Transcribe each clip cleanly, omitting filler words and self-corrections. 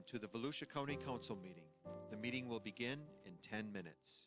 to the Volusia County Council meeting. The meeting will begin in 10 minutes.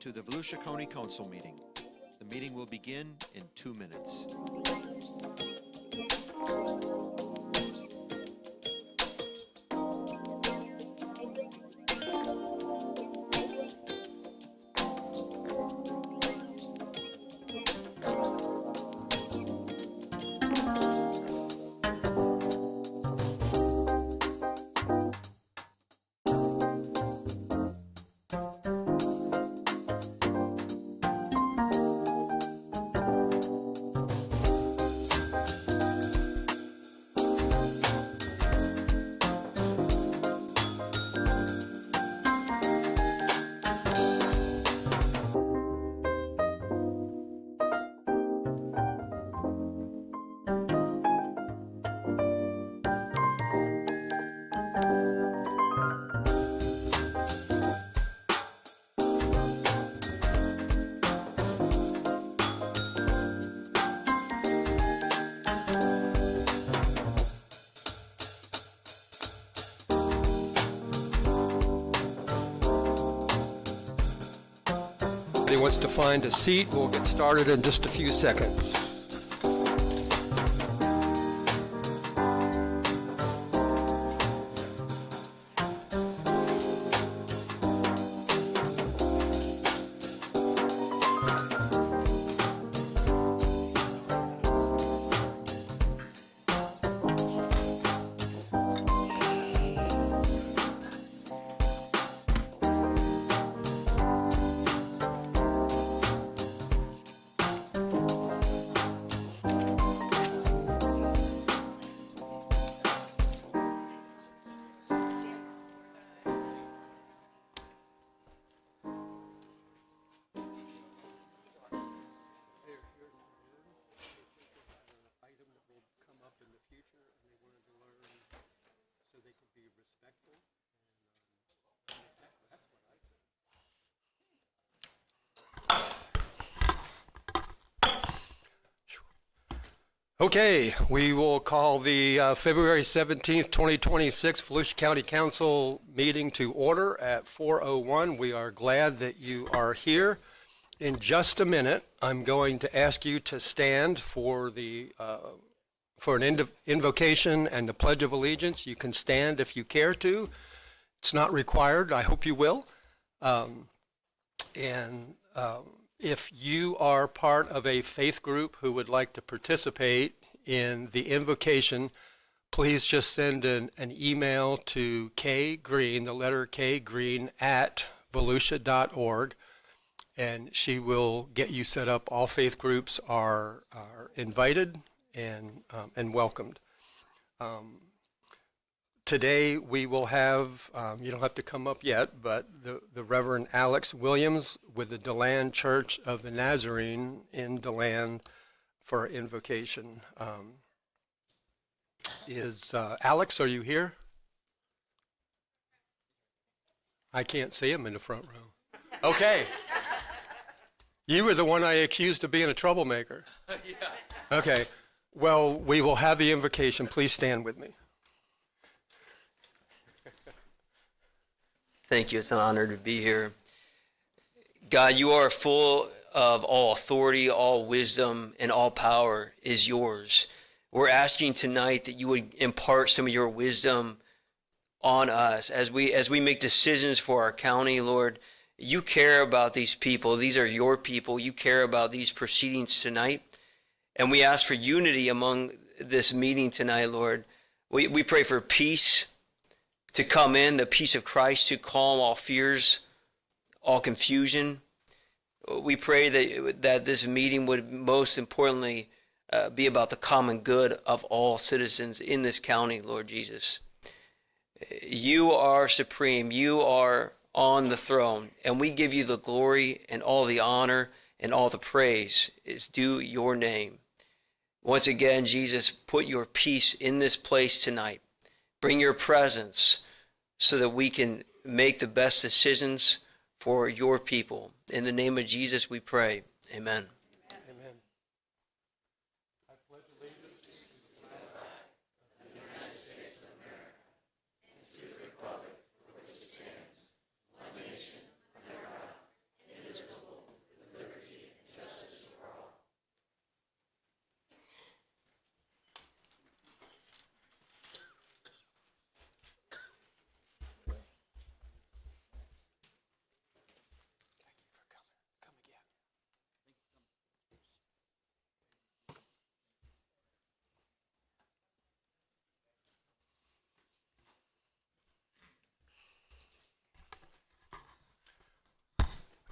to the Volusia County Council meeting. The meeting will begin in 2 minutes. He wants to find a seat. We'll get started in just a few seconds. Okay, we will call the February 17th, 2026 Volusia County Council meeting to order at 4:01. We are glad that you are here. In just a minute, I'm going to ask you to stand for an invocation and the Pledge of Allegiance. You can stand if you care to. It's not required. I hope you will. If you are part of a faith group who would like to participate in the invocation, please just send an email to kgreen, the letter K Green, at volusia.org, and she will get you set up. All faith groups are invited and welcomed. Today we will have, you don't have to come up yet, but the Reverend Alex Williams with the DeLand Church of the Nazarene in DeLand for invocation. Alex, are you here? I can't see him in the front row. Okay. You were the one I accused of being a troublemaker. Yeah. Okay. Well, we will have the invocation. Please stand with me. Thank you. It's an honor to be here. God, you are full of all authority, all wisdom, and all power is yours. We're asking tonight that you would impart some of your wisdom on us as we make decisions for our county, Lord. You care about these people. These are your people. You care about these proceedings tonight. And we ask for unity among this meeting tonight, Lord. We pray for peace to come in, the peace of Christ to calm all fears, all confusion. We pray that this meeting would most importantly be about the common good of all citizens in this county, Lord Jesus. You are supreme. You are on the throne, and we give you the glory and all the honor and all the praise is due your name. Once again, Jesus, put your peace in this place tonight. Bring your presence so that we can make the best decisions for your people. In the name of Jesus, we pray. Amen. Amen. I pledge allegiance to the flag of the United States of America and to the republic for which it stands, one nation, under God, indivisible,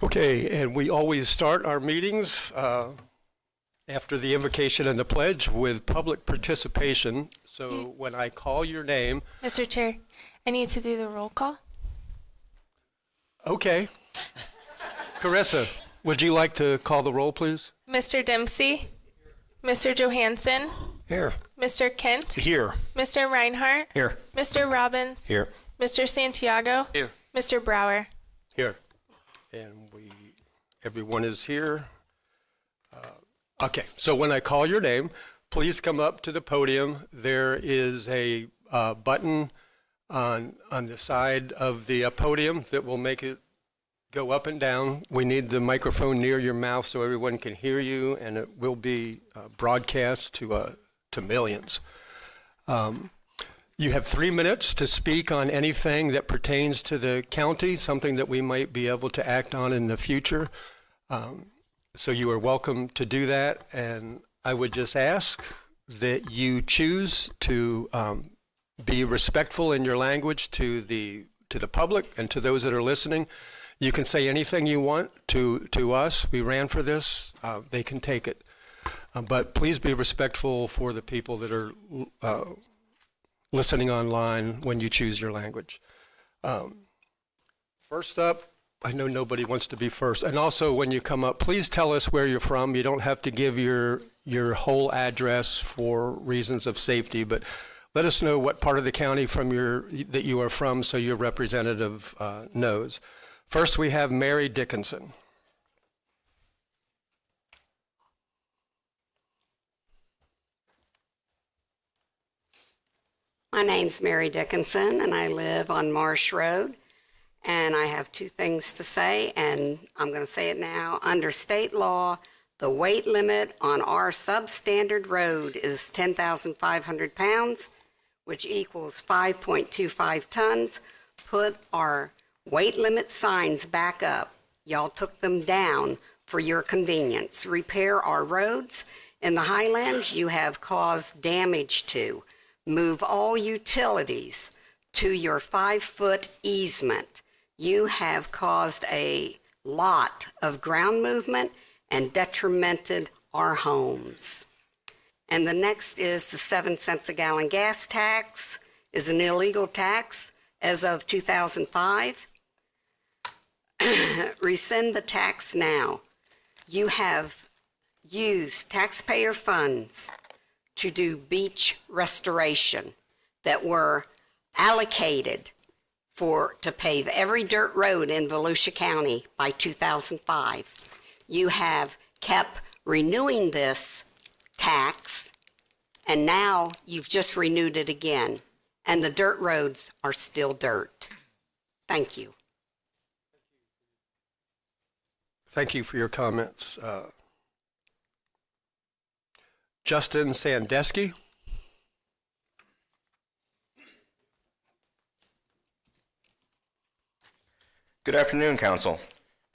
Okay, and we always start our meetings after the invocation and the pledge with public participation. So when I call your name, Mr. Chair, I need to do the roll call. okay. Carissa, would you like to call the roll, please? Mr. Dempsey, Mr. Johansson, Here. Mr. Kent, Here. Mr. Reinhardt, Here. Mr. Robbins, Here. Mr. Santiago, Here. Mr. Brower. Here. And everyone is here. Okay, so when I call your name, please come up to the podium. There is a button on the side of the podium that will make it go up and down. We need the microphone near your mouth so everyone can hear you, and it will be broadcast to millions. You have 3 minutes to speak on anything that pertains to the county, something that we might be able to act on in the future. So you are welcome to do that, and I would just ask that you choose to be respectful in your language to the public and to those that are listening. You can say anything you want to us. We ran for this. They can take it. But please be respectful for the people that are listening online when you choose your language. First up, I know nobody wants to be first. And also, when you come up, please tell us where you're from. You don't have to give your whole address for reasons of safety, but let us know what part of the county that you are from so your representative knows. First, we have Mary Dickinson. My name's Mary Dickinson, and I live on Marsh Road. And I have two things to say, and I'm going to say it now. Under state law, the weight limit on our substandard road is 10,500 pounds, which equals 5.25 tons. Put our weight limit signs back up. Y'all took them down for your convenience. Repair our roads. In the Highlands, you have caused damage to. Move all utilities to your 5-foot easement. You have caused a lot of ground movement and detrimented our homes. And the next is the 7 cents a gallon gas tax is an illegal tax as of 2005. Rescind the tax now. You have used taxpayer funds to do beach restoration that were allocated to pave every dirt road in Volusia County by 2005. You have kept renewing this tax, and now you've just renewed it again, and the dirt roads are still dirt. Thank you. Thank you for your comments. Justin Sandusky. Good afternoon, Council.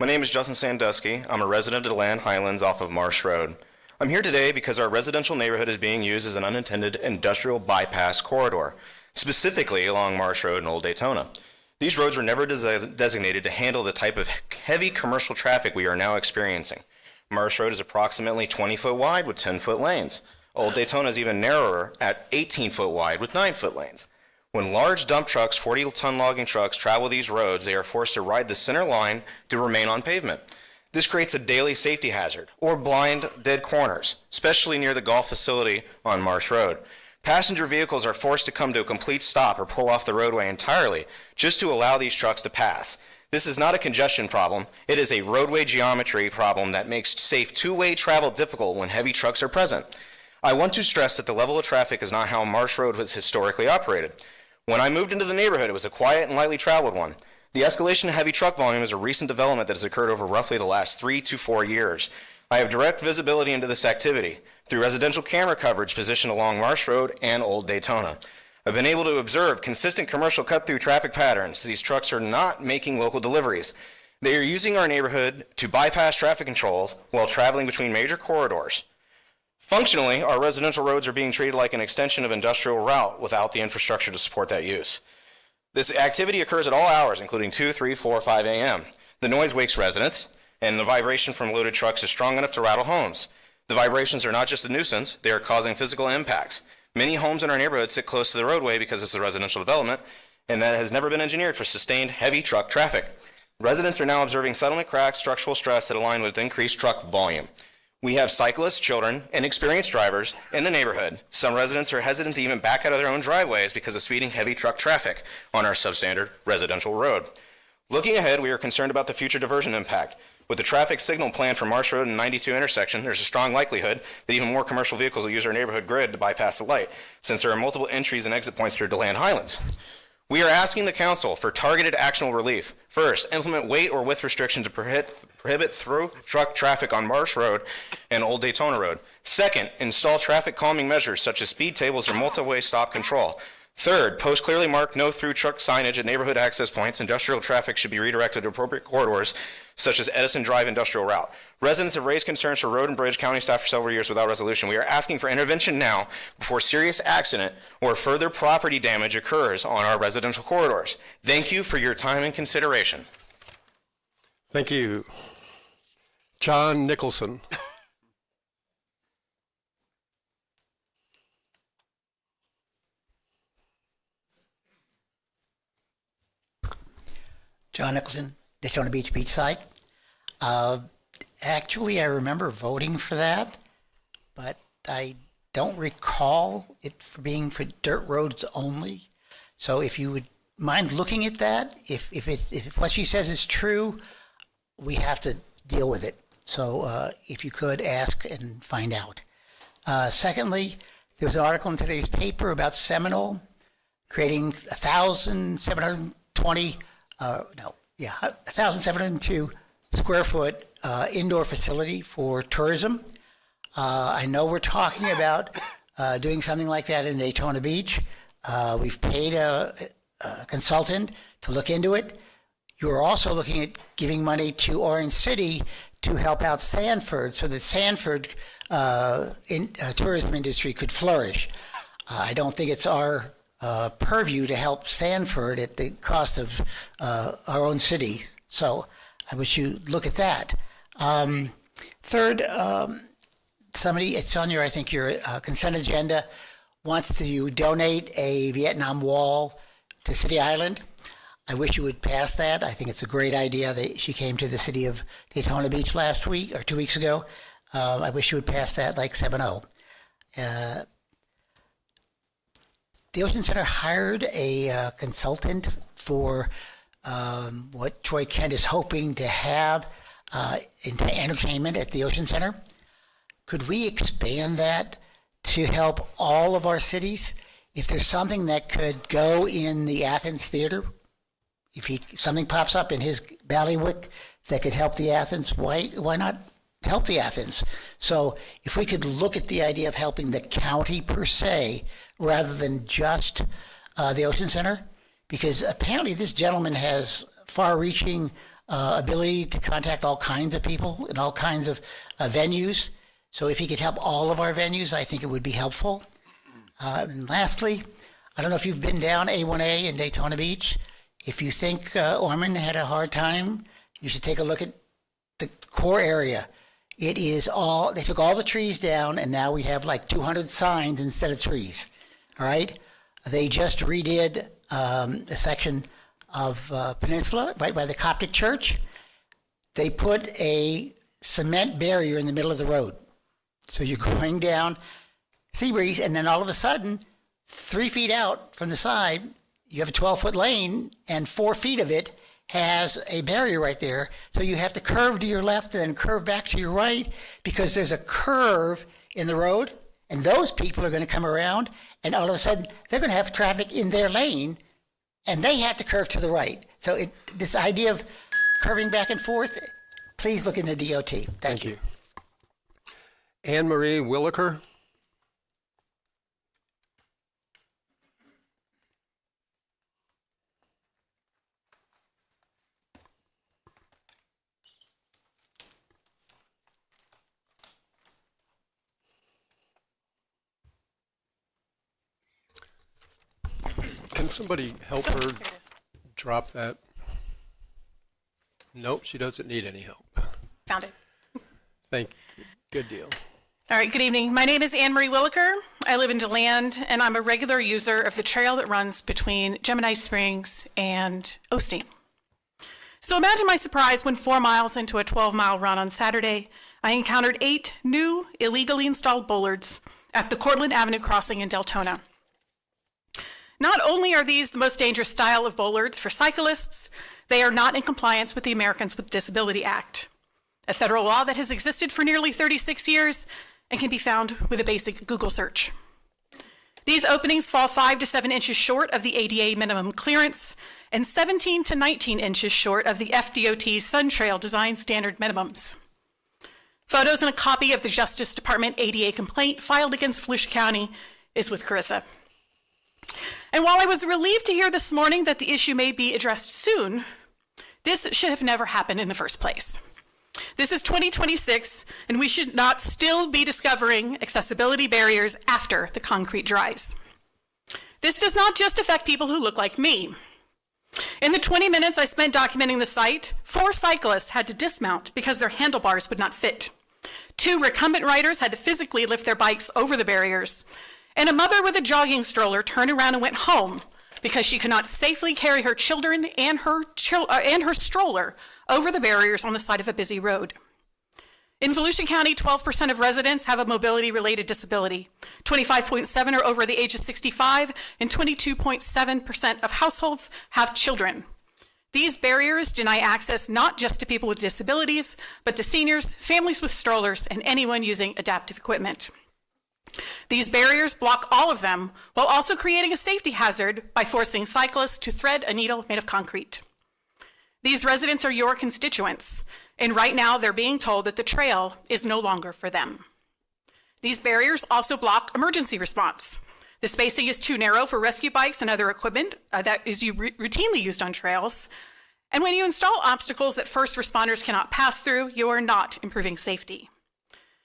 My name is Justin Sandusky. I'm a resident of DeLand Highlands off of Marsh Road. I'm here today because our residential neighborhood is being used as an unintended industrial bypass corridor, specifically along Marsh Road and Old Daytona. These roads were never designated to handle the type of heavy commercial traffic we are now experiencing. Marsh Road is approximately 20-foot wide with 10-foot lanes. Old Daytona is even narrower at 18-foot wide with 9-foot lanes. When large dump trucks, 40-ton logging trucks, travel these roads, they are forced to ride the center line to remain on pavement. This creates a daily safety hazard, or blind, dead corners, especially near the golf facility on Marsh Road. Passenger vehicles are forced to come to a complete stop or pull off the roadway entirely just to allow these trucks to pass. This is not a congestion problem. It is a roadway geometry problem that makes safe two-way travel difficult when heavy trucks are present. I want to stress that the level of traffic is not how Marsh Road was historically operated. When I moved into the neighborhood, it was a quiet and lightly traveled one. The escalation of heavy truck volume is a recent development that has occurred over roughly the last 3 to 4 years. I have direct visibility into this activity through residential camera coverage positioned along Marsh Road and Old Daytona. I've been able to observe consistent commercial cut-through traffic patterns. These trucks are not making local deliveries. They are using our neighborhood to bypass traffic controls while traveling between major corridors. Functionally, our residential roads are being treated like an extension of industrial route without the infrastructure to support that use. This activity occurs at all hours, including 2, 3, 4, 5 a.m. The noise wakes residents. and the vibration from loaded trucks is strong enough to rattle homes. The vibrations are not just a nuisance, they are causing physical impacts. Many homes in our neighborhood sit close to the roadway because it's a residential development, and that has never been engineered for sustained heavy truck traffic. Residents are now observing settlement cracks, structural stress that align with increased truck volume. We have cyclists, children, and experienced drivers in the neighborhood. Some residents are hesitant to even back out of their own driveways because of speeding heavy truck traffic on our substandard residential road. Looking ahead, we are concerned about the future diversion impact. With the traffic signal plan for Marsh Road and 92 intersection, there's a strong likelihood that even more commercial vehicles will use our neighborhood grid to bypass the light, since there are multiple entries and exit points through DeLand Highlands. We are asking the council for targeted actionable relief. First, implement weight or width restrictions to prohibit through truck traffic on Marsh Road and Old Daytona Road. Second, install traffic calming measures such as speed tables or multi-way stop control. Third, post clearly marked no through truck signage at neighborhood access points. Industrial traffic should be redirected to appropriate corridors such as Edison Drive Industrial Route. Residents have raised concerns for Road and Bridge County staff for several years without resolution. We are asking for intervention now before serious accident or further property damage occurs on our residential corridors. Thank you for your time and consideration. Thank you. John Nicholson. John Nicholson, Daytona Beach Beachside. Actually, I remember voting for that, but I don't recall it for being for dirt roads only. So if you would mind looking at that, if what she says is true, we have to deal with it. So if you could ask and find out. Secondly, there was an article in today's paper about Seminole creating 1,702 square foot indoor facility for tourism. I know we're talking about doing something like that in Daytona Beach. We've paid a consultant to look into it. You're also looking at giving money to Orange City to help out Sanford so that Sanford tourism industry could flourish. I don't think it's our purview to help Sanford at the cost of our own city. So I wish you look at that. Third, somebody, it's on your, I think your consent agenda, wants to donate a Vietnam Wall to City Island. I wish you would pass that. I think it's a great idea that she came to the city of Daytona Beach last week or 2 weeks ago. I wish you would pass that like 7-0. The Ocean Center hired a consultant for what Troy Kent is hoping to have into entertainment at the Ocean Center. Could we expand that to help all of our cities? If there's something that could go in the Athens Theater, if something pops up in his Ballywick that could help the Athens, why not help the Athens? So if we could look at the idea of helping the county per se, rather than just the Ocean Center, because apparently this gentleman has far-reaching ability to contact all kinds of people in all kinds of venues. So if he could help all of our venues, I think it would be helpful. And lastly, I don't know if you've been down A1A in Daytona Beach. If you think Ormond had a hard time, you should take a look at the core area. It is all, they took all the trees down, and now we have like 200 signs instead of trees. All right? They just redid the section of Peninsula right by the Coptic Church. They put a cement barrier in the middle of the road. So you're going down Seabreeze, and then all of a sudden, 3 feet out from the side, you have a 12-foot lane, and 4 feet of it has a barrier right there. So you have to curve to your left and then curve back to your right because there's a curve in the road, and those people are going to come around, and all of a sudden, they're going to have traffic in their lane, and they have to curve to the right. So this idea of curving back and forth, please look into DOT. Thank you. Anne Marie Williker. Can somebody help her drop that? Nope, she doesn't need any help. Found it. Thank you. Good deal. All right, good evening. My name is Anne Marie Williker. I live in DeLand, and I'm a regular user of the trail that runs between Gemini Springs and Osteen. So imagine my surprise when 4 miles into a 12-mile run on Saturday, I encountered 8 new illegally installed bollards at the Cortlandt Avenue crossing in Deltona. Not only are these the most dangerous style of bollards for cyclists, they are not in compliance with the Americans with Disability Act, a federal law that has existed for nearly 36 years and can be found with a basic Google search. These openings fall 5 to 7 inches short of the ADA minimum clearance and 17 to 19 inches short of the FDOT Sun Trail design standard minimums. Photos and a copy of the Justice Department ADA complaint filed against Volusia County is with Carissa. And while I was relieved to hear this morning that the issue may be addressed soon, this should have never happened in the first place. This is 2026, and we should not still be discovering accessibility barriers after the concrete dries. This does not just affect people who look like me. In the 20 minutes I spent documenting the site, 4 cyclists had to dismount because their handlebars would not fit. 2 recumbent riders had to physically lift their bikes over the barriers, and a mother with a jogging stroller turned around and went home because she could not safely carry her children and her stroller over the barriers on the side of a busy road. In Volusia County, 12% of residents have a mobility-related disability. 25.7% are over the age of 65, and 22.7% of households have children. These barriers deny access not just to people with disabilities, but to seniors, families with strollers, and anyone using adaptive equipment. These barriers block all of them, while also creating a safety hazard by forcing cyclists to thread a needle made of concrete. These residents are your constituents, and right now they're being told that the trail is no longer for them. These barriers also block emergency response. The spacing is too narrow for rescue bikes and other equipment that is routinely used on trails. And when you install obstacles that first responders cannot pass through, you are not improving safety.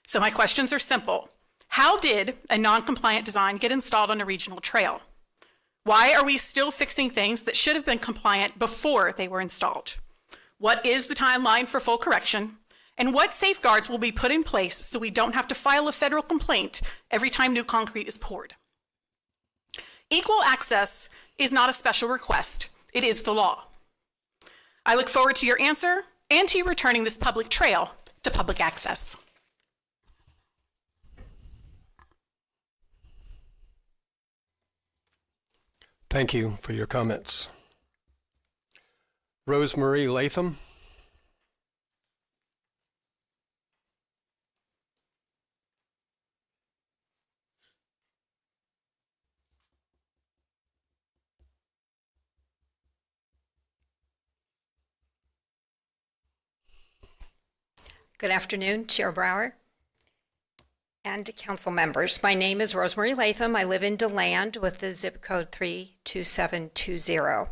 So my questions are simple. How did a non-compliant design get installed on a regional trail? Why are we still fixing things that should have been compliant before they were installed? What is the timeline for full correction? And what safeguards will be put in place so we don't have to file a federal complaint every time new concrete is poured? Equal access is not a special request. It is the law. I look forward to your answer and to you returning this public trail to public access. Thank you for your comments. Rosemarie Latham. Good afternoon, Chair Brower and council members. My name is Rosemarie Latham. I live in DeLand with the zip code 32720.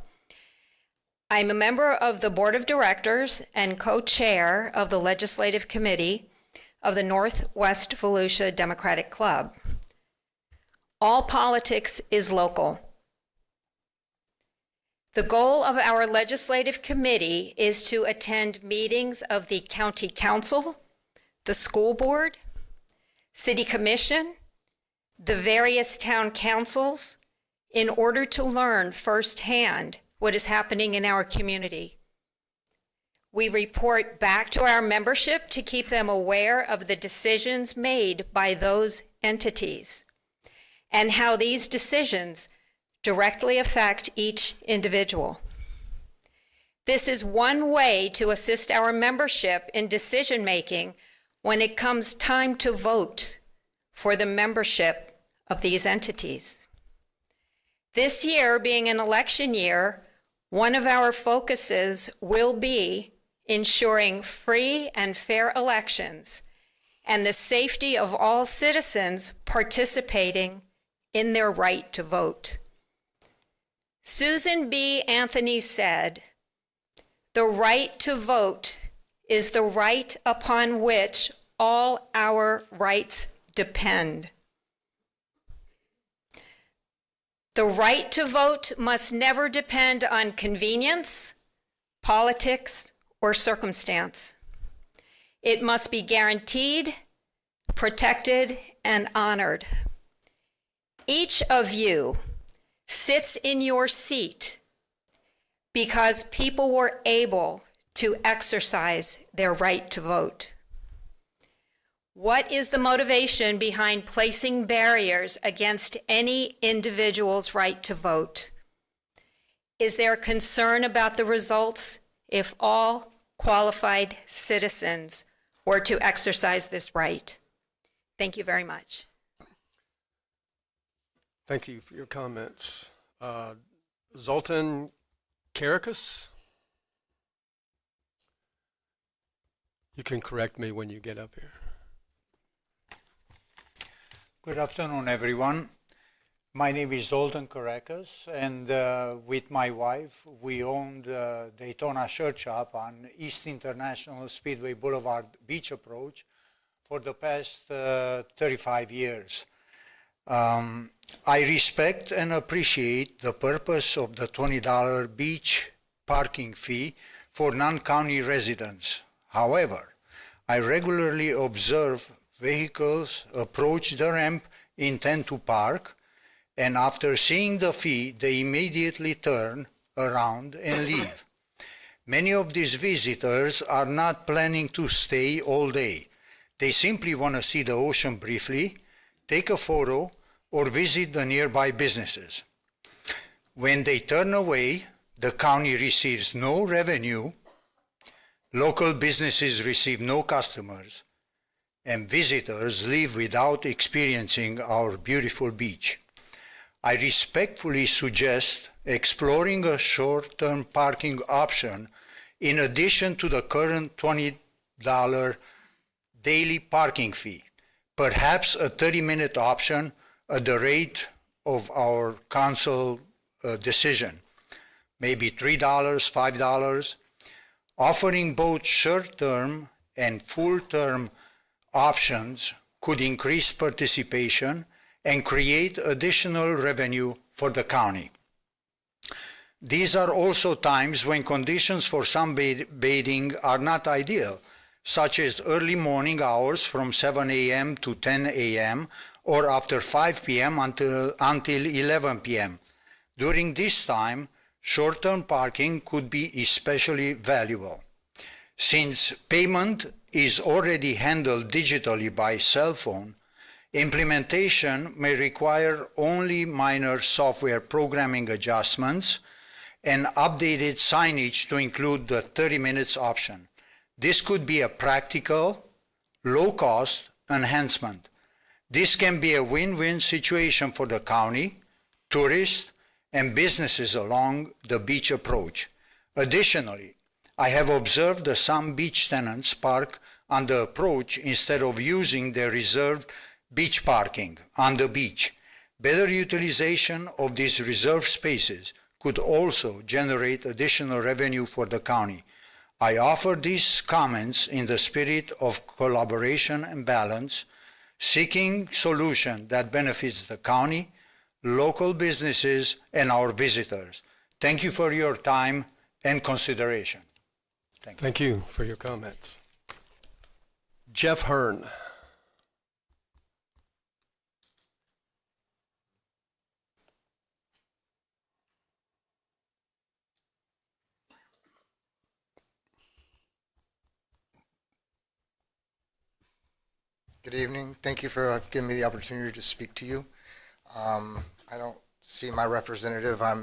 I'm a member of the Board of Directors and co-chair of the Legislative Committee of the Northwest Volusia Democratic Club. All politics is local. The goal of our legislative committee is to attend meetings of the county council, the school board, city commission, the various town councils, in order to learn firsthand what is happening in our community. We report back to our membership to keep them aware of the decisions made by those entities and how these decisions directly affect each individual. This is one way to assist our membership in decision-making when it comes time to vote for the membership of these entities. This year being an election year, one of our focuses will be ensuring free and fair elections and the safety of all citizens participating in their right to vote. Susan B. Anthony said, "The right to vote is the right upon which all our rights depend." The right to vote must never depend on convenience, politics, or circumstance. It must be guaranteed, protected, and honored. Each of you sits in your seat because people were able to exercise their right to vote. What is the motivation behind placing barriers against any individual's right to vote? Is there concern about the results if all qualified citizens were to exercise this right? Thank you very much. Thank you for your comments. Zoltan Karakas? You can correct me when you get up here. Good afternoon, everyone. My name is Zoltan Karakas, and with my wife, we owned Daytona Shirt Shop on East International Speedway Boulevard Beach Approach for the past 35 years. I respect and appreciate the purpose of the $20 beach parking fee for non-county residents. However, I regularly observe vehicles approach the ramp, intend to park, and after seeing the fee, they immediately turn around and leave. Many of these visitors are not planning to stay all day. They simply want to see the ocean briefly, take a photo, or visit the nearby businesses. When they turn away, the county receives no revenue, local businesses receive no customers, and visitors leave without experiencing our beautiful beach. I respectfully suggest exploring a short-term parking option in addition to the current $20 daily parking fee, perhaps a 30-minute option at the rate of our council decision, maybe $3, $5. Offering both short-term and full-term options could increase participation and create additional revenue for the county. These are also times when conditions for sunbathing are not ideal, such as early morning hours from 7 a.m. to 10 a.m. or after 5 p.m. until 11 p.m. During this time, short-term parking could be especially valuable. Since payment is already handled digitally by cell phone, implementation may require only minor software programming adjustments and updated signage to include the 30 minutes option. This could be a practical, low-cost enhancement. This can be a win-win situation for the county, tourists, and businesses along the beach approach. Additionally, I have observed that some beach tenants park on the approach instead of using their reserved beach parking on the beach. Better utilization of these reserved spaces could also generate additional revenue for the county. I offer these comments in the spirit of collaboration and balance, seeking solution that benefits the county, local businesses, and our visitors. Thank you for your time and consideration. Thank you for your comments. Jeff Hearn. Good evening. Thank you for giving me the opportunity to speak to you. I don't see my representative. I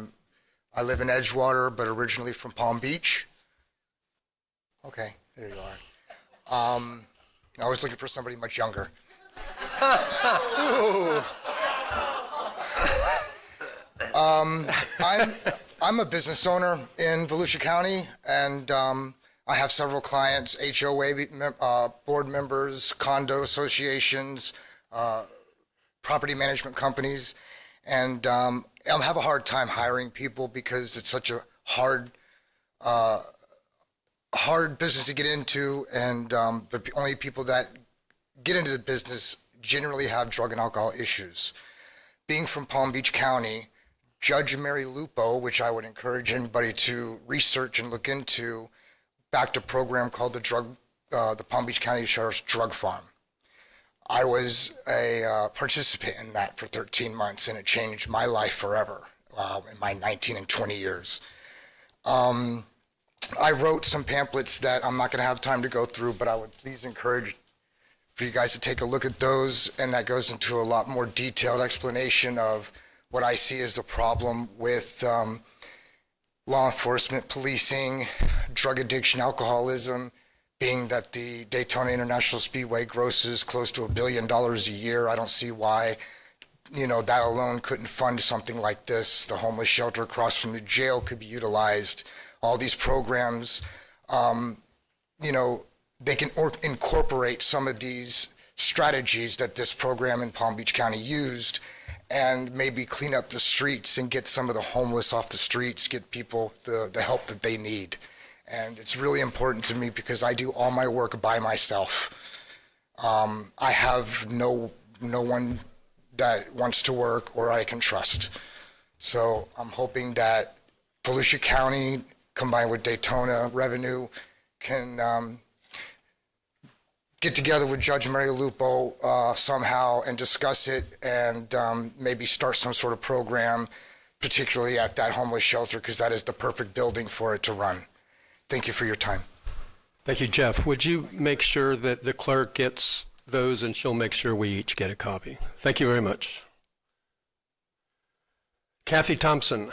live in Edgewater, but originally from Palm Beach. Okay, there you are. I was looking for somebody much younger. I'm a business owner in Volusia County, and I have several clients, HOA board members, condo associations, property management companies, and I have a hard time hiring people because it's such a hard business to get into, and the only people that get into the business generally have drug and alcohol issues. Being from Palm Beach County, Judge Mary Lupo, which I would encourage anybody to research and look into, backed a program called the Drug the Palm Beach County Sheriff's Drug Farm. I was a participant in that for 13 months, and it changed my life forever in my 19 and 20 years. I wrote some pamphlets that I'm not going to have time to go through, but I would please encourage for you guys to take a look at those, and that goes into a lot more detailed explanation of what I see as a problem with law enforcement, policing, drug addiction, alcoholism, being that the Daytona International Speedway grosses close to $1 billion a year. I don't see why, that alone couldn't fund something like this. The homeless shelter across from the jail could be utilized. All these programs, they can incorporate some of these strategies that this program in Palm Beach County used and maybe clean up the streets and get some of the homeless off the streets, get people the help that they need. And it's really important to me because I do all my work by myself. I have no one that wants to work or I can trust. So I'm hoping that Volusia County, combined with Daytona Revenue, can get together with Judge Mary Lupo somehow and discuss it and maybe start some sort of program, particularly at that homeless shelter, because that is the perfect building for it to run. Thank you for your time. Thank you, Jeff. Would you make sure that the clerk gets those and she'll make sure we each get a copy? Thank you very much. Kathy Thompson.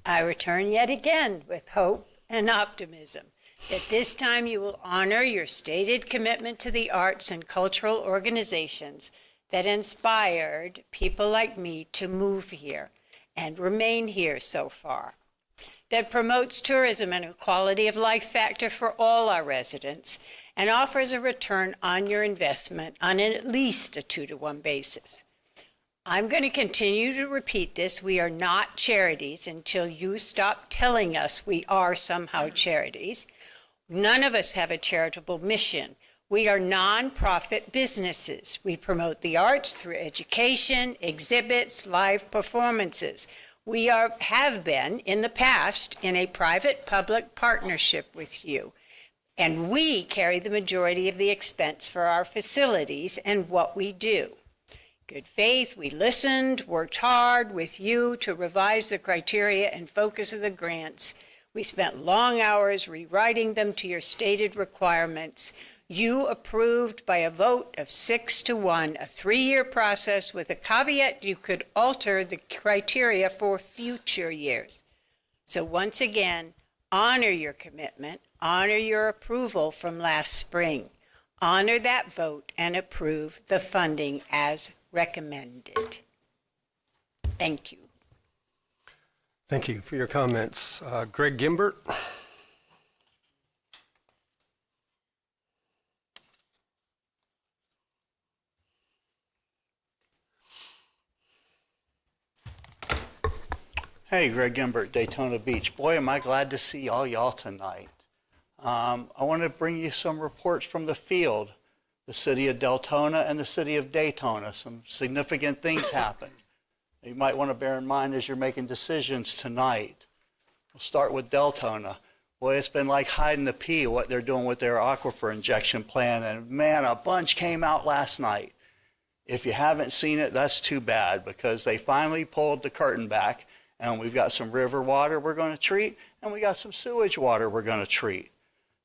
I return yet again with hope and optimism that this time you will honor your stated commitment to the arts and cultural organizations that inspired people like me to move here and remain here so far, that promotes tourism and a quality of life factor for all our residents and offers a return on your investment on at least a 2-to-1 basis. I'm going to continue to repeat this. We are not charities until you stop telling us we are somehow charities. None of us have a charitable mission. We are nonprofit businesses. We promote the arts through education, exhibits, live performances. We have been in the past in a private-public partnership with you, and we carry the majority of the expense for our facilities and what we do. Good faith, we listened, worked hard with you to revise the criteria and focus of the grants. We spent long hours rewriting them to your stated requirements. You approved by a vote of 6-1, a 3-year process with a caveat you could alter the criteria for future years. So once again, honor your commitment, honor your approval from last spring. Honor that vote and approve the funding as recommended. Thank you. Thank you for your comments. Greg Gimbert. Hey, Greg Gimbert, Daytona Beach. Boy, am I glad to see all y'all tonight. I want to bring you some reports from the field. The city of Deltona and the city of Daytona. Some significant things happened. You might want to bear in mind as you're making decisions tonight. We'll start with Deltona. Boy, it's been like hiding the pea what they're doing with their aquifer injection plan. And man, a bunch came out last night. If you haven't seen it, that's too bad because they finally pulled the curtain back and we've got some river water we're going to treat and we got some sewage water we're going to treat.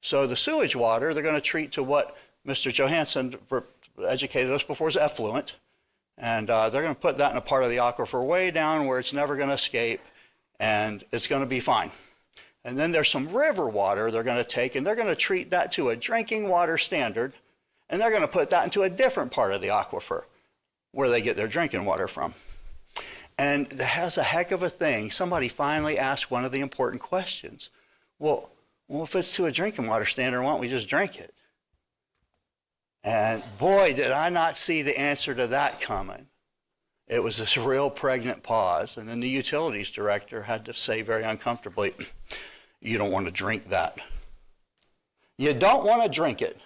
So the sewage water, they're going to treat to what Mr. Johansson educated us before is effluent. And they're going to put that in a part of the aquifer way down where it's never going to escape and it's going to be fine. And then there's some river water they're going to take and they're going to treat that to a drinking water standard and they're going to put that into a different part of the aquifer where they get their drinking water from. And that's a heck of a thing. Somebody finally asked one of the important questions. Well, if it's to a drinking water standard, why don't we just drink it? And boy, did I not see the answer to that coming. It was this real pregnant pause. And then the utilities director had to say very uncomfortably, you don't want to drink that. You don't want to drink it.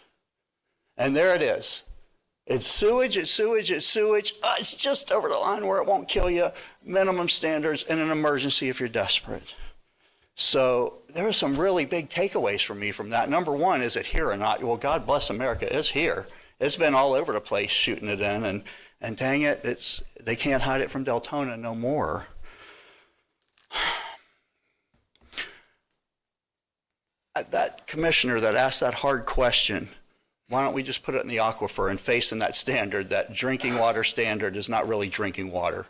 And there it is. It's sewage, it's sewage, it's sewage. It's just over the line where it won't kill you. Minimum standards in an emergency if you're desperate. So there are some really big takeaways for me from that. Number one, is it here or not? Well, God bless America, it's here. It's been all over the place shooting it in, and dang it, they can't hide it from Deltona no more. That commissioner that asked that hard question, why don't we just put it in the aquifer and facing that standard, that drinking water standard is not really drinking water.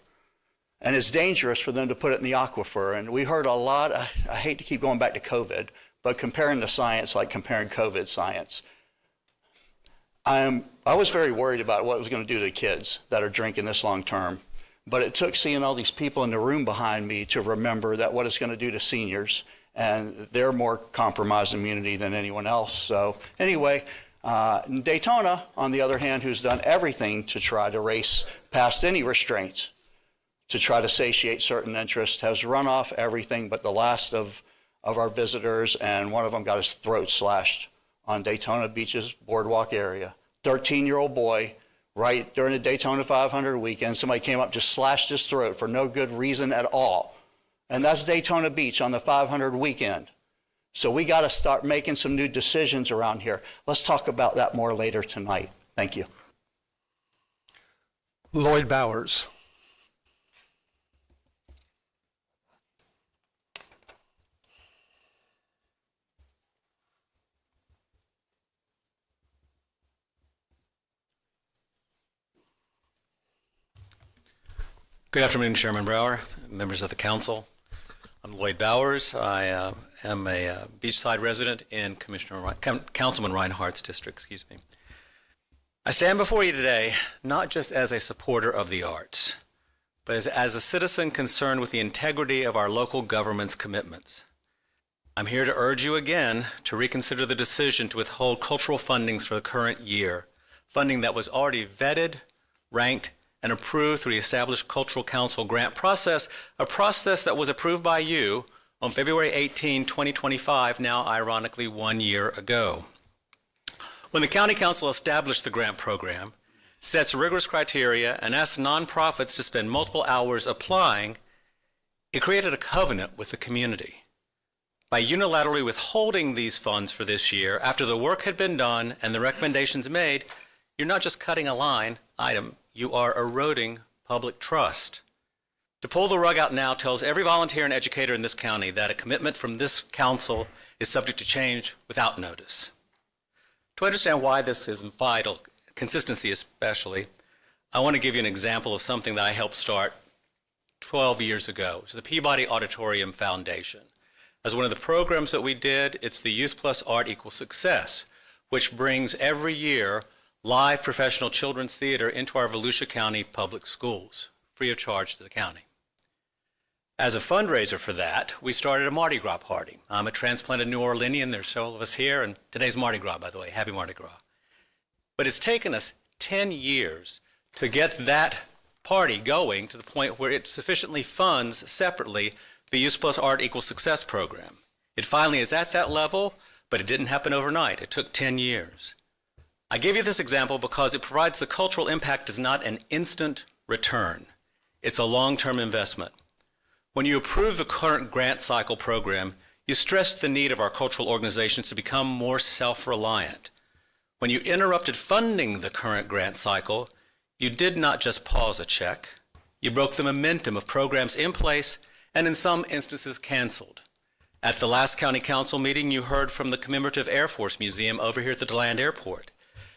And it's dangerous for them to put it in the aquifer. And we heard a lot, I hate to keep going back to COVID, but comparing the science like comparing COVID science. I was very worried about what it was going to do to the kids that are drinking this long term. But it took seeing all these people in the room behind me to remember that what it's going to do to seniors, and they're more compromised immunity than anyone else. So anyway, Daytona, on the other hand, who's done everything to try to race past any restraints, to try to satiate certain interests, has run off everything but the last of our visitors, and one of them got his throat slashed on Daytona Beach's boardwalk area. 13-year-old boy, right during the Daytona 500 weekend, somebody came up, just slashed his throat for no good reason at all. And that's Daytona Beach on the 500 weekend. So we got to start making some new decisions around here. Let's talk about that more later tonight. Thank you. Lloyd Bowers. Good afternoon, Chairman Brower, members of the council. I'm Lloyd Bowers. I am a beachside resident in Councilman Reinhardt's district, I stand before you today not just as a supporter of the arts, but as a citizen concerned with the integrity of our local government's commitments. I'm here to urge you again to reconsider the decision to withhold cultural fundings for the current year, funding that was already vetted, ranked, and approved through the established Cultural Council grant process, a process that was approved by you on February 18, 2025, now ironically 1 year ago. When the County Council established the grant program, sets rigorous criteria, and asks nonprofits to spend multiple hours applying, it created a covenant with the community. By unilaterally withholding these funds for this year, after the work had been done and the recommendations made, you're not just cutting a line item, you are eroding public trust. To pull the rug out now tells every volunteer and educator in this county that a commitment from this council is subject to change without notice. To understand why this is vital, consistency especially, I want to give you an example of something that I helped start 12 years ago. It's the Peabody Auditorium Foundation. As one of the programs that we did, it's the Youth Plus Art Equals Success, which brings every year live professional children's theater into our Volusia County public schools, free of charge to the county. As a fundraiser for that, we started a Mardi Gras party. I'm a transplanted New Orleanian. There's several of us here, and today's Mardi Gras, by the way. Happy Mardi Gras. But it's taken us 10 years to get that party going to the point where it sufficiently funds separately the Youth Plus Art Equals Success program. It finally is at that level, but it didn't happen overnight. It took 10 years. I give you this example because it provides the cultural impact is not an instant return. It's a long-term investment. When you approve the current grant cycle program, you stress the need of our cultural organizations to become more self-reliant. When you interrupted funding the current grant cycle, you did not just pause a check. You broke the momentum of programs in place and in some instances canceled. At the last county council meeting, you heard from the Commemorative Air Force Museum over here at the DeLand Airport.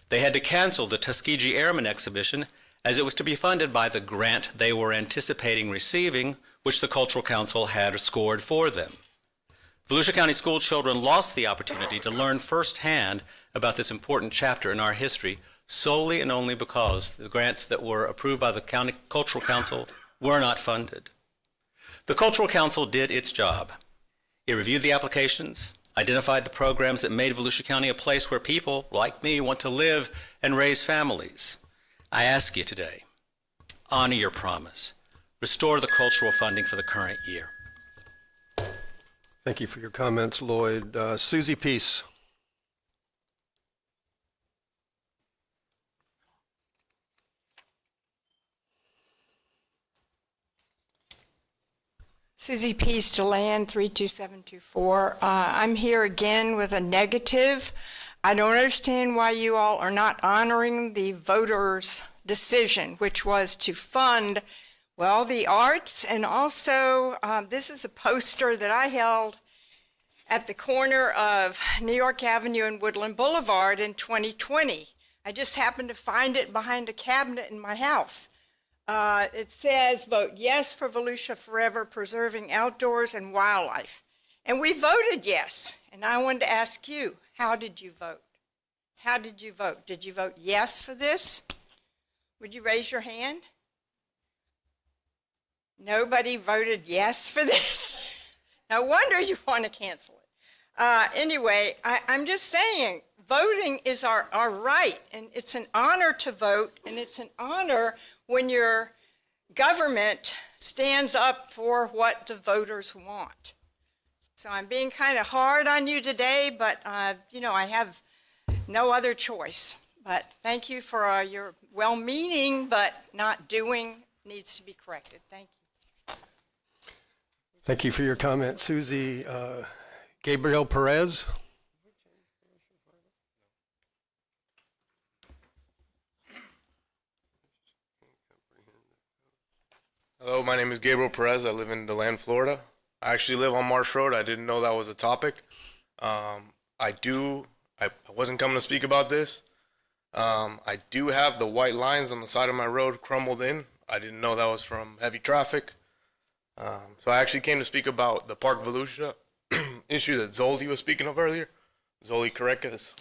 They had to cancel the Tuskegee Airmen exhibition as it was to be funded by the grant they were anticipating receiving, which the Cultural Council had scored for them. Volusia County school children lost the opportunity to learn firsthand about this important chapter in our history solely and only because the grants that were approved by the County Cultural Council were not funded. The Cultural Council did its job. It reviewed the applications, identified the programs that made Volusia County a place where people, like me, want to live and raise families. I ask you today, honor your promise. Restore the cultural funding for the current year. Thank you for your comments, Lloyd. Susie Peace. Susie Peace, DeLand 32724. I'm here again with a negative. I don't understand why you all are not honoring the voters' decision, which was to fund, well, the arts, and also this is a poster that I held at the corner of New York Avenue and Woodland Boulevard in 2020. I just happened to find it behind a cabinet in my house. It says, vote yes for Volusia Forever, preserving outdoors and wildlife. And we voted yes. And I wanted to ask you, how did you vote? How did you vote? Did you vote yes for this? Would you raise your hand? Nobody voted yes for this. No wonder you want to cancel it. Anyway, I'm just saying, voting is our right, and it's an honor to vote, and it's an honor when your government stands up for what the voters want. So I'm being kind of hard on you today, but I have no other choice. But thank you for your well-meaning, but not doing needs to be corrected. Thank you. Thank you for your comment, Susie. Gabriel Perez. Hello, my name is Gabriel Perez. I live in DeLand, Florida. I actually live on Marsh Road. I didn't know that was a topic. I wasn't coming to speak about this. I do have the white lines on the side of my road crumbled in. I didn't know that was from heavy traffic. So I actually came to speak about the Park Volusia issue that Zoli was speaking of earlier. Zoli Karekas.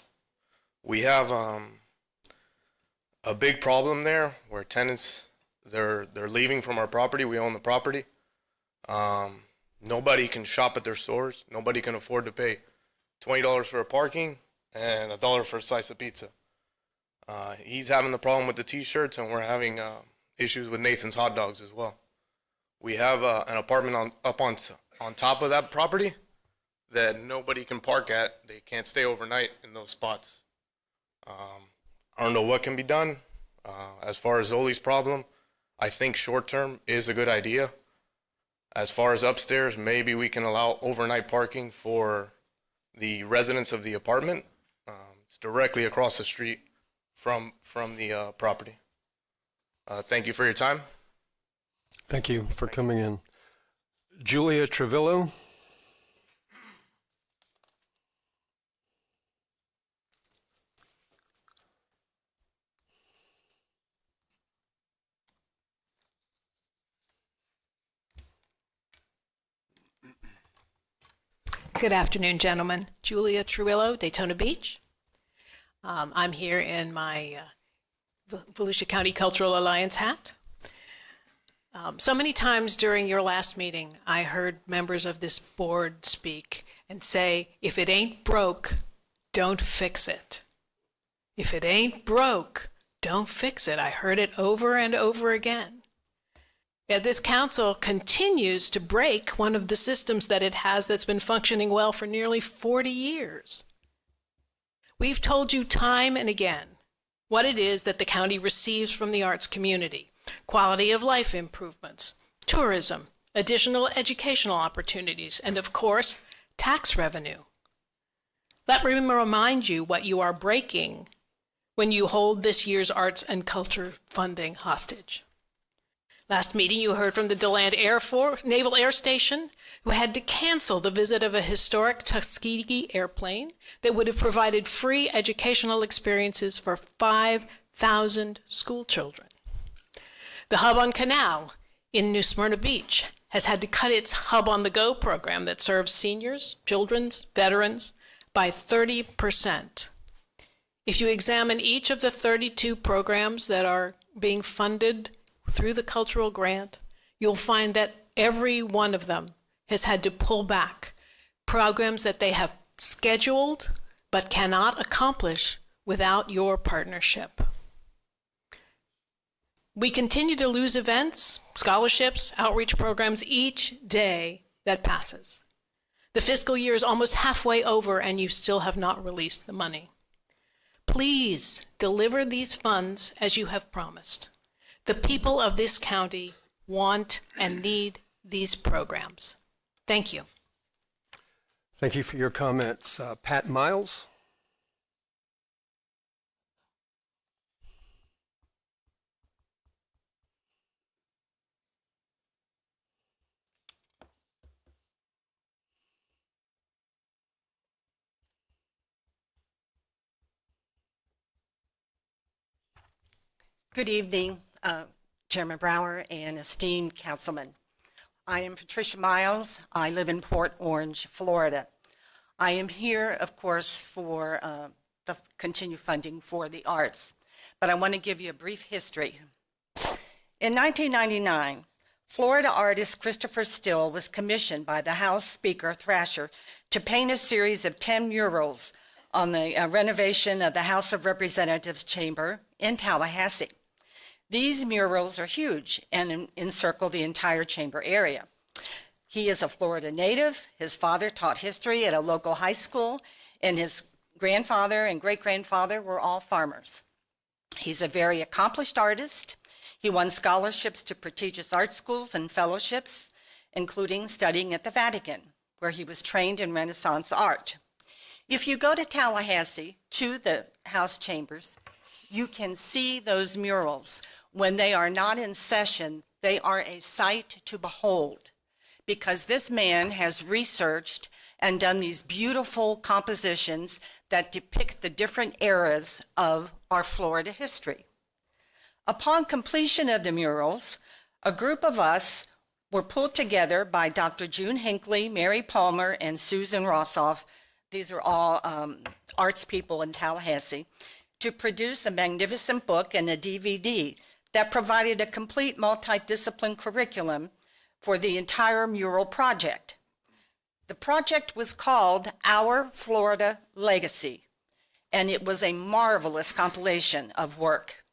We have a big problem there where tenants, they're leaving from our property. We own the property. Nobody can shop at their stores. Nobody can afford to pay $20 for a parking and $1 for a slice of pizza. He's having the problem with the t-shirts, and we're having issues with Nathan's hot dogs as well. We have an apartment up on top of that property that nobody can park at. They can't stay overnight in those spots. I don't know what can be done. As far as Zoli's problem, I think short-term is a good idea. As far as upstairs, maybe we can allow overnight parking for the residents of the apartment. It's directly across the street from the property. Thank you for your time. Thank you for coming in. Julia Trevillo. Good afternoon, gentlemen. Julia Trujillo, Daytona Beach. I'm here in my Volusia County Cultural Alliance hat. So many times during your last meeting, I heard members of this board speak and say, if it ain't broke, don't fix it. If it ain't broke, don't fix it. I heard it over and over again. Yet this council continues to break one of the systems that it has that's been functioning well for nearly 40 years. We've told you time and again what it is that the county receives from the arts community: quality of life improvements, tourism, additional educational opportunities, and of course, tax revenue. Let me remind you what you are breaking when you hold this year's arts and culture funding hostage. Last meeting, you heard from the DeLand Naval Air Station, who had to cancel the visit of a historic Tuskegee airplane that would have provided free educational experiences for 5,000 school children. The Hub on Canal in New Smyrna Beach has had to cut its Hub on the Go program that serves seniors, children, veterans by 30%. If you examine each of the 32 programs that are being funded through the cultural grant, you'll find that every one of them has had to pull back programs that they have scheduled but cannot accomplish without your partnership. We continue to lose events, scholarships, outreach programs each day that passes. The fiscal year is almost halfway over and you still have not released the money. Please deliver these funds as you have promised. The people of this county want and need these programs. Thank you. Thank you for your comments. Pat Miles? Good evening, Chairman Brower and esteemed councilmen. I am Patricia Miles. I live in Port Orange, Florida. I am here, of course, for the continued funding for the arts, but I want to give you a brief history. In 1999, Florida artist Christopher Still was commissioned by the House Speaker Thrasher to paint a series of 10 murals on the renovation of the House of Representatives chamber in Tallahassee. These murals are huge and encircle the entire chamber area. He is a Florida native. His father taught history at a local high school, and his grandfather and great-grandfather were all farmers. He's a very accomplished artist. He won scholarships to prestigious art schools and fellowships, including studying at the Vatican, where he was trained in Renaissance art. If you go to Tallahassee, to the House chambers, you can see those murals. When they are not in session, they are a sight to behold, because this man has researched and done these beautiful compositions that depict the different eras of our Florida history. Upon completion of the murals, a group of us were pulled together by Dr. June Hinckley, Mary Palmer, and Susan Rossoff. These are all arts people in Tallahassee, to produce a magnificent book and a DVD that provided a complete multidiscipline curriculum for the entire mural project. The project was called Our Florida Legacy, and it was a marvelous compilation of work.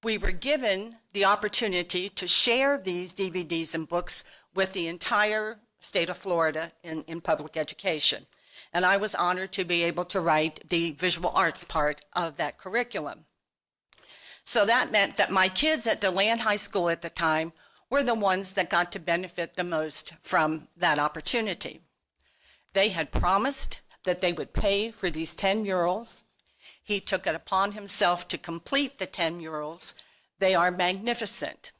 We were given the opportunity to share these DVDs and books with the entire state of Florida in public education, and I was honored to be able to write the visual arts part of that curriculum. So that meant that my kids at DeLand High School at the time were the ones that got to benefit the most from that opportunity. They had promised that they would pay for these 10 murals. He took it upon himself to complete the 10 murals. They are magnificent.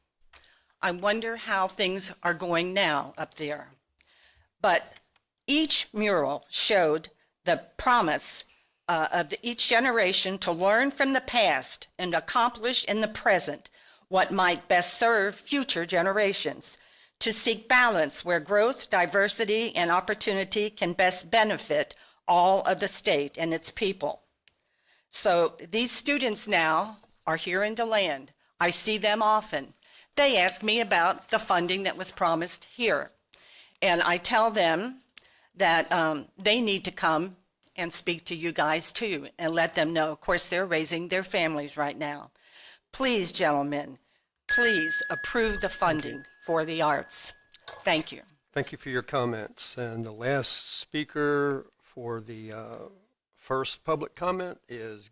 I wonder how things are going now up there. But each mural showed the promise of each generation to learn from the past and accomplish in the present what might best serve future generations, to seek balance where growth, diversity, and opportunity can best benefit all of the state and its people. So these students now are here in DeLand. I see them often. They ask me about the funding that was promised here. And I tell them that they need to come and speak to you guys too, and let them know. Of course, they're raising their families right now. Please, gentlemen, please approve the funding for the arts. Thank you. Thank you for your comments. And the last speaker for the first public comment is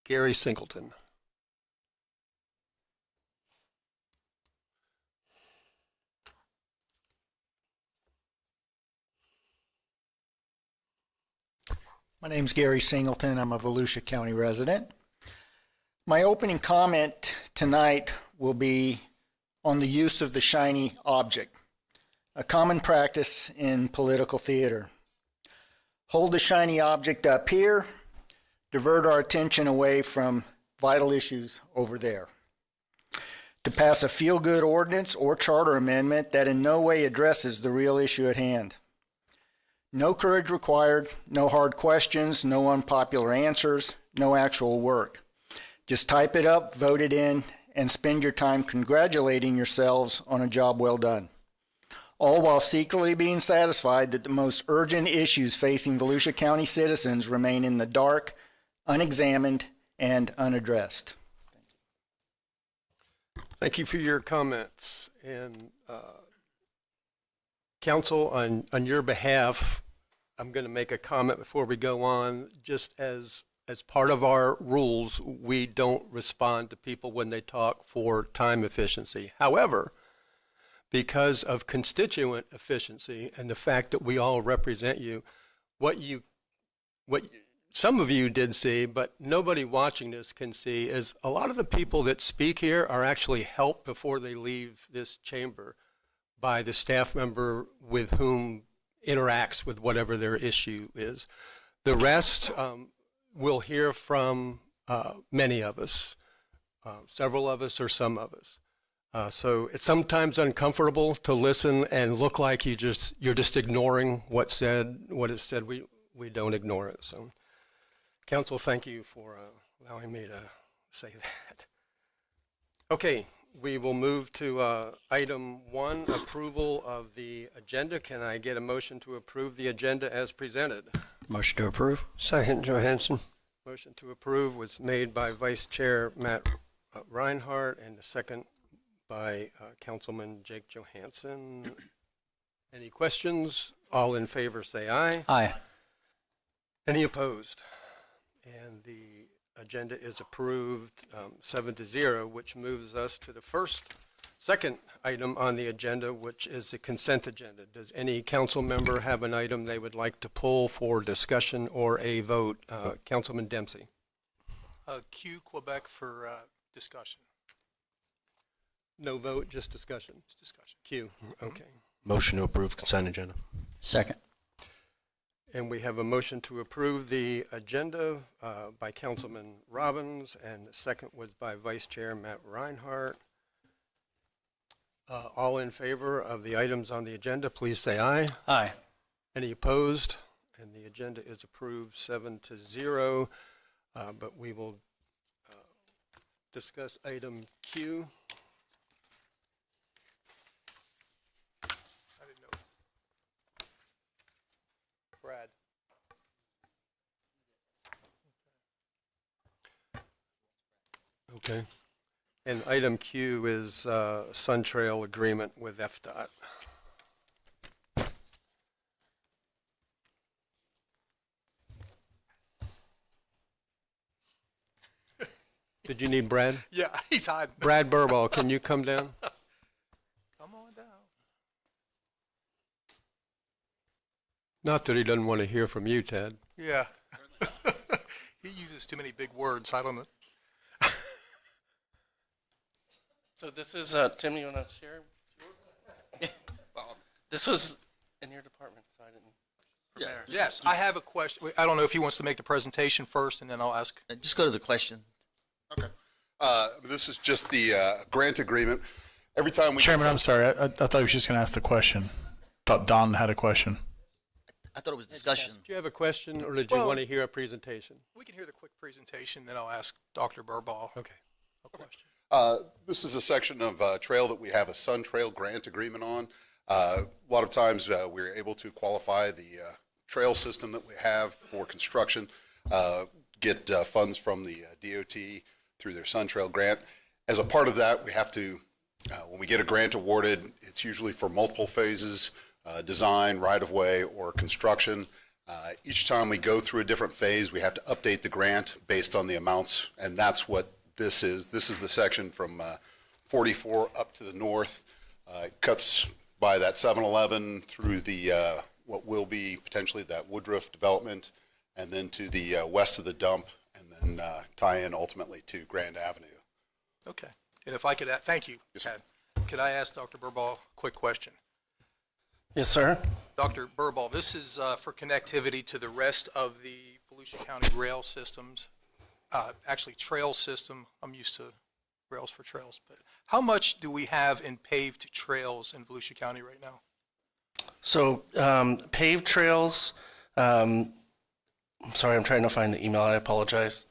Gary Singleton. My name's Gary Singleton. I'm a Volusia County resident. My opening comment tonight will be on the use of the shiny object, a common practice in political theater. Hold the shiny object up here, divert our attention away from vital issues over there. To pass a feel-good ordinance or charter amendment that in no way addresses the real issue at hand. No courage required, no hard questions, no unpopular answers, no actual work. Just type it up, vote it in, and spend your time congratulating yourselves on a job well done. All while secretly being satisfied that the most urgent issues facing Volusia County citizens remain in the dark, unexamined, and unaddressed. Thank you for your comments. And Council, on your behalf, I'm going to make a comment before we go on. Just as part of our rules, we don't respond to people when they talk for time efficiency. However, because of constituent efficiency and the fact that we all represent you, what some of you did see, but nobody watching this can see, is a lot of the people that speak here are actually helped before they leave this chamber by the staff member with whom interacts with whatever their issue is. The rest we'll hear from many of us, several of us or some of us. So it's sometimes uncomfortable to listen and look like you're just ignoring what is said. We don't ignore it. So, Council, thank you for allowing me to say that. Okay, we will move to item 1, approval of the agenda. Can I get a motion to approve the agenda as presented? Motion to approve. Second, Johansson. Motion to approve was made by Vice Chair Matt Reinhardt and the second by Councilman Jake Johansson. Any questions? All in favor say aye. Aye. Any opposed? And the agenda is approved 7-0, which moves us to the second item on the agenda, which is the consent agenda. Does any council member have an item they would like to pull for discussion or a vote? Councilman Dempsey. Q Quebec for discussion. No vote, just discussion. Just discussion. Q. Okay. Motion to approve consent agenda. Second. And we have a motion to approve the agenda by Councilman Robbins, and the second was by Vice Chair Matt Reinhardt. All in favor of the items on the agenda, please say aye. Aye. Any opposed? And the agenda is approved 7-0, but we will discuss item Q. Brad. Okay. And item Q is Sun Trail agreement with FDOT. Did you need Brad? Yeah, he's hiding. Brad Burball, can you come down? Come on down. Not that he doesn't want to hear from you, Ted. Yeah. He uses too many big words. I don't know. So this is, Tim, you want to share? This was in your department, so I didn't prepare. Yes, I have a question. I don't know if he wants to make the presentation first, and then I'll ask. Just go to the question. Okay. This is just the grant agreement. Every time we Chairman, I'm sorry. I thought he was just going to ask the question. Thought Don had a question. I thought it was discussion. Do you have a question, or did you want to hear a presentation? We can hear the quick presentation, then I'll ask Dr. Burball. Okay. A question. This is a section of trail that we have a Sun Trail grant agreement on. A lot of times we're able to qualify the trail system that we have for construction, get funds from the DOT through their Sun Trail grant. As a part of that, we have to, when we get a grant awarded, it's usually for multiple phases, design, right-of-way, or construction. Each time we go through a different phase, we have to update the grant based on the amounts, and that's what this is. This is the section from 44 up to the north. It cuts by that 7-Eleven through the what will be potentially that Woodruff development, and then to the west of the dump, and then tie in ultimately to Grand Avenue. Okay. And if I could, thank you, Ted. Could I ask Dr. Burball a quick question? Yes, sir. Dr. Burball, this is for connectivity to the rest of the Volusia County rail systems, actually trail system. I'm used to rails for trails, but how much do we have in paved trails in Volusia County right now? So paved trails, I'm sorry, I'm trying to find the email. I apologize.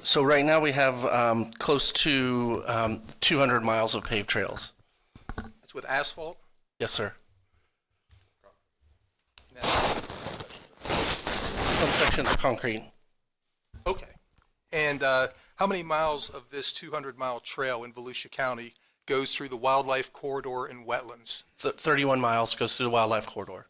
So right now we have close to 200 miles of paved trails. That's with asphalt? Yes, sir. Some sections are concrete. Okay. And how many miles of this 200-mile trail in Volusia County goes through the wildlife corridor and wetlands? 31 miles goes through the wildlife corridor.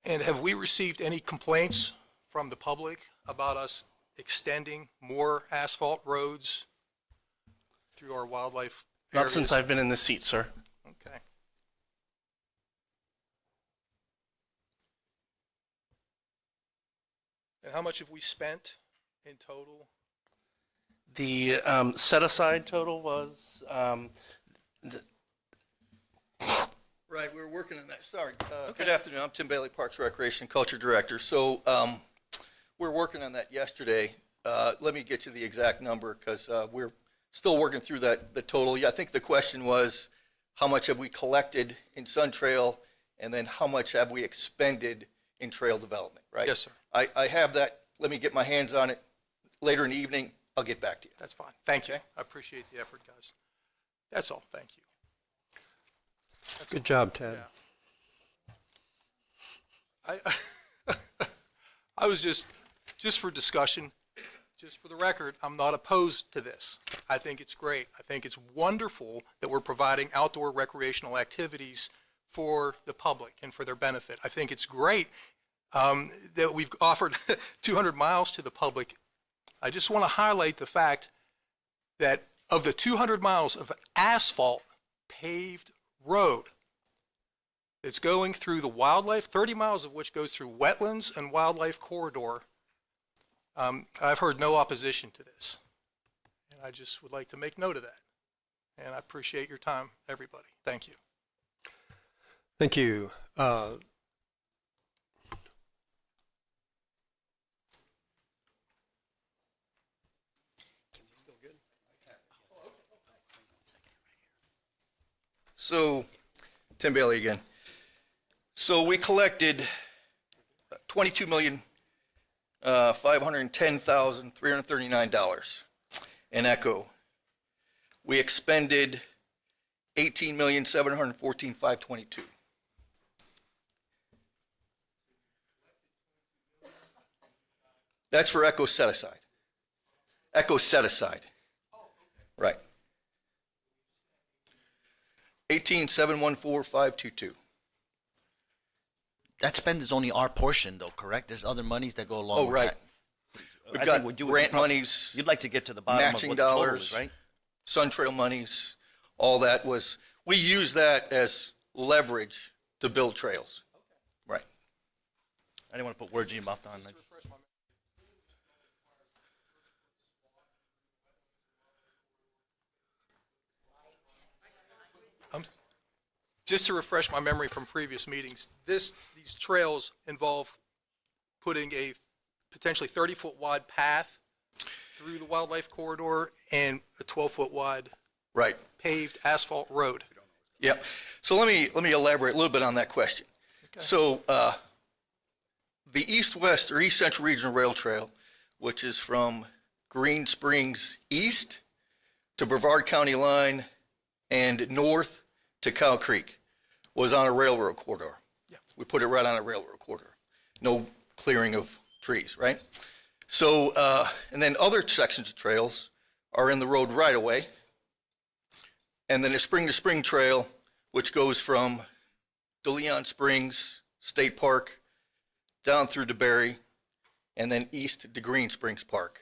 And have we received any complaints from the public about us extending more asphalt roads through our wildlife Not areas? since I've been in this seat, sir. Okay. And how much have we spent in total? The set aside total was, Right, we were working on that. Sorry. Good afternoon. I'm Tim Bailey, Parks, Recreation, Culture Director. So we're working on that yesterday. Let me get you the exact number because we're still working through the total. Yeah, I think the question was how much have we collected in Sun Trail and then how much have we expended in trail development, right? Yes, sir. I have that. Let me get my hands on it later in the evening. I'll get back to you. That's fine. Thank you. I appreciate the effort, guys. That's all. Thank you. Good job, Ted. Yeah. I was just for discussion, just for the record, I'm not opposed to this. I think it's great. I think it's wonderful that we're providing outdoor recreational activities for the public and for their benefit. I think it's great that we've offered 200 miles to the public. I just want to highlight the fact that of the 200 miles of asphalt paved road that's going through the wildlife, 30 miles of which goes through wetlands and wildlife corridor, I've heard no opposition to this. And I just would like to make note of that. And I appreciate your time, everybody. Thank you. Thank you. So, Tim Bailey again. So we collected $22,510,339 in ECHO. We expended $18,714,522. That's for ECHO set aside. ECHO set aside. Right. 18,714,522. That spend is only our portion, though, correct? There's other monies that go along with right. that. We've I got think we grant monies. You'd like to get to the bottom of matching what the total dollars, is, right? Sun Trail monies, all that was, we use that as leverage to build trails. Right. I didn't want to put words in your mouth on that. Just to refresh my memory from previous meetings, these trails involve putting a potentially 30-foot wide path through the wildlife corridor and a 12-foot wide Right. paved asphalt road. Yep. So let me elaborate a little bit on that question. So the east-west or east-central regional rail trail, which is from Green Springs east to Brevard County line and north to Cow Creek, was on a railroad corridor. Yeah. We put it right on a railroad corridor. No clearing of trees, right? So, and then other sections of trails are in the road right away. And then the Spring to Spring Trail, which goes from DeLeon Springs State Park down through DeBerry and then east to Green Springs Park.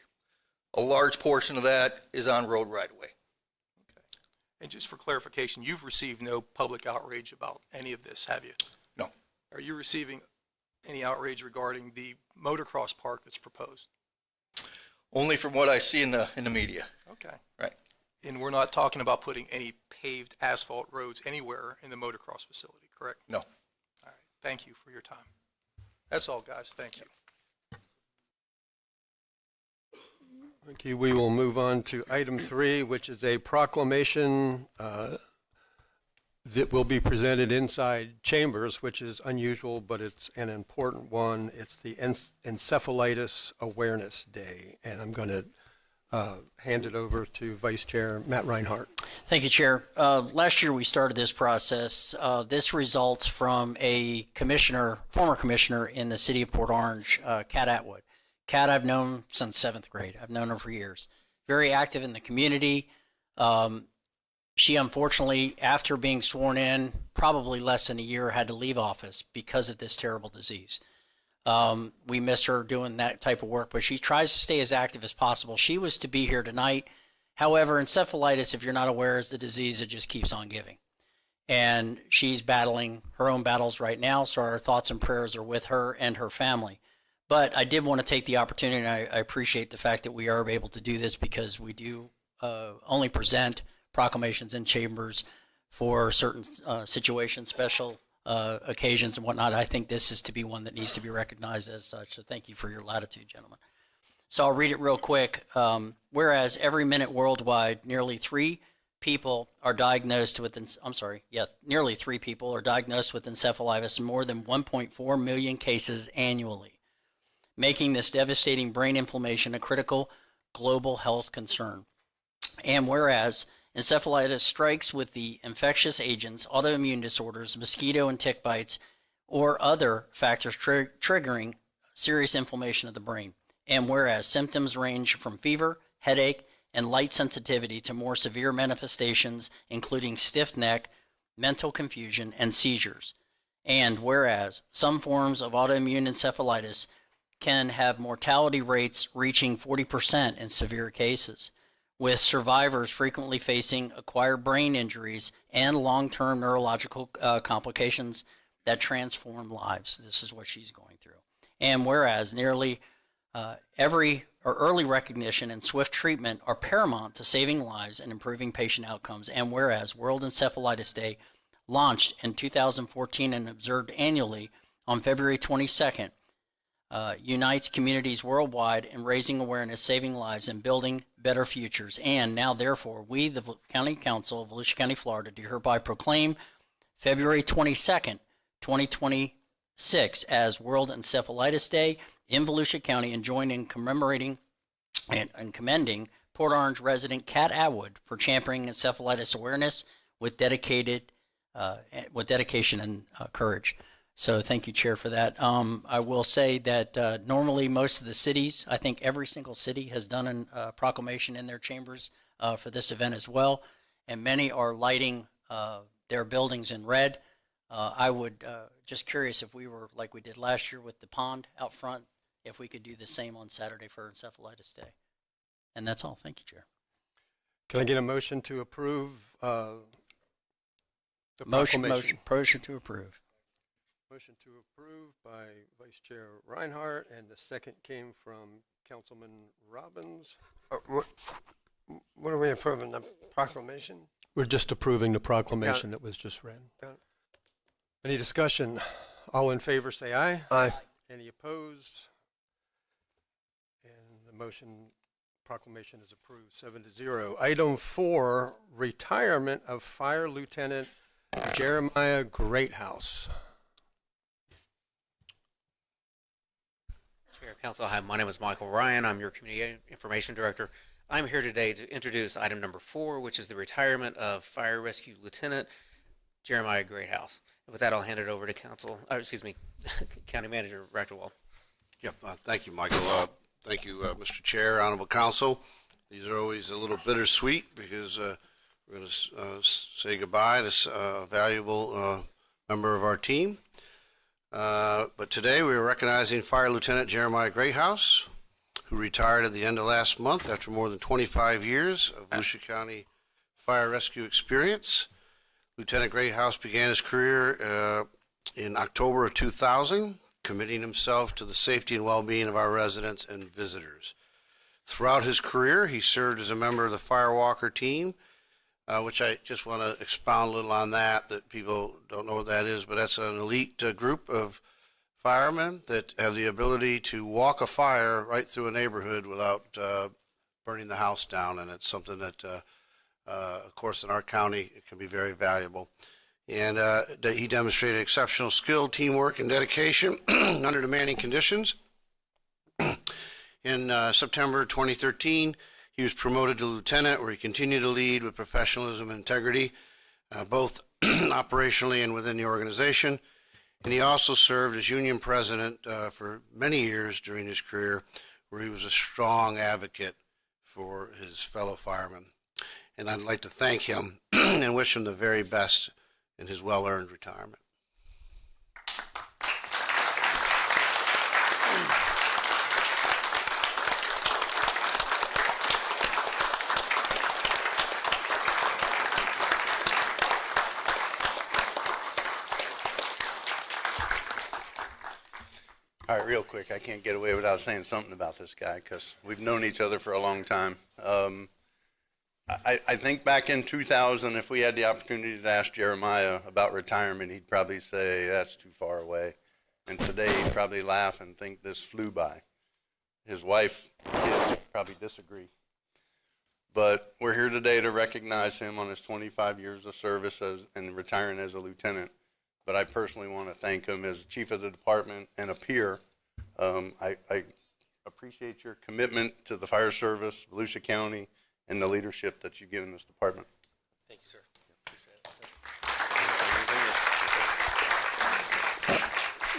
A large portion of that is on road right away. And just for clarification, you've received no public outrage about any of this, have you? No. Are you receiving any outrage regarding the motocross park that's proposed? Only from what I see in the media. Okay. Right. And we're not talking about putting any paved asphalt roads anywhere in the motocross facility, correct? No. All right. Thank you for your time. That's all, guys. Thank you. Thank you. We will move on to item 3, which is a proclamation that will be presented inside chambers, which is unusual, but it's an important one. It's the Encephalitis Awareness Day, and I'm going to hand it over to Vice Chair Matt Reinhardt. Thank you, Chair. Last year we started this process. This results from a former commissioner in the city of Port Orange, Kat Atwood. Kat I've known since 7th grade. I've known her for years. Very active in the community. She unfortunately, after being sworn in, probably less than a year, had to leave office because of this terrible disease. We miss her doing that type of work, but she tries to stay as active as possible. She was to be here tonight. However, encephalitis, if you're not aware, is the disease that just keeps on giving. And she's battling her own battles right now, so our thoughts and prayers are with her and her family. But I did want to take the opportunity, and I appreciate the fact that we are able to do this because we do only present proclamations in chambers for certain situations, special occasions and whatnot. I think this is to be one that needs to be recognized as such. So thank you for your latitude, gentlemen. So I'll read it real quick. Whereas every minute worldwide, nearly 3 people are diagnosed with, nearly 3 people are diagnosed with encephalitis, more than 1.4 million cases annually, making this devastating brain inflammation a critical global health concern. And whereas encephalitis strikes with the infectious agents, autoimmune disorders, mosquito and tick bites, or other factors triggering serious inflammation of the brain. And whereas symptoms range from fever, headache, and light sensitivity to more severe manifestations, including stiff neck, mental confusion, and seizures. And whereas some forms of autoimmune encephalitis can have mortality rates reaching 40% in severe cases, with survivors frequently facing acquired brain injuries and long-term neurological complications that transform lives. This is what she's going through. And whereas nearly early recognition and swift treatment are paramount to saving lives and improving patient outcomes. And whereas World Encephalitis Day, launched in 2014 and observed annually on February 22nd, unites communities worldwide in raising awareness, saving lives, and building better futures. And now, therefore, we, the County Council of Volusia County, Florida, do hereby proclaim February 22nd, 2026 as World Encephalitis Day in Volusia County, and join in commemorating and commending Port Orange resident Kat Atwood for championing encephalitis awareness with dedication and courage. So thank you, Chair, for that. I will say that normally most of the cities, I think every single city has done a proclamation in their chambers for this event as well, and many are lighting their buildings in red. I would just curious if we were like we did last year with the pond out front, if we could do the same on Saturday for Encephalitis Day. And that's all. Thank you, Chair. Can I get a motion to approve the Motion proclamation? to approve. Motion to approve by Vice Chair Reinhardt, and the second came from Councilman Robbins. What are we approving, the proclamation? We're just approving the proclamation that was just read. Any discussion? All in favor, say aye. Aye. Any opposed? And the proclamation is approved 7-0. Item 4, retirement of Fire Lieutenant Jeremiah Greathouse. Chair, Council, hi, my name is Michael Ryan. I'm your Community Information Director. I'm here today to introduce item number 4, which is the retirement of Fire Rescue Lieutenant Jeremiah Greathouse. And with that, I'll hand it over to County Manager Roger Wall. Yep, thank you, Michael. Thank you, Mr. Chair, Honorable Council. These are always a little bittersweet because we're going to say goodbye to a valuable member of our team. But today we are recognizing Fire Lieutenant Jeremiah Greathouse, who retired at the end of last month after more than 25 years of Volusia County fire rescue experience. Lieutenant Greathouse began his career in October of 2000, committing himself to the safety and well-being of our residents and visitors. Throughout his career, he served as a member of the Firewalker team, which I just want to expound a little on that people don't know what that is, but that's an elite group of firemen that have the ability to walk a fire right through a neighborhood without burning the house down, and it's something that, of course, in our county, it can be very valuable. And he demonstrated exceptional skill, teamwork, and dedication under demanding conditions. In September 2013, he was promoted to lieutenant, where he continued to lead with professionalism and integrity, both operationally and within the organization. And he also served as union president for many years during his career, where he was a strong advocate for his fellow firemen. And I'd like to thank him and wish him the very best in his well-earned retirement. All right, real quick, I can't get away without saying something about this guy because we've known each other for a long time. I think back in 2000, if we had the opportunity to ask Jeremiah about retirement, he'd probably say, that's too far away. And today he'd probably laugh and think this flew by. His wife, kids probably disagree. But we're here today to recognize him on his 25 years of service and retiring as a lieutenant. But I personally want to thank him as chief of the department and a peer. I appreciate your commitment to the fire service, Volusia County, and the leadership that you give in this department. Thank you, sir.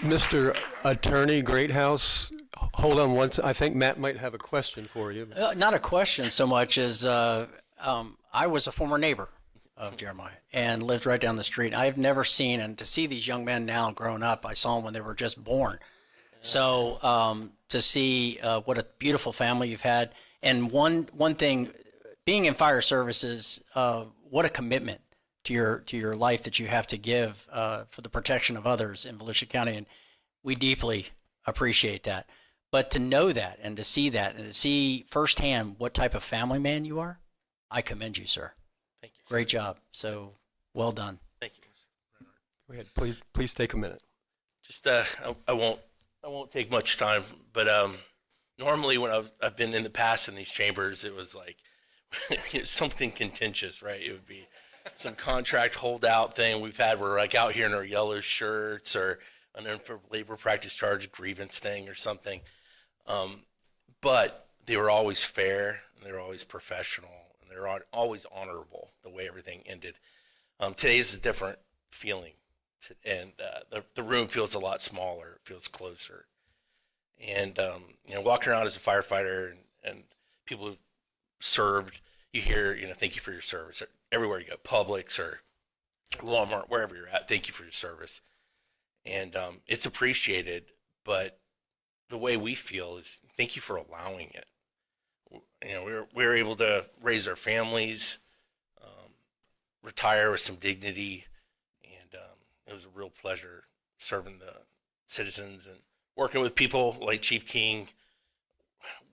Mr. Attorney Greathouse, hold on once. I think Matt might have a question for you. Not a question so much as I was a former neighbor of Jeremiah and lived right down the street. I've never seen, and to see these young men now grown up, I saw them when they were just born. So to see what a beautiful family you've had. And one thing, being in fire services, what a commitment to your life that you have to give for the protection of others in Volusia County. And we deeply appreciate that. But to know that and to see that and to see firsthand what type of family man you are, I commend you, sir. Thank you. Great job. So well done. Thank you, Mr. Go ahead. Please take a minute. Just I won't take much time, but normally when I've been in the past in these chambers, it was like something contentious, right? It would be some contract holdout thing we've had. We're like out here in our yellow shirts, or an unfair labor practice charge grievance thing or something. But they were always fair, and they were always professional, and they were always honorable the way everything ended. Today is a different feeling, and the room feels a lot smaller. It feels closer. And walking around as a firefighter and people who've served, you hear, thank you for your service. Everywhere you go, Publix or Walmart, wherever you're at, thank you for your service. And it's appreciated, but the way we feel is thank you for allowing it. We were able to raise our families, retire with some dignity, and it was a real pleasure serving the citizens and working with people like Chief King,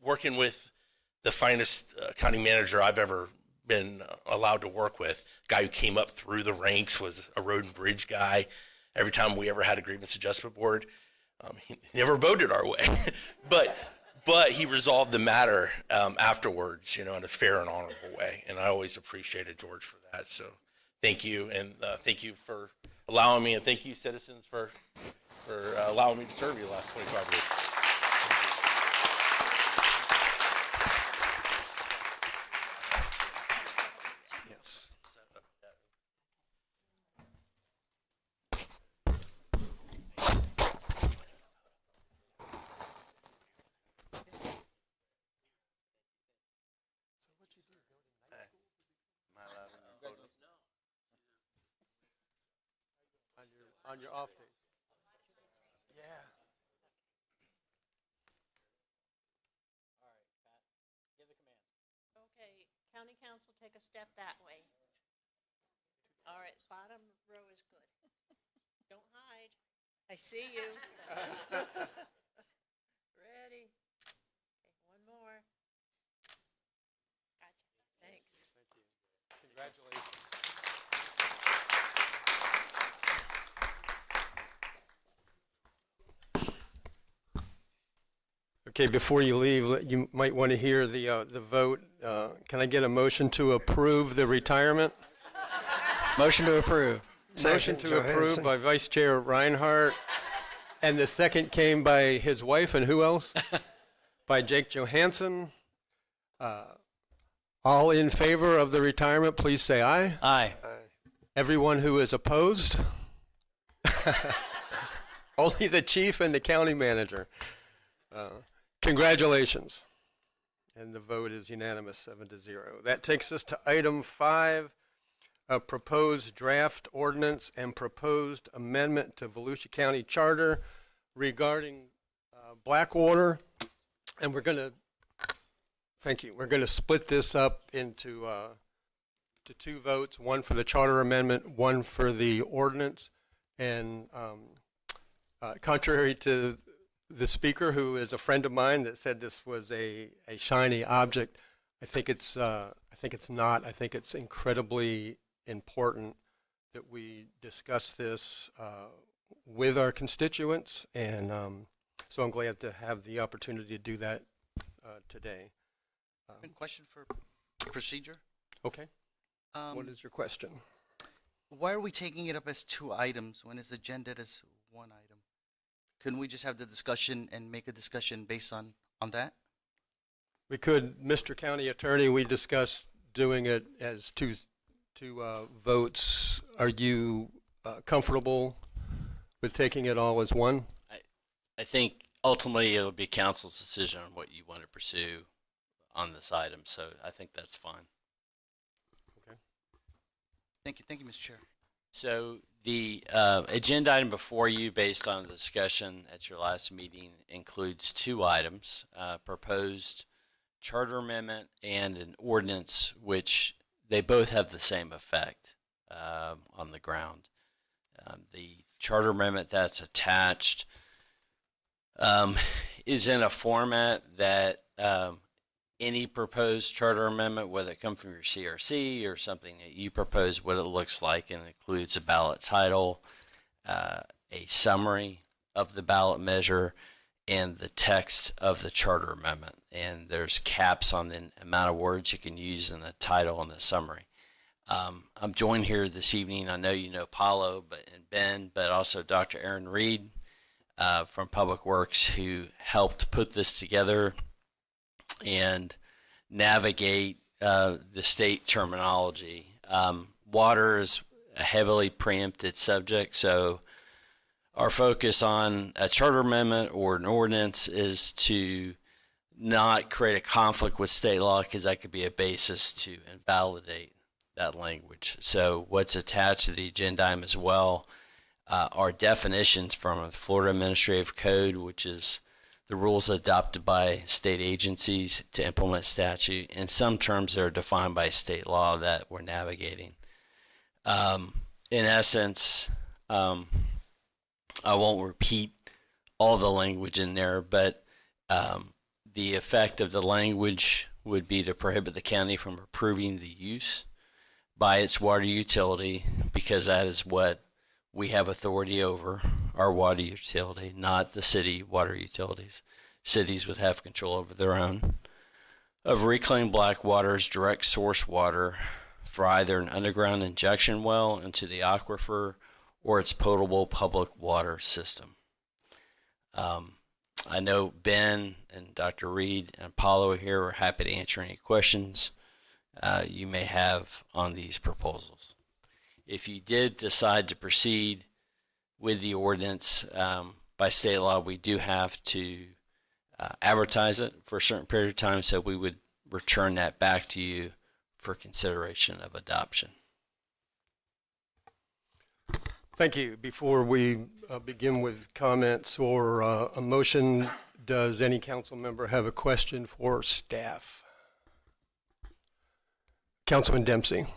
working with the finest county manager I've ever been allowed to work with. Guy who came up through the ranks, was a road and bridge guy. Every time we ever had a grievance adjustment board, he never voted our way, but he resolved the matter afterwards, in a fair and honorable way. And I always appreciated George for that. So thank you, and thank you for allowing me, and thank you, citizens, for allowing me to serve you the last 25 years. On your off days. Yeah. All right, Pat, give the command. Okay, County Council, take a step that way. All right, bottom row is good. Don't hide. I see you. Ready? Okay, one more. Gotcha. Thanks. Thank you. Congratulations. Okay, before you leave, you might want to hear the vote. Can I get a motion to approve the retirement? Motion to approve. Motion to approve by Vice Chair Reinhardt, and the second came by his wife, and who else? By Jake Johansson. All in favor of the retirement, please say aye. Aye. Everyone who is opposed? Only the chief and the county manager. Congratulations. And the vote is unanimous, 7-0. That takes us to item 5, a proposed draft ordinance and proposed amendment to Volusia County Charter regarding Blackwater. And we're going to, thank you, we're going to split this up into to 2 votes, one for the charter amendment, one for the ordinance. And contrary to the speaker, who is a friend of mine, that said this was a shiny object, I think it's not. I think it's incredibly important that we discuss this with our constituents, and so I'm glad to have the opportunity to do that today. Question for procedure. Okay. What is your question? Why are we taking it up as 2 items when it's agendaed as 1 item? Couldn't we just have the discussion and make a discussion based on that? We could, Mr. County Attorney, we discussed doing it as two votes. Are you comfortable with taking it all as one? I think ultimately it'll be council's decision on what you want to pursue on this item, so I think that's fine. Okay. Thank you, Mr. Chair. So the agenda item before you, based on the discussion at your last meeting, includes 2 items, proposed charter amendment and an ordinance, which they both have the same effect on the ground. The charter amendment that's attached is in a format that any proposed charter amendment, whether it comes from your CRC or something that you propose, what it looks like, and includes a ballot title, a summary of the ballot measure, and the text of the charter amendment. And there's caps on the amount of words you can use in the title and the summary. I'm joined here this evening. I know you know Paulo and Ben, but also Dr. Aaron Reed from Public Works, who helped put this together and navigate the state terminology. Water is a heavily preempted subject, so our focus on a charter amendment or an ordinance is to not create a conflict with state law, because that could be a basis to invalidate that language. So what's attached to the agenda item as well are definitions from the Florida Administrative Code, which is the rules adopted by state agencies to implement statute, and some terms that are defined by state law that we're navigating. In essence, I won't repeat all the language in there, but the effect of the language would be to prohibit the county from approving the use by its water utility, because that is what we have authority over, our water utility, not the city water utilities. Cities would have control over their own. Of reclaimed Blackwater as direct source water for either an underground injection well into the aquifer or its potable public water system. I know Ben and Dr. Reed and Paulo here are happy to answer any questions you may have on these proposals. If you did decide to proceed with the ordinance, by state law, we do have to advertise it for a certain period of time, so we would return that back to you for consideration of adoption. Thank you. Before we begin with comments or a motion, does any council member have a question for staff? Councilman Dempsey.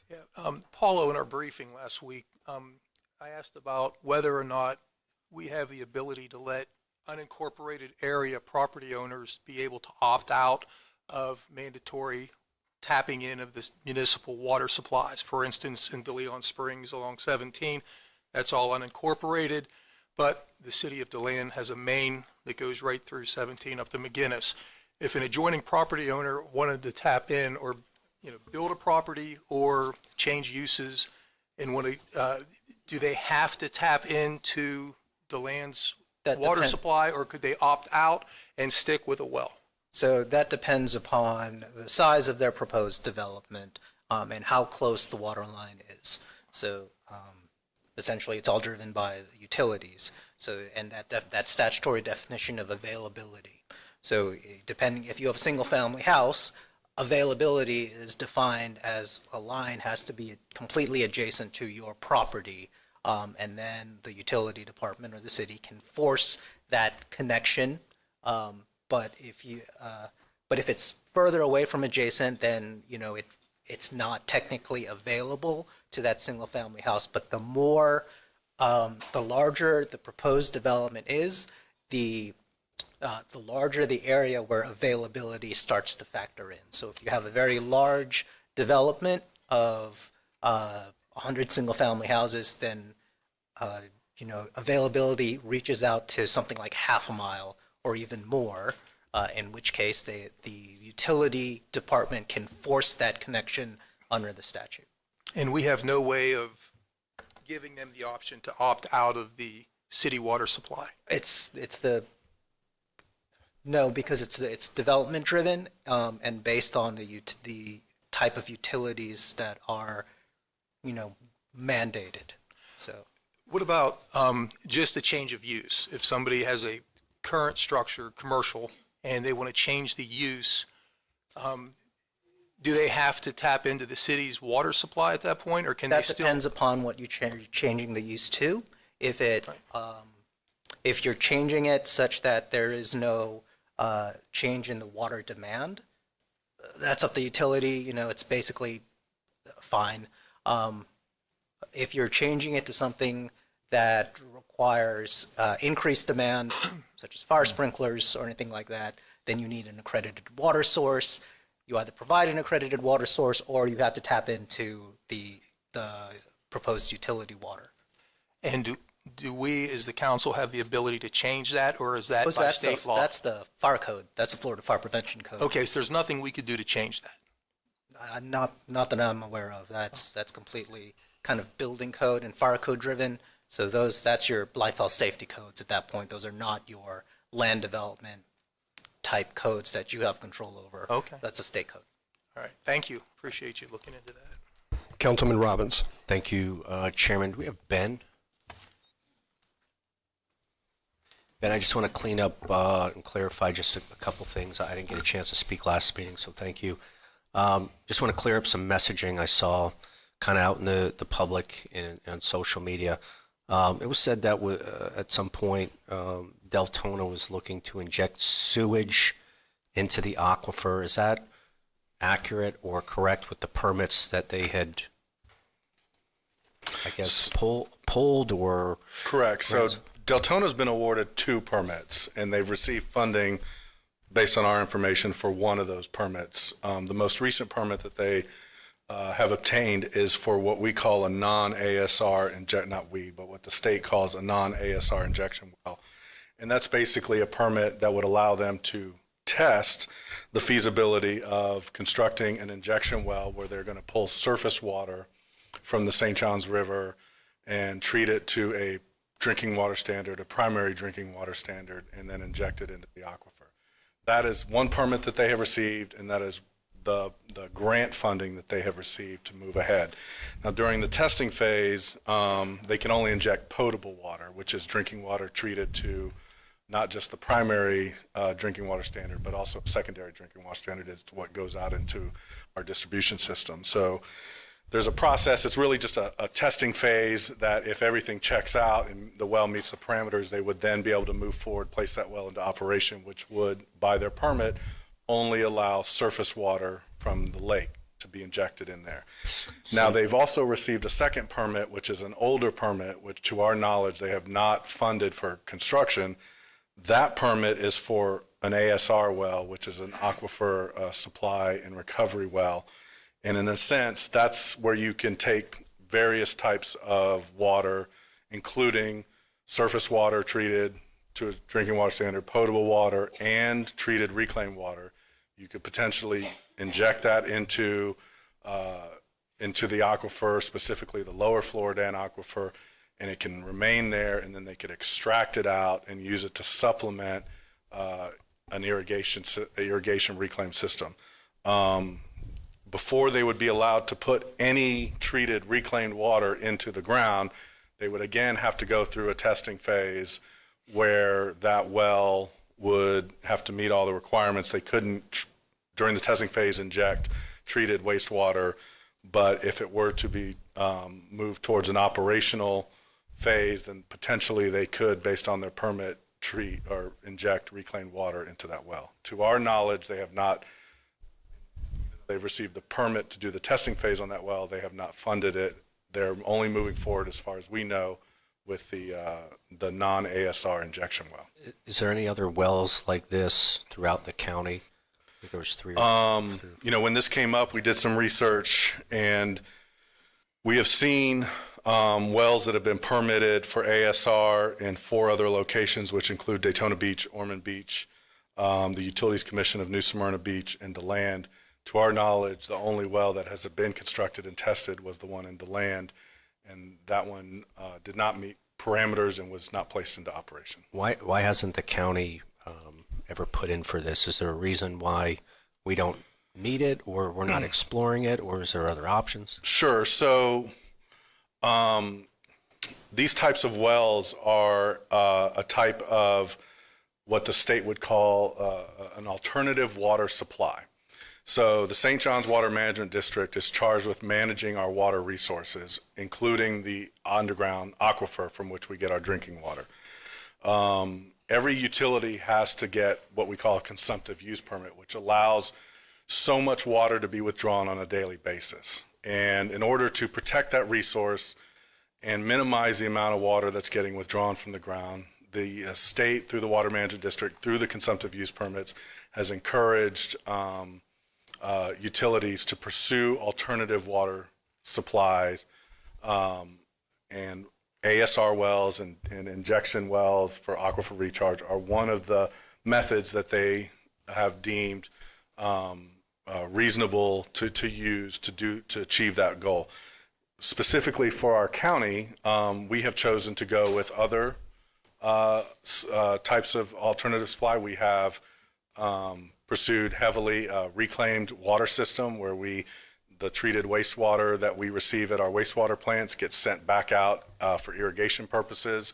Yeah, Paulo, in our briefing last week, I asked about whether or not we have the ability to let unincorporated area property owners be able to opt out of mandatory tapping in of this municipal water supplies. For instance, in DeLeon Springs along 17, that's all unincorporated, but the city of DeLeon has a main that goes right through 17 up to McGinnis. If an adjoining property owner wanted to tap in or build a property or change uses and want to, do they have to tap into DeLeon's water supply, or could they opt out and stick with a well? So that depends upon the size of their proposed development and how close the water line is. So essentially, it's all driven by the utilities. So and that statutory definition of availability. So depending, if you have a single-family house, availability is defined as a line has to be completely adjacent to your property, and then the utility department or the city can force that connection. But if it's further away from adjacent, then it's not technically available to that single-family house. But the larger the proposed development is, the larger the area where availability starts to factor in. So if you have a very large development of 100 single-family houses, then availability reaches out to something like half a mile or even more, in which case the utility department can force that connection under the statute. And we have no way of giving them the option to opt out of the city water supply. No, because it's development driven, and based on the type of utilities that are, mandated. So, What about just a change of use? If somebody has a current structure, commercial, and they want to change the use, do they have to tap into the city's water supply at that point, or can they still? That depends upon what you're changing the use to. If you're changing it such that there is no change in the water demand, that's up to the utility. It's basically fine. If you're changing it to something that requires increased demand, such as fire sprinklers or anything like that, then you need an accredited water source. You either provide an accredited water source or you have to tap into the proposed utility water. And do we, as the council, have the ability to change that, or is that by state law? That's the fire code. That's the Florida Fire Prevention Code. Okay, so there's nothing we could do to change that? Not that I'm aware of. That's completely kind of building code and fire code driven. So that's your life health safety codes at that point. Those are not your land development type codes that you have control over. Okay. That's a state code. All right, thank you. Appreciate you looking into that. Councilman Robbins. Thank you, Chairman. Do we have Ben? Ben, I just want to clean up and clarify just a couple things. I didn't get a chance to speak last meeting, so thank you. Just want to clear up some messaging I saw kind of out in the public and on social media. It was said that at some point Deltona was looking to inject sewage into the aquifer. Is that accurate or correct with the permits that they had, I guess, pulled or? Correct. So Deltona's been awarded 2 permits, and they've received funding based on our information for one of those permits. The most recent permit that they have obtained is for what we call a non-ASR not we, but what the state calls a non-ASR injection well. And that's basically a permit that would allow them to test the feasibility of constructing an injection well where they're going to pull surface water from the St. Johns River and treat it to a drinking water standard, a primary drinking water standard, and then inject it into the aquifer. That is one permit that they have received, and that is the grant funding that they have received to move ahead. Now, during the testing phase, they can only inject potable water, which is drinking water treated to not just the primary drinking water standard, but also secondary drinking water standard is what goes out into our distribution system. So there's a process. It's really just a testing phase that if everything checks out and the well meets the parameters, they would then be able to move forward, place that well into operation, which would, by their permit, only allow surface water from the lake to be injected in there. Now, they've also received a second permit, which is an older permit, which to our knowledge, they have not funded for construction. That permit is for an ASR well, which is an aquifer supply and recovery well. And in a sense, that's where you can take various types of water, including surface water treated to a drinking water standard, potable water, and treated reclaimed water. You could potentially inject that into the aquifer, specifically the lower Floridan aquifer, and it can remain there, and then they could extract it out and use it to supplement an irrigation reclaim system. Before they would be allowed to put any treated reclaimed water into the ground, they would again have to go through a testing phase where that well would have to meet all the requirements. They couldn't, during the testing phase, inject treated wastewater, but if it were to be moved towards an operational phase, then potentially they could, based on their permit, treat or inject reclaimed water into that well. To our knowledge, they have not. They've received the permit to do the testing phase on that well. They have not funded it. They're only moving forward, as far as we know, with the non-ASR injection well. Is there any other wells like this throughout the county? I think there was three. You know, when this came up, we did some research, and we have seen wells that have been permitted for ASR in 4 other locations, which include Daytona Beach, Ormond Beach, the Utilities Commission of New Smyrna Beach, and DeLand. To our knowledge, the only well that has been constructed and tested was the one in DeLand, and that one did not meet parameters and was not placed into operation. Why hasn't the county ever put in for this? Is there a reason why we don't meet it, or we're not exploring it, or is there other options? Sure. So these types of wells are a type of what the state would call an alternative water supply. So the St. John's Water Management District is charged with managing our water resources, including the underground aquifer from which we get our drinking water. Every utility has to get what we call a consumptive use permit, which allows so much water to be withdrawn on a daily basis. And in order to protect that resource and minimize the amount of water that's getting withdrawn from the ground, the state, through the Water Management District, through the consumptive use permits, has encouraged utilities to pursue alternative water supplies, and ASR wells and injection wells for aquifer recharge are one of the methods that they have deemed reasonable to use to achieve that goal. Specifically for our county, we have chosen to go with other types of alternative supply. We have pursued heavily a reclaimed water system where the treated wastewater that we receive at our wastewater plants gets sent back out for irrigation purposes.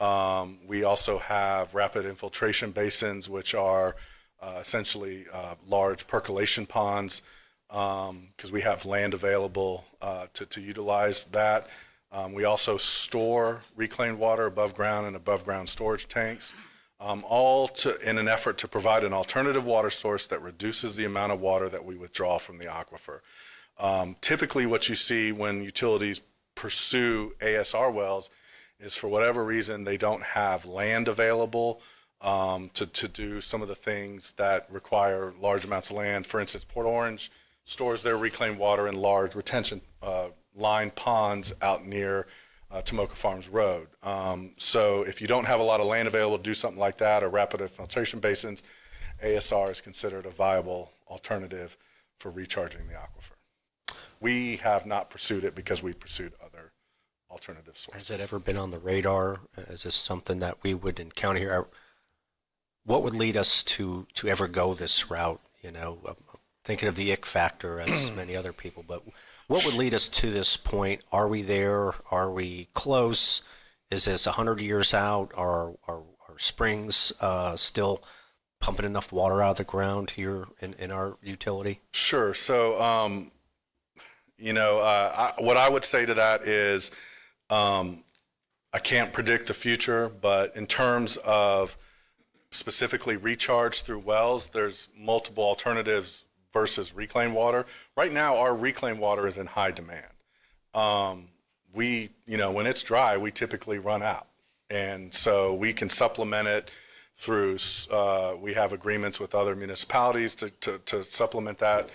We also have rapid infiltration basins, which are essentially large percolation ponds, because we have land available to utilize that. We also store reclaimed water above ground in above ground storage tanks. All in an effort to provide an alternative water source that reduces the amount of water that we withdraw from the aquifer. Typically what you see when utilities pursue ASR wells is, for whatever reason, they don't have land available to do some of the things that require large amounts of land. For instance, Port Orange stores their reclaimed water in large retention line ponds out near Tomoka Farms Road. So if you don't have a lot of land available to do something like that, or rapid infiltration basins, ASR is considered a viable alternative for recharging the aquifer. We have not pursued it because we pursued other alternative sources. Has it ever been on the radar? Is this something that we would encounter here? What would lead us to ever go this route? You know, I'm thinking of the ick factor, as many other people, but what would lead us to this point? Are we there? Are we close? Is this 100 years out? Are springs still pumping enough water out of the ground here in our utility? Sure. So, what I would say to that is I can't predict the future, but in terms of specifically recharge through wells, there's multiple alternatives versus reclaimed water. Right now, our reclaimed water is in high demand. When it's dry, we typically run out. And so we can supplement it through, we have agreements with other municipalities to supplement that.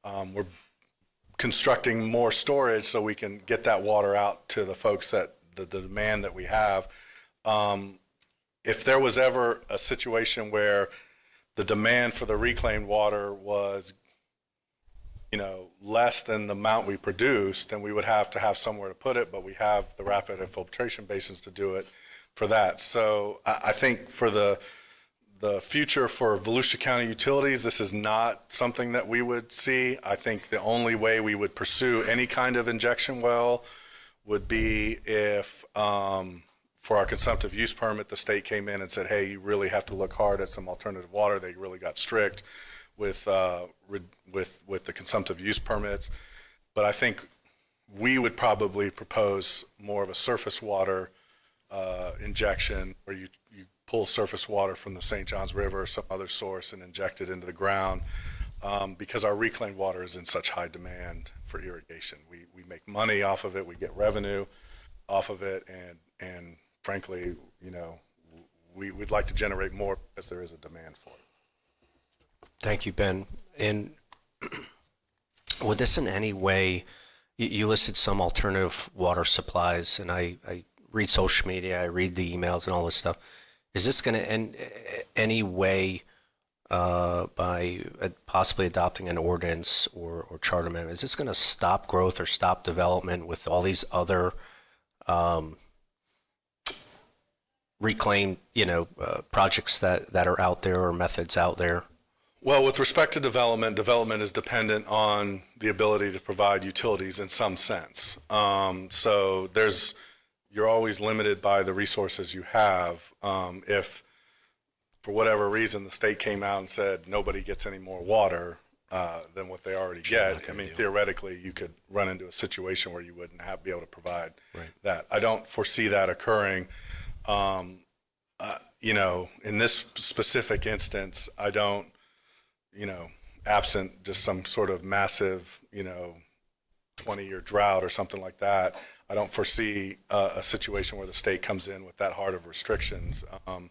We're constructing more storage so we can get that water out to the folks that the demand that we have. If there was ever a situation where the demand for the reclaimed water was less than the amount we produce, then we would have to have somewhere to put it, but we have the rapid infiltration basins to do it for that. So I think for the future for Volusia County Utilities, this is not something that we would see. I think the only way we would pursue any kind of injection well would be if, for our consumptive use permit, the state came in and said, hey, you really have to look hard at some alternative water. They really got strict with the consumptive use permits. But I think we would probably propose more of a surface water injection, where you pull surface water from the St. Johns River or some other source and inject it into the ground, because our reclaimed water is in such high demand for irrigation. We make money off of it, we get revenue off of it, and frankly, you know, we'd like to generate more because there is a demand for it. Thank you, Ben. And would this in any way, you listed some alternative water supplies, and I read social media, I read the emails and all this stuff. Is this going to in any way, by possibly adopting an ordinance or charter amendment, is this going to stop growth or stop development with all these other reclaimed, projects that are out there or methods out there? Well, with respect to development, development is dependent on the ability to provide utilities in some sense. So you're always limited by the resources you have. If for whatever reason the state came out and said nobody gets any more water than what they already get, I mean, theoretically you could run into a situation where you wouldn't be able to provide that. I don't foresee that occurring. In this specific instance, I don't, absent just some sort of massive, 20-year drought or something like that, I don't foresee a situation where the state comes in with that hard of restrictions. One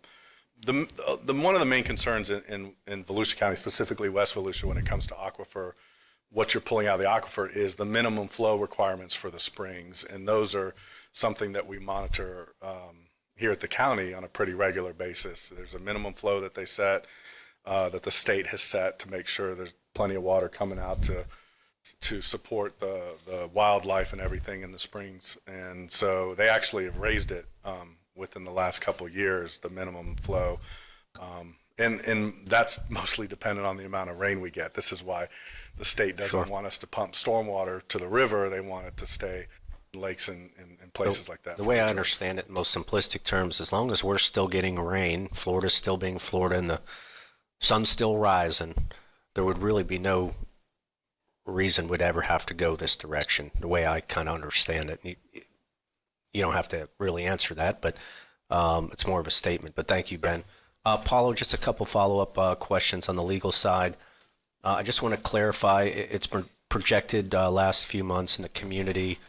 of the main concerns in Volusia County, specifically West Volusia, when it comes to aquifer, what you're pulling out of the aquifer is the minimum flow requirements for the springs, and those are something that we monitor here at the county on a pretty regular basis. There's a minimum flow that they set, that the state has set to make sure there's plenty of water coming out to support the wildlife and everything in the springs. And so they actually have raised it within the last couple of years, the minimum flow. And that's mostly dependent on the amount of rain we get. This is why the state doesn't want us to pump stormwater to the river. They want it to stay in lakes and places like that. The way I understand it in most simplistic terms, as long as we're still getting rain, Florida's still being Florida, and the sun's still rising, there would really be no reason we'd ever have to go this direction, the way I kind of understand it. You don't have to really answer that, but it's more of a statement. But thank you, Ben. Paulo, just a couple follow-up questions on the legal side. I just want to clarify, it's been projected last few months in the community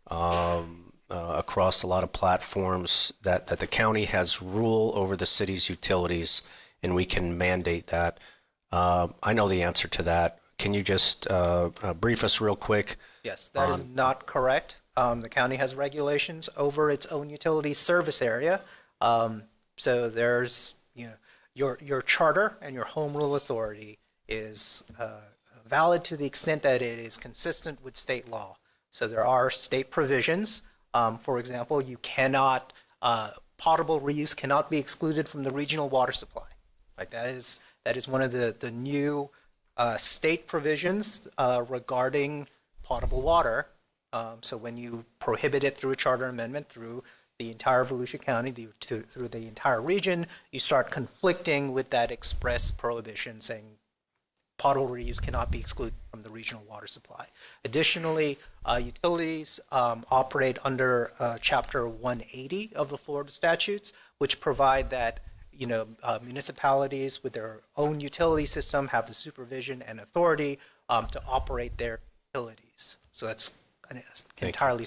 across a lot of platforms that the county has rule over the city's utilities, and we can mandate that. I know the answer to that. Can you just brief us real quick? Yes, that is not correct. The county has regulations over its own utility service area. So there's, your charter and your home rule authority is valid to the extent that it is consistent with state law. So there are state provisions. For example, potable reuse cannot be excluded from the regional water supply. Like that is one of the new state provisions regarding potable water. So when you prohibit it through a charter amendment through the entire Volusia County, through the entire region, you start conflicting with that express prohibition saying potable reuse cannot be excluded from the regional water supply. Additionally, utilities operate under Chapter 180 of the Florida statutes, which provide that municipalities with their own utility system have the supervision and authority to operate their utilities. So that's an entirely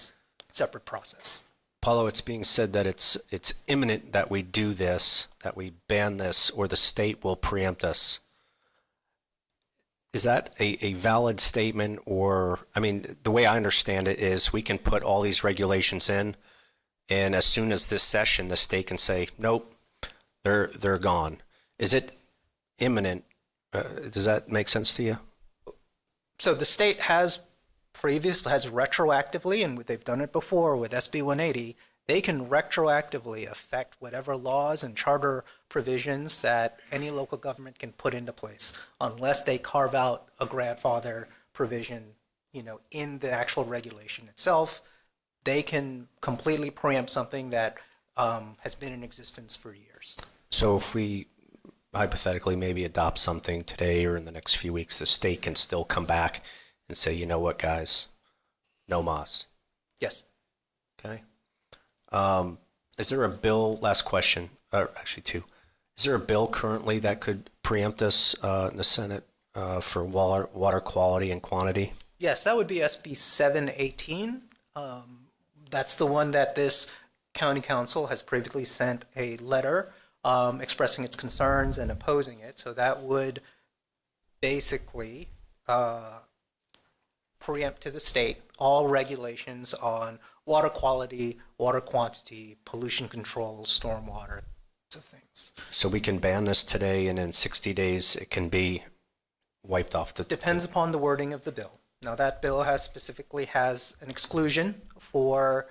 separate process. Paulo, it's being said that it's imminent that we do this, that we ban this, or the state will preempt us. Is that a valid statement? Or, I mean, the way I understand it is we can put all these regulations in, and as soon as this session, the state can say, nope, they're gone. Is it imminent? Does that make sense to you? So the state has retroactively, and they've done it before with SB 180, they can retroactively affect whatever laws and charter provisions that any local government can put into place, unless they carve out a grandfather provision, in the actual regulation itself. They can completely preempt something that has been in existence for years. So if we hypothetically maybe adopt something today or in the next few weeks, the state can still come back and say, you know what, guys, no mas. Yes. Okay. Is there a bill, last question, or actually two, is there a bill currently that could preempt us in the Senate for water quality and quantity? Yes, that would be SB 718. That's the one that this county council has previously sent a letter expressing its concerns and opposing it. So that would basically preempt to the state all regulations on water quality, water quantity, pollution control, stormwater, of things. So we can ban this today and in 60 days it can be wiped off the... Depends upon the wording of the bill. Now that bill specifically has an exclusion for,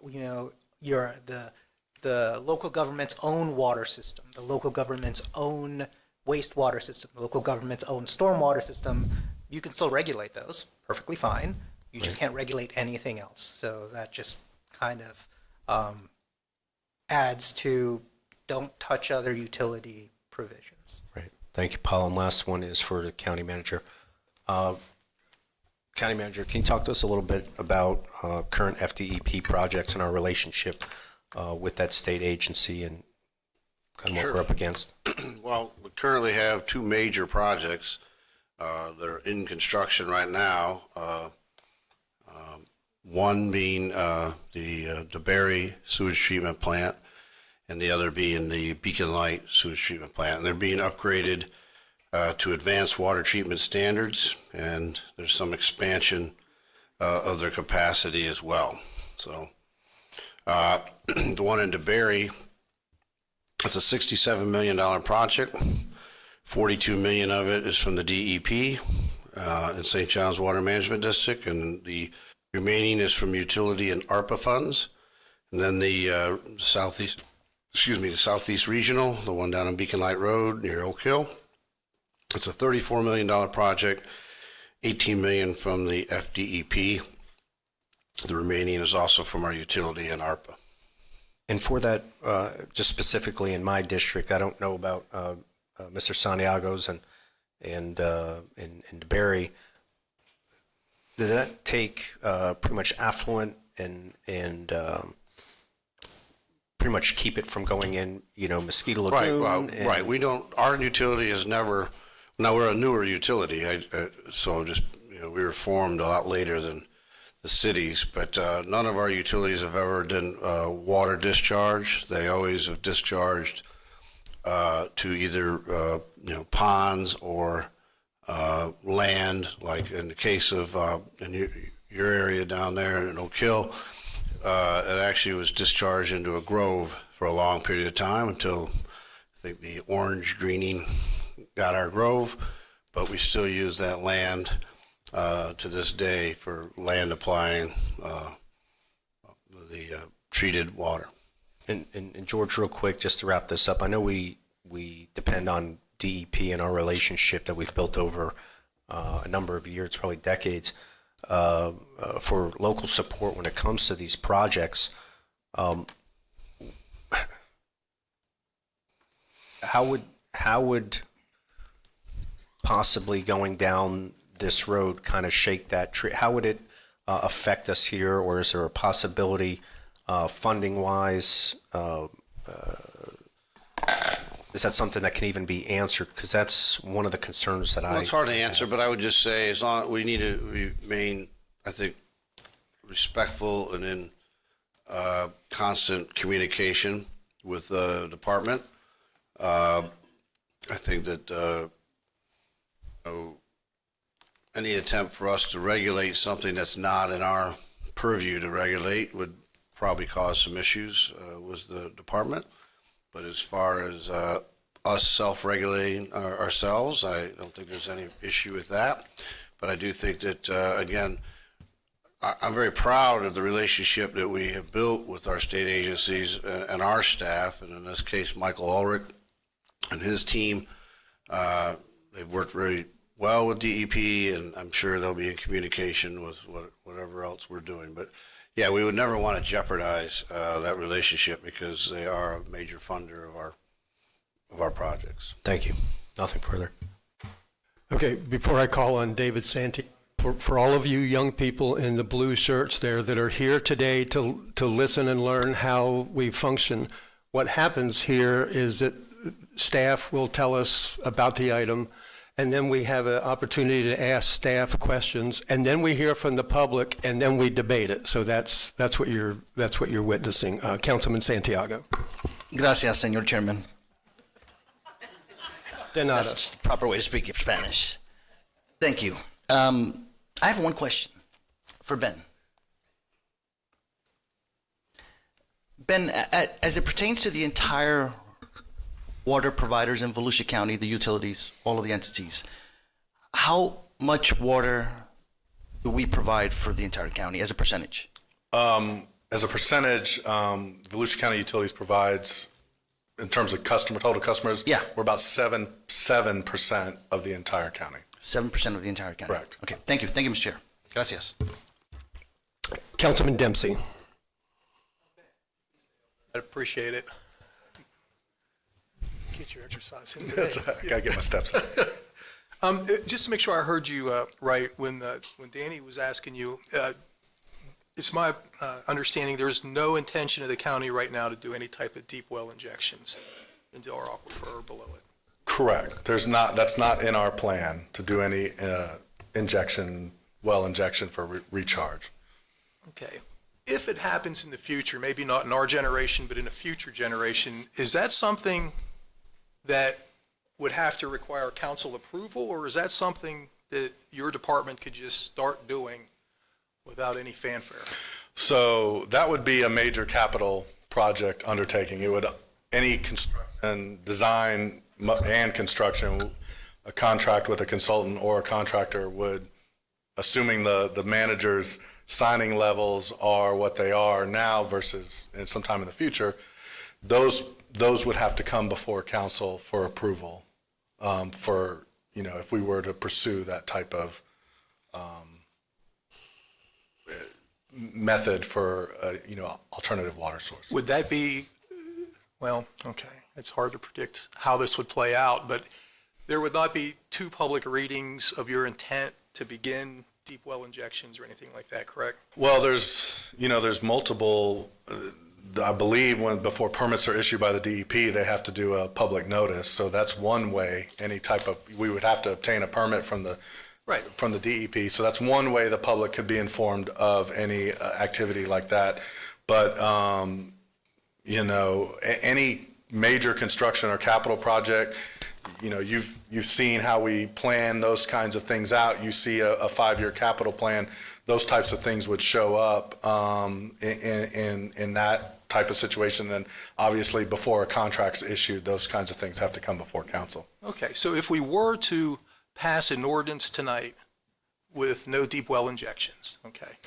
you know, the local government's own water system, the local government's own wastewater system, the local government's own stormwater system. You can still regulate those perfectly fine. You just can't regulate anything else. So that just kind of adds to don't touch other utility provisions. Right. Thank you, Paul. And last one is for the county manager. County manager, can you talk to us a little bit about current FDEP projects and our relationship with that state agency and kind of what we're up against? Well, we currently have two major projects that are in construction right now. One being the DeBerry sewage treatment plant, and the other being the Beacon Light sewage treatment plant. And they're being upgraded to advanced water treatment standards, and there's some expansion of their capacity as well. So the one in DeBerry, it's a $67 million project. $42 million of it is from the DEP in St. John's Water Management District, and the remaining is from utility and ARPA funds. And then the Southeast Regional, the one down on Beacon Light Road near Oak Hill. It's a $34 million project, $18 million from the FDEP. The remaining is also from our utility and ARPA. And for that, just specifically in my district, I don't know about Mr. Santiago's and DeBerry. Does that take pretty much affluent and pretty much keep it from going in, Mosquito Lagoon? Right. We don't. Our utility has never. Now we're a newer utility, so just we were formed a lot later than the cities, but none of our utilities have ever done water discharge. They always have discharged to either ponds or land, like in the case of in your area down there in Oak Hill. It actually was discharged into a grove for a long period of time until I think the orange greening got our grove, but we still use that land to this day for land applying the treated water. And George, real quick, just to wrap this up, I know we depend on DEP and our relationship that we've built over a number of years, probably decades, for local support when it comes to these projects. How would possibly going down this road kind of shake that tree? How would it affect us here, or is there a possibility funding wise? Is that something that can even be answered? Because that's one of the concerns that It's hard to answer, but I would just say as long we need to remain, I think, respectful and in constant communication with the department. I think that any attempt for us to regulate something that's not in our purview to regulate would probably cause some issues with the department. But as far as us self-regulating ourselves, I don't think there's any issue with that. But I do think that, again, I'm very proud of the relationship that we have built with our state agencies and our staff, and in this case, Michael Ulrich and his team. They've worked very well with DEP, and I'm sure they'll be in communication with whatever else we're doing. But Yeah, we would never want to jeopardize that relationship because they are a major funder of our projects. Thank you. Nothing further. Okay, before I call on David Santee, for all of you young people in the blue shirts there that are here today to listen and learn how we function, what happens here is that staff will tell us about the item, and then we have an opportunity to ask staff questions, and then we hear from the public, and then we debate it. So that's what you're witnessing. Councilman Santiago. Gracias, Señor Chairman. De nada. That's the proper way to speak Spanish. Thank you. I have one question for Ben. Ben, as it pertains to the entire water providers in Volusia County, the utilities, all of the entities, how much water do we provide for the entire county as a percentage? As a percentage, Volusia County Utilities provides, in terms of total customers, yeah, we're about 7% of the entire county. 7% of the entire county. Correct. Okay, thank you. Thank you, Mr. Chair. Gracias. Councilman Dempsey. I appreciate it. Get your exercise in. I gotta get my steps in. Just to make sure I heard you right, when Danny was asking you, it's my understanding there's no intention of the county right now to do any type of deep well injections into our aquifer or below it. Correct. That's not in our plan to do any well injection for recharge. Okay. If it happens in the future, maybe not in our generation, but in a future generation, is that something that would have to require council approval, or is that something that your department could just start doing without any fanfare? So that would be a major capital project undertaking. It would, any construction, design and construction, a contract with a consultant or a contractor would, assuming the manager's signing levels are what they are now versus in sometime in the future, those would have to come before council for approval, for, if we were to pursue that type of method for, alternative water source. Would that be, well, okay, it's hard to predict how this would play out, but there would not be two public readings of your intent to begin deep well injections or anything like that, correct? Well, there's multiple, I believe before permits are issued by the DEP, they have to do a public notice. So that's one way, we would have to obtain a permit from the DEP. So that's one way the public could be informed of any activity like that. But, any major construction or capital project, you've seen how we plan those kinds of things out. You see a 5-year capital plan, those types of things would show up in that type of situation. And obviously before a contract's issued, those kinds of things have to come before council. Okay, so if we were to pass an ordinance tonight with no deep well injections, okay?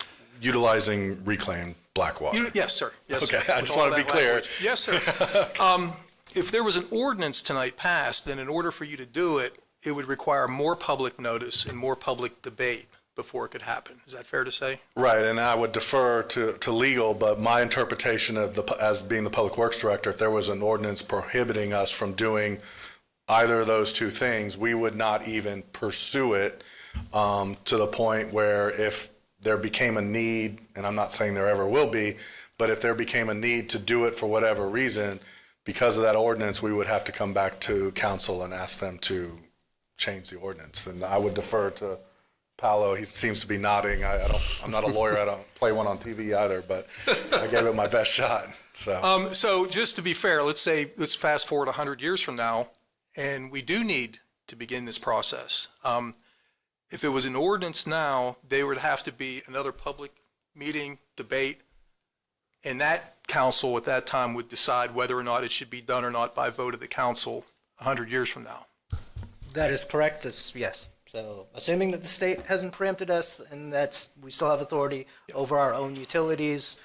Utilizing reclaimed black water. Yes, sir. Yes, okay, sir. I just want to be clear. Yes, sir. If there was an ordinance tonight passed, then in order for you to do it, it would require more public notice and more public debate before it could happen. Is that fair to say? Right, and I would defer to legal, but my interpretation as being the Public Works Director, if there was an ordinance prohibiting us from doing either of those two things, we would not even pursue it to the point where if there became a need, and I'm not saying there ever will be, but if there became a need to do it for whatever reason, because of that ordinance, we would have to come back to council and ask them to change the ordinance. And I would defer to Paolo. He seems to be nodding. I'm not a lawyer. I don't play one on TV either, but I gave it my best shot. So just to be fair, let's fast forward 100 years from now, and we do need to begin this process. If it was an ordinance now, there would have to be another public meeting, debate, and that council at that time would decide whether or not it should be done or not by vote of the council 100 years from now. That is correct. Yes. So assuming that the state hasn't preempted us and we still have authority over our own utilities,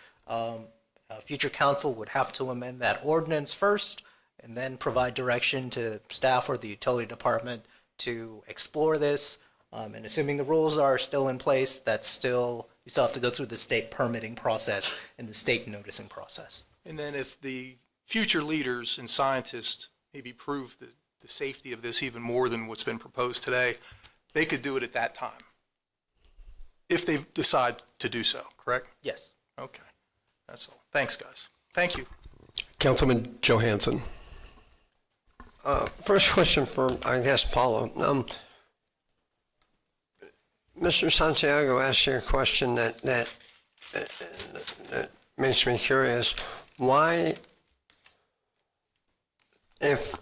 future council would have to amend that ordinance first and then provide direction to staff or the utility department to explore this. And assuming the rules are still in place, that's still You still have to go through the state permitting process and the state noticing process. And then if the future leaders and scientists maybe prove the safety of this even more than what's been proposed today, they could do it at that time, if they decide to do so, correct? Yes. Okay, that's all. Thanks, guys. Thank you. Councilman Johansson. First question for, I guess, Paula. Mr. Santiago asked you a question that makes me curious. Why, if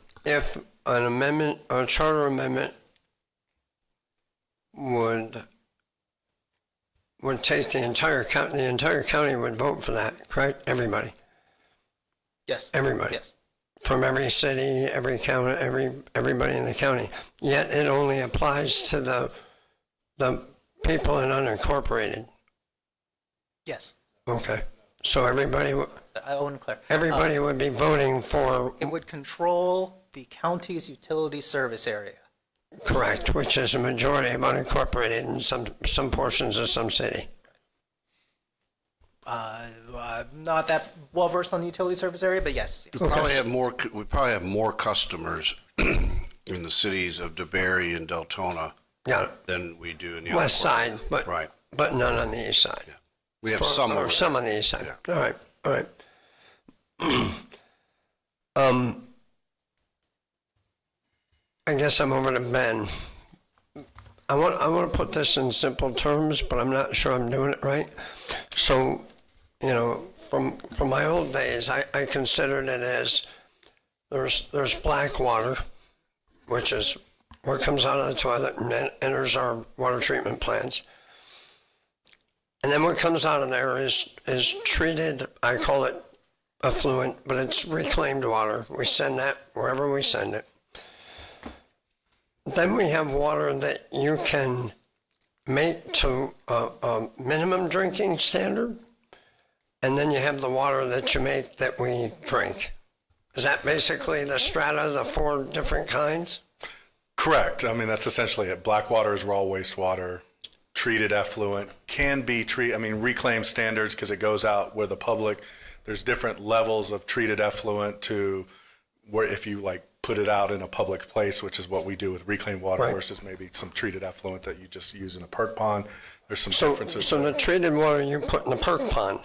an amendment, or a charter amendment would take the entire county would vote for that, correct? Everybody? Yes. Everybody? Yes. From every city, every county, everybody in the county. Yet it only applies to the people in unincorporated. Yes. Okay. So everybody I want to clarify. everybody would be voting for It would control the county's utility service area. correct, which is a majority of unincorporated in some portions of some city. Not that well versed on the utility service area, but yes. We probably have more customers in the cities of DeBerry and Deltona than we do in the West side, but right. but none on the east side. Yeah. We have some or over some there. on the east side. Yeah. All right. I guess I'm over to Ben. I want to put this in simple terms, but I'm not sure I'm doing it right. So, from my old days, I considered it as there's black water, which is what comes out of the toilet and then enters our water treatment plants. And then what comes out of there is treated, I call it effluent, but it's reclaimed water. We send that wherever we send it. Then we have water that you can make to a minimum drinking standard, and then you have the water that you make that we drink. Is that basically the strata, the four different kinds? Correct. I mean, that's essentially it. Black water is raw wastewater. Treated effluent can be reclaimed standards because it goes out where the public, there's different levels of treated effluent to where if you put it out in a public place, which is what we do with reclaimed water versus maybe some treated effluent that you just use in a perk pond. There's some differences. So the treated water you put in the perk pond,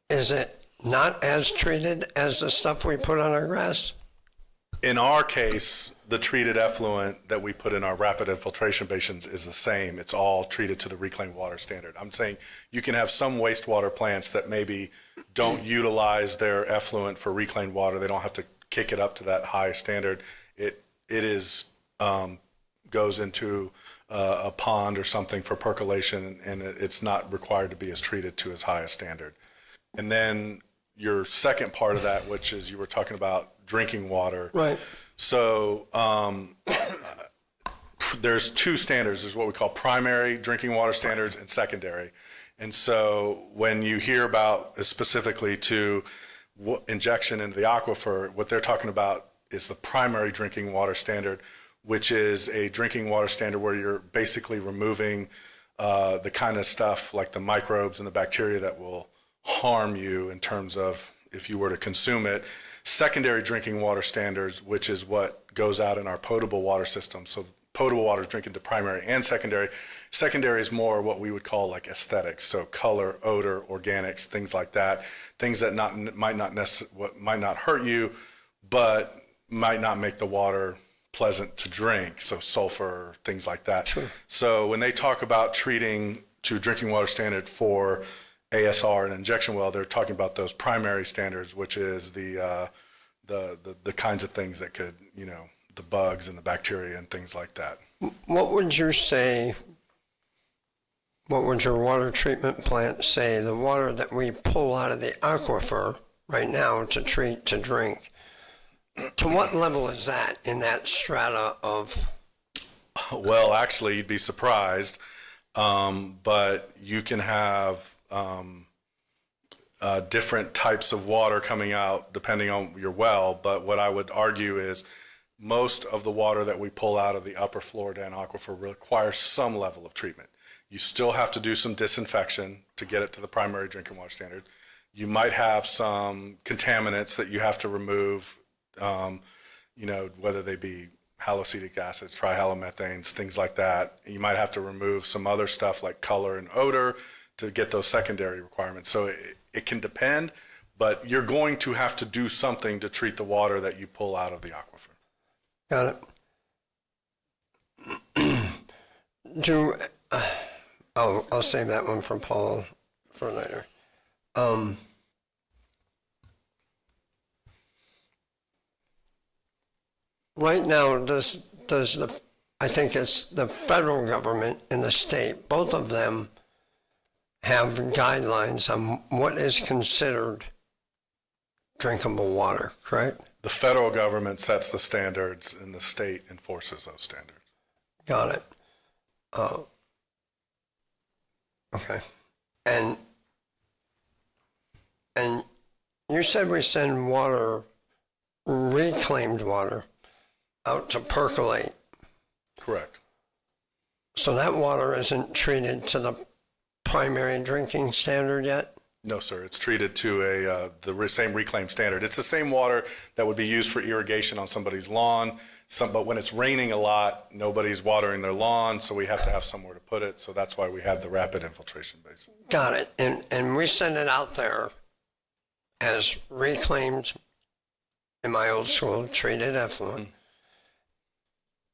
is it not as treated as the stuff we put on our grass? In our case, the treated effluent that we put in our rapid infiltration basins is the same. It's all treated to the reclaimed water standard. I'm saying you can have some wastewater plants that maybe don't utilize their effluent for reclaimed water. They don't have to kick it up to that high standard. It is goes into a pond or something for percolation, and it's not required to be as treated to as high a standard. And then your second part of that, which is you were talking about drinking water. Right. So there's two standards. There's what we call primary drinking water standards and secondary. And so when you hear about specifically to injection into the aquifer, what they're talking about is the primary drinking water standard, which is a drinking water standard where you're basically removing the kind of stuff like the microbes and the bacteria that will harm you in terms of if you were to consume it. Secondary drinking water standards, which is what goes out in our potable water system. So potable water is drinking to primary and secondary. Secondary is more what we would call aesthetics. So color, odor, organics, things like that. Things that might not hurt you, but might not make the water pleasant to drink. So sulfur, things like that. Sure. So when they talk about treating to drinking water standard for ASR and injection well, they're talking about those primary standards, which is the kinds of things that could, the bugs and the bacteria and things like that. What would you say, what would your water treatment plant say, the water that we pull out of the aquifer right now to treat to drink, to what level is that in that strata of? Well, actually, you'd be surprised, but you can have different types of water coming out depending on your well. But what I would argue is most of the water that we pull out of the upper Florida and aquifer requires some level of treatment. You still have to do some disinfection to get it to the primary drinking water standard. You might have some contaminants that you have to remove, whether they be haloacetic acids, trihalomethanes, things like that. You might have to remove some other stuff like color and odor to get those secondary requirements. So it can depend, but you're going to have to do something to treat the water that you pull out of the aquifer. Got it. I'll save that one for Paul for later. Right now, I think it's the federal government and the state, both of them have guidelines on what is considered drinkable water, correct? The federal government sets the standards and the state enforces those standards. Got it. Okay. And you said we send water, reclaimed water, out to percolate. Correct. So that water isn't treated to the primary drinking standard yet? No, sir. It's treated to the same reclaimed standard. It's the same water that would be used for irrigation on somebody's lawn. But when it's raining a lot, nobody's watering their lawn, so we have to have somewhere to put it. So that's why we have the rapid infiltration basin. Got it. And we send it out there as reclaimed, in my old school, treated effluent.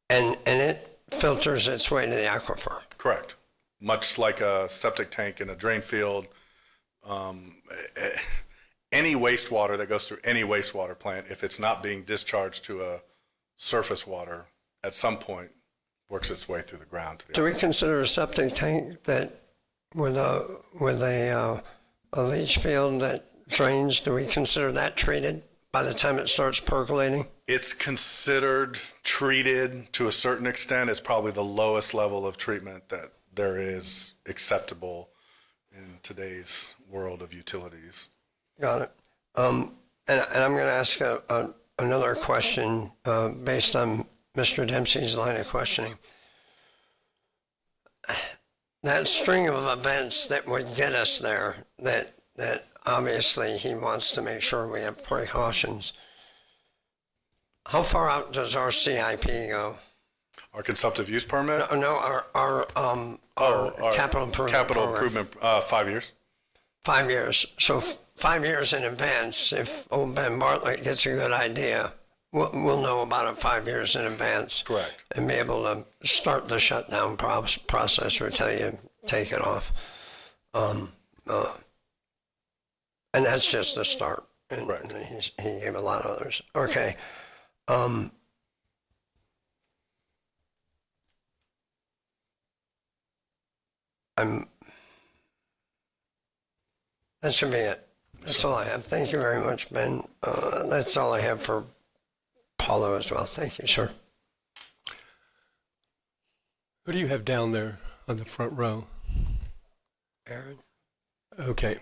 And it filters its way to the aquifer. Correct. Much like a septic tank in a drain field. Any wastewater that goes through any wastewater plant, if it's not being discharged to a surface water, at some point works its way through the ground. Do we consider a septic tank that with a leach field that drains, do we consider that treated by the time it starts percolating? It's considered treated to a certain extent. It's probably the lowest level of treatment that there is acceptable in today's world of utilities. Got it. And I'm going to ask another question based on Mr. Dempsey's line of questioning. That string of events that would get us there, that obviously he wants to make sure we have precautions. How far out does our CIP go? Our consumptive use permit? No, our capital improvement Capital program. improvement, 5 years. 5 years. So 5 years in advance, if old Ben Bartlett gets a good idea, we'll know about it 5 years in advance. Correct. And be able to start the shutdown process or tell you, take it off. And that's just the start. And right. He gave a lot of others. Okay. That should be it. That's all I have. Thank you very much, Ben. That's all I have for Paulo as well. Thank you, sir. Who do you have down there on the front row? Aaron? Okay.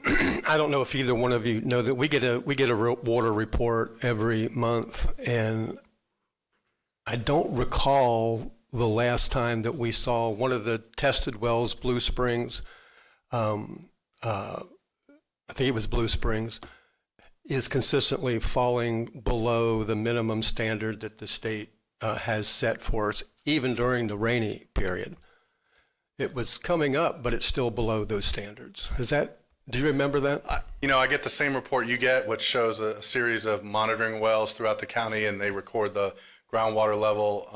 I don't know if either one of you know that we get a water report every month, and I don't recall the last time that we saw one of the tested wells, Blue Springs, I think it was Blue Springs, is consistently falling below the minimum standard that the state has set for us, even during the rainy period. It was coming up, but it's still below those standards. Do you remember that? I get the same report you get, which shows a series of monitoring wells throughout the county, and they record the groundwater level.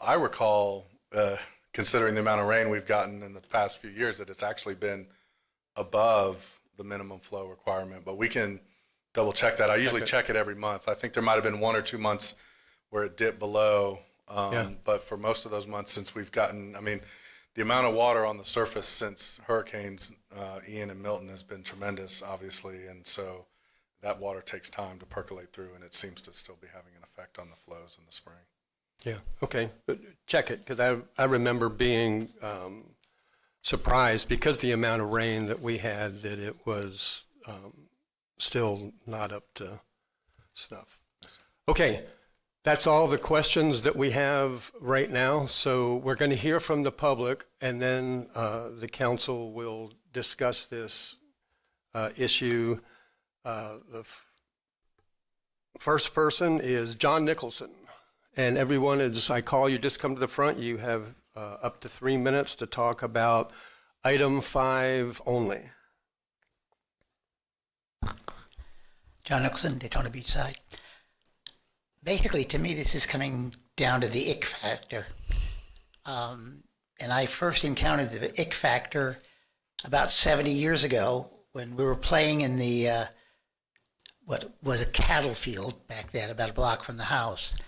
I recall, considering the amount of rain we've gotten in the past few years, that it's actually been above the minimum flow requirement, but we can double check that. I usually check it every month. I think there might have been 1 or 2 months where it dipped below, but for most of those months since we've gotten, the amount of water on the surface since hurricanes Ian and Milton has been tremendous, obviously, and so that water takes time to percolate through, and it seems to still be having an effect on the flows in the spring. Yeah, okay. But check it, because I remember being surprised because the amount of rain that we had, that it was still not up to snuff. Okay, That's all the questions that we have right now. So we're going to hear from the public, and then the council will discuss this issue. First person is John Nicholson. And everyone, as I call you, just come to the front. You have up to 3 minutes to talk about item 5 only. John Nicholson, Daytona Beach side. Basically, to me, this is coming down to the ick factor. And I first encountered the ick factor about 70 years ago when we were playing in the, what was a cattle field back then, about a block from the house.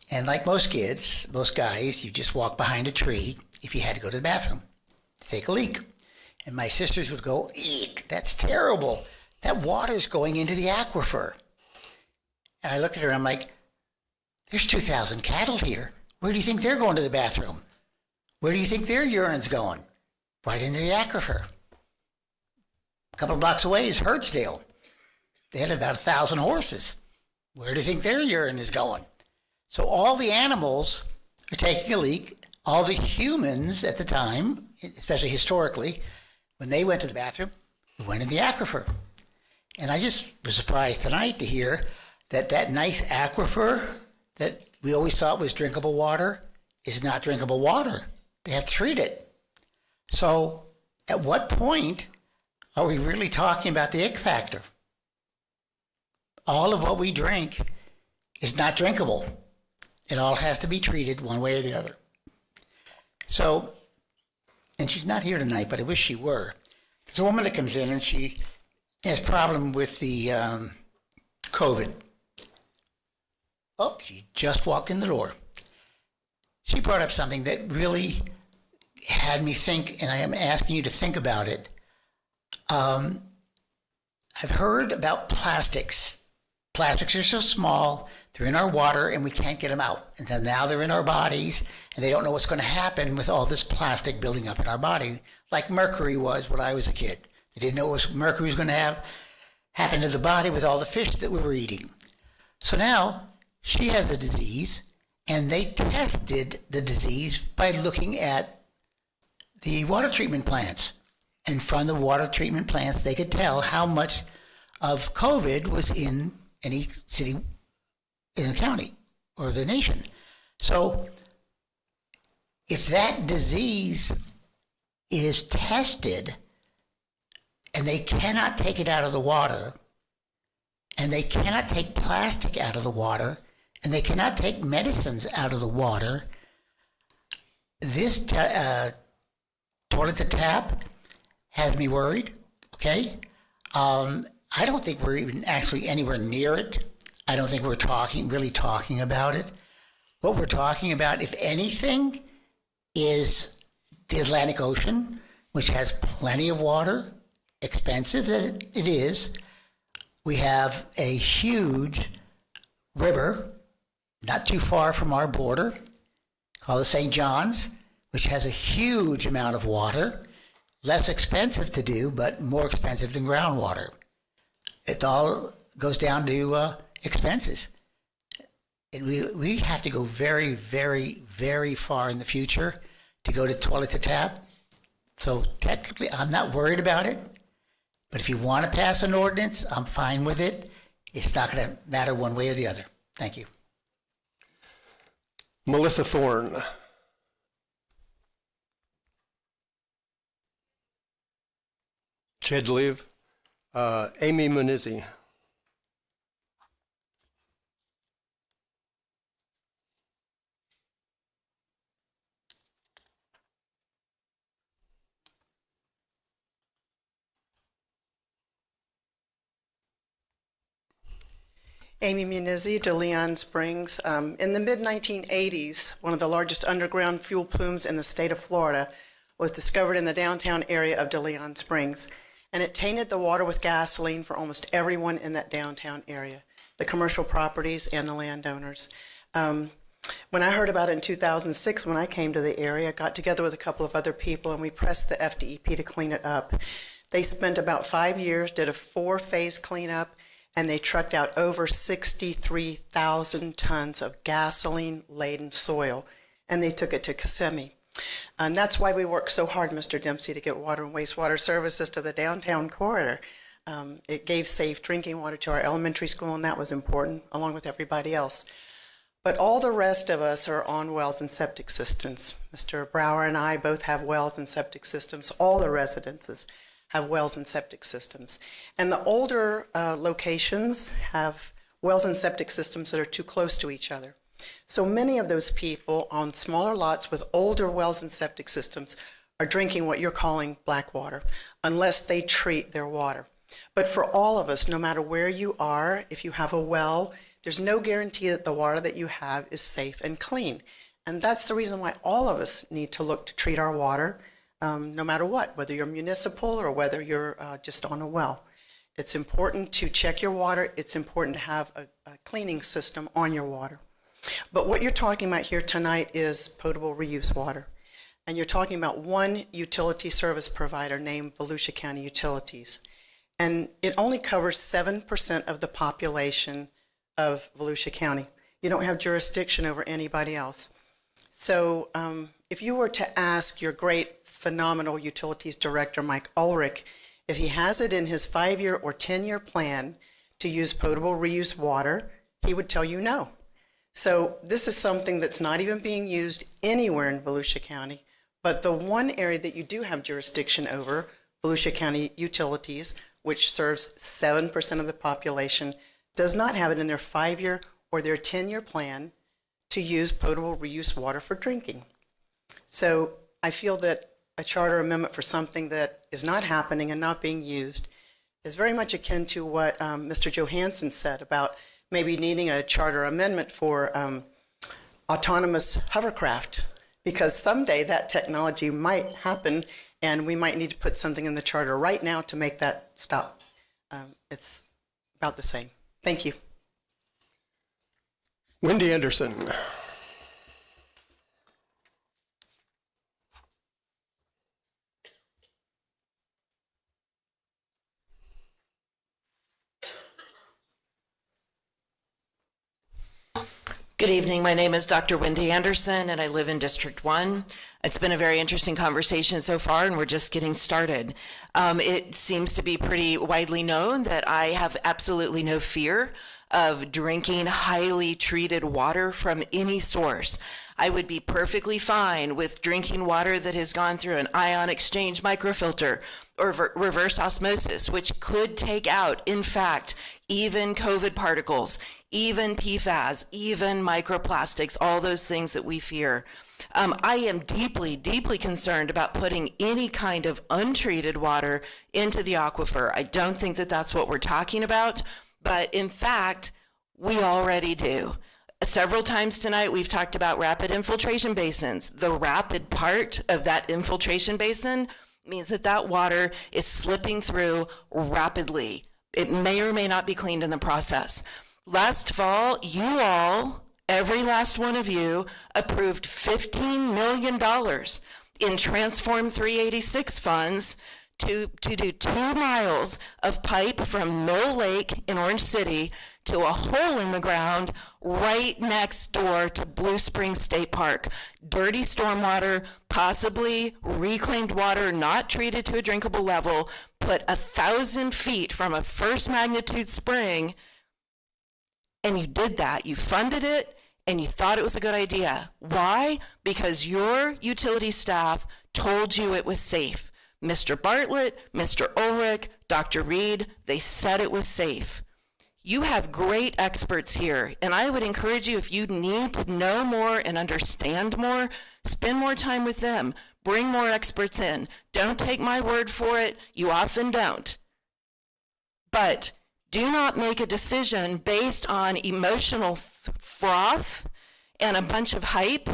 And like most kids, most guys, you just walk behind a tree if you had to go to the bathroom to take a leak. And my sisters would go, eek, that's terrible. That water's going into the aquifer. And I looked at her and I'm like, there's 2,000 cattle here. Where do you think they're going to the bathroom? Where do you think their urine's going? Right into the aquifer. A couple of blocks away is Herdsdale. They had about 1,000 horses. Where do you think their urine is going? So all the animals are taking a leak. All the humans at the time, especially historically, when they went to the bathroom, went in the aquifer. And I just was surprised tonight to hear that that nice aquifer that we always thought was drinkable water is not drinkable water. They have to treat it. So at what point are we really talking about the ick factor? All of what we drink is not drinkable. It all has to be treated one way or the other. So, and she's not here tonight, but I wish she were. There's a woman that comes in and she has a problem with the COVID. Oh, she just walked in the door. She brought up something that really had me think, and I am asking you to think about it. I've heard about plastics. Plastics are so small, they're in our water, and we can't get them out. And then now they're in our bodies, and they don't know what's going to happen with all this plastic building up in our body, like mercury was when I was a kid. They didn't know what mercury was going to happen to the body with all the fish that we were eating. So now she has a disease, and they tested the disease by looking at the water treatment plants. And from the water treatment plants, they could tell how much of COVID was in any city in the county or the nation. So if that disease is tested and they cannot take it out of the water, and they cannot take plastic out of the water, and they cannot take medicines out of the water, this toilet to tap has me worried, okay? I don't think we're even actually anywhere near it. I don't think we're really talking about it. What we're talking about, if anything, is the Atlantic Ocean, which has plenty of water, expensive that it is. We have a huge river not too far from our border called the St. John's, which has a huge amount of water, less expensive to do, but more expensive than groundwater. It all goes down to expenses. And we have to go very, very, very far in the future to go to toilet to tap. So technically, I'm not worried about it. But if you want to pass an ordinance, I'm fine with it. It's not going to matter one way or the other. Thank you. Melissa Thorne. She had to leave. Amy Munizzi. Amy Munizzi, De Leon Springs. In the mid-1980s, one of the largest underground fuel plumes in the state of Florida was discovered in the downtown area of De Leon Springs, and it tainted the water with gasoline for almost everyone in that downtown area, the commercial properties and the landowners. When I heard about it in 2006, when I came to the area, I got together with a couple of other people, and we pressed the FDEP to clean it up. They spent about 5 years, did a 4-phase cleanup, and they trucked out over 63,000 tons of gasoline-laden soil, and they took it to Kissimmee. And that's why we work so hard, Mr. Dempsey, to get water and wastewater services to the downtown corridor. It gave safe drinking water to our elementary school, and that was important, along with everybody else. But all the rest of us are on wells and septic systems. Mr. Brower and I both have wells and septic systems. All the residences have wells and septic systems. And the older locations have wells and septic systems that are too close to each other. So many of those people on smaller lots with older wells and septic systems are drinking what you're calling black water, unless they treat their water. But for all of us, no matter where you are, if you have a well, there's no guarantee that the water that you have is safe and clean. And that's the reason why all of us need to look to treat our water, no matter what, whether you're municipal or whether you're just on a well. It's important to check your water. It's important to have a cleaning system on your water. But what you're talking about here tonight is potable reuse water. And you're talking about one utility service provider named Volusia County Utilities. And it only covers 7% of the population of Volusia County. You don't have jurisdiction over anybody else. So if you were to ask your great, phenomenal utilities director, Mike Ulrich, if he has it in his 5-year or 10-year plan to use potable reuse water, he would tell you no. So this is something that's not even being used anywhere in Volusia County, but the one area that you do have jurisdiction over, Volusia County Utilities, which serves 7% of the population, does not have it in their 5-year or their 10-year plan to use potable reuse water for drinking. So I feel that a charter amendment for something that is not happening and not being used is very much akin to what Mr. Johansson said about maybe needing a charter amendment for autonomous hovercraft, because someday that technology might happen and we might need to put something in the charter right now to make that stop. It's about the same. Thank you. Wendy Anderson. Good evening. My name is Dr. Wendy Anderson, and I live in District 1. It's been a very interesting conversation so far, and we're just getting started. It seems to be pretty widely known that I have absolutely no fear of drinking highly treated water from any source. I would be perfectly fine with drinking water that has gone through an ion exchange microfilter or reverse osmosis, which could take out, in fact, even COVID particles, even PFAS, even microplastics, all those things that we fear. I am deeply, deeply concerned about putting any kind of untreated water into the aquifer. I don't think that that's what we're talking about, but in fact, we already do. Several times tonight, we've talked about rapid infiltration basins. The rapid part of that infiltration basin means that that water is slipping through rapidly. It may or may not be cleaned in the process. Last fall, you all, every last one of you, approved $15 million in Transform 386 funds to do 2 miles of pipe from Mill Lake in Orange City to a hole in the ground right next door to Blue Springs State Park. Dirty stormwater, possibly reclaimed water, not treated to a drinkable level, put 1,000 feet from a first magnitude spring, and you did that. You funded it, and you thought it was a good idea. Why? Because your utility staff told you it was safe. Mr. Bartlett, Mr. Ulrich, Dr. Reed, they said it was safe. You have great experts here, and I would encourage you, if you need to know more and understand more, spend more time with them. Bring more experts in. Don't take my word for it. You often don't. But do not make a decision based on emotional froth and a bunch of hype,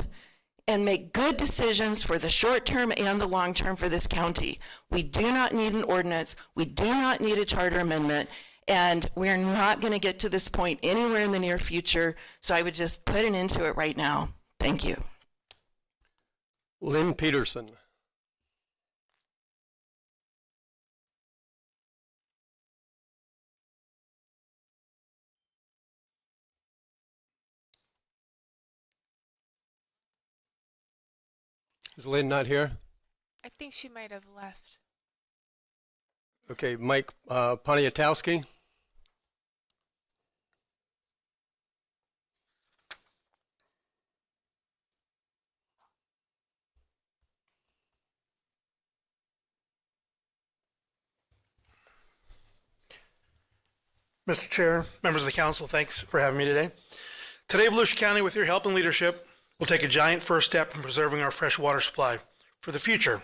and make good decisions for the short term and the long term for this county. We do not need an ordinance. We do not need a charter amendment. And we're not going to get to this point anywhere in the near future. So I would just put an end to it right now. Thank you. Lynn Peterson. Is Lynn not here? I think she might have left. Okay, Mike Poniatowski. Mr. Chair, members of the council, thanks for having me today. Today, Volusia County, with your help and leadership, will take a giant first step in preserving our fresh water supply for the future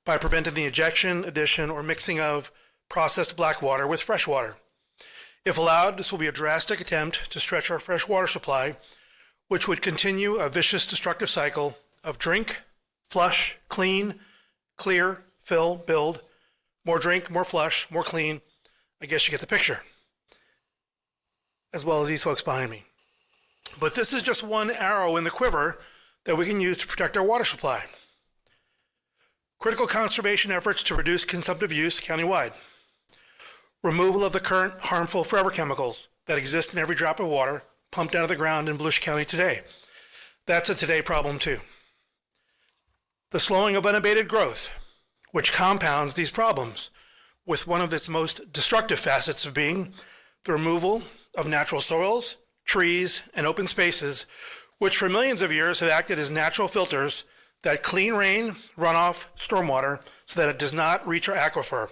by preventing the injection, addition, or mixing of processed black water with fresh water. If allowed, this will be a drastic attempt to stretch our fresh water supply, which would continue a vicious destructive cycle of drink, flush, clean, clear, fill, build, more drink, more flush, more clean. I guess you get the picture, as well as these folks behind me. But this is just one arrow in the quiver that we can use to protect our water supply. Critical conservation efforts to reduce consumptive use countywide. Removal of the current harmful forever chemicals that exist in every drop of water pumped out of the ground in Volusia County today. That's a today problem too. The slowing of unabated growth, which compounds these problems, with one of its most destructive facets of being the removal of natural soils, trees, and open spaces, which for millions of years have acted as natural filters that clean rain, runoff, stormwater, so that it does not reach our aquifer.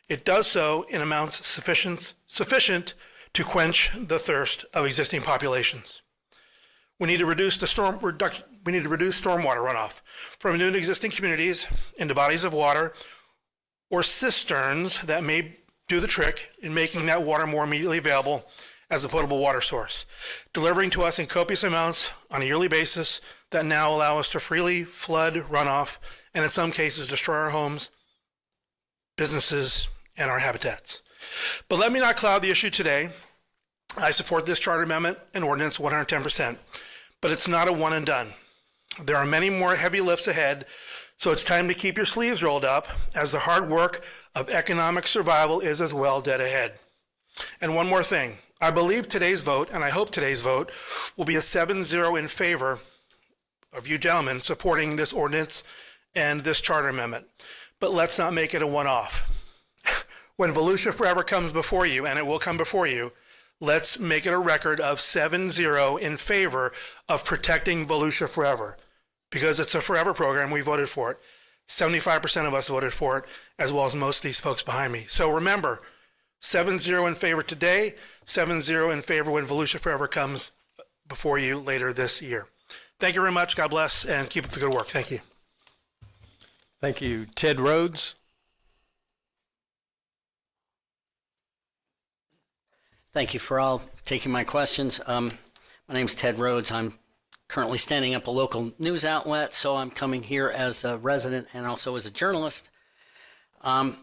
It does so in amounts sufficient to quench the thirst of existing populations. We need to reduce stormwater runoff from new and existing communities into bodies of water or cisterns that may do the trick in making that water more immediately available as a potable water source, delivering to us in copious amounts on a yearly basis that now allow us to freely flood runoff and in some cases destroy our homes, businesses, and our habitats. But let me not cloud the issue today. I support this charter amendment and ordinance 110%, but it's not a one and done. There are many more heavy lifts ahead, so it's time to keep your sleeves rolled up as the hard work of economic survival is as well dead ahead. And one more thing. I believe today's vote, and I hope today's vote, will be a 7-0 in favor of you gentlemen supporting this ordinance and this charter amendment. But let's not make it a one-off. When Volusia Forever comes before you, and it will come before you, let's make it a record of 7-0 in favor of protecting Volusia Forever. Because it's a forever program, we voted for it. 75% of us voted for it, as well as most of these folks behind me. So remember, 7-0 in favor today, 7-0 in favor when Volusia Forever comes before you later this year. Thank you very much. God bless, and keep up the good work. Thank you. Thank you. Ted Rhodes. Thank you for all taking my questions. My name's Ted Rhodes. I'm currently standing up a local news outlet, so I'm coming here as a resident and also as a journalist. I'm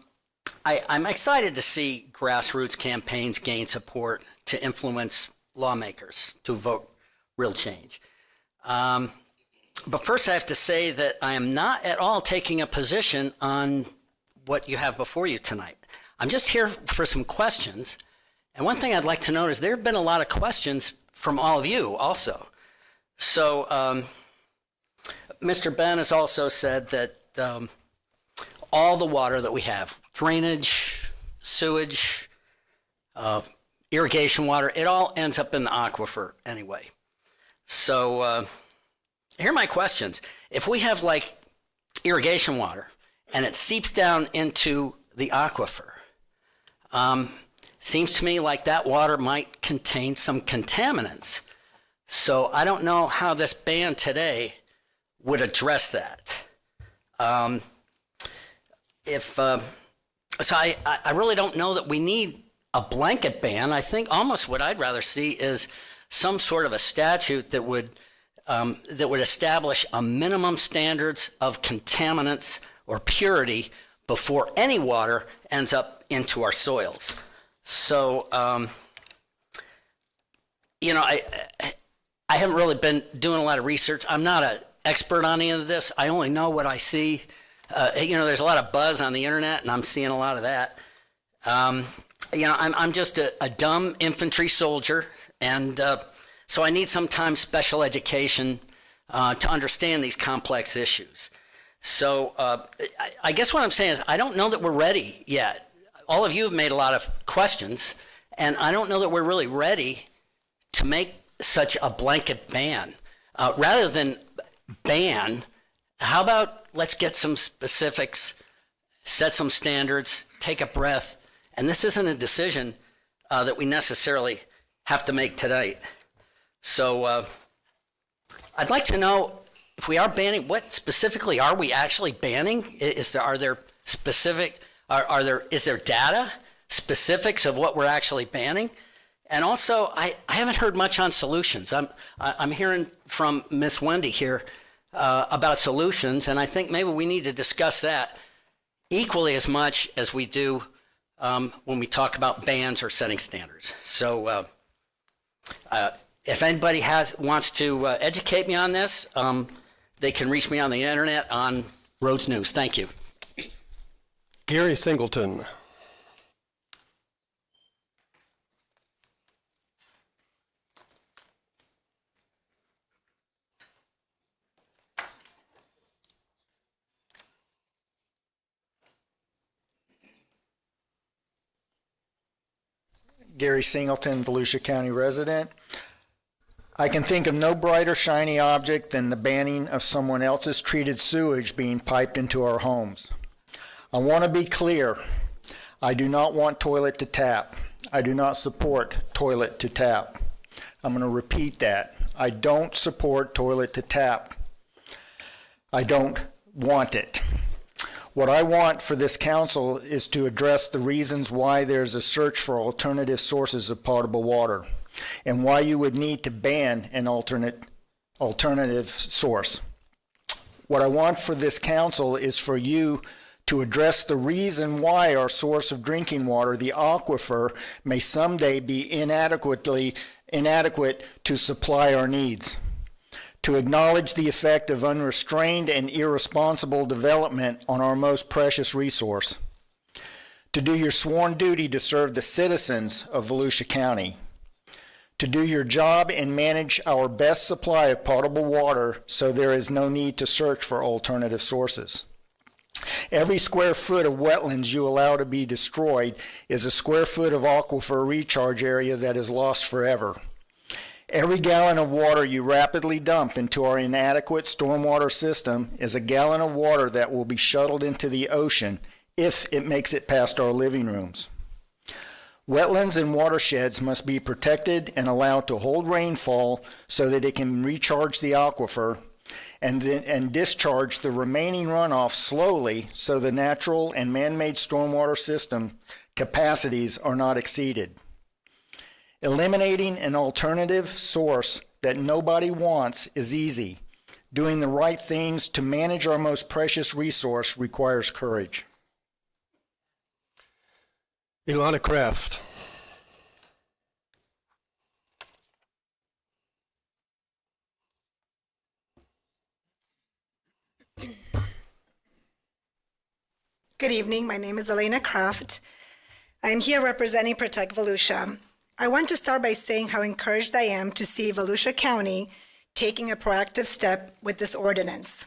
excited to see grassroots campaigns gain support to influence lawmakers to vote real change. But first I have to say that I am not at all taking a position on what you have before you tonight. I'm just here for some questions. And one thing I'd like to note is there have been a lot of questions from all of you also. So Mr. Ben has also said that all the water that we have, drainage, sewage, irrigation water, it all ends up in the aquifer anyway. So here are my questions. If we have like irrigation water and it seeps down into the aquifer, seems to me like that water might contain some contaminants. So I don't know how this ban today would address that. So I really don't know that we need a blanket ban. I think almost what I'd rather see is some sort of a statute that would establish a minimum standards of contaminants or purity before any water ends up into our soils. So, I haven't really been doing a lot of research. I'm not an expert on any of this. I only know what I see. There's a lot of buzz on the internet, and I'm seeing a lot of that. I'm just a dumb infantry soldier, and so I need sometimes special education to understand these complex issues. So I guess what I'm saying is I don't know that we're ready yet. All of you have made a lot of questions, and I don't know that we're really ready to make such a blanket ban. Rather than ban, how about let's get some specifics, set some standards, take a breath, and this isn't a decision that we necessarily have to make today. So I'd like to know if we are banning, what specifically are we actually banning? Is there data, specifics of what we're actually banning? And also, I haven't heard much on solutions. I'm hearing from Miss Wendy here about solutions, and I think maybe we need to discuss that equally as much as we do when we talk about bans or setting standards. So if anybody wants to educate me on this, they can reach me on the internet on Roads News. Thank you. Gary Singleton. Gary Singleton, Volusia County resident. I can think of no brighter shiny object than the banning of someone else's treated sewage being piped into our homes. I want to be clear. I do not want toilet to tap. I do not support toilet to tap. I'm going to repeat that. I don't support toilet to tap. I don't want it. What I want for this council is to address the reasons why there's a search for alternative sources of potable water and why you would need to ban an alternative source. What I want for this council is for you to address the reason why our source of drinking water, the aquifer, may someday be inadequate to supply our needs. To acknowledge the effect of unrestrained and irresponsible development on our most precious resource. To do your sworn duty to serve the citizens of Volusia County. To do your job and manage our best supply of potable water so there is no need to search for alternative sources. Every square foot of wetlands you allow to be destroyed is a square foot of aquifer recharge area that is lost forever. Every gallon of water you rapidly dump into our inadequate stormwater system is a gallon of water that will be shuttled into the ocean if it makes it past our living rooms. Wetlands and watersheds must be protected and allowed to hold rainfall so that it can recharge the aquifer and discharge the remaining runoff slowly so the natural and man-made stormwater system capacities are not exceeded. Eliminating an alternative source that nobody wants is easy. Doing the right things to manage our most precious resource requires courage. Ilana Kraft. Good evening. My name is Elena Kraft. I am here representing Protect Volusia. I want to start by saying how encouraged I am to see Volusia County taking a proactive step with this ordinance.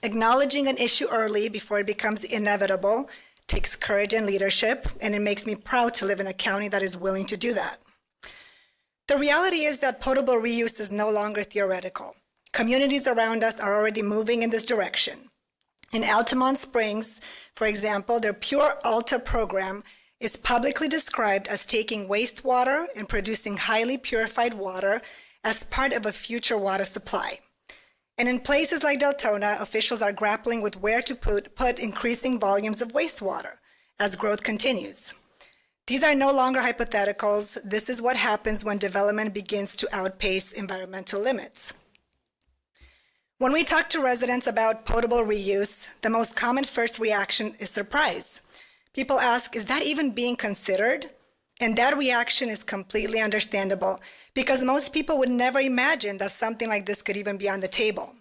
Acknowledging an issue early before it becomes inevitable takes courage and leadership, and it makes me proud to live in a county that is willing to do that. The reality is that potable reuse is no longer theoretical. Communities around us are already moving in this direction. In Altamont Springs, for example, their Pure Alta program is publicly described as taking wastewater and producing highly purified water as part of a future water supply. And in places like Deltona, officials are grappling with where to put increasing volumes of wastewater as growth continues. These are no longer hypotheticals. This is what happens when development begins to outpace environmental limits. When we talk to residents about potable reuse, the most common first reaction is surprise. People ask, is that even being considered? And that reaction is completely understandable because most people would never imagine that something like this could even be on the table.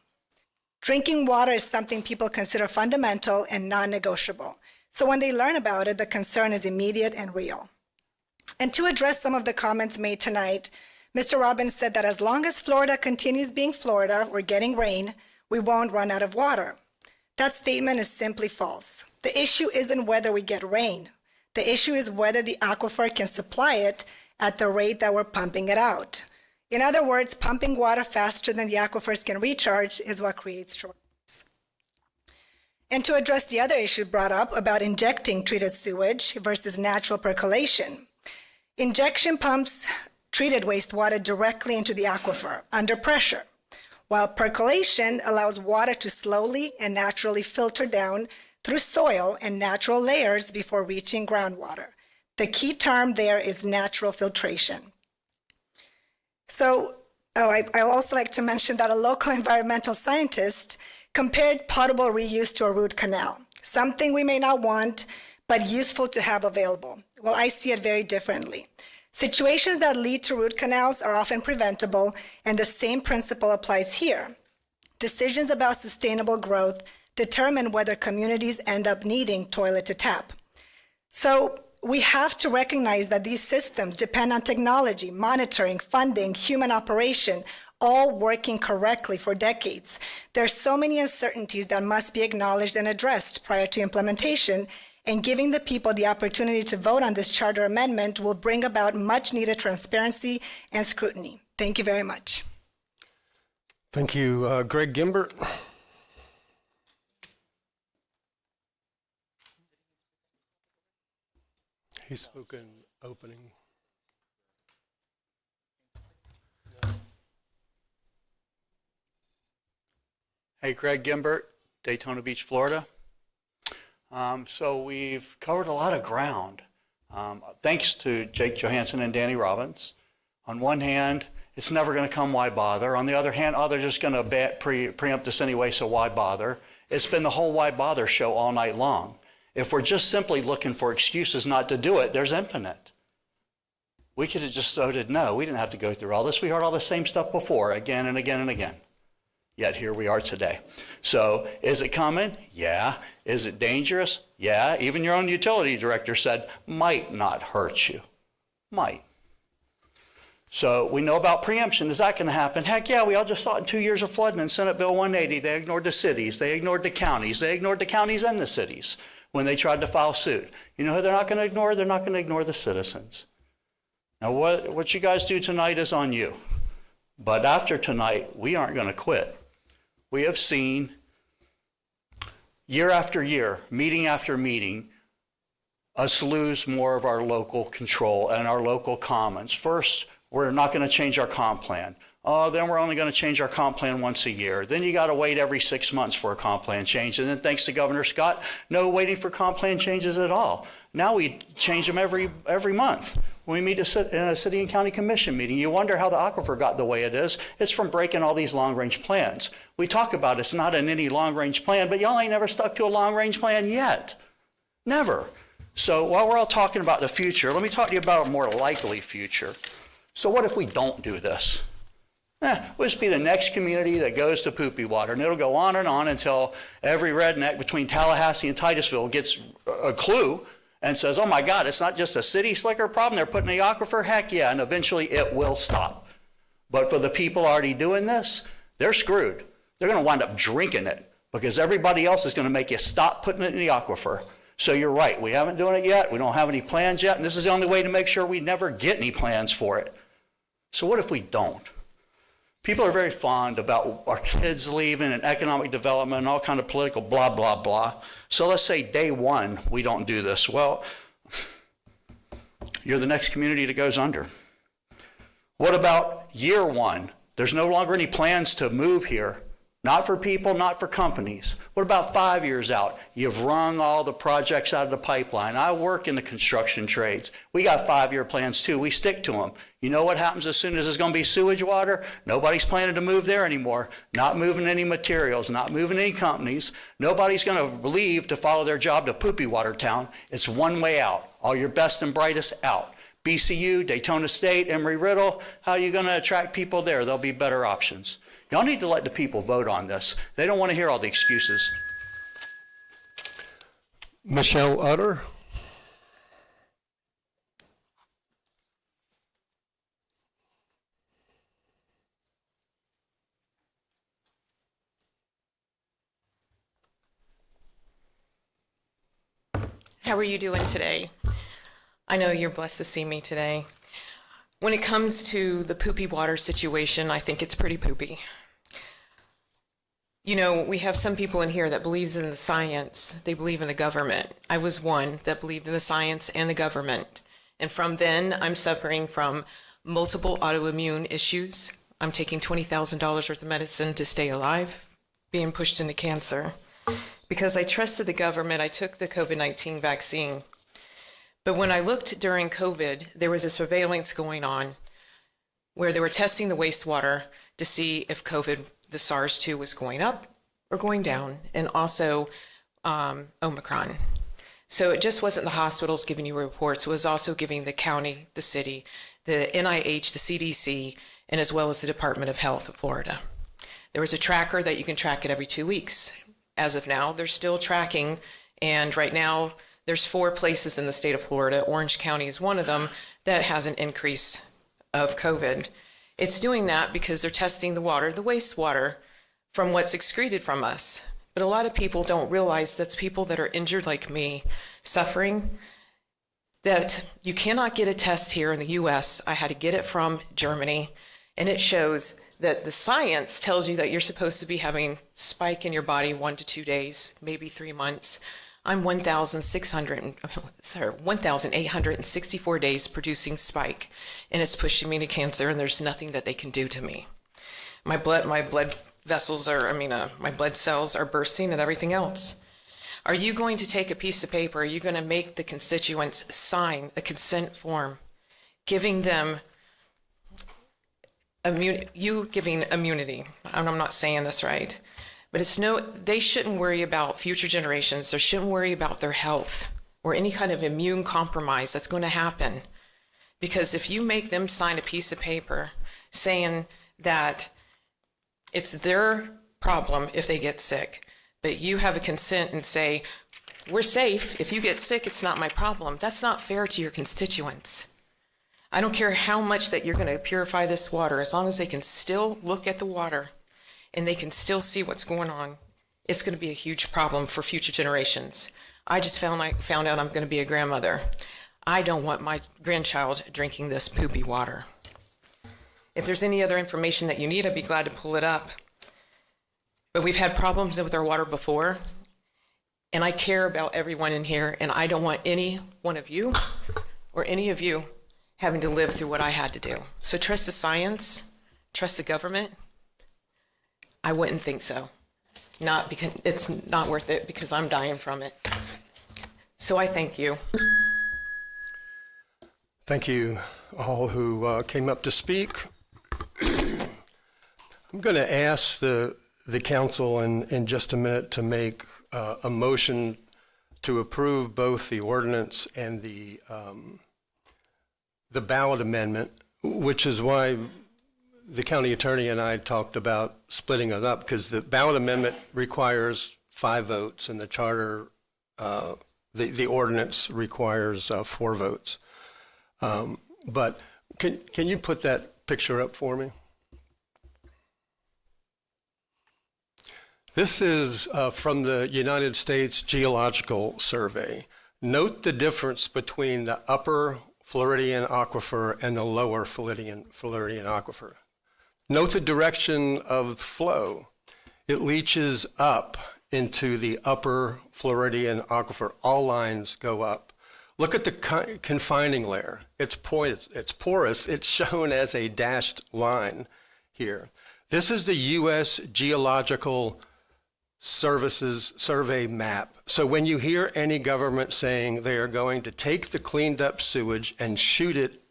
Drinking water is something people consider fundamental and non-negotiable. So when they learn about it, the concern is immediate and real. And to address some of the comments made tonight, Mr. Robbins said that as long as Florida continues being Florida or getting rain, we won't run out of water. That statement is simply false. The issue isn't whether we get rain. The issue is whether the aquifer can supply it at the rate that we're pumping it out. In other words, pumping water faster than the aquifers can recharge is what creates shortages. And to address the other issue brought up about injecting treated sewage versus natural percolation, injection pumps treated wastewater directly into the aquifer under pressure, while percolation allows water to slowly and naturally filter down through soil and natural layers before reaching groundwater. The key term there is natural filtration. So, I also like to mention that a local environmental scientist compared potable reuse to a root canal, something we may not want, but useful to have available. Well, I see it very differently. Situations that lead to root canals are often preventable, and the same principle applies here. Decisions about sustainable growth determine whether communities end up needing toilet to tap. So we have to recognize that these systems depend on technology, monitoring, funding, human operation, all working correctly for decades. There are so many uncertainties that must be acknowledged and addressed prior to implementation, and giving the people the opportunity to vote on this charter amendment will bring about much needed transparency and scrutiny. Thank you very much. Thank you, Greg Gimbert. He's spoken opening. Hey, Greg Gimbert, Daytona Beach, Florida. So we've covered a lot of ground. Thanks to Jake Johansson and Danny Robbins. On one hand, it's never going to come, why bother? On the other hand, they're just going to preempt us anyway, so why bother? It's been the whole why bother show all night long. If we're just simply looking for excuses not to do it, there's infinite. We could have just voted no. We didn't have to go through all this. We heard all the same stuff before, again and again and again. Yet here we are today. So is it coming? Yeah. Is it dangerous? Yeah. Even your own utility director said, might not hurt you. Might. So we know about preemption. Is that going to happen? Heck yeah, we all just saw it in 2 years of flooding in Senate Bill 180. They ignored the cities. They ignored the counties. They ignored the counties and the cities when they tried to file suit. You know who they're not going to ignore? They're not going to ignore the citizens. Now what you guys do tonight is on you. But after tonight, we aren't going to quit. We have seen year after year, meeting after meeting, us lose more of our local control and our local commons. First, we're not going to change our comp plan. Then we're only going to change our comp plan once a year. Then you got to wait every 6 months for a comp plan change. And then thanks to Governor Scott, no waiting for comp plan changes at all. Now we change them every month. When we meet in a city and county commission meeting, you wonder how the aquifer got the way it is. It's from breaking all these long-range plans. We talk about it's not in any long-range plan, but y'all ain't never stuck to a long-range plan yet. Never. So while we're all talking about the future, let me talk to you about a more likely future. So what if we don't do this? We'll just be the next community that goes to poopy water, and it'll go on until every redneck between Tallahassee and Titusville gets a clue and says, oh my God, it's not just a city slicker problem, they're putting the aquifer, heck yeah, and eventually it will stop. But for the people already doing this, they're screwed. They're gonna wind up drinking it because everybody else is gonna make you stop putting it in the aquifer. So you're right, we haven't done it yet, we don't have any plans yet, and this is the only way to make sure we never get any plans for it. So what if we don't? People are very fond about our kids leaving and economic development and all kind of political blah, blah, blah. So let's say day one, we don't do this. Well, you're the next community that goes under. What about year one? There's no longer any plans to move here. Not for people, not for companies. What about 5 years out? You've wrung all the projects out of the pipeline. I work in the construction trades. We got 5-year plans too. We stick to them. You know what happens as soon as there's going to be sewage water? Nobody's planning to move there anymore. Not moving any materials, not moving any companies. Nobody's going to leave to follow their job to Poopy Water Town. It's one way out. All your best and brightest out. BCU, Daytona State, Embry-Riddle, how are you going to attract people there? There'll be better options. Y'all need to let the people vote on this. They don't want to hear all the excuses. Michelle Utter. How are you doing today? I know you're blessed to see me today. When it comes to the poopy water situation, I think it's pretty poopy. You know, we have some people in here that believes in the science. They believe in the government. I was one that believed in the science and the government. And from then, I'm suffering from multiple autoimmune issues. I'm taking $20,000 worth of medicine to stay alive, being pushed into cancer. Because I trusted the government, I took the COVID-19 vaccine. But when I looked during COVID, there was a surveillance going on where they were testing the wastewater to see if COVID, the SARS-2, was going up or going down, and also Omicron. So it just wasn't the hospitals giving you reports, it was also giving the county, the city, the NIH, the CDC, and as well as the Department of Health of Florida. There was a tracker that you can track it every 2 weeks. As of now, they're still tracking, and right now there's 4 places in the state of Florida, Orange County is one of them, that has an increase of COVID. It's doing that because they're testing the water, the wastewater, from what's excreted from us. But a lot of people don't realize that's people that are injured like me, suffering, that you cannot get a test here in the US. I had to get it from Germany, and it shows that the science tells you that you're supposed to be having spike in your body 1 to 2 days, maybe 3 months. I'm 1,864 days producing spike, and it's pushing me to cancer, and there's nothing that they can do to me. My blood cells are bursting and everything else. Are you going to take a piece of paper? Are you going to make the constituents sign a consent form, giving them giving immunity? I'm not saying this right, but they shouldn't worry about future generations. They shouldn't worry about their health or any kind of immune compromise that's going to happen. Because if you make them sign a piece of paper saying that it's their problem if they get sick, but you have a consent and say, we're safe. If you get sick, it's not my problem. That's not fair to your constituents. I don't care how much that you're going to purify this water, as long as they can still look at the water and they can still see what's going on, it's going to be a huge problem for future generations. I just found out I'm going to be a grandmother. I don't want my grandchild drinking this poopy water. If there's any other information that you need, I'd be glad to pull it up. But we've had problems with our water before, and I care about everyone in here, and I don't want any one of you or any of you having to live through what I had to do. So trust the science, trust the government. I wouldn't think so. Not because it's not worth it, because I'm dying from it. So I thank you. Thank you all who came up to speak. I'm going to ask the council in just a minute to make a motion to approve both the ordinance and the ballot amendment, which is why the county attorney and I talked about splitting it up, because the ballot amendment requires 5 votes and the charter, the ordinance requires 4 votes. But can you put that picture up for me? This is from the United States Geological Survey. Note the difference between the upper Floridian aquifer and the lower Floridian aquifer. Note the direction of flow. It leaches up into the upper Floridian aquifer. All lines go up. Look at the confining layer. It's porous. It's shown as a dashed line here. This is the U.S. Geological Services survey map. So when you hear any government saying they are going to take the cleaned up sewage and shoot it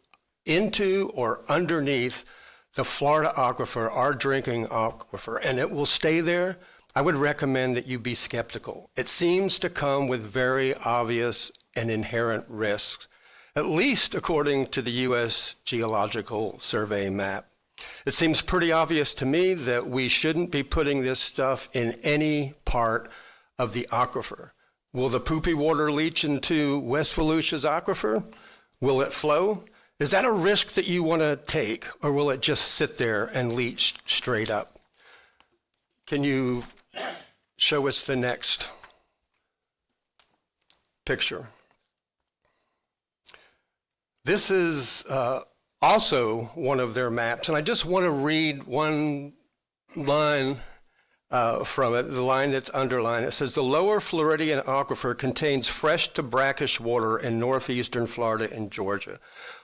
into or underneath the Florida aquifer, our drinking aquifer, and it will stay there, I would recommend that you be skeptical. It seems to come with very obvious and inherent risks, at least according to the U.S. Geological Survey map. It seems pretty obvious to me that we shouldn't be putting this stuff in any part of the aquifer. Will the poopy water leach into West Volusia's aquifer? Will it flow? Is that a risk that you want to take, or will it just sit there and leach straight up? Can you show us the next picture? This is also one of their maps, and I just want to read one line from it, the line that's underlined. It says, the lower Floridian aquifer contains fresh to brackish water in northeastern Florida and Georgia,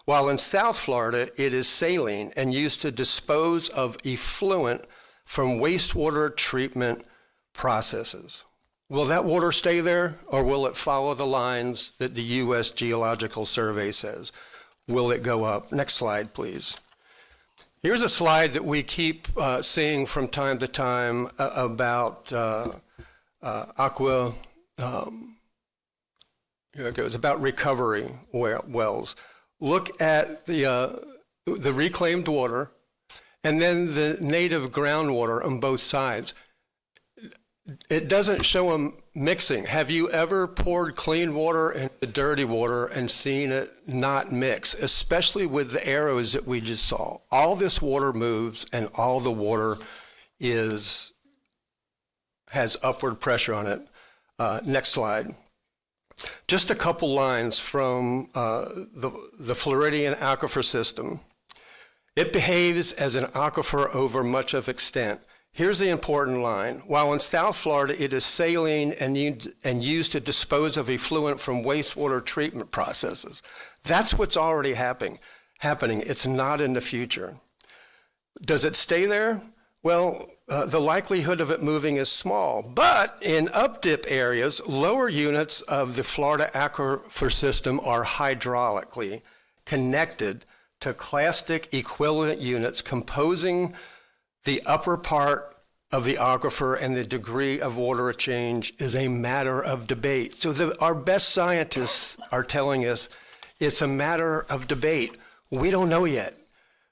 while in South Florida it is saline and used to dispose of effluent from wastewater treatment processes. Will that water stay there, or will it follow the lines that the U.S. Geological Survey says? Will it go up? Next slide, please. Here's a slide that we keep seeing from time to time about here it goes, about recovery wells. Look at the reclaimed water and then the native groundwater on both sides. It doesn't show them mixing. Have you ever poured clean water into dirty water and seen it not mix, especially with the arrows that we just saw? All this water moves and all the water has upward pressure on it. Next slide. Just a couple lines from the Floridian aquifer system. It behaves as an aquifer over much of extent. Here's the important line. While in South Florida it is saline and used to dispose of effluent from wastewater treatment processes. That's what's already happening. It's not in the future. Does it stay there? Well, the likelihood of it moving is small, but in up-dip areas, lower units of the Florida aquifer system are hydraulically connected to clastic equivalent units composing the upper part of the aquifer, and the degree of water change is a matter of debate. So our best scientists are telling us it's a matter of debate. We don't know yet.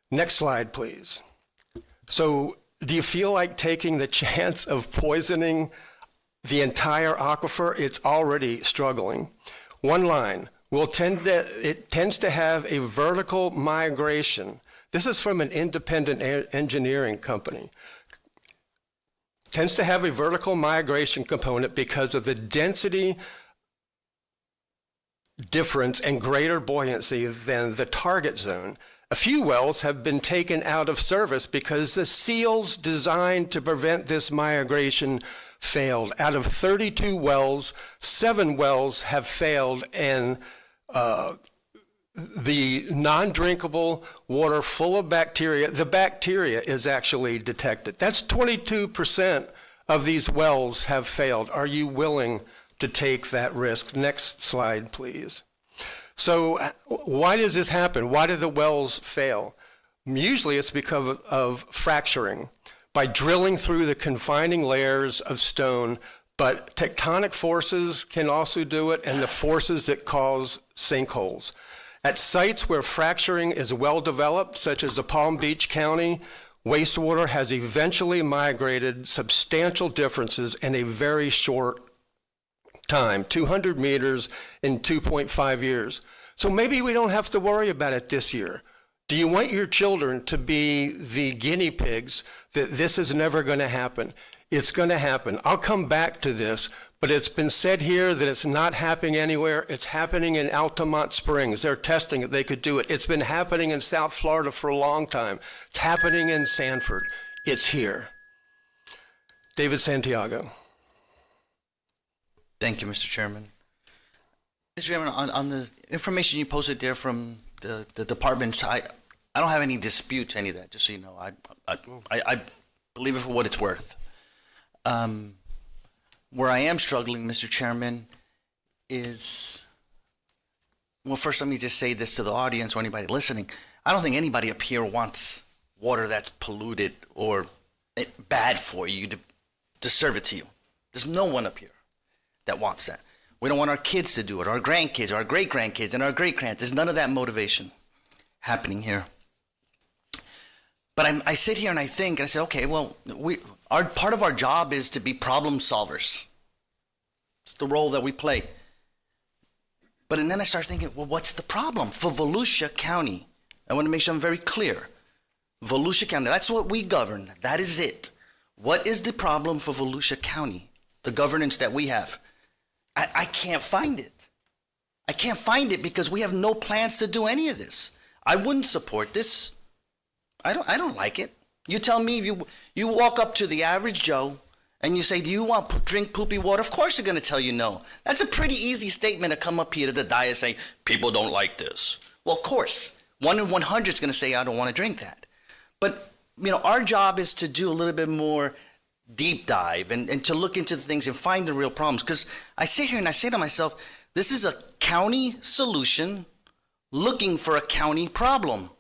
Next slide, please. So do you feel like taking the chance of poisoning the entire aquifer? It's already struggling. One line, it tends to have a vertical migration. This is from an independent engineering company. Tends to have a vertical migration component because of the density difference and greater buoyancy than the target zone. A few wells have been taken out of service because the seals designed to prevent this migration failed. Out of 32 wells, 7 wells have failed, and the non-drinkable water full of bacteria, the bacteria is actually detected. That's 22% of these wells have failed. Are you willing to take that risk? Next slide, please. So why does this happen? Why do the wells fail? Usually it's because of fracturing, by drilling through the confining layers of stone, but tectonic forces can also do it, and the forces that cause sinkholes. At sites where fracturing is well developed, such as the Palm Beach County, wastewater has eventually migrated substantial differences in a very short time, 200 meters in 2.5 years. So maybe we don't have to worry about it this year. Do you want your children to be the guinea pigs that this is never going to happen? It's going to happen. I'll come back to this, but it's been said here that it's not happening anywhere. It's happening in Altamont Springs. They're testing it. They could do it. It's been happening in South Florida for a long time. It's happening in Sanford. It's here. David Santiago. Thank you, Mr. Chairman. Mr. Chairman, on the information you posted there from the departments, I don't have any dispute to any of that, just so you know. I believe it for what it's worth. Where I am struggling, Mr. Chairman, is, well, first let me just say this to the audience or anybody listening. I don't think anybody up here wants water that's polluted or bad for you to serve it to you. There's no one up here that wants that. We don't want our kids to do it, our grandkids, our great-grandkids, and our great-grands. There's none of that motivation happening here. But I sit here and I think, and I say, okay, well, part of our job is to be problem solvers. It's the role that we play. But and then I start thinking, well, what's the problem for Volusia County? I want to make sure I'm very clear. Volusia County, that's what we govern. That is it. What is the problem for Volusia County? The governance that we have. I can't find it. I can't find it because we have no plans to do any of this. I wouldn't support this. I don't like it. You tell me, you walk up to the average Joe and you say, do you want to drink poopy water? Of course they're going to tell you no. That's a pretty easy statement to come up here to the dais and say, people don't like this. Well, of course, 1 in 100 is going to say, I don't want to drink that. But, our job is to do a little bit more deep dive and to look into the things and find the real problems. Because I sit here and I say to myself, this is a county solution looking for a county problem.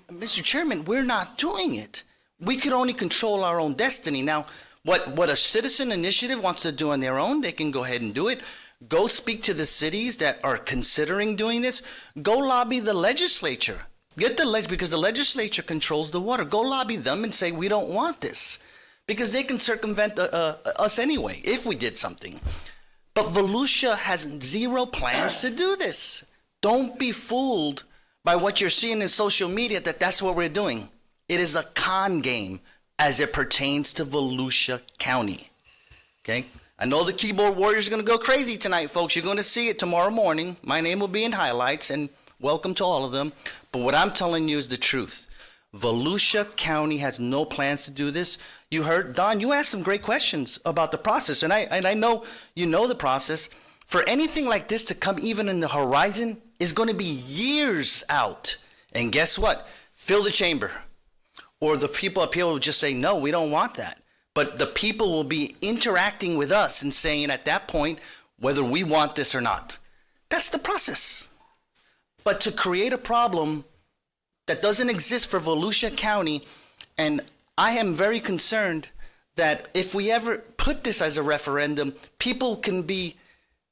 Mr. Chairman, we're not doing it. We could only control our own destiny. Now, what a citizen initiative wants to do on their own, they can go ahead and do it. Go speak to the cities that are considering doing this. Go lobby the legislature. Because the legislature controls the water. Go lobby them and say, we don't want this. Because they can circumvent us anyway, if we did something. But Volusia has zero plans to do this. Don't be fooled by what you're seeing in social media that's what we're doing. It is a con game as it pertains to Volusia County. Okay? I know the keyboard warriors are going to go crazy tonight, folks. You're going to see it tomorrow morning. My name will be in highlights, and welcome to all of them. But what I'm telling you is the truth. Volusia County has no plans to do this. You heard, Don, you asked some great questions about the process, and I know you know the process. For anything like this to come even in the horizon is going to be years out. And guess what? Fill the chamber. Or the people up here will just say, no, we don't want that. But the people will be interacting with us and saying at that point whether we want this or not. That's the process. But to create a problem that doesn't exist for Volusia County, and I am very concerned that if we ever put this as a referendum, people can be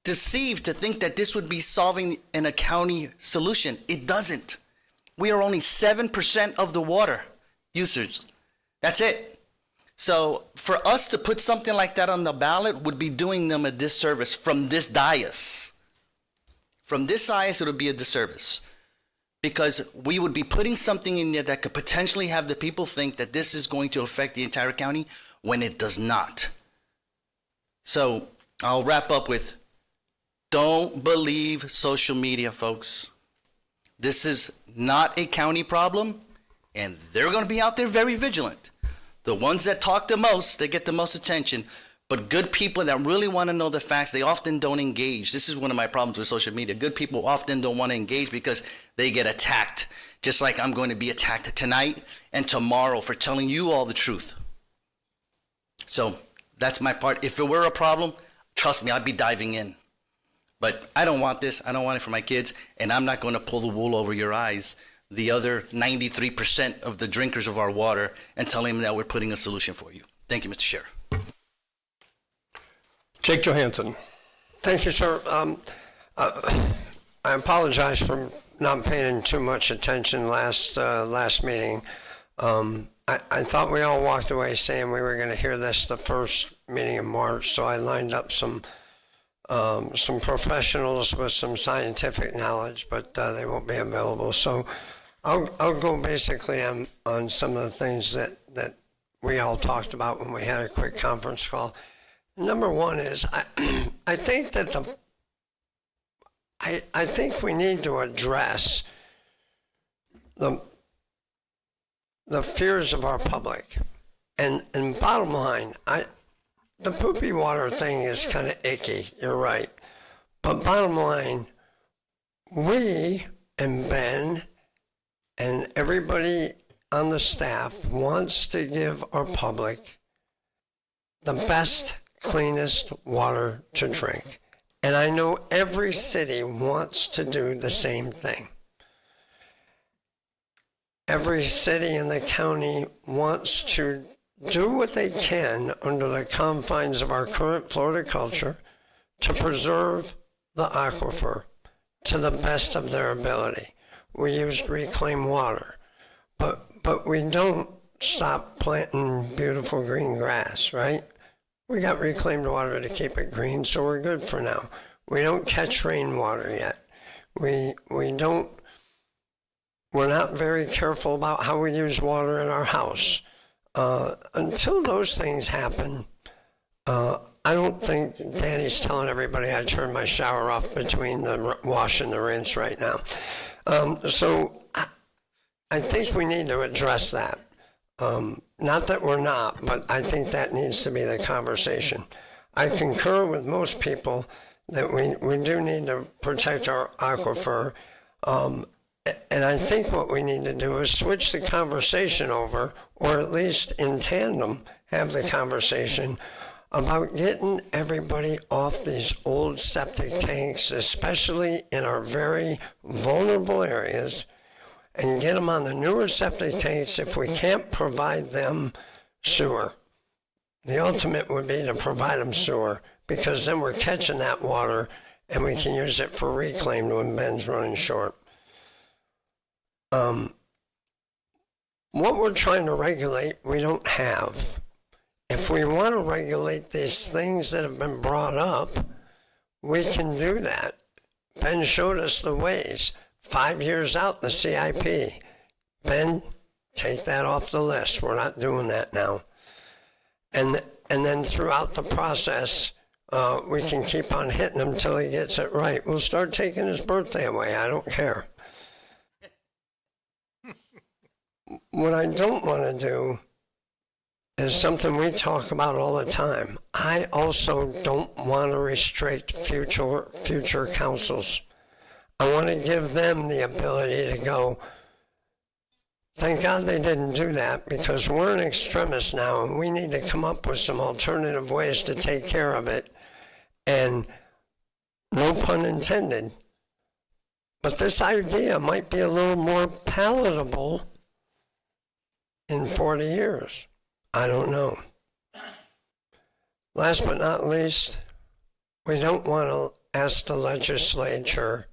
deceived to think that this would be solving in a county solution. It doesn't. We are only 7% of the water users. That's it. So for us to put something like that on the ballot would be doing them a disservice from this dais. From this dais, it would be a disservice. Because we would be putting something in there that could potentially have the people think that this is going to affect the entire county when it does not. So I'll wrap up with, don't believe social media, folks. This is not a county problem, and they're going to be out there very vigilant. The ones that talk the most, they get the most attention. But good people that really want to know the facts, they often don't engage. This is one of my problems with social media. Good people often don't want to engage because they get attacked. Just like I'm going to be attacked tonight and tomorrow for telling you all the truth. So that's my part. If it were a problem, trust me, I'd be diving in. But I don't want this. I don't want it for my kids. And I'm not going to pull the wool over your eyes, the other 93% of the drinkers of our water, and telling them that we're putting a solution for you. Thank you, Mr. Chair. Jake Johansson. Thank you, sir. I apologize for not paying too much attention last meeting. I thought we all walked away saying we were going to hear this the first meeting in March, so I lined up some professionals with some scientific knowledge, but they won't be available. So I'll go basically on some of the things that we all talked about when we had a quick conference call. Number one is I think that I think we need to address the fears of our public. And bottom line, the poopy water thing is kind of icky, you're right. But bottom line, we and Ben and everybody on the staff wants to give our public the best, cleanest water to drink. And I know every city wants to do the same thing. Every city in the county wants to do what they can under the confines of our current Florida culture to preserve the aquifer to the best of their ability. We use reclaimed water, but we don't stop planting beautiful green grass, right? We got reclaimed water to keep it green, so we're good for now. We don't catch rainwater yet. We're not very careful about how we use water in our house. Until those things happen, I don't think Danny's telling everybody I turned my shower off between the wash and the rinse right now. So I think we need to address that. Not that we're not, but I think that needs to be the conversation. I concur with most people that we do need to protect our aquifer. And I think what we need to do is switch the conversation over, or at least in tandem, have the conversation about getting everybody off these old septic tanks, especially in our very vulnerable areas, and get them on the newer septic tanks if we can't provide them sewer. The ultimate would be to provide them sewer, because then we're catching that water and we can use it for reclaim when Ben's running short. What we're trying to regulate, we don't have. If we want to regulate these things that have been brought up, we can do that. Ben showed us the ways. 5 years out, the CIP. Ben, take that off the list. We're not doing that now. And then throughout the process, we can keep on hitting him till he gets it right. We'll start taking his birthday away. I don't care. What I don't want to do is something we talk about all the time. I also don't want to restrict future councils. I want to give them the ability to go, thank God they didn't do that, because we're an extremist now and we need to come up with some alternative ways to take care of it. And no pun intended, but this idea might be a little more palatable in 40 years. I don't know. Last but not least, we don't want to ask the legislature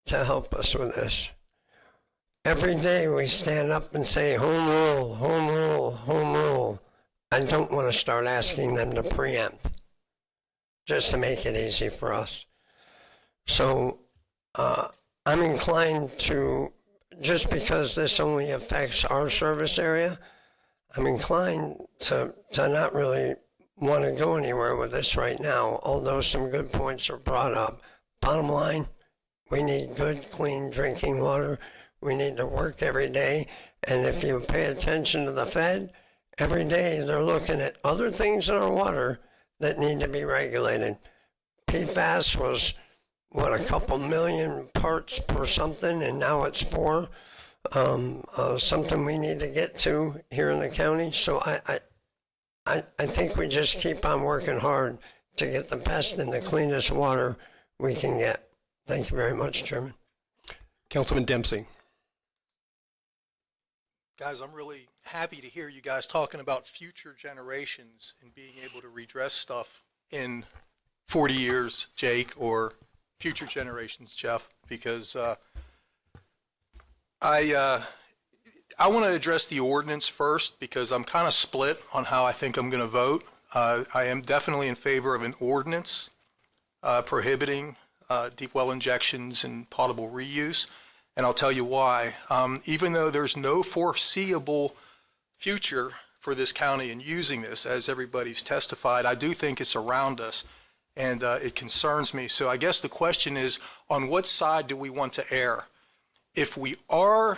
to help us with this. Every day we stand up and say, home rule, home rule, home rule. I don't want to start asking them to preempt, just to make it easy for us. So I'm inclined to, just because this only affects our service area, I'm inclined to not really want to go anywhere with this right now, although some good points are brought up. Bottom line, we need good, clean drinking water. We need to work every day. And if you pay attention to the Fed, every day they're looking at other things in our water that need to be regulated. PFAS was, what, a couple million parts per something, and now it's 4. Something we need to get to here in the county. So I think we just keep on working hard to get the best and the cleanest water we can get. Thank you very much, Chairman. Councilman Dempsey. Guys, I'm really happy to hear you guys talking about future generations and being able to redress stuff in 40 years, Jake, or future generations, Jeff, because I want to address the ordinance first, because I'm kind of split on how I think I'm going to vote. I am definitely in favor of an ordinance prohibiting deep well injections and potable reuse, and I'll tell you why. Even though there's no foreseeable future for this county in using this, as everybody's testified, I do think it's around us, and it concerns me. So I guess the question is, on what side do we want to err? If we are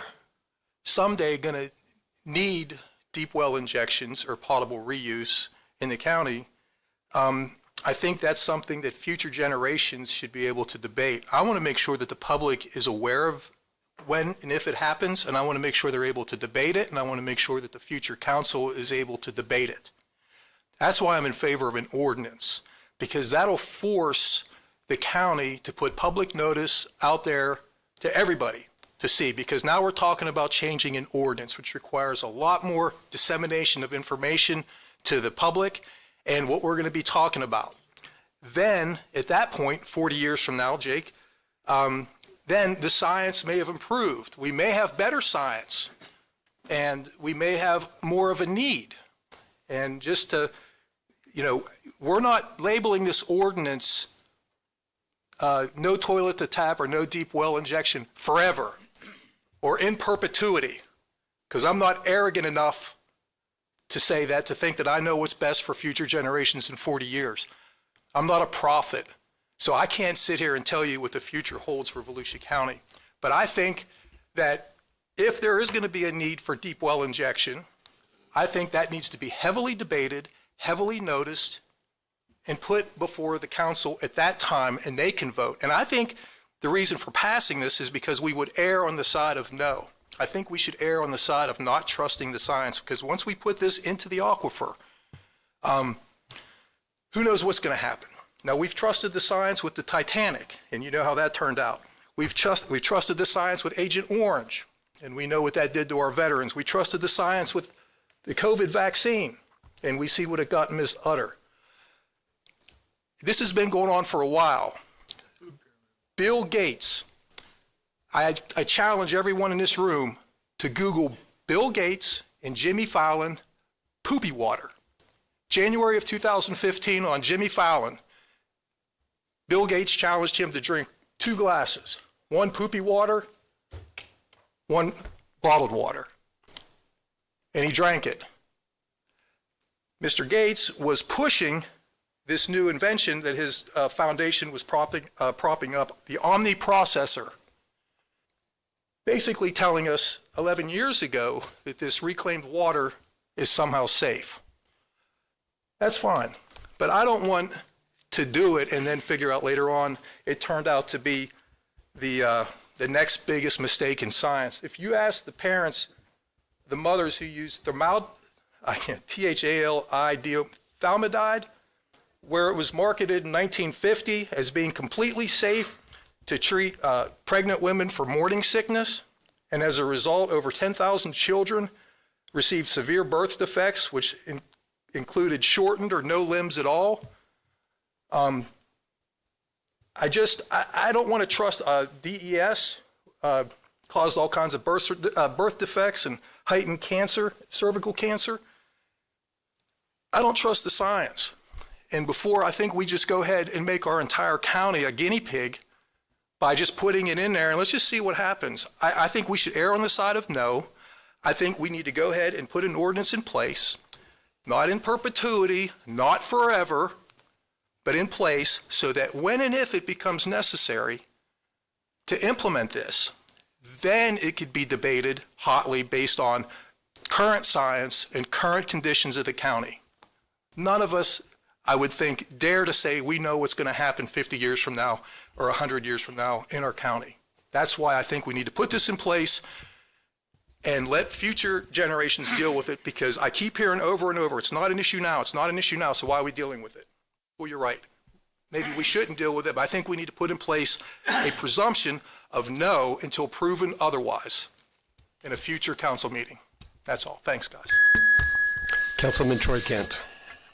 someday going to need deep well injections or potable reuse in the county, I think that's something that future generations should be able to debate. I want to make sure that the public is aware of when and if it happens, and I want to make sure they're able to debate it, and I want to make sure that the future council is able to debate it. That's why I'm in favor of an ordinance, because that'll force the county to put public notice out there to everybody to see, because now we're talking about changing an ordinance, which requires a lot more dissemination of information to the public and what we're going to be talking about. Then, at that point, 40 years from now, Jake, then the science may have improved. We may have better science, and we may have more of a need. And just to, we're not labeling this ordinance no toilet to tap or no deep well injection forever or in perpetuity, because I'm not arrogant enough to say that, to think that I know what's best for future generations in 40 years. I'm not a prophet, so I can't sit here and tell you what the future holds for Volusia County. But I think that if there is going to be a need for deep well injection, I think that needs to be heavily debated, heavily noticed, and put before the council at that time, and they can vote. And I think the reason for passing this is because we would err on the side of no. I think we should err on the side of not trusting the science, because once we put this into the aquifer, who knows what's going to happen. Now, we've trusted the science with the Titanic, and you know how that turned out. We've trusted the science with Agent Orange, and we know what that did to our veterans. We trusted the science with the COVID vaccine, and we see what it got in Ms. Utter. This has been going on for a while. Bill Gates, I challenge everyone in this room to Google Bill Gates and Jimmy Fallon poopy water. January of 2015 on Jimmy Fallon, Bill Gates challenged him to drink 2 glasses, one poopy water, one bottled water, and he drank it. Mr. Gates was pushing this new invention that his foundation was propping up, the Omni processor, basically telling us 11 years ago that this reclaimed water is somehow safe. That's fine, but I don't want to do it and then figure out later on it turned out to be the next biggest mistake in science. If you ask the parents, the mothers who use thalidomide, where it was marketed in 1950 as being completely safe to treat pregnant women for morning sickness, and as a result, over 10,000 children received severe birth defects, which included shortened or no limbs at all. I don't want to trust DES, caused all kinds of birth defects and heightened cancer, cervical cancer. I don't trust the science. And before, I think we just go ahead and make our entire county a guinea pig by just putting it in there, and let's just see what happens. I think we should err on the side of no. I think we need to go ahead and put an ordinance in place, not in perpetuity, not forever, but in place so that when and if it becomes necessary to implement this, then it could be debated hotly based on current science and current conditions of the county. None of us, I would think, dare to say we know what's going to happen 50 years from now or 100 years from now in our county. That's why I think we need to put this in place and let future generations deal with it, because I keep hearing over and over, it's not an issue now, it's not an issue now, so why are we dealing with it? Well, you're right. Maybe we shouldn't deal with it, but I think we need to put in place a presumption of no until proven otherwise in a future council meeting. That's all. Thanks, guys. Councilman Troy Kent.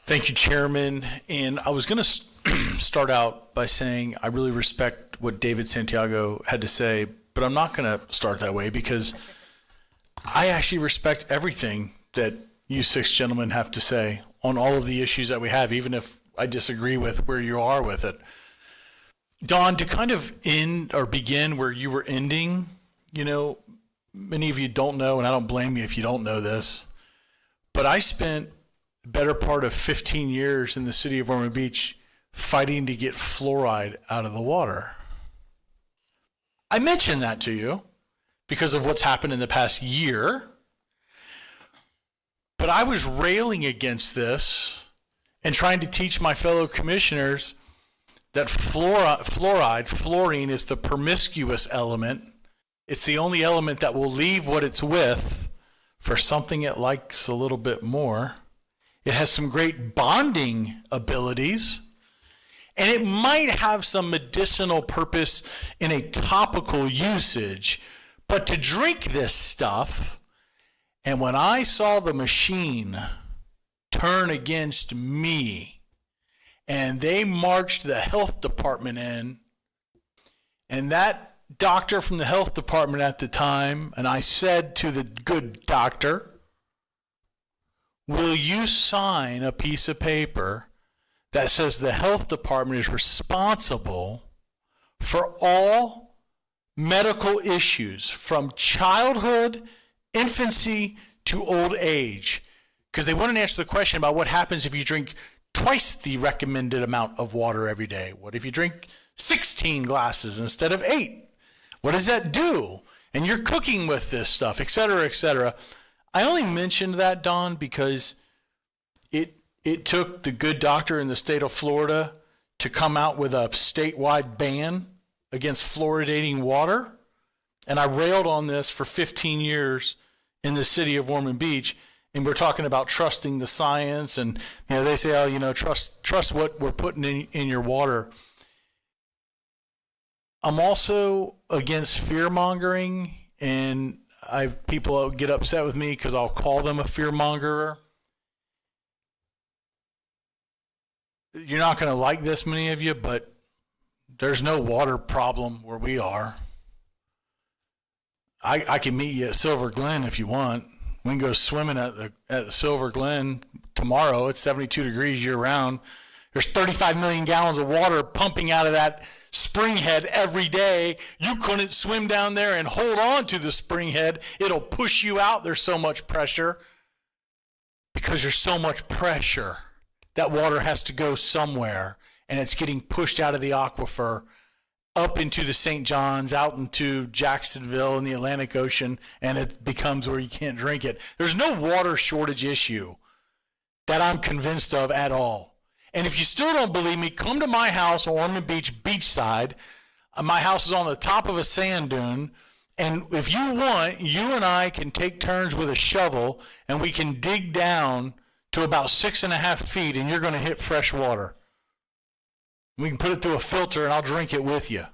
Thank you, Chairman. And I was going to start out by saying I really respect what David Santiago had to say, but I'm not going to start that way because I actually respect everything that you 6 gentlemen have to say on all of the issues that we have, even if I disagree with where you are with it. Don, to kind of end or begin where you were ending, you know, many of you don't know, and I don't blame you if you don't know this, but I spent the better part of 15 years in the city of Ormond Beach fighting to get fluoride out of the water. I mentioned that to you because of what's happened in the past year, but I was railing against this and trying to teach my fellow commissioners that fluorine is the promiscuous element. It's the only element that will leave what it's with for something it likes a little bit more. It has some great bonding abilities, and it might have some medicinal purpose in a topical usage, but to drink this stuff, and when I saw the machine turn against me, and they marched the health department in, and that doctor from the health department at the time, and I said to the good doctor, will you sign a piece of paper that says the health department is responsible for all medical issues from childhood, infancy to old age? because they wouldn't answer the question about what happens if you drink twice the recommended amount of water every day. What if you drink 16 glasses instead of 8? What does that do? And you're cooking with this stuff, et cetera, et cetera. I only mentioned that, Don, because it took the good doctor in the state of Florida to come out with a statewide ban against fluoridating water. And I railed on this for 15 years in the city of Ormond Beach. And we're talking about trusting the science. And they say, oh, trust what we're putting in your water. I'm also against fear mongering, and people get upset with me because I'll call them a fear mongerer. You're not going to like this, many of you, but there's no water problem where we are. I can meet you at Silver Glen if you want. We can go swimming at the Silver Glen tomorrow. It's 72 degrees year round. There's 35 million gallons of water pumping out of that spring head every day. You couldn't swim down there and hold on to the spring head. It'll push you out. There's so much pressure. Because there's so much pressure, that water has to go somewhere, and it's getting pushed out of the aquifer up into the St. Johns, out into Jacksonville in the Atlantic Ocean, and it becomes where you can't drink it. There's no water shortage issue that I'm convinced of at all. And if you still don't believe me, come to my house on Ormond Beach, beachside. My house is on the top of a sand dune. And if you want, you and I can take turns with a shovel, and we can dig down to about 6.5 feet, and you're going to hit fresh water. We can put it through a filter, and I'll drink it with you.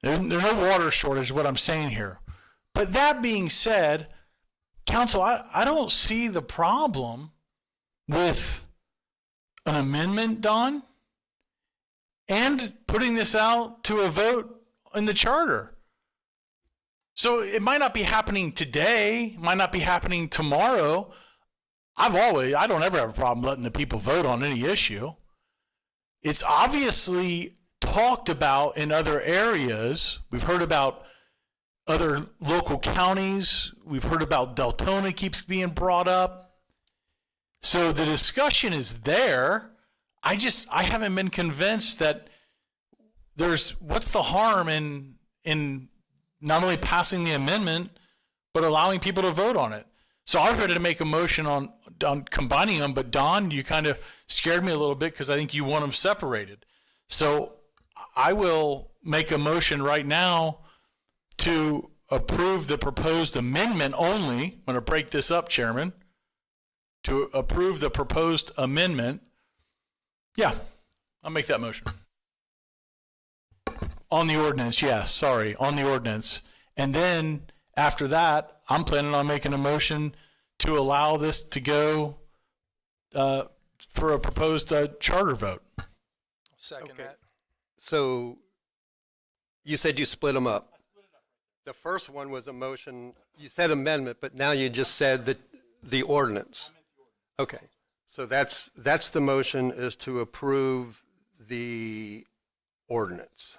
There's no water shortage is what I'm saying here. But that being said, Council, I don't see the problem with an amendment, Don, and putting this out to a vote in the charter. So it might not be happening today, might not be happening tomorrow. I don't ever have a problem letting the people vote on any issue. It's obviously talked about in other areas. We've heard about other local counties. We've heard about Deltona keeps being brought up. So the discussion is there. I haven't been convinced that what's the harm in not only passing the amendment, but allowing people to vote on it. So I was ready to make a motion on combining them, but Don, you kind of scared me a little bit because I think you want them separated. So I will make a motion right now to approve the proposed amendment only. I'm going to break this up, Chairman. To approve the proposed amendment. Yeah, I'll make that motion. On the ordinance, yes, sorry, on the ordinance. And then after that, I'm planning on making a motion to allow this to go for a proposed charter vote. Second that. So you said you split them up. The first one was a motion, you said amendment, but now you just said that the ordinance. Okay, so that's the motion, is to approve the ordinance,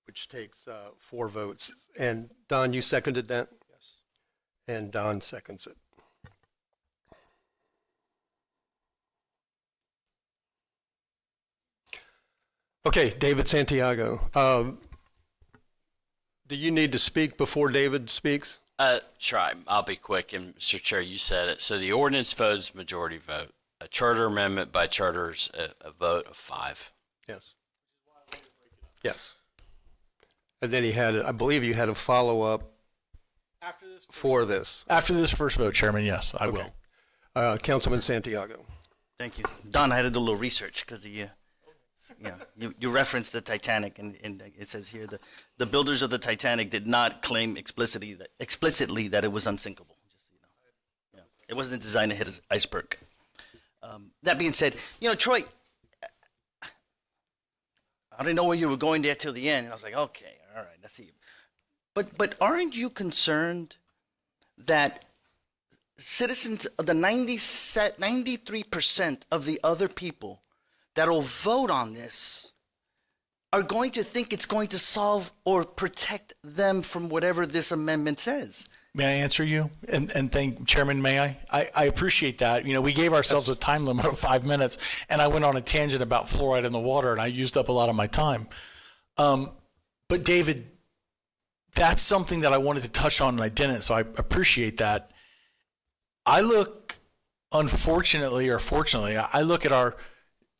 which takes 4 votes. And Don, you seconded that? Yes. And Don seconds it. Okay, David Santiago. Do you need to speak before David speaks? Sure, I'll be quick. And Mr. Chair, you said it. So the ordinance vote is majority vote. A charter amendment by charters, a vote of 5. Yes. Yes. And then I believe you had a follow-up for this. After this first vote, Chairman, yes, I will. Councilman Santiago. Thank you. Don, I had to do a little research because you referenced the Titanic, and it says here the builders of the Titanic did not claim explicitly that it was unsinkable. Just so you know. Yeah. It wasn't designed to hit an iceberg. That being said, Troy, I didn't know where you were going there till the end. And I was like, okay, all right, let's see. But aren't you concerned that citizens, the 93% of the other people that will vote on this are going to think it's going to solve or protect them from whatever this amendment says? May I answer you? And thank Chairman, may I? I appreciate that. You know, we gave ourselves a time limit of 5 minutes, and I went on a tangent about fluoride in the water, and I used up a lot of my time. But David, that's something that I wanted to touch on and I didn't, so I appreciate that. I look, unfortunately or fortunately, I look at our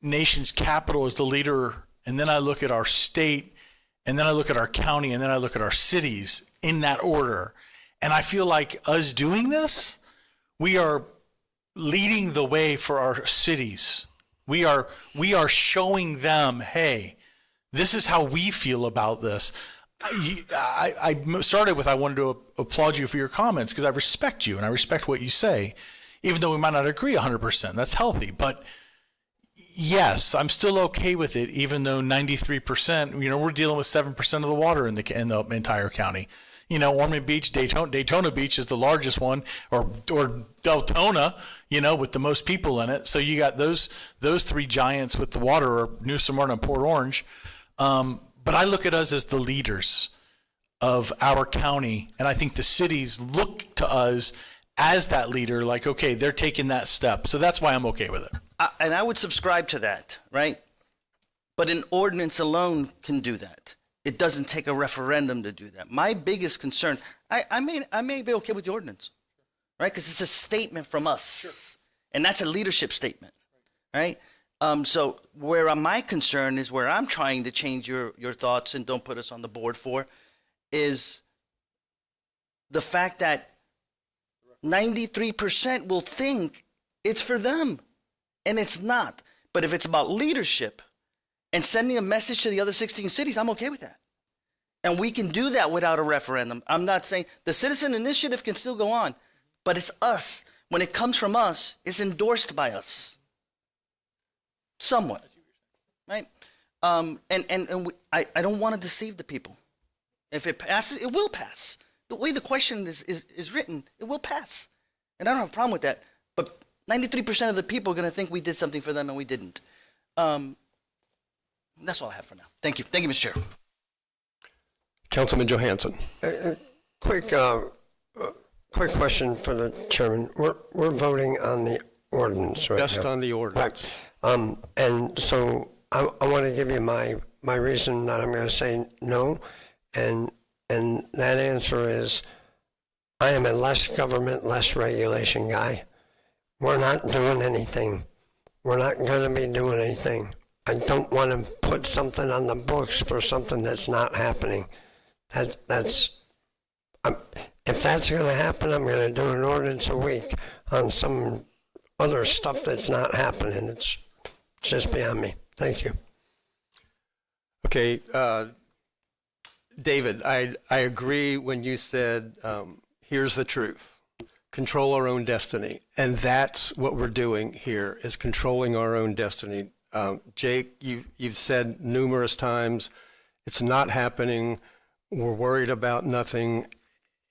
nation's capital as the leader, and then I look at our state, and then I look at our county, and then I look at our cities in that order. And I feel like us doing this, we are leading the way for our cities. We are showing them, hey, this is how we feel about this. I started with, I wanted to applaud you for your comments because I respect you and I respect what you say, even though we might not agree 100%. That's healthy. But yes, I'm still okay with it, even though 93%, you know, we're dealing with 7% of the water in the entire county. You know, Ormond Beach, Daytona Beach is the largest one, or Deltona, you know, with the most people in it. So you got those three giants with the water, or New Smyrna and Port Orange. But I look at us as the leaders of our county, and I think the cities look to us as that leader, like, okay, they're taking that step. So that's why I'm okay with it. And I would subscribe to that, right? But an ordinance alone can do that. It doesn't take a referendum to do that. My biggest concern, I may be okay with the ordinance, right? Because it's a statement from us. Sure. And that's a leadership statement, right? So where my concern is, where I'm trying to change your thoughts and don't put us on the board for, is the fact that 93% will think it's for them, and it's not. But if it's about leadership and sending a message to the other 16 cities, I'm okay with that. And we can do that without a referendum. I'm not saying the citizen initiative can still go on, but it's us. When it comes from us, it's endorsed by us. Somewhat, right? I don't want to deceive the people. If it passes, it will pass. The way the question is written, it will pass. And I don't have a problem with that. But 93% of the people are going to think we did something for them and we didn't. That's all I have for now. Thank you. Thank you, Mr. Chair. Councilman Johansson. Quick question for the chairman. We're voting on the ordinance right Just now. on the ordinance. Right. And so I want to give you my reason that I'm going to say no. And that answer is I am a less government, less regulation guy. We're not doing anything. We're not going to be doing anything. I don't want to put something on the books for something that's not happening. If that's going to happen, I'm going to do an ordinance a week on some other stuff that's not happening. It's just beyond me. Thank you. Okay, David, I agree when you said, here's the truth. Control our own destiny. And that's what we're doing here, is controlling our own destiny. Jake, you've said numerous times, it's not happening. We're worried about nothing.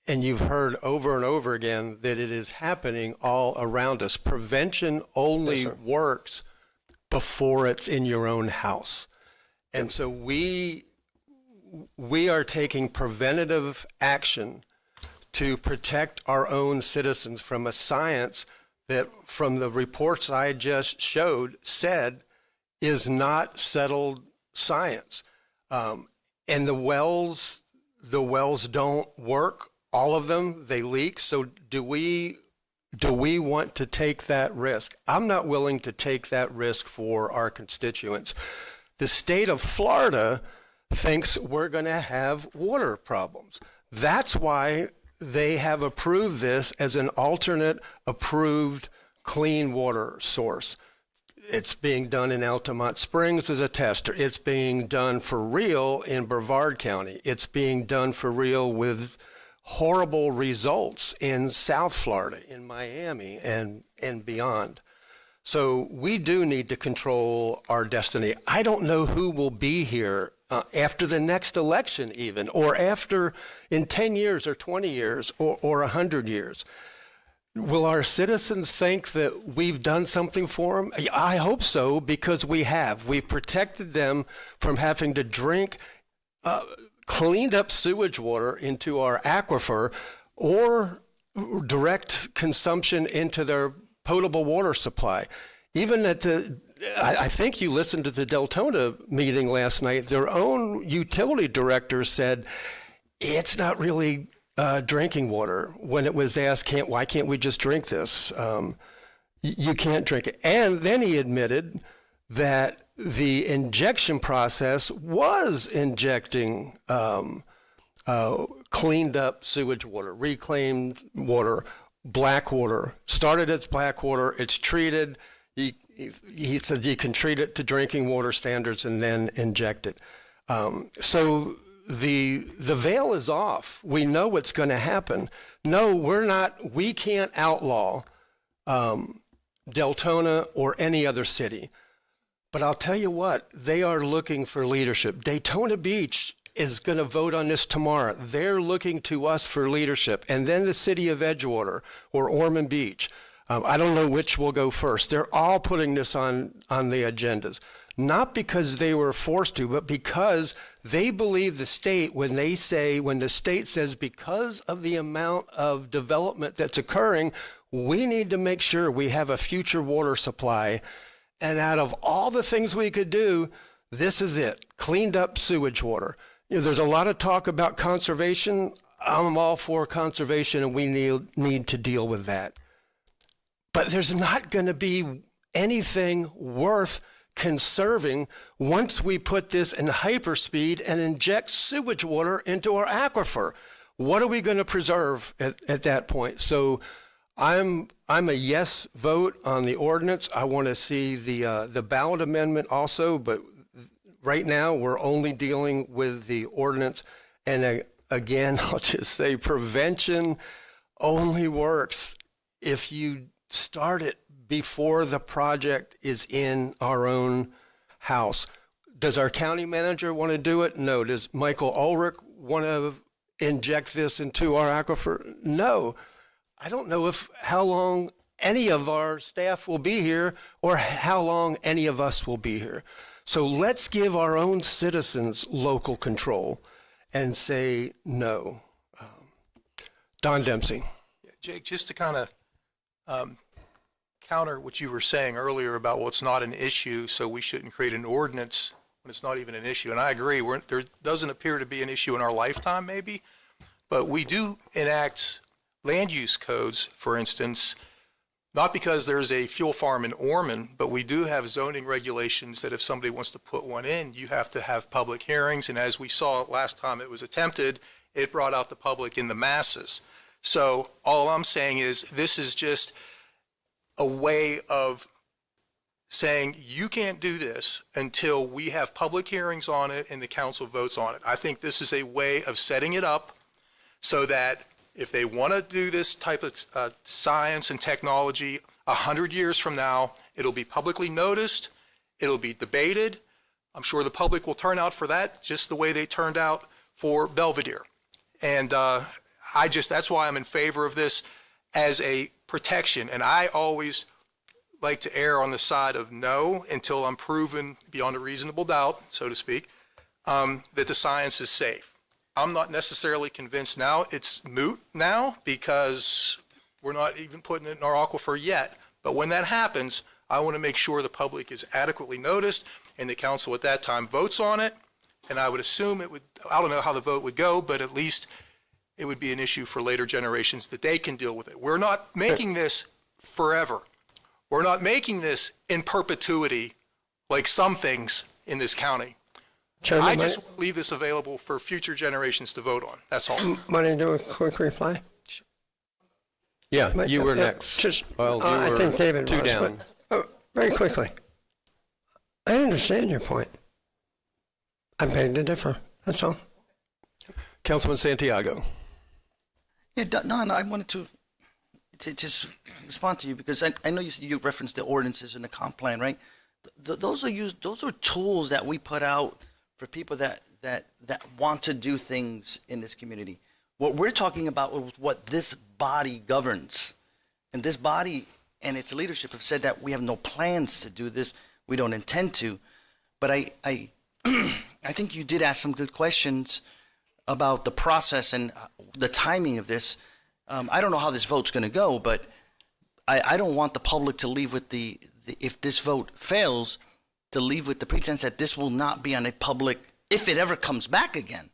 And you've heard over and over again that it is happening all around us. Prevention only works before it's in your own house. And so we are taking preventative action to protect our own citizens from a science that, from the reports I just showed, said is not settled science. And the wells don't work, all of them, they leak. So do we want to take that risk? I'm not willing to take that risk for our constituents. The state of Florida thinks we're going to have water problems. That's why they have approved this as an alternate approved clean water source. It's being done in Altamont Springs as a tester. It's being done for real in Brevard County. It's being done for real with horrible results in South Florida, in Miami, and beyond. So we do need to control our destiny. I don't know who will be here after the next election even, or after in 10 years or 20 years or 100 years. Will our citizens think that we've done something for them? I hope so, because we have. We protected them from having to drink cleaned up sewage water into our aquifer, or direct consumption into their potable water supply. Even at I think you listened to the Deltona meeting last night, their own utility director said it's not really drinking water. When it was asked, why can't we just drink this? You can't drink it. And then he admitted that the injection process was injecting cleaned up sewage water, reclaimed water, black water. Started as black water, it's treated. He said you can treat it to drinking water standards and then inject it. So the veil is off. We know what's going to happen. No, we can't outlaw Deltona or any other city. But I'll tell you what, they are looking for leadership. Daytona Beach is going to vote on this tomorrow. They're looking to us for leadership. And then the city of Edgewater or Ormond Beach. I don't know which will go first. They're all putting this on the agendas. Not because they were forced to, but because they believe the state when the state says because of the amount of development that's occurring, we need to make sure we have a future water supply. And out of all the things we could do, this is it, cleaned up sewage water. There's a lot of talk about conservation. I'm all for conservation, and we need to deal with that. But there's not going to be anything worth conserving once we put this in hyperspeed and inject sewage water into our aquifer. What are we going to preserve at that point? So I'm a yes vote on the ordinance. I want to see the ballot amendment also, but right now we're only dealing with the ordinance. And again, I'll just say prevention only works if you start it before the project is in our own house. Does our county manager want to do it? No. Does Michael Ulrich want to inject this into our aquifer? No. I don't know how long any of our staff will be here or how long any of us will be here. So let's give our own citizens local control and say no. Don Dempsey. Yeah, Jake, just to kind of counter what you were saying earlier about what's not an issue, so we shouldn't create an ordinance when it's not even an issue. And I agree, there doesn't appear to be an issue in our lifetime maybe, but we do enact land use codes, for instance, not because there's a fuel farm in Ormond, but we do have zoning regulations that if somebody wants to put one in, you have to have public hearings. And as we saw last time it was attempted, it brought out the public in the masses. So all I'm saying is this is just a way of saying you can't do this until we have public hearings on it and the council votes on it. I think this is a way of setting it up so that if they want to do this type of science and technology 100 years from now, it'll be publicly noticed, it'll be debated. I'm sure the public will turn out for that just the way they turned out for Belvedere. And that's why I'm in favor of this as a protection. And I always like to err on the side of no until I'm proven beyond a reasonable doubt, so to speak, that the science is safe. I'm not necessarily convinced now it's moot now because we're not even putting it in our aquifer yet. But when that happens, I want to make sure the public is adequately noticed and the council at that time votes on it. And I would assume it would, I don't know how the vote would go, but at least it would be an issue for later generations that they can deal with it. We're not making this forever. We're not making this in perpetuity like some things in this county. Chairman, I just leave this available for future generations to vote on. That's all. Might I do a quick reply? Yeah, you were next. I think David two was, down. but very quickly. I understand your point. I beg to differ. That's all. Councilman Santiago. Yeah, Don, I wanted to just respond to you because I know you referenced the ordinances and the comp plan, right? Those are tools that we put out for people that want to do things in this community. What we're talking about is what this body governs. And this body and its leadership have said that we have no plans to do this. We don't intend to. But I I think you did ask some good questions about the process and the timing of this. I don't know how this vote's going to go, but I don't want the public to leave with if this vote fails, to leave with the pretense that this will not be on a public, if it ever comes back again,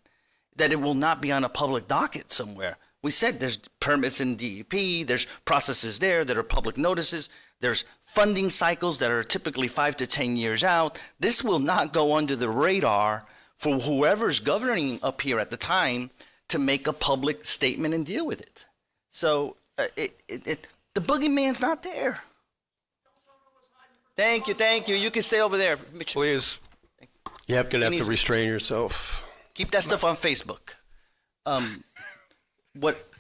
that it will not be on a public docket somewhere. We said there's permits in DEP, there's processes there that are public notices, there's funding cycles that are typically 5 to 10 years out. This will not go under the radar for whoever's governing up here at the time to make a public statement and deal with it. So the boogeyman's not there. Thank you. You can stay over there. Please. You're going to have to restrain yourself. Keep that stuff on Facebook.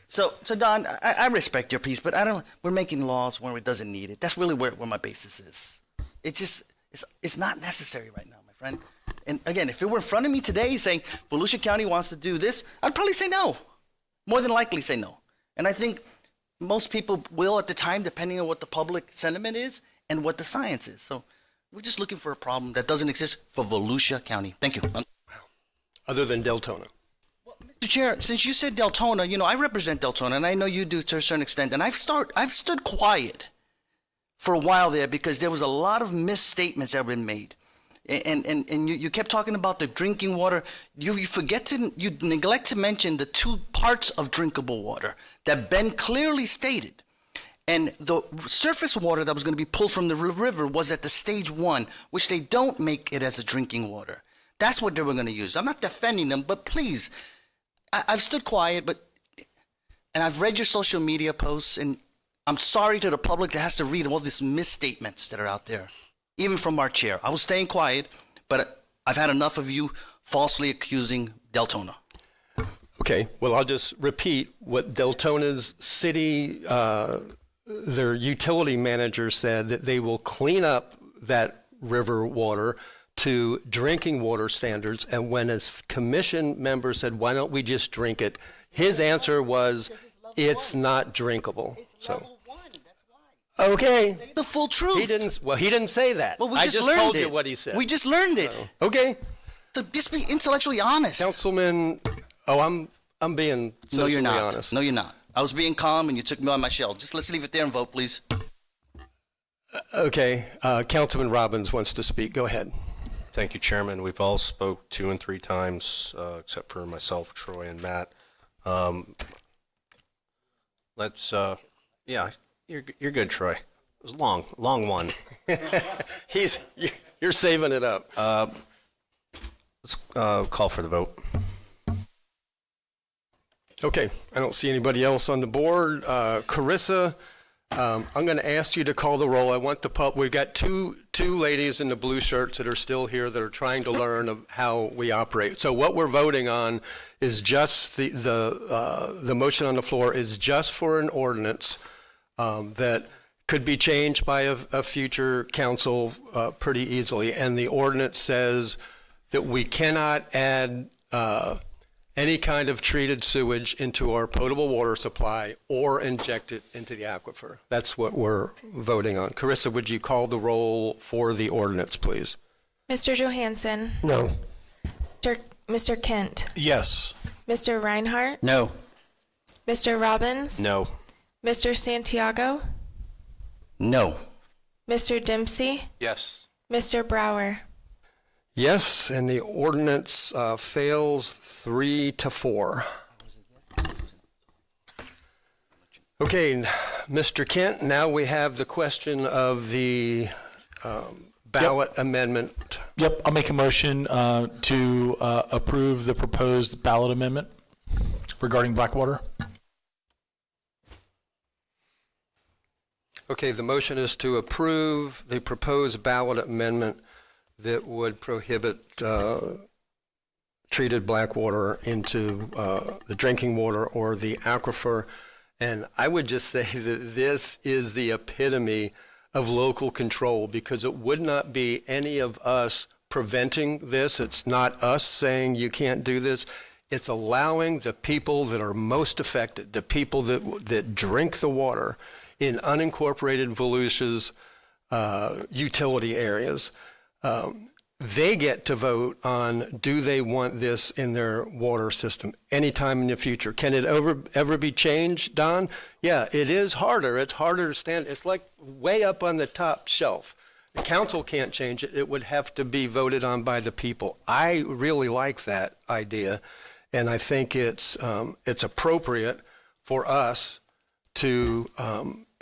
So Don, I respect your piece, but we're making laws where it doesn't need it. That's really where my basis is. It's not necessary right now, my friend. And again, if it were in front of me today saying Volusia County wants to do this, I'd probably say no. More than likely say no. And I think most people will at the time, depending on what the public sentiment is and what the science is. So we're just looking for a problem that doesn't exist for Volusia County. Thank you. Other than Deltona. Mr. Chair, since you said Deltona, I represent Deltona, and I know you do to a certain extent, and I've stood quiet for a while there because there was a lot of misstatements that have been made. And you kept talking about the drinking water. You neglect to mention the two parts of drinkable water that Ben clearly stated. And the surface water that was going to be pulled from the river was at the stage 1, which they don't make it as a drinking water. That's what they were going to use. I'm not defending them, but please, I've stood quiet, and I've read your social media posts, and I'm sorry to the public that has to read all these misstatements that are out there, even from our chair. I was staying quiet, but I've had enough of you falsely accusing Deltona. Okay, well, I'll just repeat what Deltona's city, their utility manager said, that they will clean up that river water to drinking water standards. And when a commission member said, why don't we just drink it? His answer was, it's not drinkable. Okay. Say the full truth. He didn't say that. Well, I just told you what he said. We just learned it. So, okay. So just be intellectually honest. Councilman, I'm being No, you're socially not. honest. No, you're not. I was being calm and you took me on my shell. Just let's leave it there and vote, please. Okay. Councilman Robbins wants to speak. Go ahead. Thank you, Chairman. We've all spoke 2 and 3 times, except for myself, Troy, and Matt. You're good, Troy. It was a long one. You're saving it up. Let's call for the vote. Okay. I don't see anybody else on the board. Carissa, I'm going to ask you to call the roll. I want we've got two ladies in the blue shirts that are still here that are trying to learn of how we operate. So what we're voting on is just the motion on the floor is just for an ordinance that could be changed by a future council pretty easily. And the ordinance says that we cannot add any kind of treated sewage into our potable water supply or inject it into the aquifer. That's what we're voting on. Carissa, would you call the roll for the ordinance, please? Mr. Johansson? No. Mr. Kent? Yes. Mr. Reinhardt? No. Mr. Robbins? No. Mr. Santiago? No. Mr. Dempsey? Yes. Mr. Brower? Yes, and the ordinance fails 3-4. Okay, Mr. Kent, now we have the question of the ballot amendment. Yep, I'll make a motion to approve the proposed ballot amendment regarding Blackwater. Okay, the motion is to approve the proposed ballot amendment that would prohibit treated black water into the drinking water or the aquifer. And I would just say that this is the epitome of local control, because it would not be any of us preventing this. It's not us saying you can't do this. It's allowing the people that are most affected, the people that drink the water in unincorporated Volusia's utility areas, they get to vote on, do they want this in their water system anytime in the future? Can it ever be changed, Don? Yeah, it is harder. It's harder to stand. It's like way up on the top shelf. The council can't change it. It would have to be voted on by the people. I really like that idea, and I think it's appropriate for us to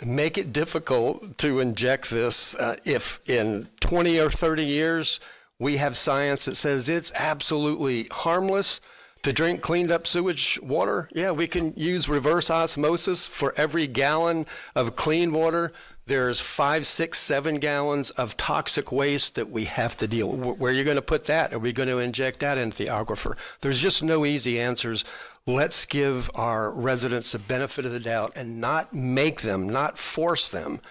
make it difficult to inject this. If in 20 or 30 years we have science that says it's absolutely harmless to drink cleaned up sewage water, yeah, we can use reverse osmosis. For every gallon of clean water, there's 5, 6, 7 gallons of toxic waste that we have to deal with. Where are you going to put that? Are we going to inject that into the aquifer? There's just no easy answers. Let's give our residents the benefit of the doubt and not make them, not force them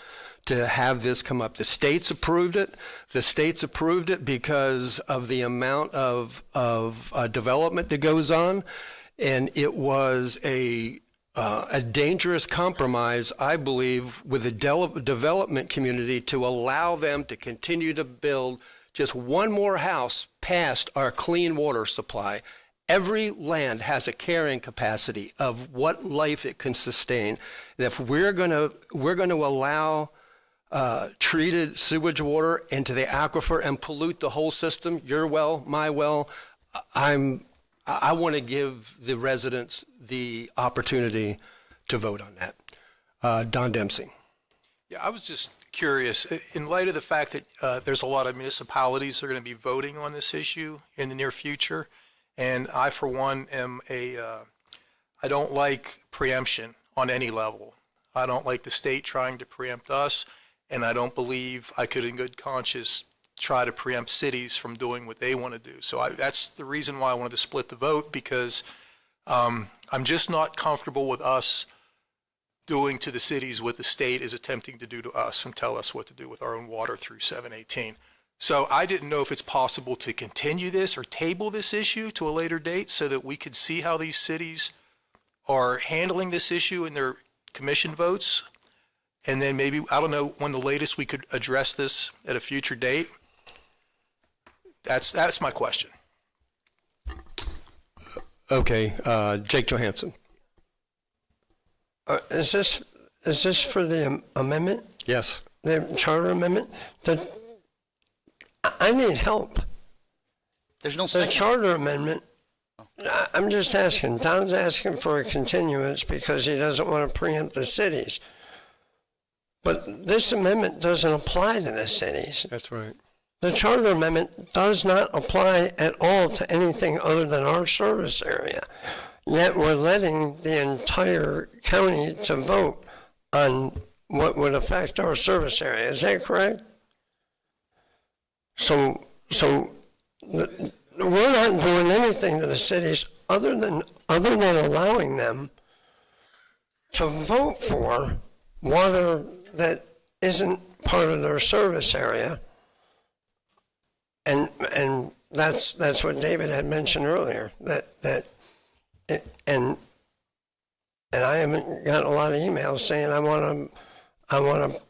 to have this come up. The states approved it. The states approved it because of the amount of development that goes on, and it was a dangerous compromise, I believe, with the development community to allow them to continue to build just one more house past our clean water supply. Every land has a carrying capacity of what life it can sustain. And if we're going to allow treated sewage water into the aquifer and pollute the whole system, your well, my well, I want to give the residents the opportunity to vote on that. Don Dempsey. Yeah, I was just curious, in light of the fact that there's a lot of municipalities that are going to be voting on this issue in the near future, and I, for one, I don't like preemption on any level. I don't like the state trying to preempt us, and I don't believe I could, in good conscience, try to preempt cities from doing what they want to do. So that's the reason why I wanted to split the vote, because I'm just not comfortable with us doing to the cities what the state is attempting to do to us and tell us what to do with our own water through 718. So I didn't know if it's possible to continue this or table this issue to a later date so that we could see how these cities are handling this issue in their commission votes. And then maybe, I don't know when the latest we could address this at a future date. That's my question. Okay, Jake Johansson. Is this for the amendment? Yes. The charter amendment? I need help. There's no The second. charter amendment, I'm just asking. Don's asking for a continuance because he doesn't want to preempt the cities. But this amendment doesn't apply to the cities. That's right. The charter amendment does not apply at all to anything other than our service area. Yet we're letting the entire county to vote on what would affect our service area. Is that correct? So we're not doing anything to the cities other than allowing them to vote for water that isn't part of their service area. And that's what David had mentioned earlier, and I haven't got a lot of emails saying I want to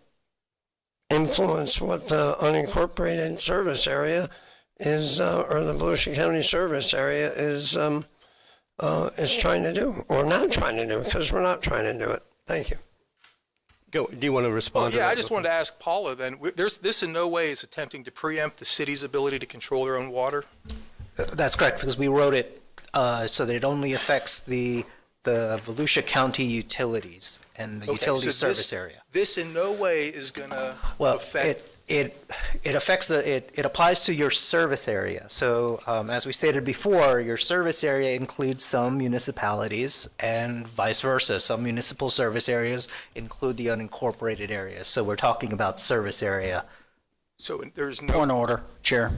influence what the unincorporated service area is, or the Volusia County service area is trying to do, or not trying to do, because we're not trying to do it. Thank you. Go. Do you want to respond to that? Yeah, I just wanted to ask Paula then, this in no way is attempting to preempt the city's ability to control their own water? That's correct, because we wrote it so that it only affects the Volusia County utilities and the utility service area. This in no way is going to affect... It affects it applies to your service area. So as we stated before, your service area includes some municipalities and vice versa. Some municipal service areas include the unincorporated areas. So we're talking about service area. So there's no... Point of order, Chair.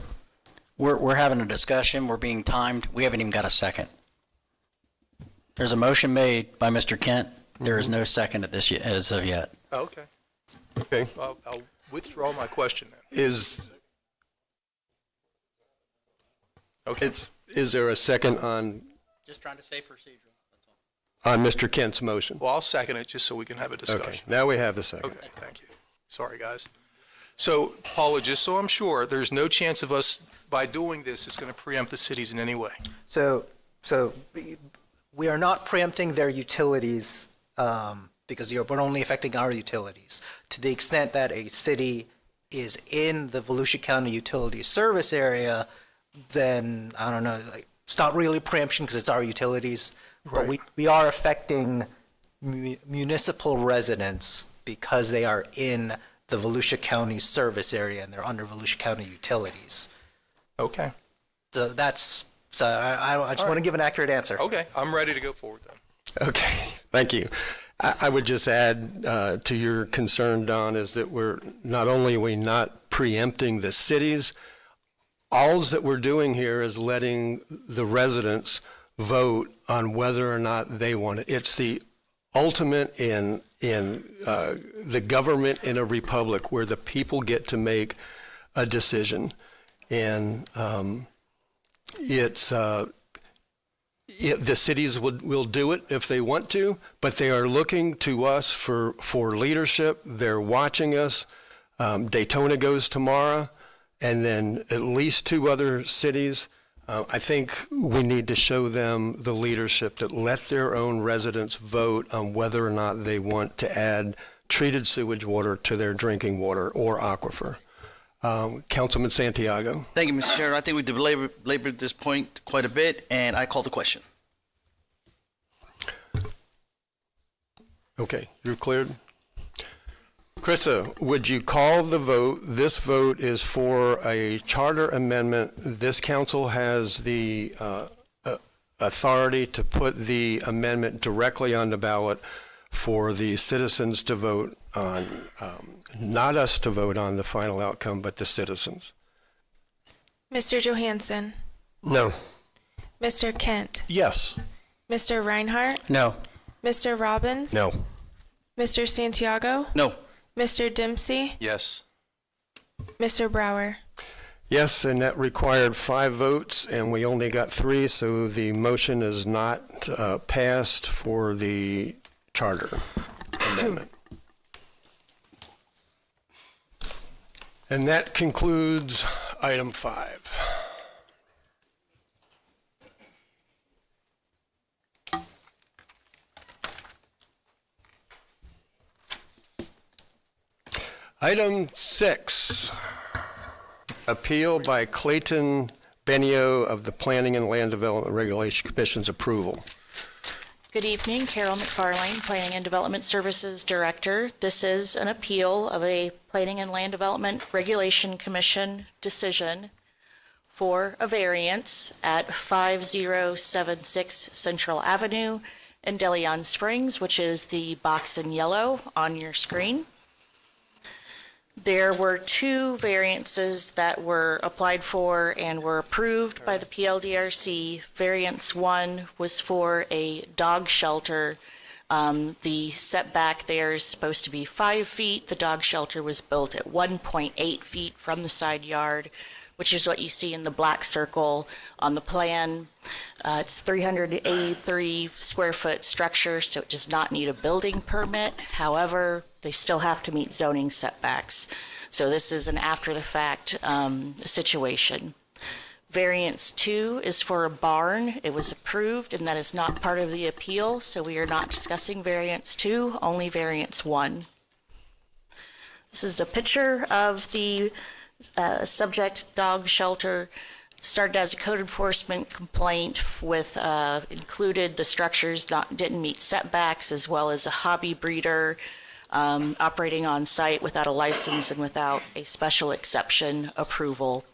We're having a discussion. We're being timed. We haven't even got a second. There's a motion made by Mr. Kent. There is no second at this as of yet. Oh, okay. Okay. I'll withdraw my question then. Is there a second on Just trying to stay procedural. on Mr. Kent's motion? Well, I'll second it just so we can have a discussion. Okay. Now we have the second. Okay, thank you. Sorry, guys. So, Paula, just so I'm sure, there's no chance of us, by doing this, it's going to preempt the cities in any way. So we are not preempting their utilities because we're only affecting our utilities. To the extent that a city is in the Volusia County Utility Service Area, then I don't know, like, it's not really preemption because it's our utilities, but we are affecting municipal residents because they are in the Volusia County service area and they're under Volusia County utilities. Okay. So I just want to give an accurate answer. Okay, I'm ready to go forward then. Okay, thank you. I would just add to your concern, Don, is that we're not only are we not preempting the cities, all that we're doing here is letting the residents vote on whether or not they want it. It's the ultimate in the government in a republic where the people get to make a decision. And the cities will do it if they want to, but they are looking to us for leadership. They're watching us. Daytona goes tomorrow, and then at least 2 other cities. I think we need to show them the leadership that let their own residents vote on whether or not they want to add treated sewage water to their drinking water or aquifer. Councilman Santiago. Thank you, Mr. Chair. I think we've belabored this point quite a bit, and I call the question. Okay, you're cleared. Krista, would you call the vote? This vote is for a charter amendment. This council has the authority to put the amendment directly on the ballot for the citizens to vote on, not us to vote on the final outcome, but the citizens. Mr. Johansson? No. Mr. Kent? Yes. Mr. Reinhardt? No. Mr. Robbins? No. Mr. Santiago? No. Mr. Dempsey? Yes. Mr. Brower? Yes, and that required 5 votes, and we only got 3, so the motion is not passed for the charter amendment. And that concludes item 5. Item 6, appeal by Clayton Benio of the Planning and Land Development Regulation Commission's approval. Good evening, Carol McFarlane, Planning and Development Services Director. This is an appeal of a Planning and Land Development Regulation Commission decision for a variance at 5076 Central Avenue in DeLeon Springs, which is the box in yellow on your screen. There were 2 variances that were applied for and were approved by the PLDRC. Variance 1 was for a dog shelter. The setback there is supposed to be 5 feet. The dog shelter was built at 1.8 feet from the side yard, which is what you see in the black circle on the plan. It's 383 square foot structure, so it does not need a building permit. However, they still have to meet zoning setbacks. So this is an after the fact situation. Variance 2 is for a barn. It was approved, and that is not part of the appeal, so we are not discussing variance 2, only variance 1. This is a picture of the subject dog shelter. Started as a code enforcement complaint with included the structures didn't meet setbacks, as well as a hobby breeder operating on site without a license and without a special exception approval.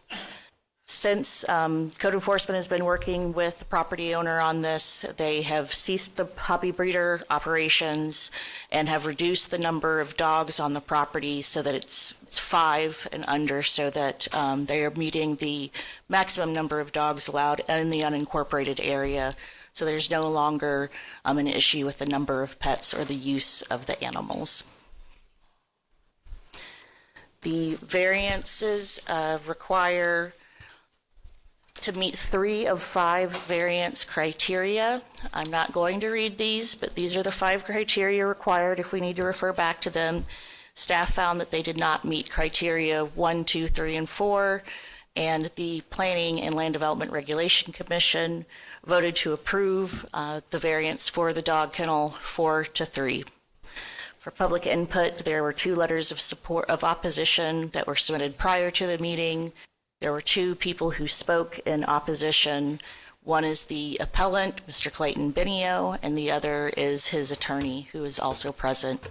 Since code enforcement has been working with the property owner on this, they have ceased the hobby breeder operations and have reduced the number of dogs on the property so that it's 5 and under, so that they are meeting the maximum number of dogs allowed in the unincorporated area. So there's no longer an issue with the number of pets or the use of the animals. The variances require to meet 3 of 5 variance criteria. I'm not going to read these, but these are the 5 criteria required if we need to refer back to them. Staff found that they did not meet criteria 1, 2, 3, and 4, and the Planning and Land Development Regulation Commission voted to approve the variance for the dog kennel 4-3. For public input, there were 2 letters of support of opposition that were submitted prior to the meeting. There were 2 people who spoke in opposition. One is the appellant, Mr. Clayton Benio, and the other is his attorney, who is also present.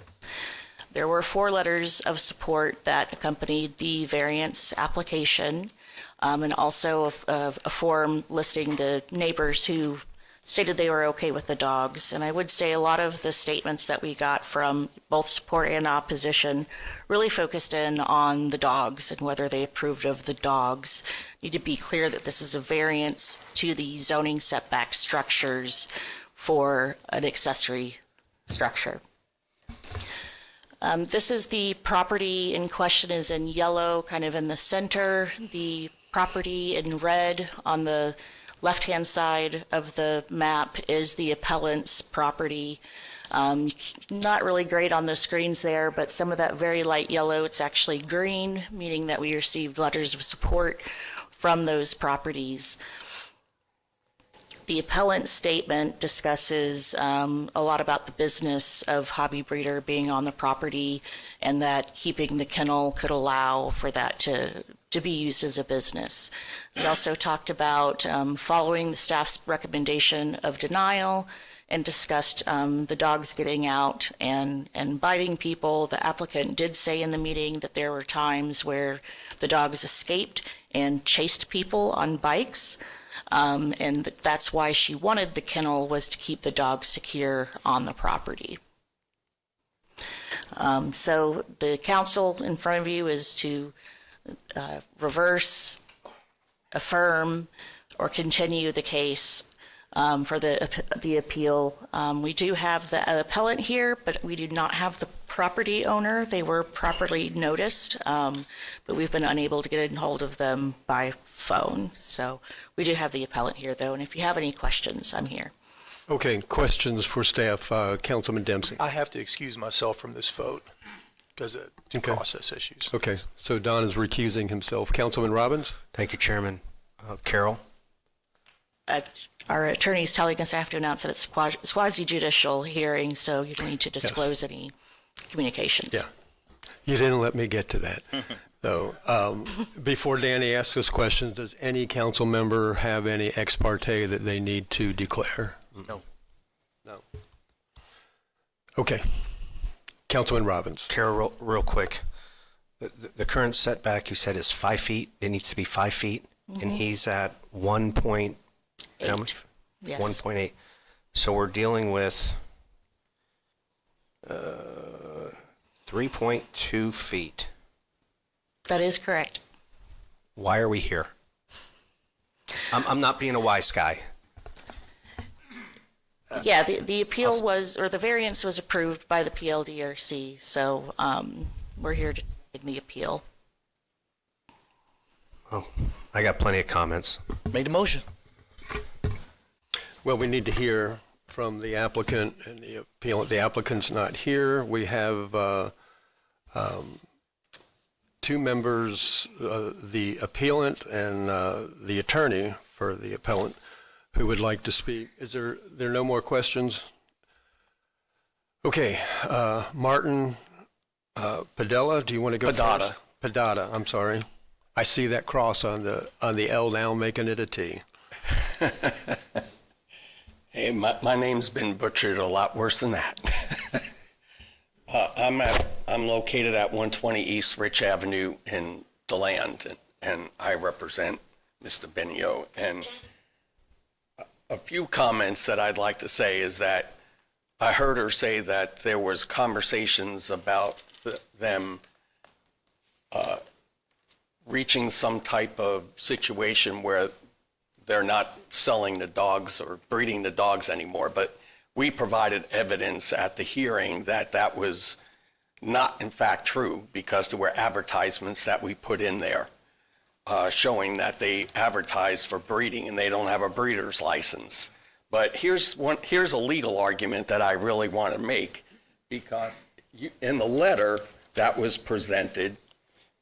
There were 4 letters of support that accompanied the variance application, and also a form listing the neighbors who stated they were okay with the dogs. And I would say a lot of the statements that we got from both support and opposition really focused in on the dogs and whether they approved of the dogs. Need to be clear that this is a variance to the zoning setback structures for an accessory structure. This is the property in question, is in yellow, kind of in the center. The property in red on the left-hand side of the map is the appellant's property. Not really great on the screens there, but some of that very light yellow, it's actually green, meaning that we received letters of support from those properties. The appellant's statement discusses a lot about the business of Hobby Breeder being on the property, and that keeping the kennel could allow for that to be used as a business. We also talked about following the staff's recommendation of denial, and discussed the dogs getting out and biting people. The applicant did say in the meeting that there were times where the dogs escaped and chased people on bikes. And that's why she wanted the kennel, was to keep the dogs secure on the property. So the council in front of you is to reverse, affirm, or continue the case for the appeal. We do have the appellant here, but we do not have the property owner. They were properly noticed, but we've been unable to get in hold of them by phone. So we do have the appellant here, though, and if you have any questions, I'm here. Okay, questions for staff. Councilman Dempsey. I have to excuse myself from this vote because of process issues. Okay, so Don is recusing himself. Councilman Robbins? Thank you, Chairman. Carol? Our attorney is telling us I have to announce that it's quasi-judicial hearing, so you don't need to disclose any communications. Yeah. You didn't let me get to that. So, before Danny asks us questions, does any council member have any ex parte that they need to declare? No. No. Okay. Councilman Robbins. Carol, real quick. The current setback you said is 5 feet. It needs to be 5 feet, and he's at 1.8. How much? Yes. 1.8. So we're dealing with 3.2 feet. That is correct. Why are we here? I'm not being a wise guy. Yeah, the appeal was, or the variance was approved by the PLDRC, so we're here to take the appeal. Oh, I got plenty of comments. Made a motion. Well, we need to hear from the applicant and the appellant. The applicant's not here. We have 2 members, the appellant and the attorney for the appellant, who would like to speak. Is there no more questions? Okay, Martin Padilla, do you want to go Padada. first? Padada, I'm sorry. I see that cross on the L now, making it a T. Hey, my name's been butchered a lot worse than that. I'm located at 120 East Rich Avenue in DeLand, and I represent Mr. Benio. And a few comments that I'd like to say is that I heard her say that there was conversations about them reaching some type of situation where they're not selling the dogs or breeding the dogs anymore. But we provided evidence at the hearing that that was not in fact true, because there were advertisements that we put in there showing that they advertise for breeding and they don't have a breeder's license. But here's a legal argument that I really want to make, because in the letter that was presented,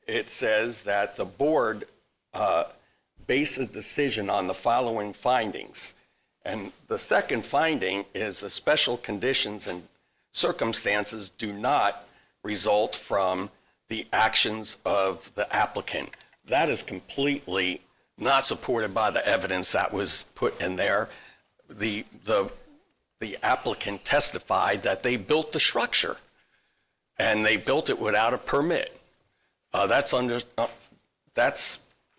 it says that the board based the decision on the following findings. And the second finding is the special conditions and circumstances do not result from the actions of the applicant. That is completely not supported by the evidence that was put in there. The applicant testified that they built the structure and they built it without a permit. That's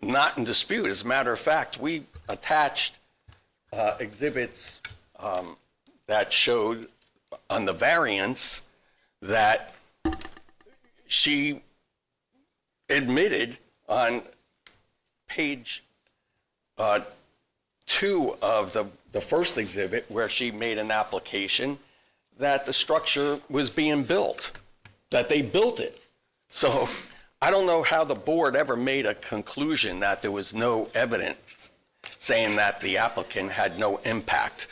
not in dispute. As a matter of fact, we attached exhibits that showed on the variance that she admitted on page 2 of the first exhibit, where she made an application, that the structure was being built, that they built it. So I don't know how the board ever made a conclusion that there was no evidence saying that the applicant had no impact.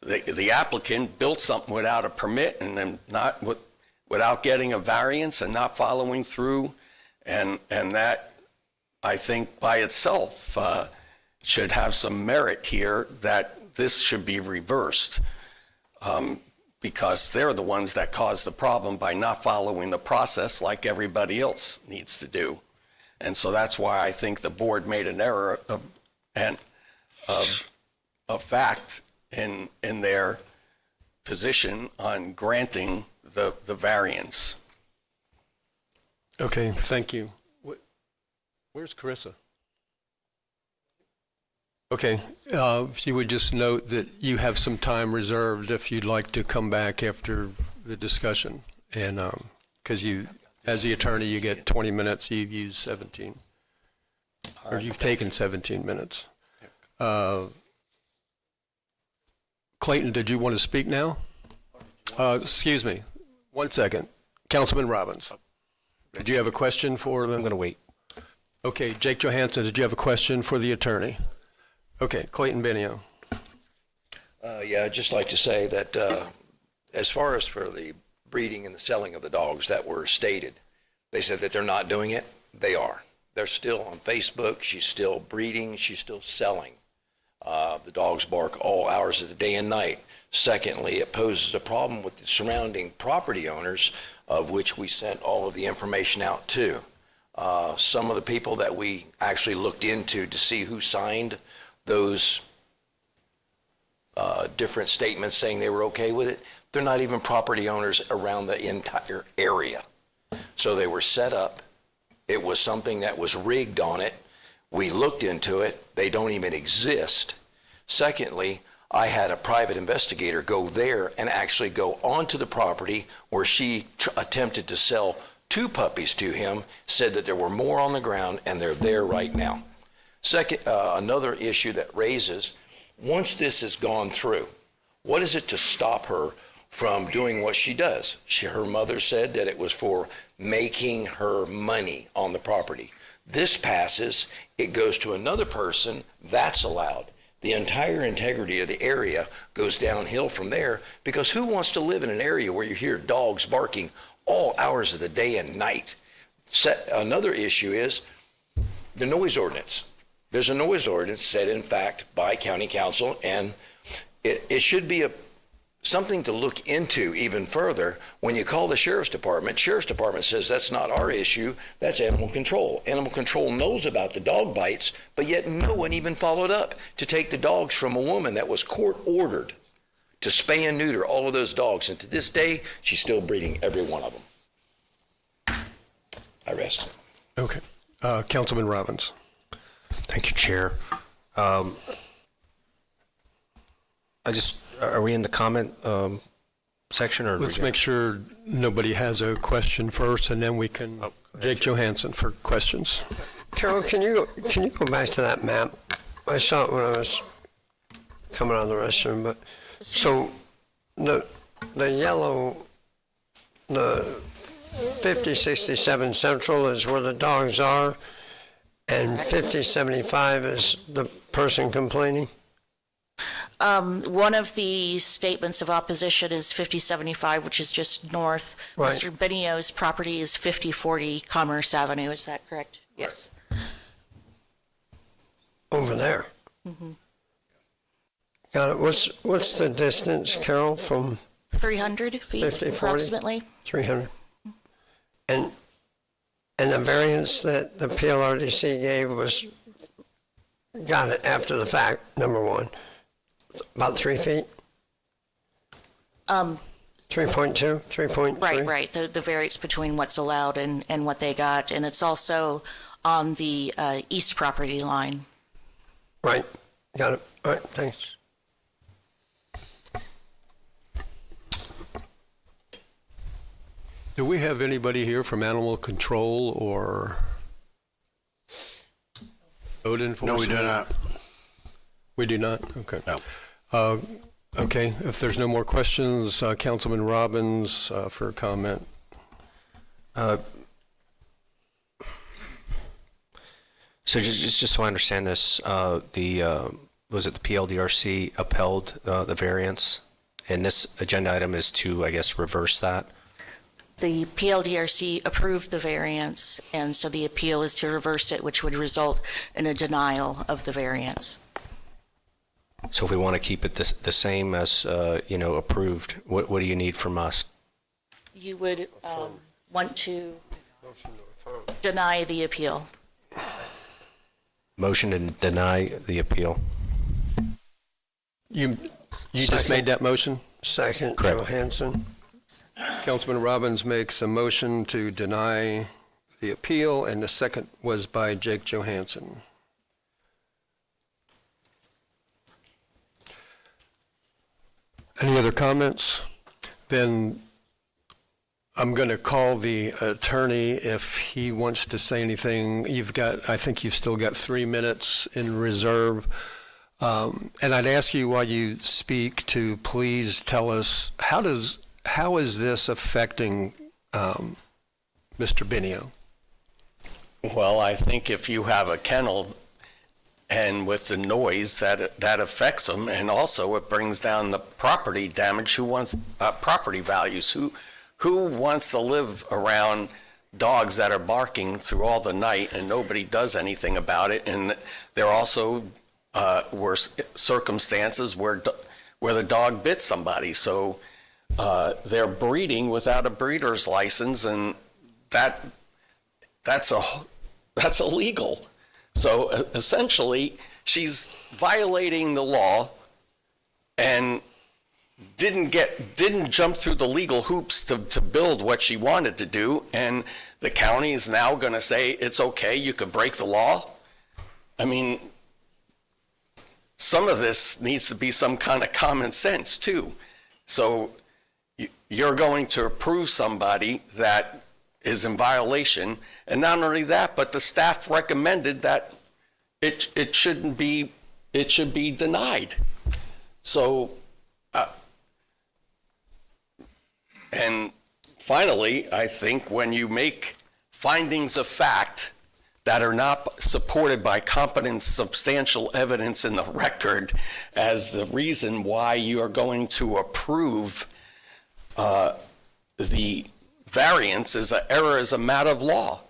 The applicant built something without a permit and then without getting a variance and not following through, and that, I think, by itself should have some merit here, that this should be reversed, because they're the ones that caused the problem by not following the process like everybody else needs to do. And so that's why I think the board made an error of fact in their position on granting the variance. Okay, thank you. Where's Carissa? Okay, if you would just note that you have some time reserved if you'd like to come back after the discussion. And because you, as the attorney, you get 20 minutes, you've used 17. Or you've taken 17 minutes. Clayton, did you want to speak now? Excuse me, 1 second. Councilman Robbins, did you have a question for them? I'm going to wait. Okay, Jake Johansson, did you have a question for the attorney? Okay, Clayton Benio. Yeah, I'd just like to say that as far as for the breeding and the selling of the dogs that were stated, they said that they're not doing it. They are. They're still on Facebook. She's still breeding. She's still selling. The dogs bark all hours of the day and night. Secondly, it poses a problem with the surrounding property owners, of which we sent all of the information out to. Some of the people that we actually looked into to see who signed those different statements saying they were okay with it, they're not even property owners around the entire area. So they were set up. It was something that was rigged on it. We looked into it. They don't even exist. Secondly, I had a private investigator go there and actually go onto the property where she attempted to sell 2 puppies to him, said that there were more on the ground, and they're there right now. Second, another issue that raises, once this has gone through, what is it to stop her from doing what she does? Her mother said that it was for making her money on the property. This passes, it goes to another person, that's allowed. The entire integrity of the area goes downhill from there, because who wants to live in an area where you hear dogs barking all hours of the day and night? Another issue is the noise ordinance. There's a noise ordinance set, in fact, by county council, and it should be something to look into even further. When you call the sheriff's department says that's not our issue, that's animal control. Animal control knows about the dog bites, but yet no one even followed up to take the dogs from a woman that was court ordered to spay and neuter all of those dogs. And to this day, she's still breeding every one of them. I rest. Okay, Councilman Robbins. Thank you, Chair. Are we in the comment section? Or Let's make sure nobody has a question first, and then we can, Jake Johansson for questions. Carol, can you go back to that map? I saw it when I was coming out of the restroom, but so the yellow, the 5067 Central is where the dogs are, and 5075 is the person complaining? One of the statements of opposition is 5075, which is just north. Right. Mr. Benio's property is 5040 Commerce Avenue. Is that correct? Yes. Over there. Got it. What's the distance, Carol, from 300 feet 50, 40? approximately. 300? And the variance that the PLRDC gave got it after the fact, number one. About 3 feet? 3.2, 3.3? Right. The variance between what's allowed and what they got. And it's also on the east property line. Right. Got it. All right, thanks. Do we have anybody here from animal control or code enforcement? No, we do not. We do not? Okay. No. Okay, if there's no more questions, Councilman Robbins for comment. So just so I understand this, was it the PLDRC upheld the variance? And this agenda item is to, I guess, reverse that? The PLDRC approved the variance, and so the appeal is to reverse it, which would result in a denial of the variance. So if we want to keep it the same as, approved, what do you need from us? You would want to deny the appeal. Motion to deny the appeal. You just made that motion? Second, Correct. Johansson. Councilman Robbins makes a motion to deny the appeal, and the second was by Jake Johansson. Any other comments? Then I'm going to call the attorney if he wants to say anything. I think you've still got 3 minutes in reserve. And I'd ask you while you speak to please tell us, how is this affecting Mr. Benio? Well, I think if you have a kennel and with the noise that affects them, and also it brings down the property damage. Who wants property values? Who wants to live around dogs that are barking through all the night and nobody does anything about it? And there also were circumstances where the dog bit somebody. So they're breeding without a breeder's license, and that's illegal. So essentially, she's violating the law and didn't jump through the legal hoops to build what she wanted to do, and the county is now going to say it's okay, you could break the law. I mean, some of this needs to be some kind of common sense too. So you're going to approve somebody that is in violation, and not only that, but the staff recommended that it should be denied. So, and finally, I think when you make findings of fact that are not supported by competent, substantial evidence in the record as the reason why you are going to approve the variance is an error as a matter of law.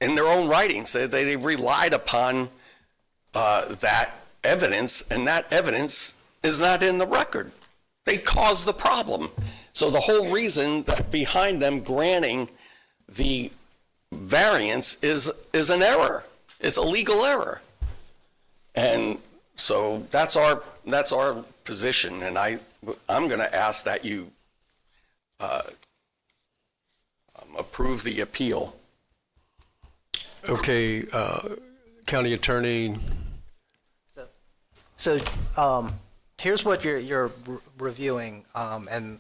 In their own writings, they relied upon that evidence, and that evidence is not in the record. They caused the problem. So the whole reason that behind them granting the variance is an error. It's a legal error. And so that's our position, and I'm going to ask that you approve the appeal. Okay, County Attorney. So here's what you're reviewing and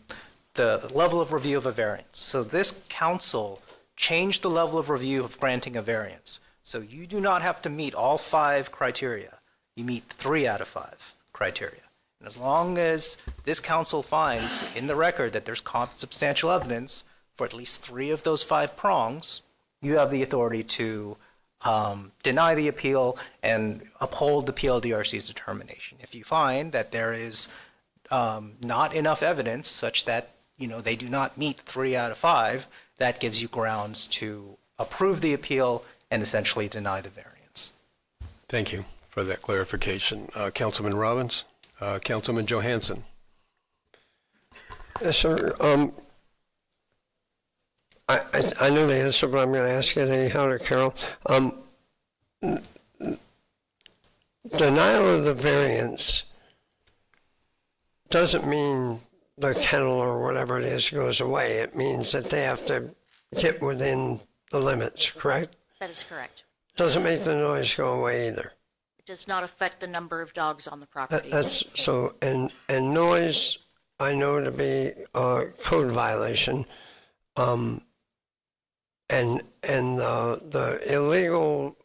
the level of review of a variance. So this council changed the level of review of granting a variance. So you do not have to meet all 5 criteria. You meet 3 out of 5 criteria. And as long as this council finds in the record that there's substantial evidence for at least 3 of those 5 prongs, you have the authority to deny the appeal and uphold the PLDRC's determination. If you find that there is not enough evidence such that, they do not meet 3 out of 5, that gives you grounds to approve the appeal and essentially deny the variance. Thank you for that clarification. Councilman Robbins, Councilman Johansson. Yes, sir. I know the answer, but I'm going to ask it anyhow to Carol. Denial of the variance doesn't mean the kennel or whatever it is goes away. It means that they have to get within the limits, correct? That is correct. Doesn't make the noise go away either. It does not affect the number of dogs on the property. That's so, and noise I know to be a code violation. And the illegal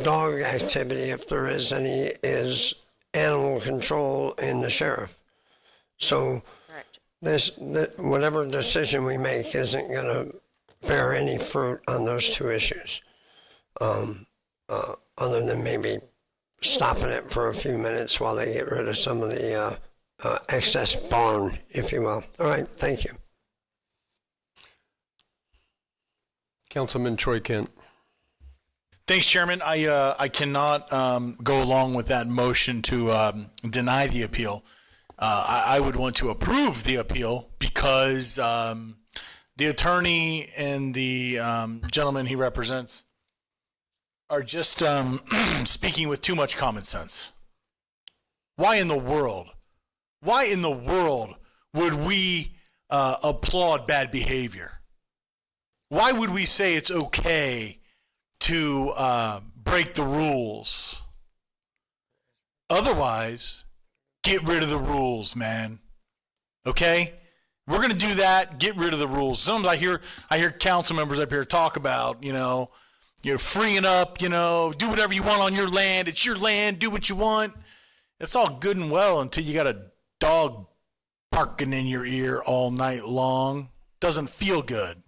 dog activity, if there is any, is animal control in the sheriff. So whatever decision we make isn't going to bear any fruit on those two issues, other than maybe stopping it for a few minutes while they get rid of some of the excess barn, if you will. All right, thank you. Councilman Troy Kent. Thanks, Chairman. I cannot go along with that motion to deny the appeal. I would want to approve the appeal because the attorney and the gentleman he represents are just speaking with too much common sense. Why in the world would we applaud bad behavior? Why would we say it's okay to break the rules? Otherwise, get rid of the rules, man. Okay? We're going to do that, get rid of the rules. Sometimes I hear council members up here talk about, you're freeing up, do whatever you want on your land. It's your land, do what you want. It's all good and well until you got a dog barking in your ear all night long. Doesn't feel good.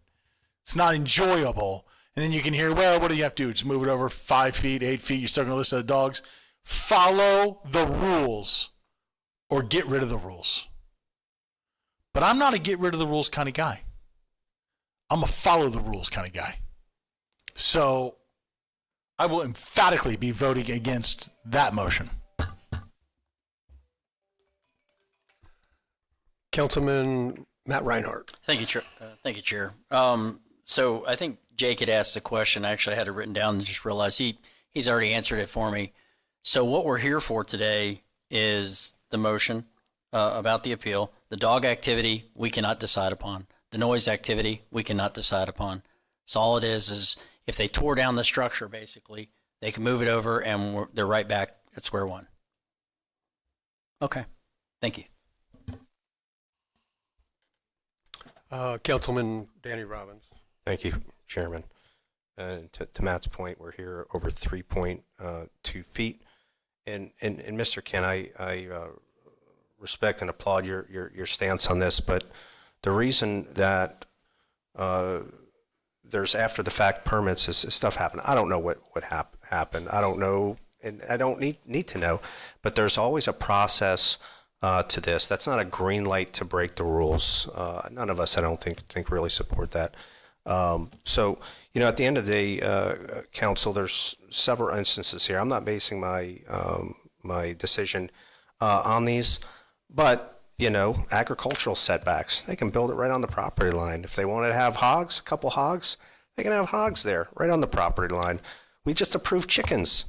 It's not enjoyable. And then you can hear, well, what do you have to do? Just move it over 5 feet, 8 feet. You're still going to listen to the dogs. Follow the rules or get rid of the rules. But I'm not a get rid of the rules kind of guy. I'm a follow the rules kind of guy. So I will emphatically be voting against that motion. Councilman Matt Reinhardt. Thank you, Chair. So I think Jake had asked the question. I actually had it written down and just realized he's already answered it for me. So what we're here for today is the motion about the appeal. The dog activity, we cannot decide upon. The noise activity, we cannot decide upon. So all it is if they tore down the structure, basically, they can move it over and they're right back at square one. Okay. Thank you. Councilman Danny Robbins. Thank you, Chairman. To Matt's point, we're here over 3.2 feet. And Mr. Kent, I respect and applaud your stance on this, but the reason that there's after the fact permits is stuff happened. I don't know what happened. I don't know, and I don't need to know, but there's always a process to this. That's not a green light to break the rules. None of us, I don't think really support that. So, at the end of the day, Council, there's several instances here. I'm not basing my my decision on these, but agricultural setbacks. They can build it right on the property line. If they want to have hogs, a couple hogs, they can have hogs there, right on the property line. We just approved chickens.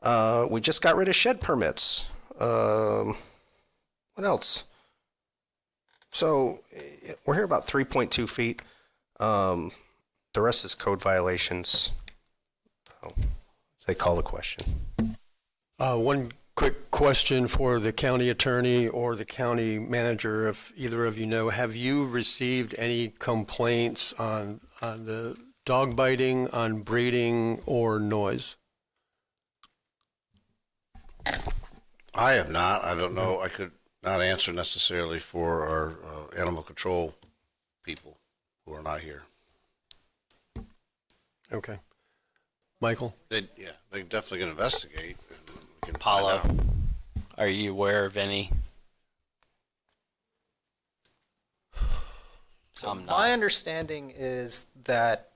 We just got rid of shed permits. What else? So we're here about 3.2 feet. The rest is code violations. They call the question. One quick question for the county attorney or the county manager, if either of you know, have you received any complaints on the dog biting, on breeding, or noise? I have not. I don't know. I could not answer necessarily for our animal control people who are not here. Okay. Michael? They definitely can investigate. And we can Paulo, find out. are you aware of any? I'm not. My understanding is that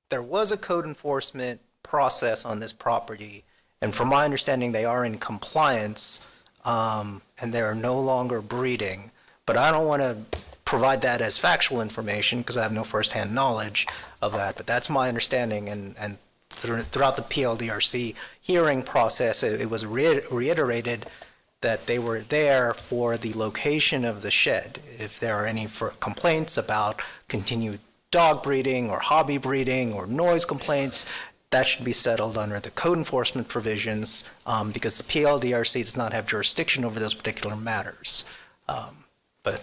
there was a code enforcement process on this property, and from my understanding, they are in compliance, and they're no longer breeding. But I don't want to provide that as factual information because I have no firsthand knowledge of that. But that's my understanding, and throughout the PLDRC hearing process, it was reiterated that they were there for the location of the shed. If there are any complaints about continued dog breeding or hobby breeding or noise complaints, that should be settled under the code enforcement provisions because the PLDRC does not have jurisdiction over those particular matters. But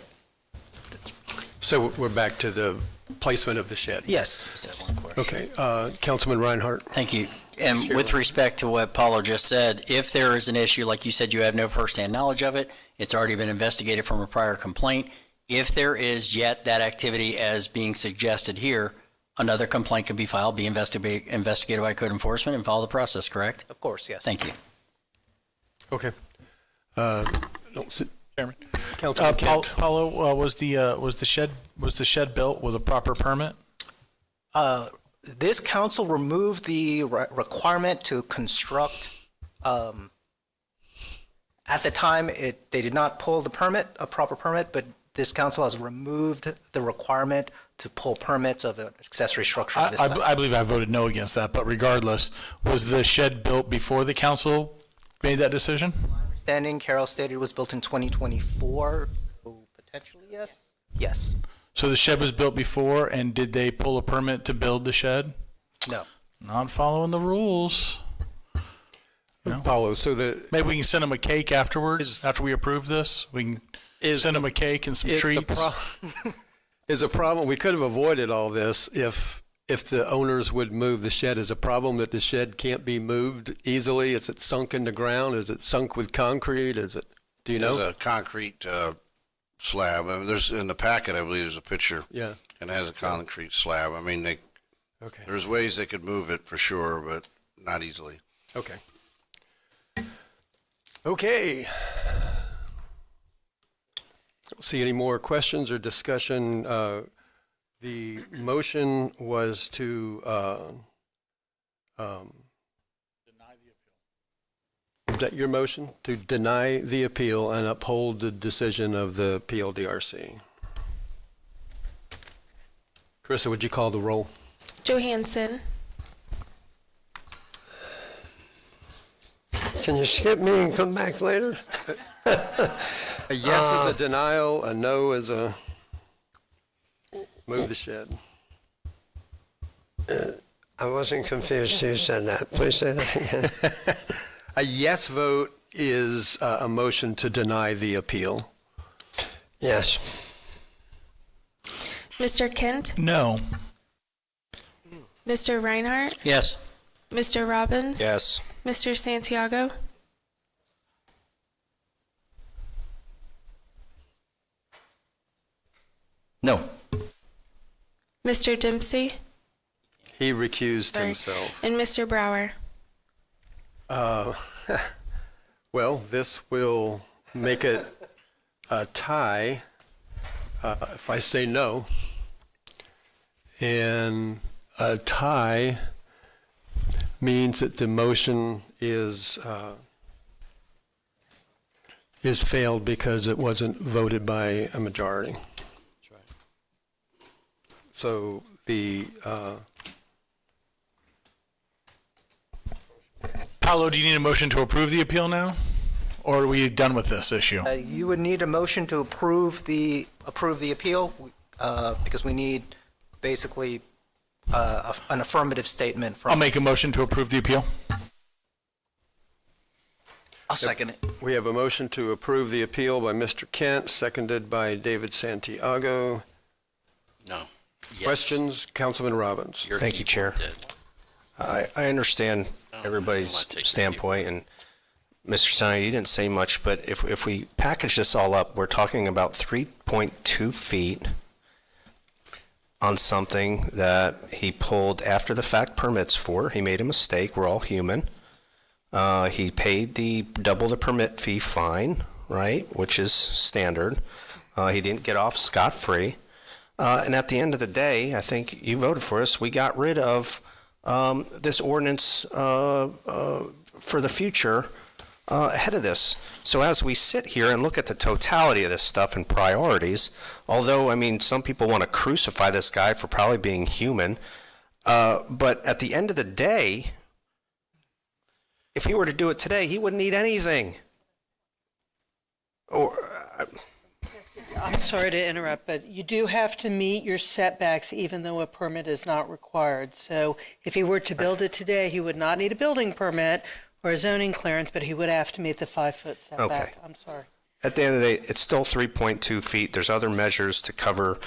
So we're back to the placement of the shed. yes. Okay, Councilman Reinhardt. Thank you. And with respect to what Paulo just said, if there is an issue, like you said, you have no firsthand knowledge of it, it's already been investigated from a prior complaint. If there is yet that activity as being suggested here, another complaint could be filed, be investigated by code enforcement and follow the process, correct? Of course, yes. Thank you. Okay. Chairman. Councilman Kent. Paulo, was the shed built with a proper permit? This council removed the requirement to construct. At the time, they did not pull the permit, a proper permit, but this council has removed the requirement to pull permits of an accessory structure of this type. I believe I voted no against that, but regardless, was the shed built before the council made that decision? Understanding, Carol stated it was built in 2024, so potentially yes? Yes. So the shed was built before, and did they pull a permit to build the shed? No. Not following the rules. Paulo, so Maybe we can send them a cake afterwards, after we approve this? We can send them a cake and some treats? Is a problem, we could have avoided all this if the owners would move the shed. Is a problem that the shed can't be moved easily? Is it sunk in the ground? Is it sunk with concrete? Do you know? There's a concrete slab. I mean, there's in the packet, I believe there's a picture. Yeah. And it has a concrete slab. I mean, there's ways they could move it for sure, but not easily. Okay. Okay. Don't see any more questions or discussion. The motion was to is that your motion? To deny the appeal and uphold the decision of the PLDRC. Carissa, would you call the roll? Johansson. Can you skip me and come back later? A yes is a denial, a no is a move the shed. I wasn't confused who said that. Please say that again. A yes vote is a motion to deny the appeal. Yes. Mr. Kent? No. Mr. Reinhardt? Yes. Mr. Robbins? Yes. Mr. Santiago? No. Mr. Dempsey? He recused Sorry. himself. And Mr. Brower? Well, this will make it a tie if I say no. And a tie means that the motion is failed because it wasn't voted by a majority. That's right. So the Paulo, do you need a motion to approve the appeal now? Or are we done with this issue? You would need a motion to approve the appeal because we need basically an affirmative statement from. I'll make a motion to approve the appeal. I'll second it. We have a motion to approve the appeal by Mr. Kent, seconded by David Santiago. No. Yes. Questions? Councilman Robbins. Your Thank you, Chair. keyboard did. I understand I everybody's wanna take the standpoint, and Mr. Sonny, you didn't say much, but if we package this all up, we're talking about 3.2 feet on something that he pulled after the fact permits for. He made a mistake. We're all human. He paid the double the permit fee fine, right, which is standard. He didn't get off scot-free. And at the end of the day, I think you voted for us, we got rid of this ordinance for the future ahead of this. So as we sit here and look at the totality of this stuff and priorities, although, I mean, some people want to crucify this guy for probably being human, but at the end of the day, if he were to do it today, he wouldn't need anything. I'm sorry to interrupt, but you do have to meet your setbacks even though a permit is not required. So if he were to build it today, he would not need a building permit or a zoning clearance, but he would have to meet the 5-foot setback. Okay. I'm sorry. At the end of the day, it's still 3.2 feet. There's other measures to cover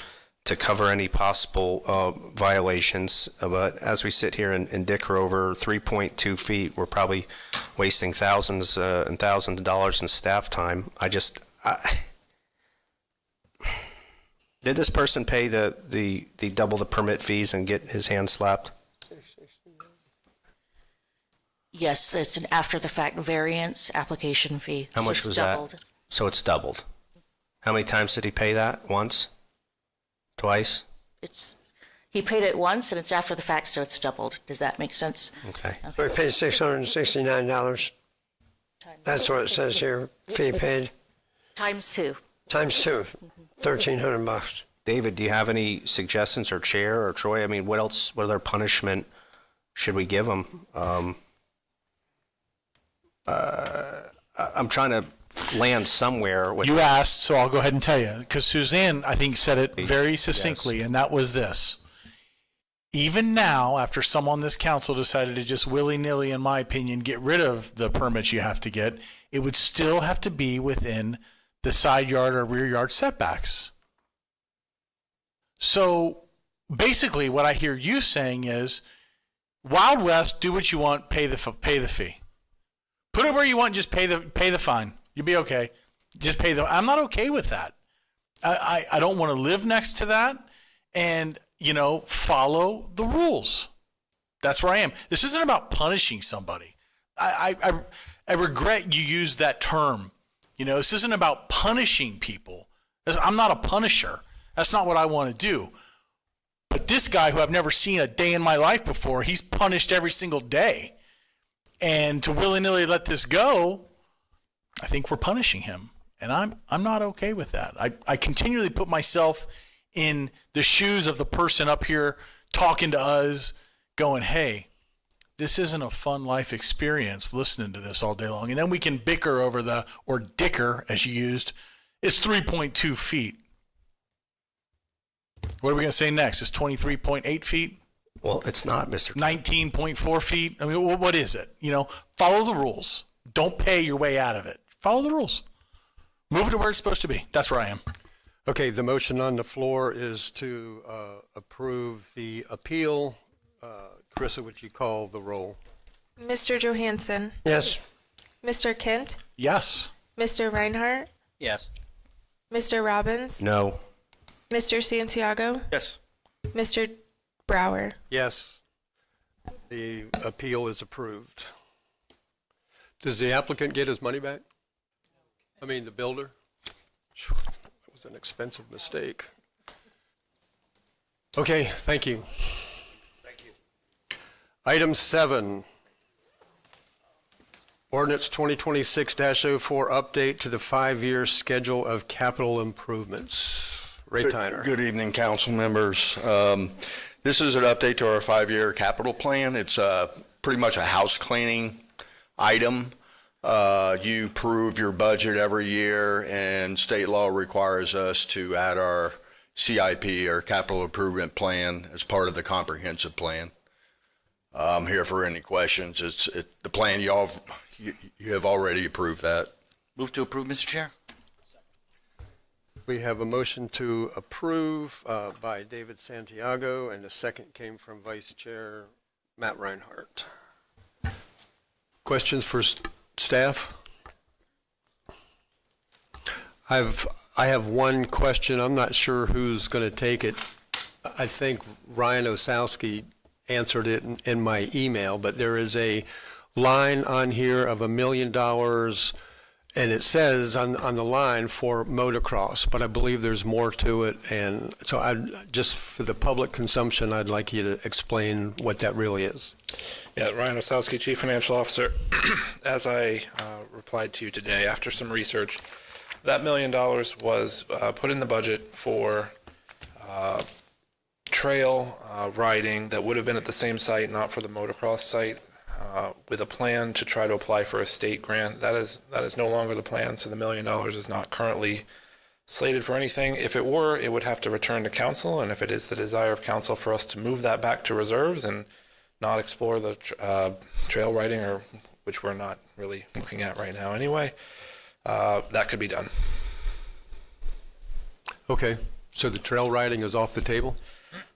any possible violations. But as we sit here and dicker over 3.2 feet, we're probably wasting thousands and thousands of dollars in staff time. Did this person pay the double the permit fees and get his hand slapped? Yes, it's an after-the-fact variance application fee. How So much it's was doubled. that? So it's doubled. How many times did he pay that? Once? Twice? He paid it once, and it's after the fact, so it's doubled. Does that make sense? Okay. So he paid $669. That's what it says here, fee paid. Times 2. Times 2, $1,300. David, do you have any suggestions, or Chair, or Troy? I mean, what other punishment should we give him? I'm trying to land somewhere with You asked, so I'll go ahead and tell you, because Suzanne, I think, said it very succinctly, and that was this. Even now, after some on this council decided to just willy-nilly, in my opinion, get rid of the permits you have to get, it would still have to be within the side yard or rear yard setbacks. So basically what I hear you saying is, Wild West, do what you want, pay the fee. Put it where you want, just pay the fine. You'll be okay. Just pay the. I'm not okay with that. I don't want to live next to that, and follow the rules. That's where I am. This isn't about punishing somebody. I regret you used that term. This isn't about punishing people. I'm not a punisher. That's not what I want to do. But this guy, who I've never seen a day in my life before, he's punished every single day. And to willy-nilly let this go, I think we're punishing him. And I'm not okay with that. I continually put myself in the shoes of the person up here talking to us, going, hey, this isn't a fun life experience listening to this all day long. And then we can bicker over or dicker, as you used, it's 3.2 feet. What are we going to say next? It's 23.8 feet? Well, it's not, Mr. 19.4 feet? I mean, what is it? Follow the rules. Don't pay your way out of it. Follow the rules. Move it to where it's supposed to be. That's where I am. Okay, the motion on the floor is to approve the appeal. Carissa, would you call the roll? Mr. Johansson? Yes. Mr. Kent? Yes. Mr. Reinhardt? Yes. Mr. Robbins? No. Mr. Santiago? Yes. Mr. Brower? Yes. The appeal is approved. Does the applicant get his money back? I mean, the builder? That was an expensive mistake. Okay, thank you. Thank you. Item 7. Ordinance 2026-04 update to the 5-year schedule of capital improvements. Ray Tyner. Good evening, council members. This is an update to our 5-year capital plan. It's pretty much a house cleaning item. You approve your budget every year, and state law requires us to add our CIP, or capital improvement plan, as part of the comprehensive plan. I'm here for any questions. The plan you have already approved that. Move to approve, Mr. Chair. We have a motion to approve by David Santiago, and the second came from Vice Chair Matt Reinhardt. Questions for staff? I have one question. I'm not sure who's going to take it. I think Ryan Osowski answered it in my email, but there is a line on here of $1 million, and it says on the line for motocross, but I believe there's more to it. And so just for the public consumption, I'd like you to explain what that really is. Yeah, Ryan Osowski, Chief Financial Officer. As I replied to you today, after some research, that $1 million was put in the budget for trail riding that would have been at the same site, not for the motocross site, with a plan to try to apply for a state grant. That is no longer the plan, so the $1 million is not currently slated for anything. If it were, it would have to return to council, and if it is the desire of council for us to move that back to reserves and not explore the trail riding, or which we're not really looking at right now anyway, that could be done. Okay, so the trail riding is off the table?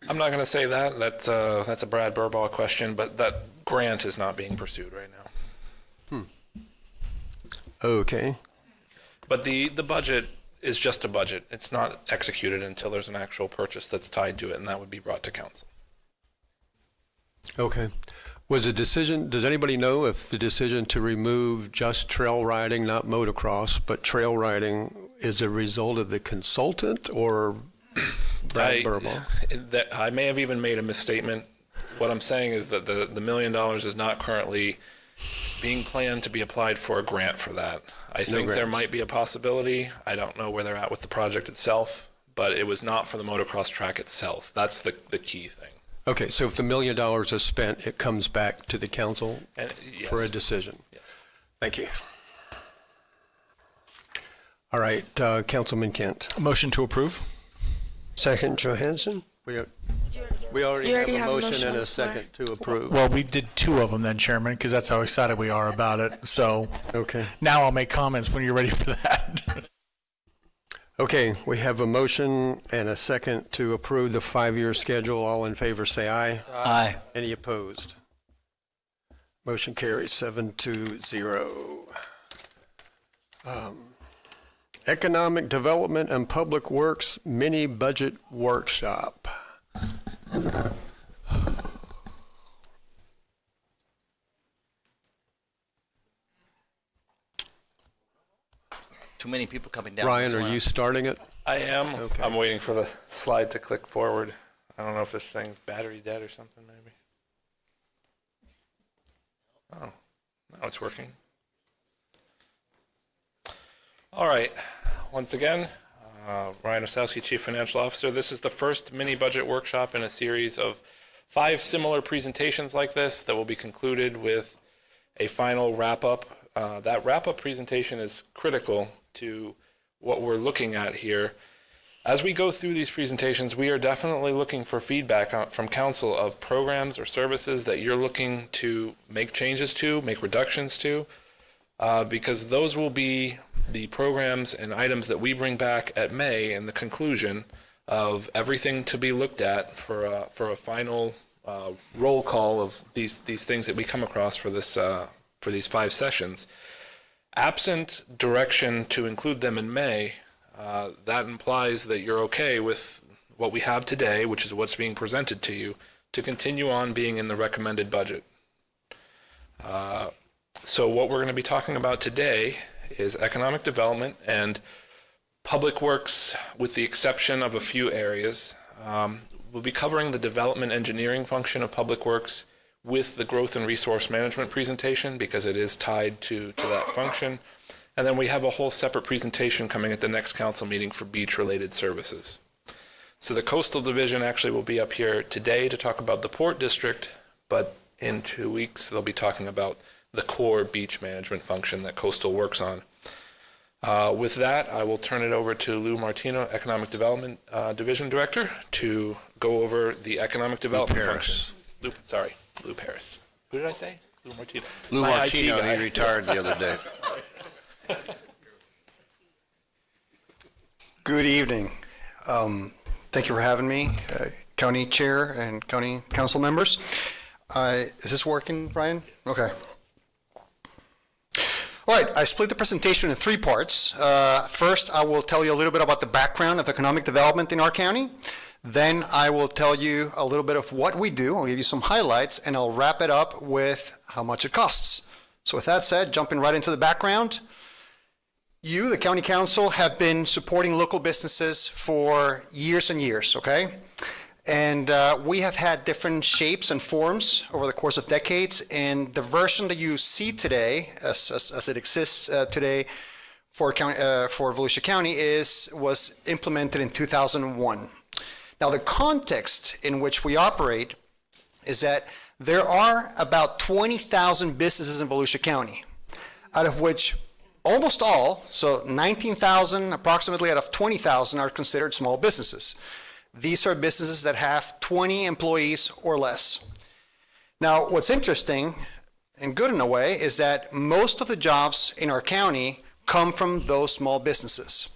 I'm not going to say that. That's a Brad Burbaugh question, but that grant is not being pursued right now. Okay. But the budget is just a budget. It's not executed until there's an actual purchase that's tied to it, and that would be brought to council. Okay. Was a decision, does anybody know if the decision to remove just trail riding, not motocross, but trail riding is a result of the consultant or Brad Burbaugh? I may have even made a misstatement. What I'm saying is that the $1 million is not currently being planned to be applied for a grant for that. I think there might be a possibility. I don't know where they're at with the project itself, but it was not for the motocross track itself. That's the key thing. Okay, so if the $1 million is spent, it comes back to the council for a decision? Yes. Thank you. All right, Councilman Kent. Motion to approve. Second, Johansson. We already You have already a have a motion motion and on a the floor. second to approve. Well, we did two of them then, Chairman, because that's how excited we are about it. So Okay. now I'll make comments when you're ready for that. Okay, we have a motion and a second to approve the 5-year schedule. All in favor, say aye. Aye. Any opposed? Motion carries 7-0. Economic Development and Public Works Mini Budget Workshop. Too many people coming down. Ryan, are you starting it? I am. Okay. I'm waiting for the slide to click forward. I don't know if this thing's battery dead or something, maybe. Oh, now it's working. All right. Once again, Ryan Osowski, Chief Financial Officer. This is the first mini budget workshop in a series of 5 similar presentations like this that will be concluded with a final wrap-up. That wrap-up presentation is critical to what we're looking at here. As we go through these presentations, we are definitely looking for feedback from council of programs or services that you're looking to make changes to, make reductions to, because those will be the programs and items that we bring back at May in the conclusion of everything to be looked at for a final roll call of these things that we come across for this for these 5 sessions. Absent direction to include them in May, that implies that you're okay with what we have today, which is what's being presented to you, to continue on being in the recommended budget. So what we're going to be talking about today is economic development and public works, with the exception of a few areas. We'll be covering the development engineering function of public works with the growth and resource management presentation, because it is tied to that function. And then we have a whole separate presentation coming at the next council meeting for beach-related services. So the coastal division actually will be up here today to talk about the Port District, but in 2 weeks they'll be talking about the core beach management function that coastal works on. With that, I will turn it over to Lou Martino, Economic Development Division Director, to go over the economic development function. Lou Paris. Who did I say? Lou Martino. Lou My Martino, IT guy. he retired the other day. Good evening. Thank you for having me, County Chair and County Council members. Is this working, Brian? Okay. All right, I split the presentation in 3 parts. First, I will tell you a little bit about the background of economic development in our county. Then I will tell you a little bit of what we do. I'll give you some highlights, and I'll wrap it up with how much it costs. So with that said, jumping right into the background, you, the county council, have been supporting local businesses for years and years, okay? And we have had different shapes and forms over the course of decades, and the version that you see today, as it exists today for Volusia County, was implemented in 2001. Now, the context in which we operate is that there are about 20,000 businesses in Volusia County, out of which almost all, so 19,000 approximately out of 20,000, are considered small businesses. These are businesses that have 20 employees or less. Now, what's interesting and good in a way is that most of the jobs in our county come from those small businesses.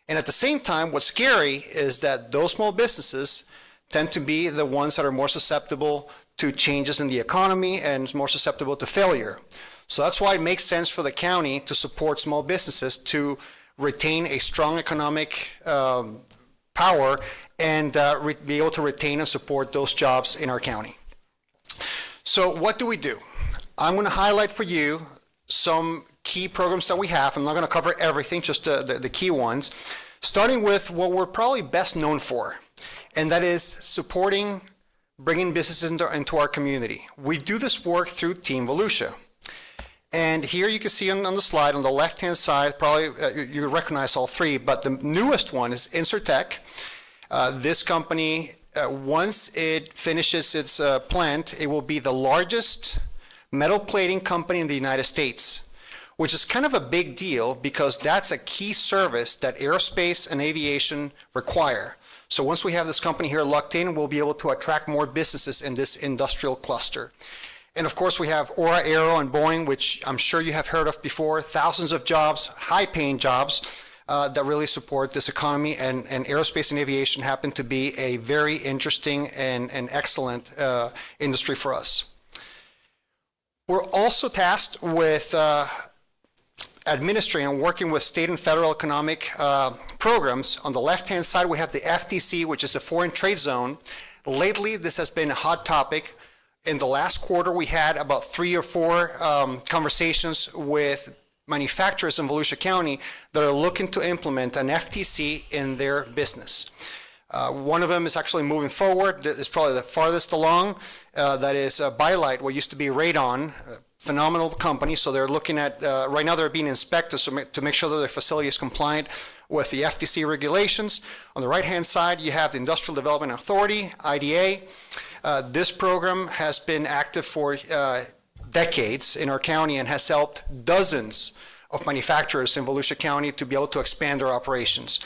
And at the same time, what's scary is that those small businesses tend to be the ones that are more susceptible to changes in the economy and more susceptible to failure. So that's why it makes sense for the county to support small businesses to retain a strong economic power and be able to retain and support those jobs in our county. So what do we do? I'm going to highlight for you some key programs that we have. I'm not going to cover everything, just the key ones, starting with what we're probably best known for, and that is supporting, bringing businesses into our community. We do this work through Team Volusia. And here you can see on the slide on the left-hand side, probably you recognize all three, but the newest one is Insertech. This company, once it finishes its plant, it will be the largest metal plating company in the United States, which is kind of a big deal because that's a key service that aerospace and aviation require. So once we have this company here locked in, we'll be able to attract more businesses in this industrial cluster. And of course, we have Aura Aero and Boeing, which I'm sure you have heard of before, thousands of jobs, high-paying jobs that really support this economy. And aerospace and aviation happen to be a very interesting and excellent industry for us. We're also tasked with administering and working with state and federal economic programs. On the left-hand side, we have the FTC, which is the Foreign Trade Zone. Lately, this has been a hot topic. In the last quarter, we had about 3 or 4 conversations with manufacturers in Volusia County that are looking to implement an FTC in their business. One of them is actually moving forward. It's probably the farthest along. That is Bylight, what used to be Radon, phenomenal company. So they're looking at, right now they're being inspected to make sure that their facility is compliant with the FTC regulations. On the right-hand side, you have the Industrial Development Authority, IDA. This program has been active for decades in our county and has helped dozens of manufacturers in Volusia County to be able to expand their operations.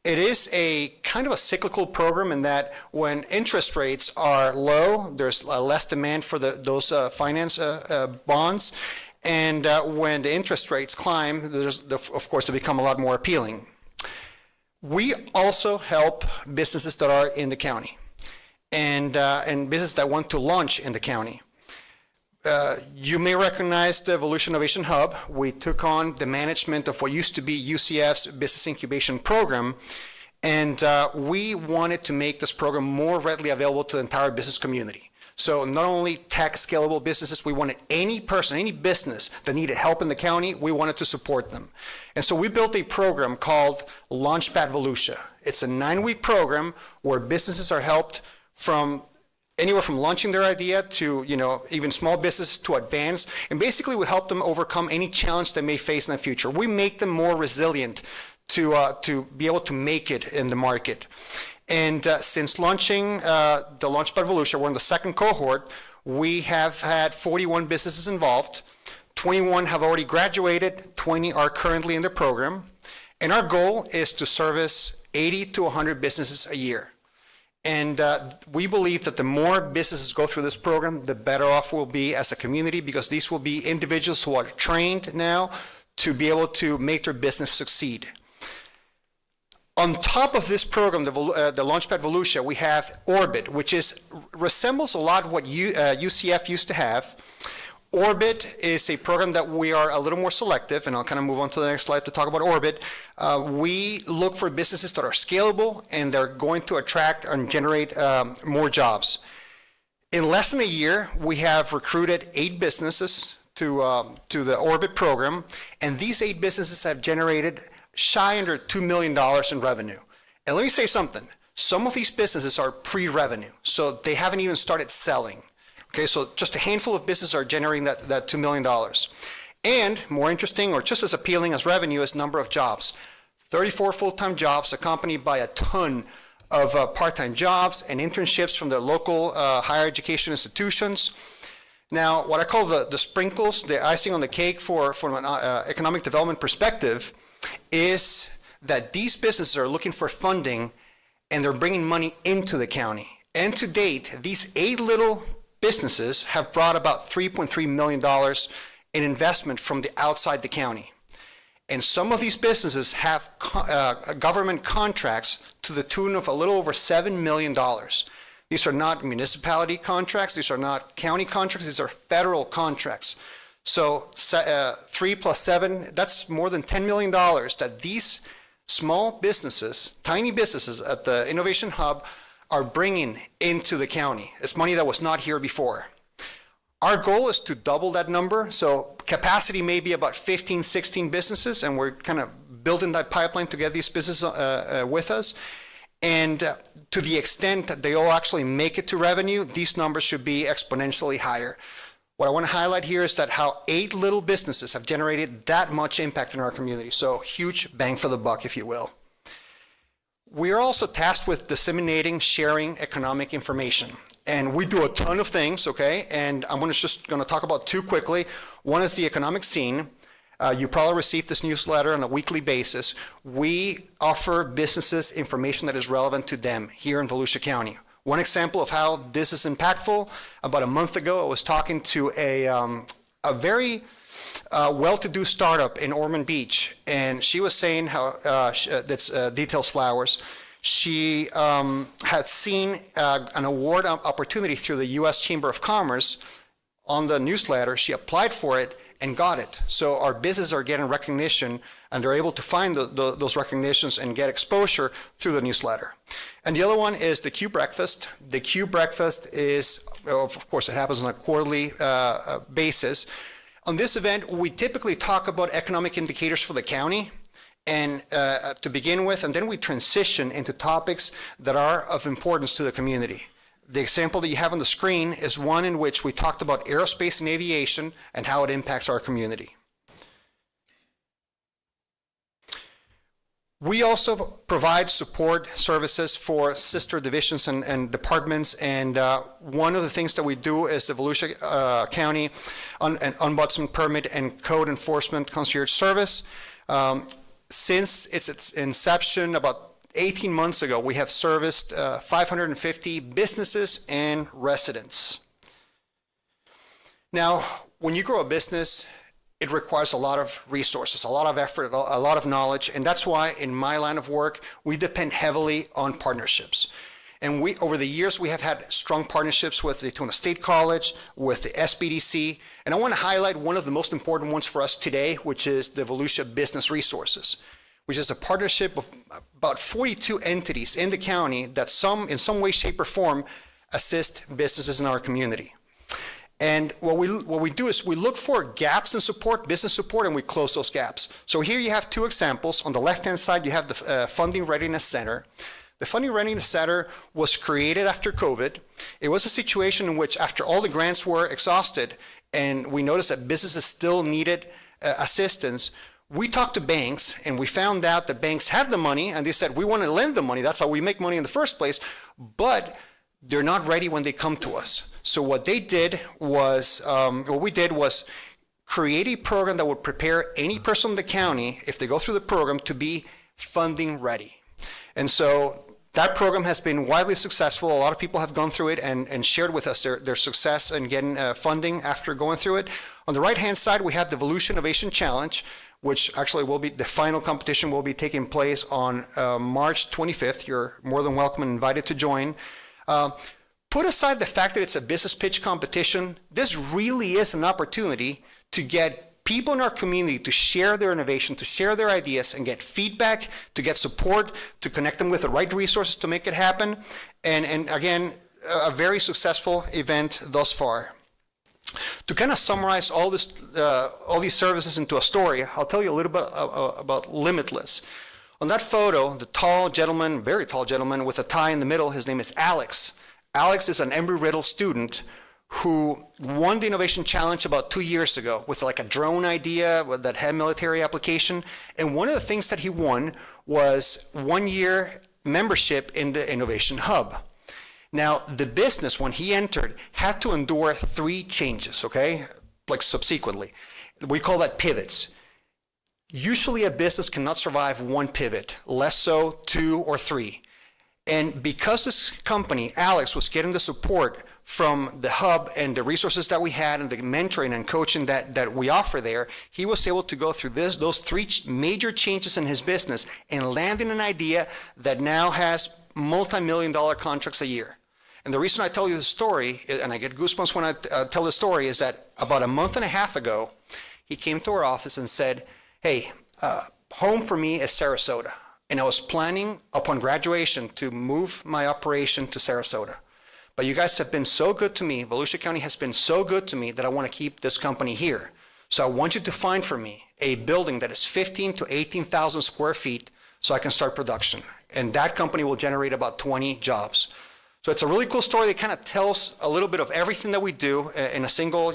It is a kind of a cyclical program in that when interest rates are low, there's less demand for those finance bonds, and when the interest rates climb, of course, they become a lot more appealing. We also help businesses that are in the county and businesses that want to launch in the county. You may recognize the Volusia Innovation Hub. We took on the management of what used to be UCF's Business Incubation Program, and we wanted to make this program more readily available to the entire business community. So not only tech scalable businesses, we wanted any person, any business that needed help in the county, we wanted to support them. And so we built a program called Launchpad Volusia. It's a 9-week program where businesses are helped from anywhere from launching their idea to, even small business to advance. And basically we help them overcome any challenge they may face in the future. We make them more resilient to be able to make it in the market. And since launching the Launchpad Volusia, we're in the second cohort, we have had 41 businesses involved. 21 have already graduated, 20 are currently in the program. And our goal is to service 80 to 100 businesses a year. And we believe that the more businesses go through this program, the better off we'll be as a community, because these will be individuals who are trained now to be able to make their business succeed. On top of this program, the Launchpad Volusia, we have Orbit, which resembles a lot what UCF used to have. Orbit is a program that we are a little more selective, and I'll kind of move on to the next slide to talk about Orbit. We look for businesses that are scalable and they're going to attract and generate more jobs. In less than a year, we have recruited 8 businesses to the Orbit program, and these 8 businesses have generated shy under $2 million in revenue. And let me say something. Some of these businesses are pre-revenue, so they haven't even started selling. Okay, so just a handful of businesses are generating that $2 million. And more interesting, or just as appealing as revenue, is number of jobs. 34 full-time jobs accompanied by a ton of part-time jobs and internships from the local higher education institutions. Now, what I call the sprinkles, the icing on the cake from an economic development perspective, is that these businesses are looking for funding and they're bringing money into the county. And to date, these 8 little businesses have brought about $3.3 million in investment from the outside the county. And some of these businesses have government contracts to the tune of a little over $7 million. These are not municipality contracts, these are not county contracts, these are federal contracts. So 3 plus 7, that's more than $10 million that these small businesses, tiny businesses at the Innovation Hub are bringing into the county. It's money that was not here before. Our goal is to double that number. So capacity may be about 15, 16 businesses, and we're kind of building that pipeline to get these businesses with us. And to the extent that they all actually make it to revenue, these numbers should be exponentially higher. What I want to highlight here is that how 8 little businesses have generated that much impact in our community. So huge bang for the buck, if you will. We are also tasked with disseminating, sharing economic information. And we do a ton of things, okay? And I'm just going to talk about 2 quickly. One is the economic scene. You probably receive this newsletter on a weekly basis. We offer businesses information that is relevant to them here in Volusia County. One example of how this is impactful, about a month ago, I was talking to a very well-to-do startup in Ormond Beach, and she was saying how, that's Details Flowers, she had seen an award opportunity through the U.S. Chamber of Commerce on the newsletter. She applied for it and got it. So our businesses are getting recognition, and they're able to find those recognitions and get exposure through the newsletter. And the other one is the Q Breakfast. The Q Breakfast is, of course, it happens on a quarterly basis. On this event, we typically talk about economic indicators for the county and to begin with, and then we transition into topics that are of importance to the community. The example that you have on the screen is one in which we talked about aerospace and aviation and how it impacts our community. We also provide support services for sister divisions and departments, and one of the things that we do is the Volusia County Ombudsman Permit and Code Enforcement Concierge Service. Since its inception about 18 months ago, we have serviced 550 businesses and residents. Now, when you grow a business, it requires a lot of resources, a lot of effort, a lot of knowledge, and that's why in my line of work, we depend heavily on partnerships. And over the years, we have had strong partnerships with the Daytona State College, with the SBDC, and I want to highlight one of the most important ones for us today, which is the Volusia Business Resources, which is a partnership of about 42 entities in the county that in some way, shape, or form assist businesses in our community. And what we do is we look for gaps in support, business support, and we close those gaps. So here you have 2 examples. On the left-hand side, you have the Funding Readiness Center. The Funding Readiness Center was created after COVID. It was a situation in which after all the grants were exhausted and we noticed that businesses still needed assistance, we talked to banks and we found out that banks have the money and they said, we want to lend the money. That's how we make money in the first place, but they're not ready when they come to us. So what we did was create a program that would prepare any person in the county, if they go through the program, to be funding ready. And so that program has been widely successful. A lot of people have gone through it and shared with us their success in getting funding after going through it. On the right-hand side, we have the Volusia Innovation Challenge, which actually will be, the final competition will be taking place on March 25th. You're more than welcome and invited to join. put aside the fact that it's a business pitch competition, this really is an opportunity to get people in our community to share their innovation, to share their ideas and get feedback, to get support, to connect them with the right resources to make it happen. And again, a very successful event thus far. To kind of summarize all these services into a story, I'll tell you a little bit about Limitless. On that photo, the tall gentleman, very tall gentleman with a tie in the middle, his name is Alex. Alex is an Embry-Riddle student who won the Innovation Challenge about 2 years ago with like a drone idea that had military application. And one of the things that he won was 1 year membership in the Innovation Hub. Now, the business, when he entered, had to endure 3 changes, okay? Like subsequently. We call that pivots. Usually a business cannot survive 1 pivot, less so 2 or 3. And because this company, Alex, was getting the support from the hub and the resources that we had and the mentoring and coaching that we offer there, he was able to go through those 3 major changes in his business and land in an idea that now has multi-million-dollar contracts a year. And the reason I tell you this story, and I get goosebumps when I tell the story, is that about a month and a half ago, he came to our office and said, hey, home for me is Sarasota. And I was planning upon graduation to move my operation to Sarasota. But you guys have been so good to me, Volusia County has been so good to me that I want to keep this company here. So I want you to find for me a building that is 15 to 18,000 square feet so I can start production. And that company will generate about 20 jobs. So it's a really cool story that kind of tells a little bit of everything that we do in a single,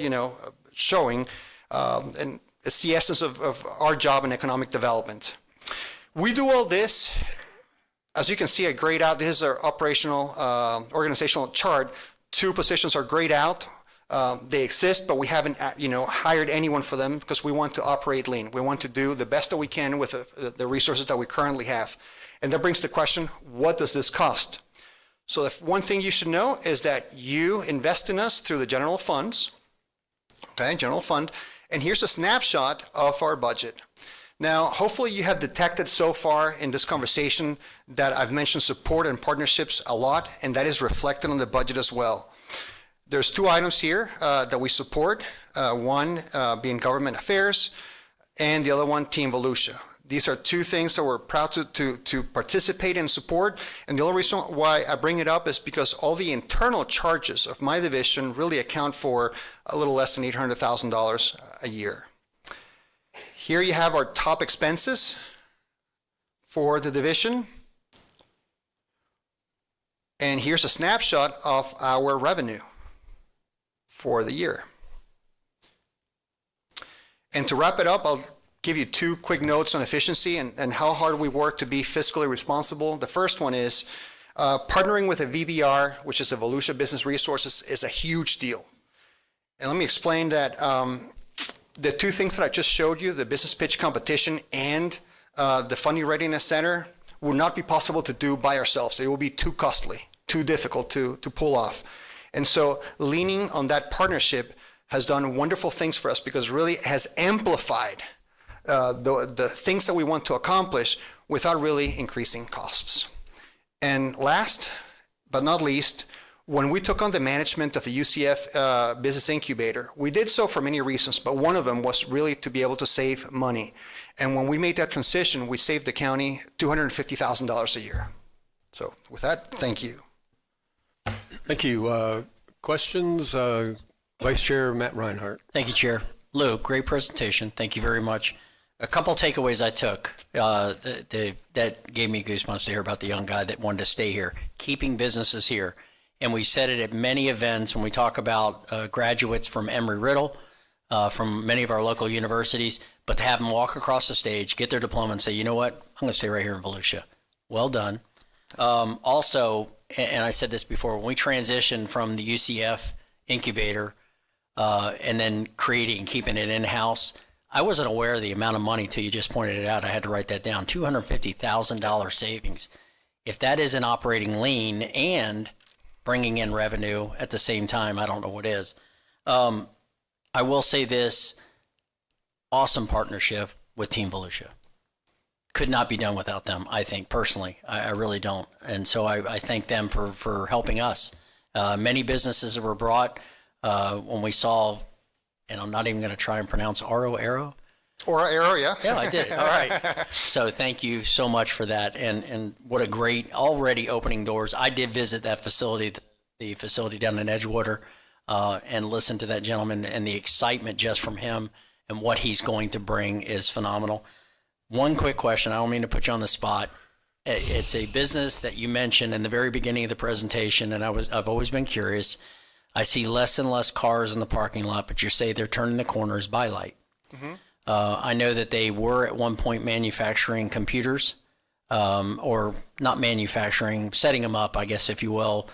showing. And it's the essence of our job in economic development. We do all this. As you can see, I grayed out. This is our operational organizational chart. 2 positions are grayed out. They exist, but we haven't, hired anyone for them because we want to operate lean. We want to do the best that we can with the resources that we currently have. And that brings the question, what does this cost? So the one thing you should know is that you invest in us through the general funds, okay, general fund. And here's a snapshot of our budget. Now, hopefully you have detected so far in this conversation that I've mentioned support and partnerships a lot, and that is reflected on the budget as well. There's 2 items here that we support, one being government affairs, and the other one, Team Volusia. These are 2 things that we're proud to participate and support, and the only reason why I bring it up is because all the internal charges of my division really account for a little less than $800,000 a year. Here you have our top expenses for the division. And here's a snapshot of our revenue for the year. And to wrap it up, I'll give you 2 quick notes on efficiency and how hard we work to be fiscally responsible. The first one is partnering with a VBR, which is a Volusia Business Resources, is a huge deal. And let me explain that the 2 things that I just showed you, the business pitch competition and the Funding Readiness Center, will not be possible to do by ourselves. It will be too costly, too difficult to pull off. And so leaning on that partnership has done wonderful things for us because really it has amplified the things that we want to accomplish without really increasing costs. And last but not least, when we took on the management of the UCF Business Incubator, we did so for many reasons, but one of them was really to be able to save money. And when we made that transition, we saved the county $250,000 a year. So with that, thank you. Thank you. Questions? Vice Chair Matt Reinhardt. Thank you, Chair. Lou, great presentation. Thank you very much. A couple takeaways I took that gave me goosebumps to hear about the young guy that wanted to stay here, keeping businesses here. And we said it at many events when we talk about graduates from Embry-Riddle, from many of our local universities, but to have them walk across the stage, get their diploma and say, you know what, I'm going to stay right here in Volusia. Well done. Also, and I said this before, when we transitioned from the UCF incubator and then creating, keeping it in-house, I wasn't aware of the amount of money until you just pointed it out. I had to write that down, $250,000 savings. If that isn't operating lean and bringing in revenue at the same time, I don't know what is. I will say this, awesome partnership with Team Volusia. Could not be done without them, I think, personally. I really don't. And so I thank them for helping us Many businesses were brought when we saw, and I'm not even going to try and pronounce Arrow. Or arrow, yeah. Yeah, I did. All right. So thank you so much for that. And what a great, already opening doors. I did visit that facility, the facility down in Edgewater, and listen to that gentleman, and the excitement just from him and what he's going to bring is phenomenal. One quick question. I don't mean to put you on the spot. It's a business that you mentioned in the very beginning of the presentation, and I've always been curious. I see less and less cars in the parking lot, but you say they're turning the corners by light. Mm-hmm. I know that they were at one point manufacturing computers, or not manufacturing, setting them up, I guess, if you will.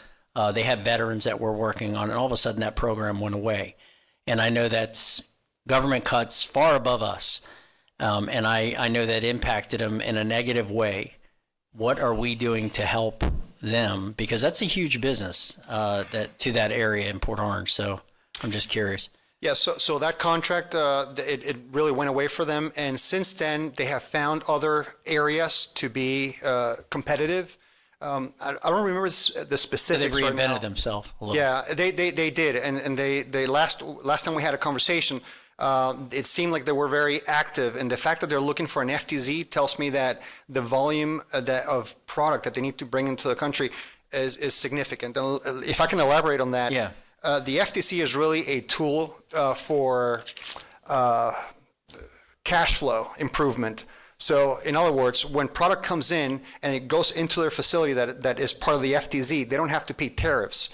They had veterans that were working on it, and all of a sudden that program went away. And I know that's government cuts far above us, and I know that impacted them in a negative way. What are we doing to help them? Because that's a huge business to that area in Port Orange. So I'm just curious. Yeah, so that contract, it really went away for them. And since then, they have found other areas to be competitive. I don't remember the specifics. So they right reinvented now. themselves a little. Yeah, they did. And they last time we had a conversation, it seemed like they were very active. And the fact that they're looking for an FTZ tells me that the volume of product that they need to bring into the country is significant. And if I can elaborate on that. Yeah. The FTC is really a tool for cash flow improvement. So in other words, when product comes in and it goes into their facility that is part of the FTZ, they don't have to pay tariffs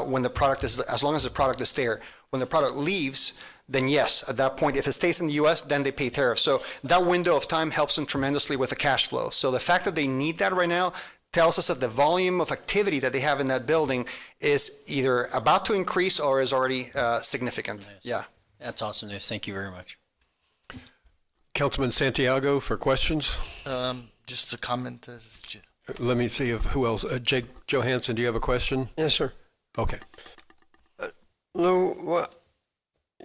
when the product is, as long as the product is there. When the product leaves, then yes, at that point, if it stays in the U.S., then they pay tariffs. So that window of time helps them tremendously with the cash flow. So the fact that they need that right now tells us that the volume of activity that they have in that building is either about to increase or is already significant. Yeah. That's awesome news. Thank you very much. Councilman Santiago for questions. Just a comment. Let me see if who else. Jake Johansson, do you have a question? Yes, sir. Okay. Lou,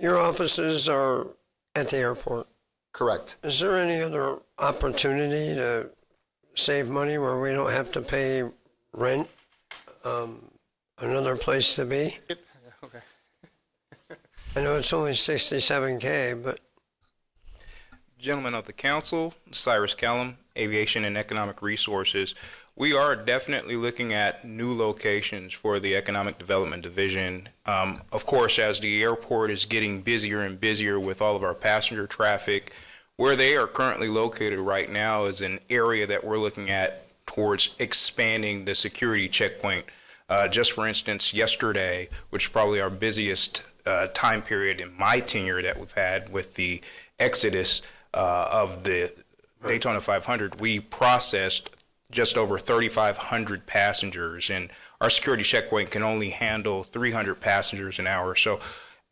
your offices are at the airport. Correct. Is there any other opportunity to save money where we don't have to pay rent, another place to be? Okay. I know it's only $67K, but. Gentlemen of the council, Cyrus Callum, Aviation and Economic Resources. We are definitely looking at new locations for the Economic Development Division. Of course, as the airport is getting busier and busier with all of our passenger traffic, where they are currently located right now is an area that we're looking at towards expanding the security checkpoint. Just for instance, yesterday, which is probably our busiest time period in my tenure that we've had with the exodus of the Daytona 500, we processed just over 3,500 passengers, and our security checkpoint can only handle 300 passengers an hour. So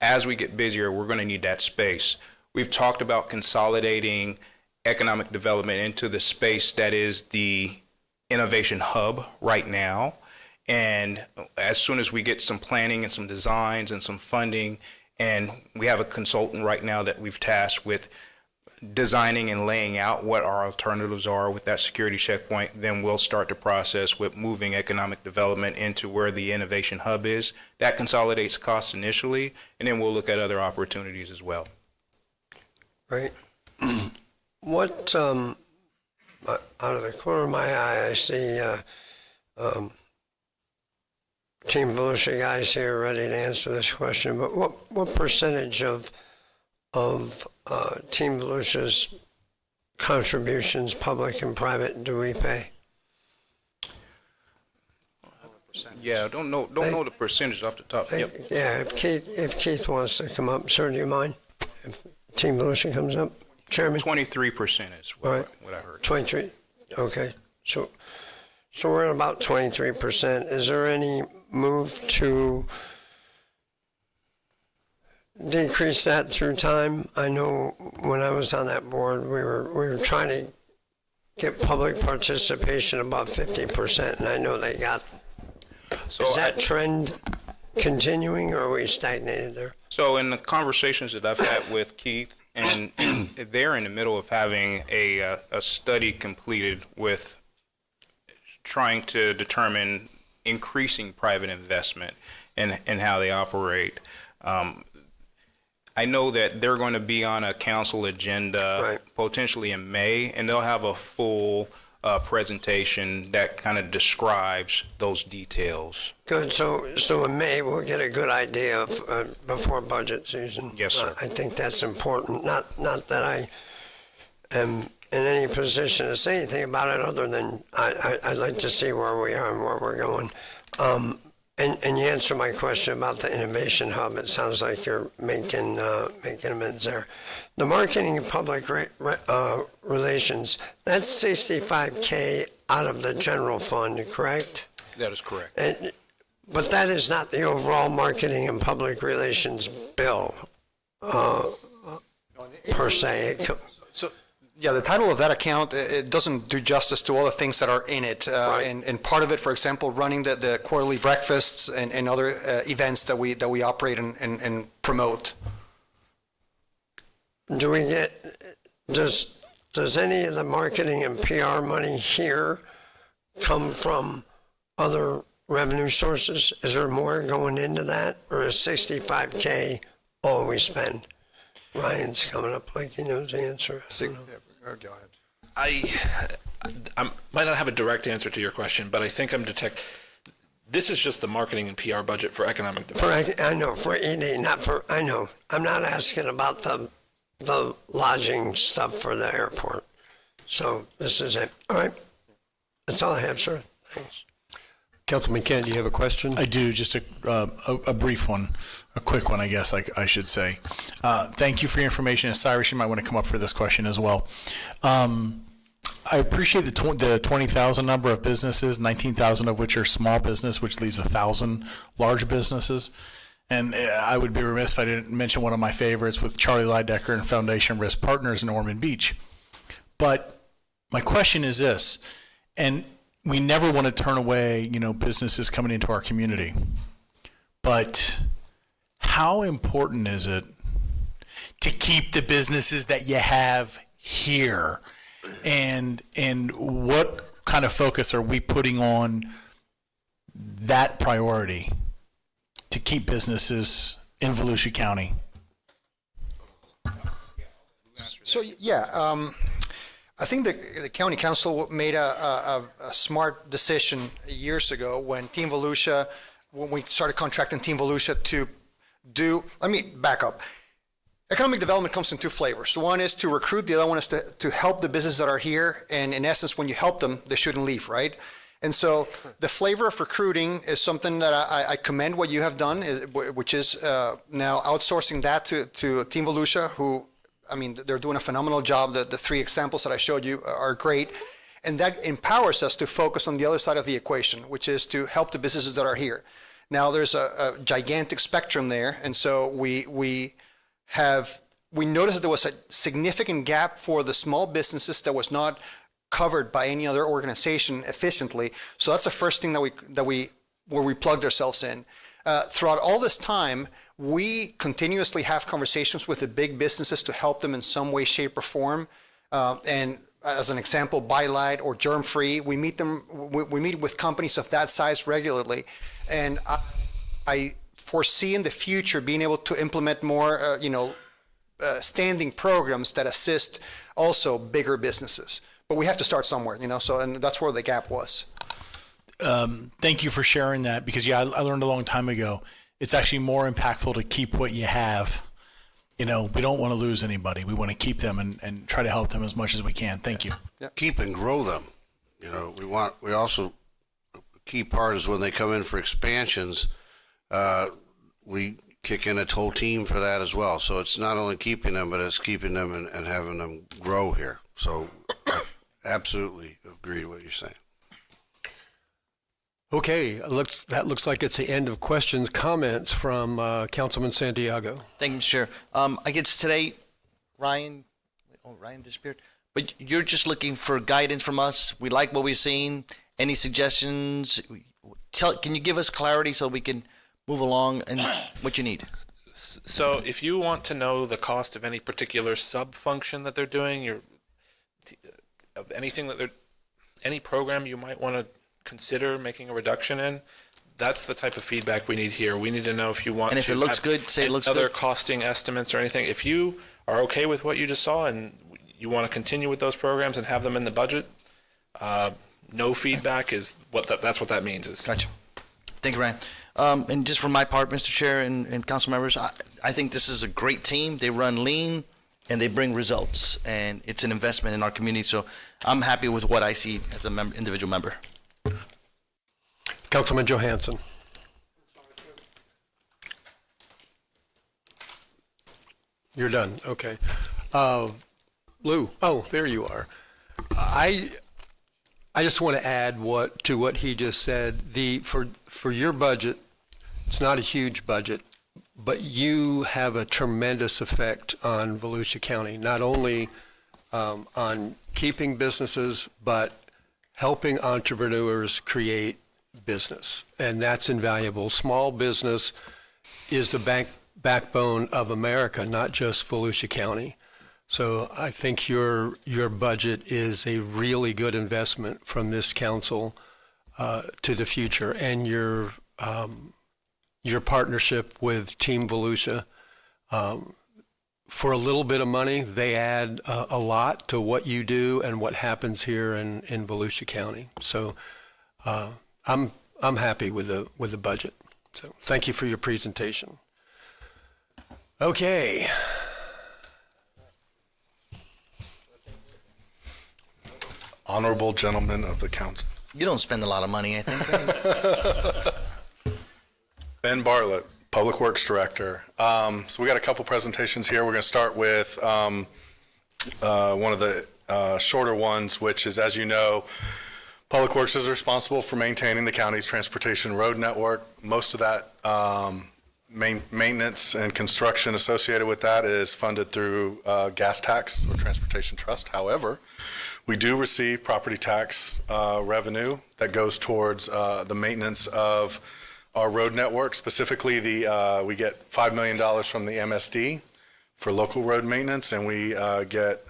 as we get busier, we're going to need that space. We've talked about consolidating economic development into the space that is the innovation hub right now. And as soon as we get some planning and some designs and some funding, and we have a consultant right now that we've tasked with designing and laying out what our alternatives are with that security checkpoint, then we'll start the process with moving economic development into where the innovation hub is. That consolidates costs initially, and then we'll look at other opportunities as well. Right. What, out of the corner of my eye, I see Team Volusia guys here ready to answer this question, but what percentage of Team Volusia's contributions, public and private, do we pay? Yeah, don't know the percentage off the top. Yep. Yeah, if Keith wants to come up, sir, do you mind? If Team Volusia comes up, Chairman? 23% is what I heard. 23, okay. So we're at about 23%. Is there any move to decrease that through time? I know when I was on that board, we were trying to get public participation above 50%, and I know they got. So is that trend continuing, or are we stagnated there? So in the conversations that I've had with Keith, and they're in the middle of having a study completed with trying to determine increasing private investment in how they operate. I know that they're going to be on a council agenda potentially in May, and they'll have a full presentation that kind of describes those details. Good, so in May, we'll get a good idea of, before budget season. Yes, sir. I think that's important, not that I am in any position to say anything about it, other than I'd like to see where we are and where we're going. And you answered my question about the Innovation Hub. It sounds like you're making amends there. The marketing and public relations, that's $65K out of the general fund, correct? That is correct. But that is not the overall marketing and public relations bill, per se. So, yeah, the title of that account, it doesn't do justice to all the things that are in it. And part of it, for example, running the quarterly breakfasts and other events that we operate and promote. Does any of the marketing and PR money here come from other revenue sources? Is there more going into that, or is $65K all we spend? Ryan's coming up like he knows the answer. Go ahead. I might not have a direct answer to your question, but I think this is just the marketing and PR budget for economic development. I know, for ED, not for, I know. I'm not asking about the lodging stuff for the airport. So this is it. All right. That's all I have, sir. Thanks. Councilman Kent, do you have a question? I do, just a brief one, a quick one, I guess I should say. Thank you for your information. And Cyrus, you might want to come up for this question as well. I appreciate the 20,000 number of businesses, 19,000 of which are small business, which leaves 1,000 large businesses. And I would be remiss if I didn't mention one of my favorites with Charlie Lidecker and Foundation Risk Partners in Ormond Beach. But my question is this, and we never want to turn away, businesses coming into our community. But how important is it to keep the businesses that you have here? And what kind of focus are we putting on that priority to keep businesses in Volusia County? So, yeah, I think the county council made a smart decision years ago when when we started contracting Team Volusia to let me back up. Economic development comes in two flavors. One is to recruit, the other one is to help the businesses that are here. And in essence, when you help them, they shouldn't leave, right? And so the flavor of recruiting is something that I commend what you have done, which is now outsourcing that to Team Volusia, who, they're doing a phenomenal job. The three examples that I showed you are great. And that empowers us to focus on the other side of the equation, which is to help the businesses that are here. Now, there's a gigantic spectrum there. And so we noticed that there was a significant gap for the small businesses that was not covered by any other organization efficiently. So that's the first thing where we plugged ourselves in. Throughout all this time, we continuously have conversations with the big businesses to help them in some way, shape, or form. And as an example, ByLight or Germ Free, we meet with companies of that size regularly. And I foresee in the future being able to implement more, standing programs that assist also bigger businesses. But we have to start somewhere, and that's where the gap was. Thank you for sharing that, because I learned a long time ago, it's actually more impactful to keep what you have. We don't want to lose anybody. We want to keep them and try to help them as much as we can. Thank you. Yeah. Keep and grow them. We also, a key part is when they come in for expansions, we kick in a whole team for that as well. So it's not only keeping them, but it's keeping them and having them grow here. So I absolutely agree with what you're saying. Okay, that looks like it's the end of questions, comments from Councilman Santiago. Thank you, Mr. Chair. I guess today, Ryan disappeared, but you're just looking for guidance from us. We like what we've seen. Any suggestions? Can you give us clarity so we can move along and what you need? So if you want to know the cost of any particular sub-function that they're doing, of anything any program you might want to consider making a reduction in, that's the type of feedback we need here. We need to know if you want And if to it looks have good, say it looks other good. costing estimates or anything. If you are okay with what you just saw and you want to continue with those programs and have them in the budget, no feedback is that's what that means is. Gotcha. Thank you, Ryan. And just from my part, Mr. Chair and council members, I think this is a great team. They run lean and they bring results, and it's an investment in our community. So I'm happy with what I see as an individual member. Councilman Johansson. You're done, okay. Lou, oh, there you are. I just want to add to what he just said. For your budget, it's not a huge budget, but you have a tremendous effect on Volusia County, not only on keeping businesses, but helping entrepreneurs create business, and that's invaluable. Small business is the backbone of America, not just Volusia County. So I think your budget is a really good investment from this council to the future, and your partnership with Team Volusia. For a little bit of money, they add a lot to what you do and what happens here in Volusia County. So I'm happy with the budget. So thank you for your presentation. Okay. Honorable gentlemen of the council. You don't spend a lot of money, I think. Ben Bartlett, Public Works Director. So we got a couple presentations here. We're going to start with one of the shorter ones, which is, as you know, Public Works is responsible for maintaining the county's transportation road network. Most of that maintenance and construction associated with that is funded through gas tax or transportation trust. However, we do receive property tax revenue that goes towards the maintenance of our road network. Specifically, we get $5 million from the MSD for local road maintenance, and we get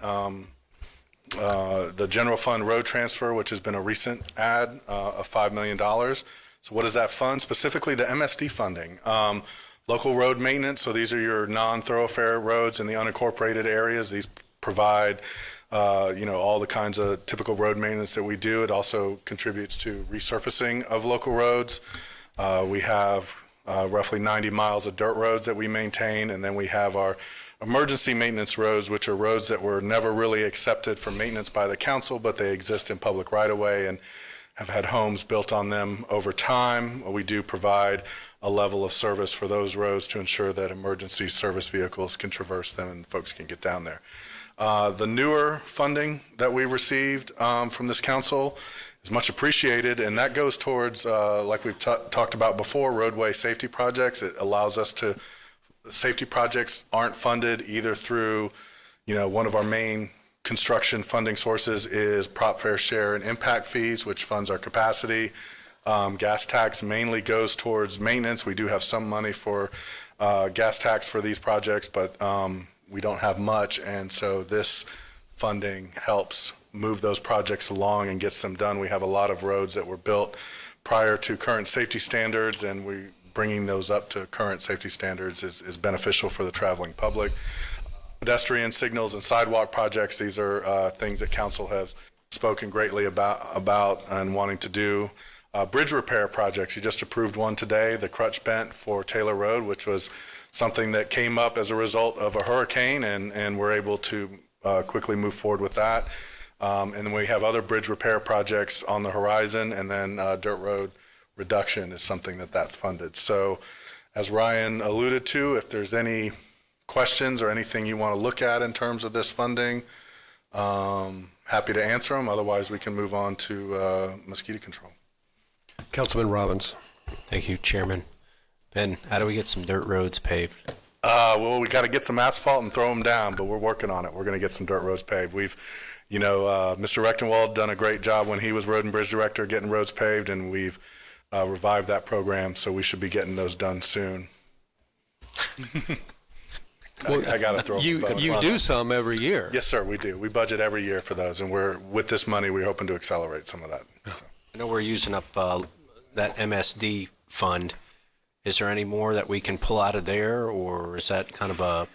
the general fund road transfer, which has been a recent add of $5 million. So what does that fund? Specifically, the MSD funding. Local road maintenance, so these are your non-thoroughfare roads in the unincorporated areas. These provide all the kinds of typical road maintenance that we do. It also contributes to resurfacing of local roads. We have roughly 90 miles of dirt roads that we maintain, and then we have our emergency maintenance roads, which are roads that were never really accepted for maintenance by the council, but they exist in public right-of-way and have had homes built on them over time. We do provide a level of service for those roads to ensure that emergency service vehicles can traverse them and folks can get down there. The newer funding that we received from this council is much appreciated, and that goes towards, like we've talked about before, roadway safety projects. It allows us to, safety projects aren't funded either through, one of our main construction funding sources is prop fair share and impact fees, which funds our capacity. Gas tax mainly goes towards maintenance. We do have some money for gas tax for these projects, but we don't have much, and so this funding helps move those projects along and gets them done. We have a lot of roads that were built prior to current safety standards, and bringing those up to current safety standards is beneficial for the traveling public. Pedestrian signals and sidewalk projects, these are things that council has spoken greatly about and wanting to do. Bridge repair projects, you just approved one today, the crutch bent for Taylor Road, which was something that came up as a result of a hurricane, and we're able to quickly move forward with that. And then we have other bridge repair projects on the horizon, and then dirt road reduction is something that's funded. So as Ryan alluded to, if there's any questions or anything you want to look at in terms of this funding, happy to answer them. Otherwise, we can move on to mosquito control. Councilman Robbins. Thank you, Chairman. Ben, how do we get some dirt roads paved? Well, we got to get some asphalt and throw them down, but we're working on it. We're going to get some dirt roads paved. We've, Mr. Rechtenwald done a great job when he was Road and Bridge Director getting roads paved, and we've revived that program, so we should be getting those done soon. I got to throw You do some every year. Yes, sir, we do. We budget every year for those, and with this money, we're hoping to accelerate some of that. So. I know we're using up that MSD fund. Is there any more that we can pull out of there, or is that kind of a...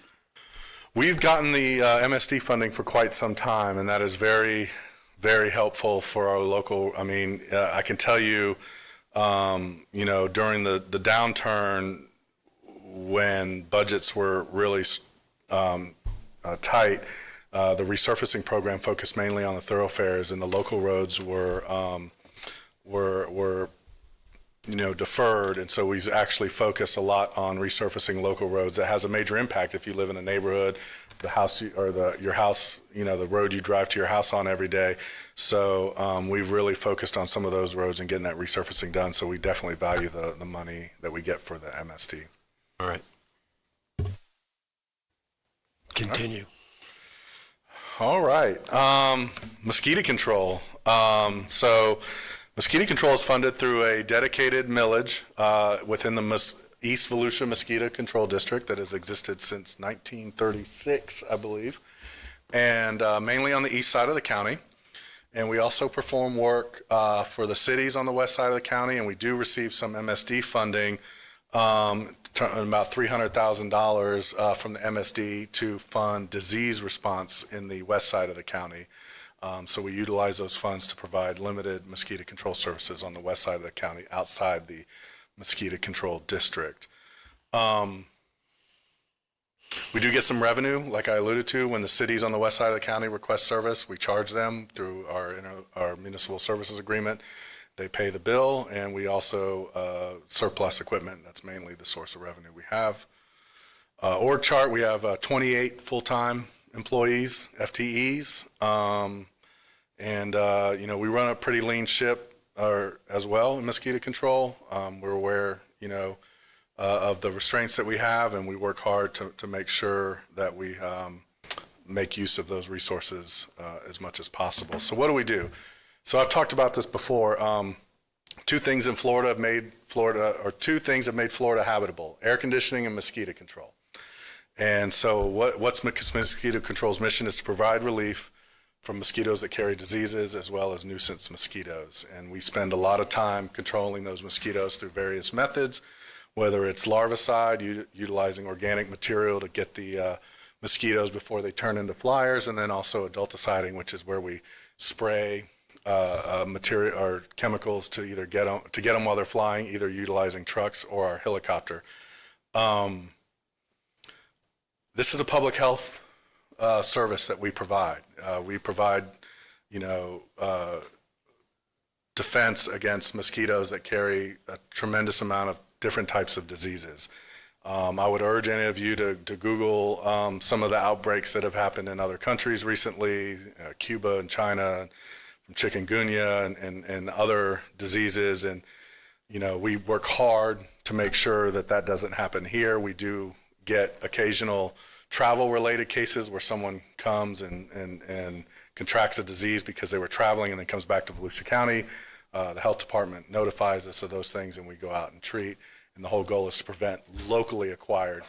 We've gotten the MSD funding for quite some time, and that is very, very helpful for our local. I mean, I can tell you, during the downturn when budgets were really tight, the resurfacing program focused mainly on the thoroughfares, and the local roads were deferred, and so we've actually focused a lot on resurfacing local roads. That has a major impact if you live in a neighborhood, the house or your house, the road you drive to your house on every day. So we've really focused on some of those roads and getting that resurfacing done. So we definitely value the money that we get for the MSD. All right. Continue. All right. Mosquito control. So mosquito control is funded through a dedicated millage within the East Volusia Mosquito Control District that has existed since 1936, I believe, and mainly on the east side of the county. And we also perform work for the cities on the west side of the county, and we do receive some MSD funding, about $300,000 from the MSD to fund disease response in the west side of the county. So we utilize those funds to provide limited mosquito control services on the west side of the county outside the mosquito control district. We do get some revenue, like I alluded to, when the cities on the west side of the county request service. We charge them through our municipal services agreement. They pay the bill, and we also surplus equipment. That's mainly the source of revenue we have. Org chart, we have 28 full-time employees, FTEs, and we run a pretty lean ship as well in mosquito control. We're aware, of the restraints that we have, and we work hard to make sure that we make use of those resources as much as possible. So what do we do? So I've talked about this before. Two things have made Florida habitable: air conditioning and mosquito control. And so what's mosquito control's mission is to provide relief from mosquitoes that carry diseases as well as nuisance mosquitoes. And we spend a lot of time controlling those mosquitoes through various methods, whether it's larvicide, utilizing organic material to get the mosquitoes before they turn into flyers, and then also adulticiding, which is where we spray material or chemicals to either get them while they're flying, either utilizing trucks or our helicopter. This is a public health service that we provide. We provide, defense against mosquitoes that carry a tremendous amount of different types of diseases. I would urge any of you to Google some of the outbreaks that have happened in other countries recently, Cuba and China, from chikungunya and other diseases. And, we work hard to make sure that doesn't happen here. We do get occasional travel-related cases where someone comes and contracts a disease because they were traveling and then comes back to Volusia County. The health department notifies us of those things, and we go out and treat. And the whole goal is to prevent locally acquired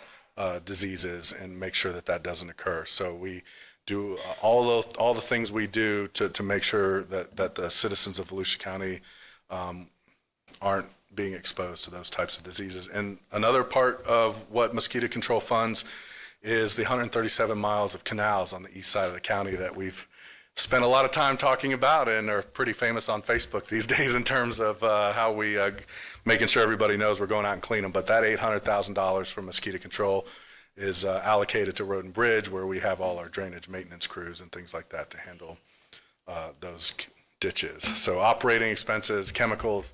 diseases and make sure that doesn't occur. So we do all the things we do to make sure that the citizens of Volusia County aren't being exposed to those types of diseases. And another part of what mosquito control funds is the 137 miles of canals on the east side of the county that we've spent a lot of time talking about and are pretty famous on Facebook these days in terms of how we making sure everybody knows we're going out and clean them. But that $800,000 for mosquito control is allocated to Road and Bridge, where we have all our drainage maintenance crews and things like that to handle those ditches. So operating expenses, chemicals,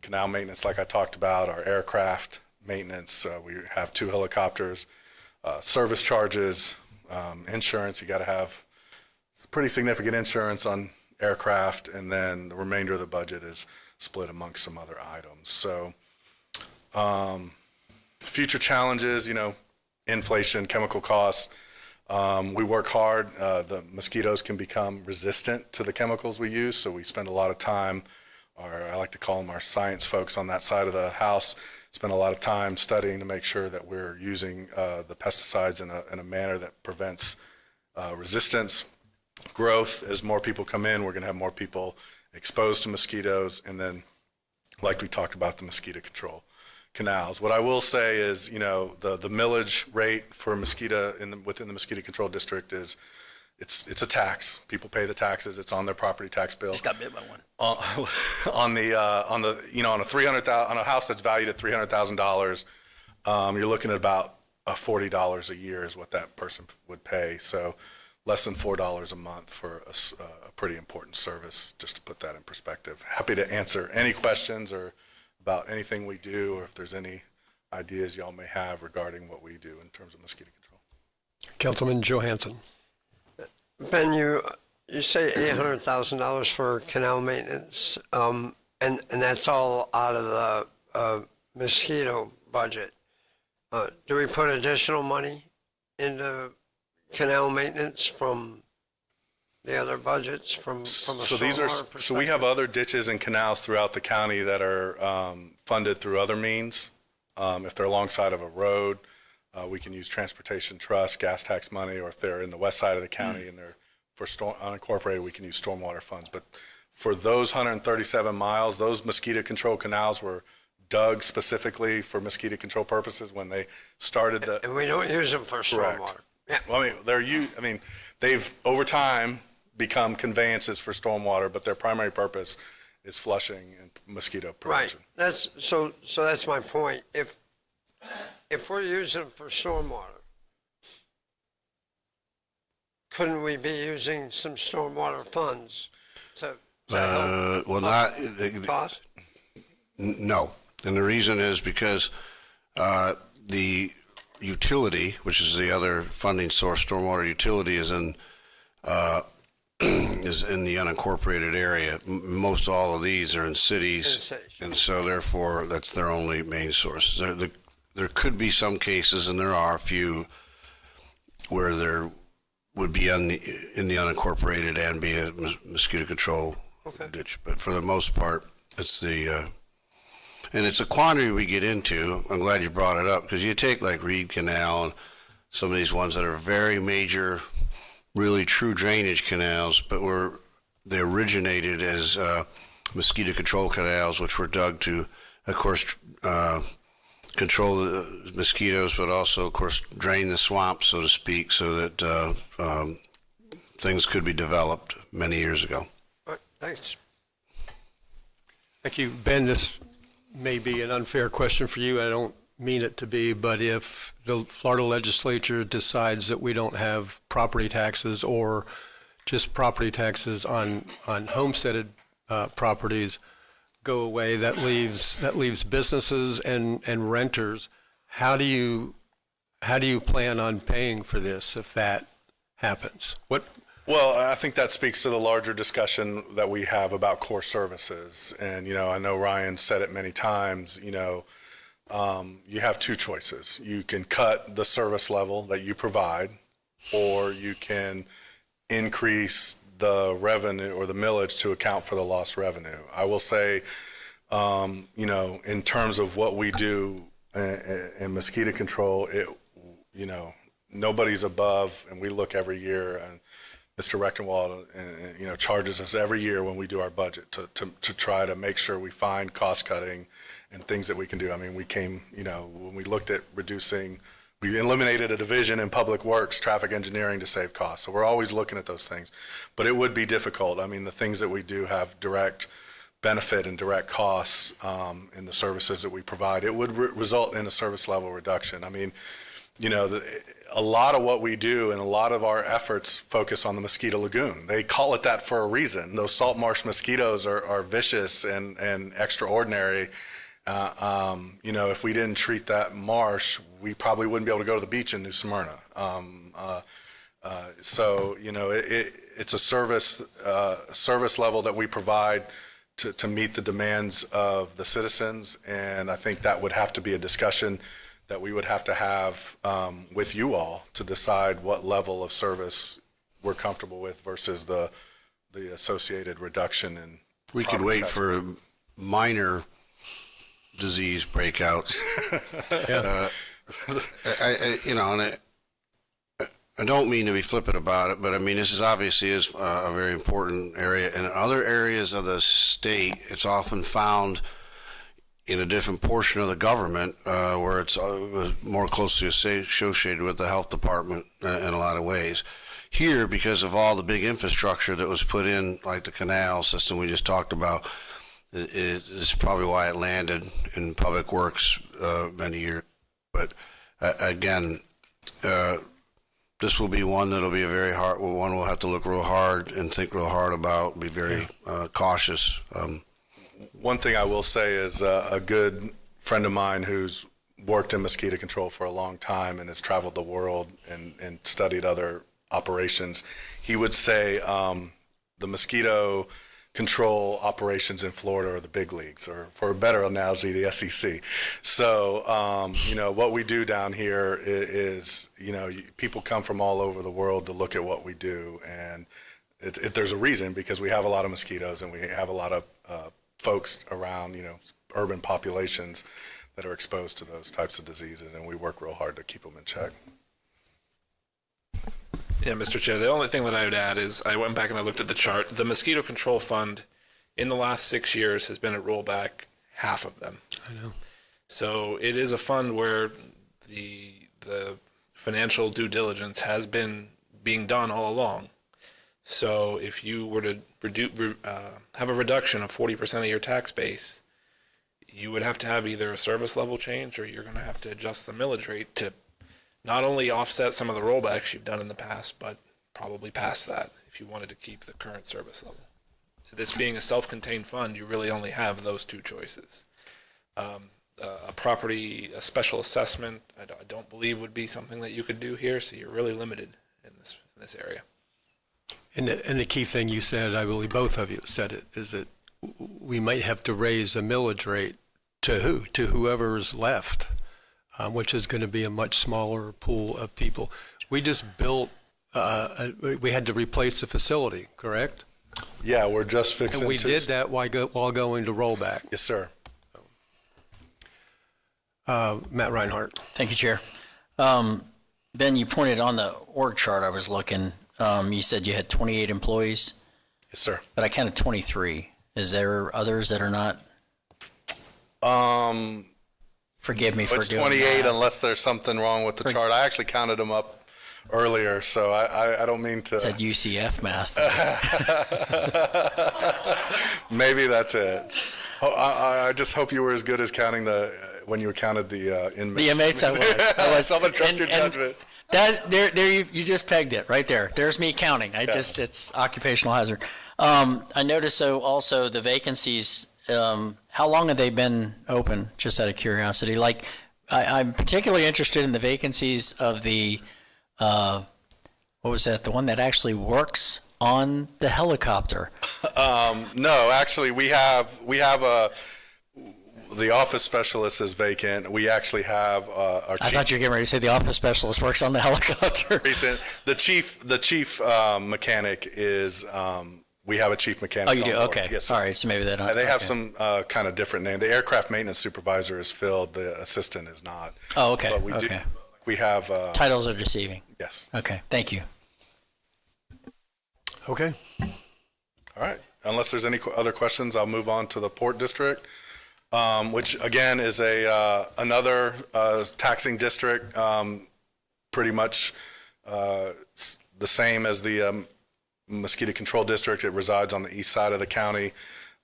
canal maintenance, like I talked about, our aircraft maintenance. We have 2 helicopters, service charges, insurance. You got to have pretty significant insurance on aircraft, and then the remainder of the budget is split amongst some other items. So future challenges, inflation, chemical costs. We work hard. The mosquitoes can become resistant to the chemicals we use, so we spend a lot of time, or I like to call them our science folks on that side of the house, spend a lot of time studying to make sure that we're using the pesticides in a manner that prevents resistance. Growth, as more people come in, we're going to have more people exposed to mosquitoes, and then, like we talked about, the mosquito control canals. What I will say is, the millage rate for mosquito within the mosquito control district is, it's a tax. People pay the taxes. It's on their property tax bill. Just got bit by one. On a house that's valued at $300,000, you're looking at about $40 a year is what that person would pay. So less than $4 a month for a pretty important service, just to put that in perspective. Happy to answer any questions or about anything we do, or if there's any ideas y'all may have regarding what we do in terms of mosquito control. Councilman Johansson. Ben, you say $800,000 for canal maintenance, and that's all out of the mosquito budget. Do we put additional money into canal maintenance from the other budgets from a stormwater perspective? So we have other ditches and canals throughout the county that are funded through other means. If they're alongside of a road, we can use transportation trust, gas tax money, or if they're in the west side of the county and they're for unincorporated, we can use stormwater funds. But for those 137 miles, those mosquito control canals were dug specifically for mosquito control purposes when they started the. And we don't use them for stormwater. Yeah. Well, they've over time become conveyances for stormwater, but their primary purpose is flushing and mosquito prevention. Right. So that's my point. If we're using them for stormwater, couldn't we be using some stormwater funds to help? Well, cost? No. And the reason is because the utility, which is the other funding source, stormwater utility, is in the unincorporated area. Most all of these are in cities, and so therefore that's their only main source. There could be some cases, and there are a few, where there would be in the unincorporated and be a mosquito control ditch. But for the most part, it's and it's a quandary we get into. I'm glad you brought it up, because you take like Reed Canal and some of these ones that are very major, really true drainage canals, but they originated as mosquito control canals, which were dug to, of course, control the mosquitoes, but also, of course, drain the swamp, so to speak, so that things could be developed many years ago. All right, thanks. Thank you. Ben, this may be an unfair question for you. I don't mean it to be, but if the Florida legislature decides that we don't have property taxes, or just property taxes on homesteaded properties go away, that leaves businesses and renters. How do you plan on paying for this if that happens? Well, I think that speaks to the larger discussion that we have about core services. And, I know Ryan said it many times, you have two choices. You can cut the service level that you provide, or you can increase the revenue or the millage to account for the lost revenue. I will say, in terms of what we do in mosquito control, nobody's above, and we look every year, and Mr. Rechtenwald, charges us every year when we do our budget to try to make sure we find cost cutting and things that we can do. I mean, when we looked at reducing, we eliminated a division in Public Works, traffic engineering, to save costs. So we're always looking at those things, but it would be difficult. I mean, the things that we do have direct benefit and direct costs in the services that we provide. It would result in a service level reduction. I mean, a lot of what we do and a lot of our efforts focus on the mosquito lagoon. They call it that for a reason. Those salt marsh mosquitoes are vicious and extraordinary. If we didn't treat that marsh, we probably wouldn't be able to go to the beach in New Smyrna. It's a service level that we provide to meet the demands of the citizens, and I think that would have to be a discussion that we would have to have with you all to decide what level of service we're comfortable with versus the associated reduction in. We could wait for minor disease breakouts. I don't mean to be flippant about it, but I mean, this is obviously is a very important area. And in other areas of the state, it's often found in a different portion of the government where it's more closely associated with the health department in a lot of ways. Here, because of all the big infrastructure that was put in, like the canal system we just talked about, is probably why it landed in Public Works many years. But again, this will be one that'll be a very hard one. We'll have to look real hard and think real hard about. Be very cautious. One thing I will say is a good friend of mine who's worked in mosquito control for a long time and has traveled the world and studied other operations. He would say the mosquito control operations in Florida are the big leagues, or for a better analogy, the SEC. So, what we do down here is, people come from all over the world to look at what we do. And there's a reason, because we have a lot of mosquitoes and we have a lot of folks around, urban populations that are exposed to those types of diseases, and we work real hard to keep them in check. Yeah, Mr. Chair, the only thing that I would add is I went back and I looked at the chart. The Mosquito Control Fund in the last 6 years has been a rollback, half of them. I know. So it is a fund where the financial due diligence has been being done all along. So if you were to have a reduction of 40% of your tax base, you would have to have either a service level change, or you're going to have to adjust the millage rate to not only offset some of the rollbacks you've done in the past, but probably past that if you wanted to keep the current service level. This being a self-contained fund, you really only have those two choices. A special assessment, I don't believe would be something that you could do here, so you're really limited in this area. And the key thing you said, I believe both of you said it, is that we might have to raise the millage rate to who? To whoever's left, which is going to be a much smaller pool of people. We just built, we had to replace the facility, correct? Yeah, we're just fixing and we did that while going to rollback. Yes, sir. Matt Reinhardt. Thank you, Chair. Ben, you pointed on the org chart I was looking, you said you had 28 employees? Yes, sir. But I counted 23. Is there others that are not? Forgive me for it's doing 28 that. unless there's something wrong with the chart. I actually counted them up earlier, so I don't mean to. It said UCF math. Maybe that's it. I just hope you were as good as counting when you counted the inmates. The inmates, I was. So I'm gonna trust your judgment. That there you just pegged it right there. There's me counting. It's occupational hazard. I noticed also the vacancies. How long have they been open? Just out of curiosity. Like, I'm particularly interested in the vacancies of the what was that? The one that actually works on the helicopter. No, actually, we have the office specialist is vacant. We actually have our chief. I thought you were getting ready to say the office specialist works on the helicopter. The chief mechanic is. We have a chief mechanic. Oh, you do? on board. Okay. Yes, sir. All right. So maybe they don't. They have some kind of different name. The aircraft maintenance supervisor is filled. The assistant is not. Oh, okay. But we have. Titles are deceiving. Yes. Okay. Thank you. Okay. All right. Unless there's any other questions, I'll move on to the Port District, which again is another taxing district, pretty much the same as the Mosquito Control District. It resides on the east side of the county,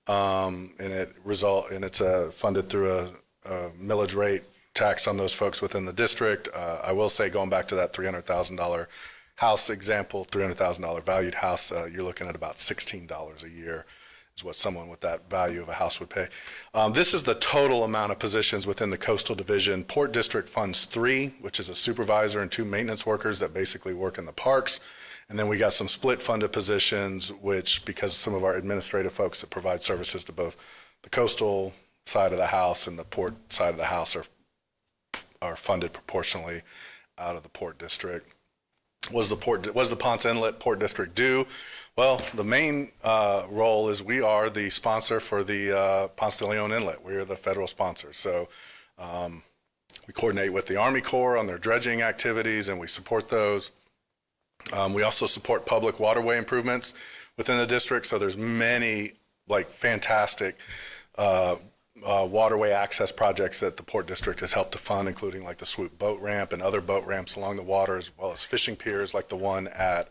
and it's funded through a millage rate tax on those folks within the district. I will say, going back to that $300,000 house example, $300,000 valued house, you're looking at about $16 a year is what someone with that value of a house would pay. This is the total amount of positions within the Coastal Division. Port District funds 3, which is a supervisor and 2 maintenance workers that basically work in the parks. And then we got some split funded positions, which, because some of our administrative folks that provide services to both the coastal side of the house and the port side of the house are funded proportionally out of the Port District. Was the Ponce Inlet Port District do? Well, the main role is we are the sponsor for the Ponce de Leon Inlet. We are the federal sponsor. So we coordinate with the Army Corps on their dredging activities, and we support those. We also support public waterway improvements within the district. So there's many like fantastic waterway access projects that the Port District has helped to fund, including like the Swoop boat ramp and other boat ramps along the water, as well as fishing piers like the one at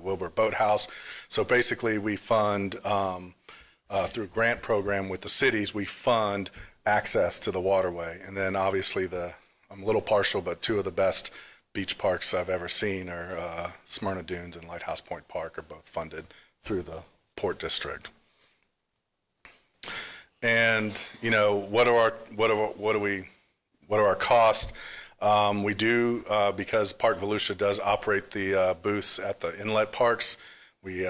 Wilbur Boathouse. So basically we fund through grant program with the cities, we fund access to the waterway. And then obviously I'm a little partial, but two of the best beach parks I've ever seen are Smyrna Dunes and Lighthouse Point Park, are both funded through the Port District. And what are our costs? We do because Park Volusia does operate the booths at the inlet parks. We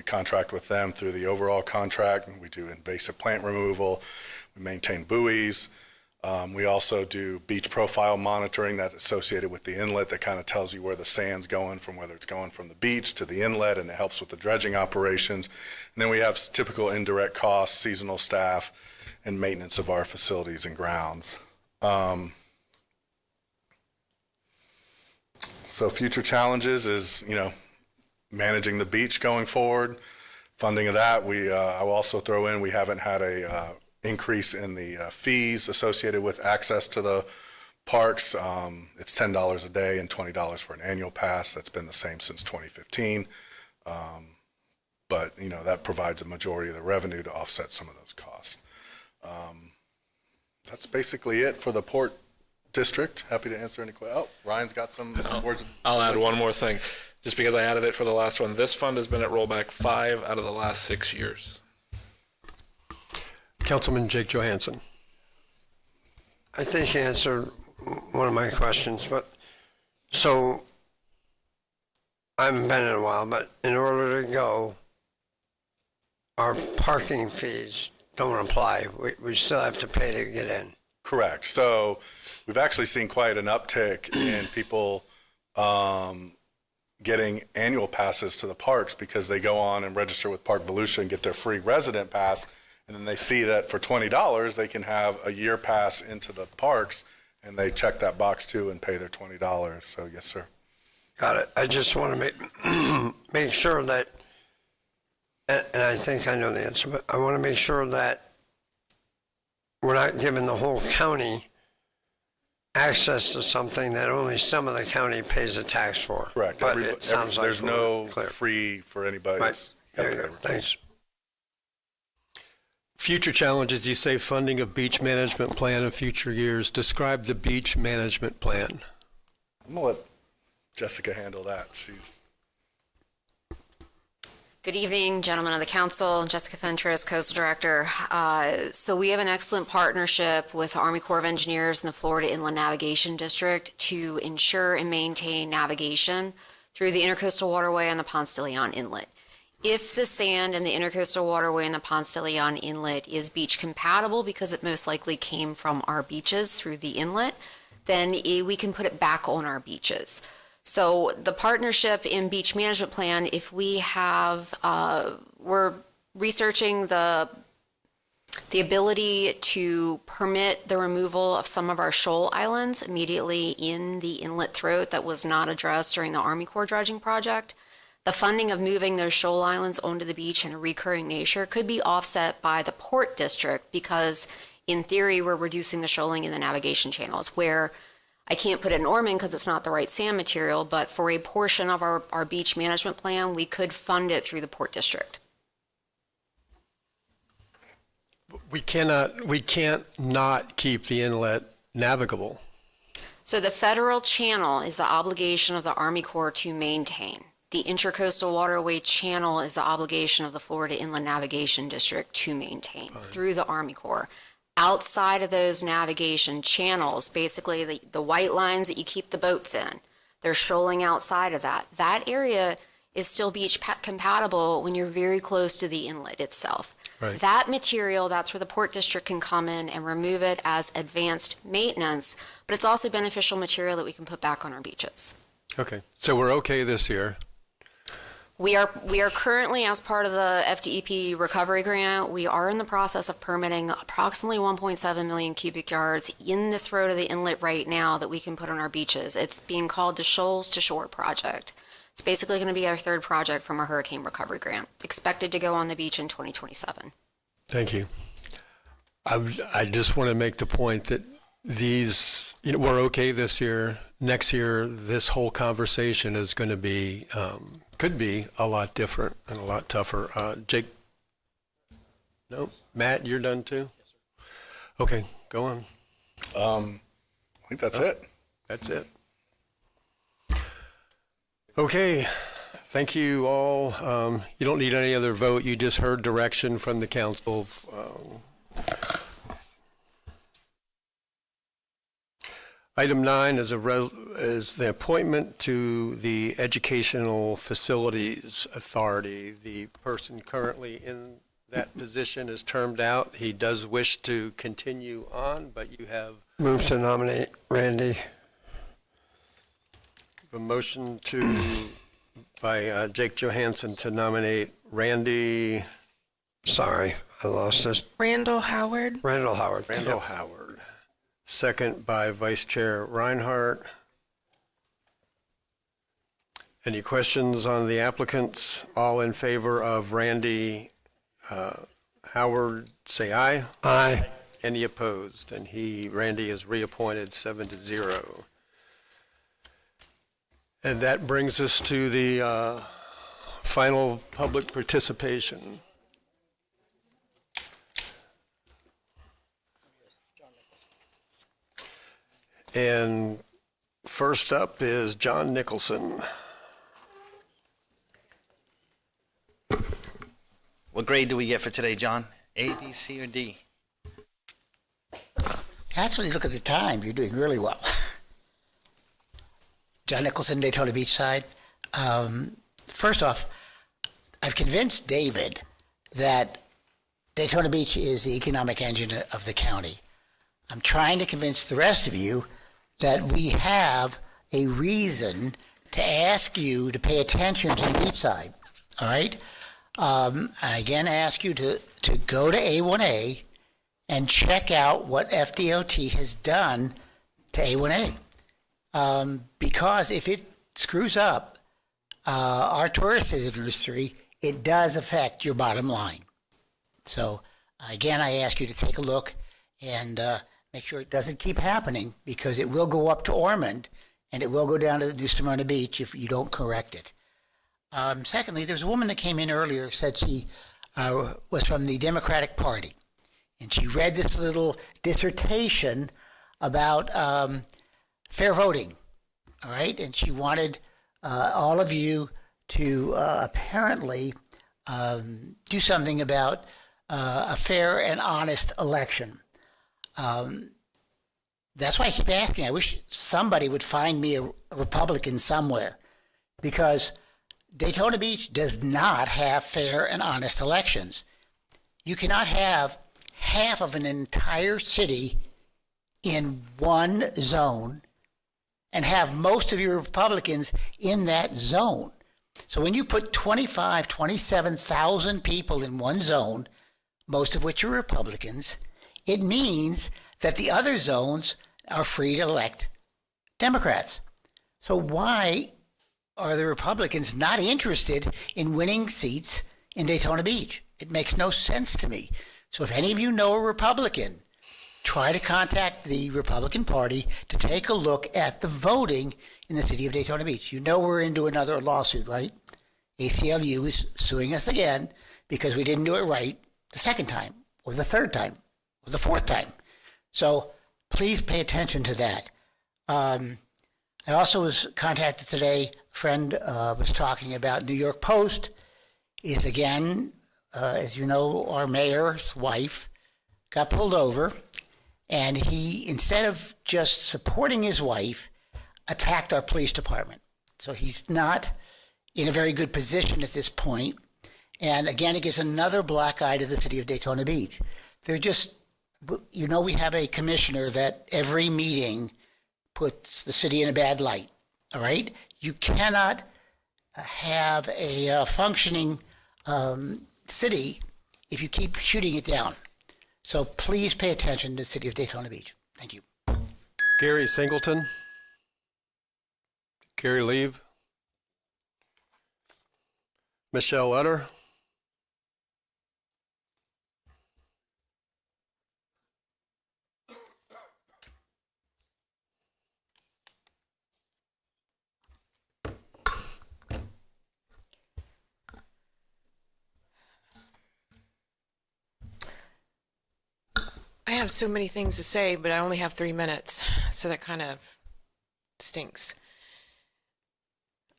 contract with them through the overall contract. We do invasive plant removal. We maintain buoys. We also do beach profile monitoring that's associated with the inlet that kind of tells you where the sand's going, from whether it's going from the beach to the inlet, and it helps with the dredging operations. And then we have typical indirect costs, seasonal staff, and maintenance of our facilities and grounds. So future challenges is, managing the beach going forward, funding of that. I will also throw in, we haven't had a increase in the fees associated with access to the parks. It's $10 a day and $20 for an annual pass. That's been the same since 2015. But that provides a majority of the revenue to offset some of those costs. That's basically it for the Port District. Happy to answer any questions. Oh, Ryan's got some words. I'll add one more thing, just because I added it for the last one. This fund has been at rollback 5 out of the last 6 years. Councilman Jake Johansson. I think you answered one of my questions, but so I haven't been in a while, but in order to go, our parking fees don't apply. We still have to pay to get in. Correct. So we've actually seen quite an uptick in people getting annual passes to the parks because they go on and register with Park Volusia and get their free resident pass. And then they see that for $20, they can have a year pass into the parks, and they check that box too and pay their $20. So yes, sir. Got it. I just want to make sure that, and I think I know the answer, but I want to make sure that we're not giving the whole county access to something that only some of the county pays a tax for. Correct. But it sounds like there's no clear. free for anybody. Right. There you go. Thanks. Future challenges, you say funding of beach management plan in future years. Describe the beach management plan. I'm gonna let Jessica handle that. She's Good evening, gentlemen of the council. Jessica Fentress, Coastal Director. So we have an excellent partnership with the Army Corps of Engineers and the Florida Inland Navigation District to ensure and maintain navigation through the Intercoastal Waterway and the Ponce de Leon Inlet. If the sand in the Intercoastal Waterway and the Ponce de Leon Inlet is beach compatible, because it most likely came from our beaches through the inlet, then we can put it back on our beaches. So the partnership in beach management plan, if we have, we're researching the ability to permit the removal of some of our shoal islands immediately in the inlet throat that was not addressed during the Army Corps dredging project. The funding of moving those shoal islands onto the beach in a recurring nature could be offset by the Port District, because in theory we're reducing the shoaling in the navigation channels, where I can't put it in Ormond because it's not the right sand material, but for a portion of our beach management plan, we could fund it through the Port District. We can't not keep the inlet navigable. So the federal channel is the obligation of the Army Corps to maintain. The Intracoastal Waterway Channel is the obligation of the Florida Inland Navigation District to maintain through the Army Corps. Outside of those navigation channels, basically the white lines that you keep the boats in, they're shoaling outside of that. That area is still beach compatible when you're very close to the inlet itself. Right. That material, that's where the Port District can come in and remove it as advanced maintenance, but it's also beneficial material that we can put back on our beaches. Okay, so we're okay this year. We are currently, as part of the FDEP recovery grant, we are in the process of permitting approximately 1.7 million cubic yards in the throat of the inlet right now that we can put on our beaches. It's being called the Shoals to Shore project. It's basically going to be our third project from our hurricane recovery grant, expected to go on the beach in 2027. Thank you. I just want to make the point that these, we're okay this year. Next year, this whole conversation is going to be, could be a lot different and a lot tougher. Jake? No? Matt, you're done too? Yes, sir. Okay, go on. I think that's it. That's it. Okay, thank you all. You don't need any other vote. You just heard direction from the council. Item 9 is the appointment to the Educational Facilities Authority. The person currently in that position is termed out. He does wish to continue on, but you have Move to nominate Randy. a motion by Jake Johansson to nominate Randy. Sorry, I lost this. Randall Howard. Randall Howard. Randall Yep. Howard. Second by Vice Chair Reinhardt. Any questions on the applicants? All in favor of Randy Howard, say aye. Aye. Any opposed? And Randy is reappointed 7-0. And that brings us to the final public participation. And first up is John Nicholson. What grade do we get for today, John? A, B, C, or D? Actually, look at the time. You're doing really well. John Nicholson, Daytona Beach side. First off, I've convinced David that Daytona Beach is the economic engine of the county. I'm trying to convince the rest of you that we have a reason to ask you to pay attention to the beach side. All right? I again ask you to go to A1A and check out what FDOT has done to A1A. Because if it screws up our tourist industry, it does affect your bottom line. So again, I ask you to take a look and make sure it doesn't keep happening, because it will go up to Ormond and it will go down to New Smyrna Beach if you don't correct it. Secondly, there's a woman that came in earlier, said she was from the Democratic Party. And she read this little dissertation about fair voting, all right? And she wanted all of you to apparently do something about a fair and honest election. That's why I keep asking. I wish somebody would find me a Republican somewhere, because Daytona Beach does not have fair and honest elections. You cannot have half of an entire city in one zone and have most of your Republicans in that zone. So when you put 27,000 people in one zone, most of which are Republicans, it means that the other zones are free to elect Democrats. So why are the Republicans not interested in winning seats in Daytona Beach? It makes no sense to me. So if any of you know a Republican, try to contact the Republican Party to take a look at the voting in the city of Daytona Beach. You know we're into another lawsuit, right? ACLU is suing us again because we didn't do it right the second time, or the third time, or the fourth time. So please pay attention to that. I also was contacted today. A friend was talking about New York Post is again, as you know, our mayor's wife got pulled over, and he, instead of just supporting his wife, attacked our police department. So he's not in a very good position at this point. And again, it gives another black eye to the city of Daytona Beach. They're just, you know, we have a commissioner that every meeting puts the city in a bad light, all right? You cannot have a functioning city if you keep shooting it down. So please pay attention to the city of Daytona Beach. Thank you. Gary Singleton. Gary, leave. Michelle Utter. I have so many things to say, but I only have 3 minutes, so that kind of stinks.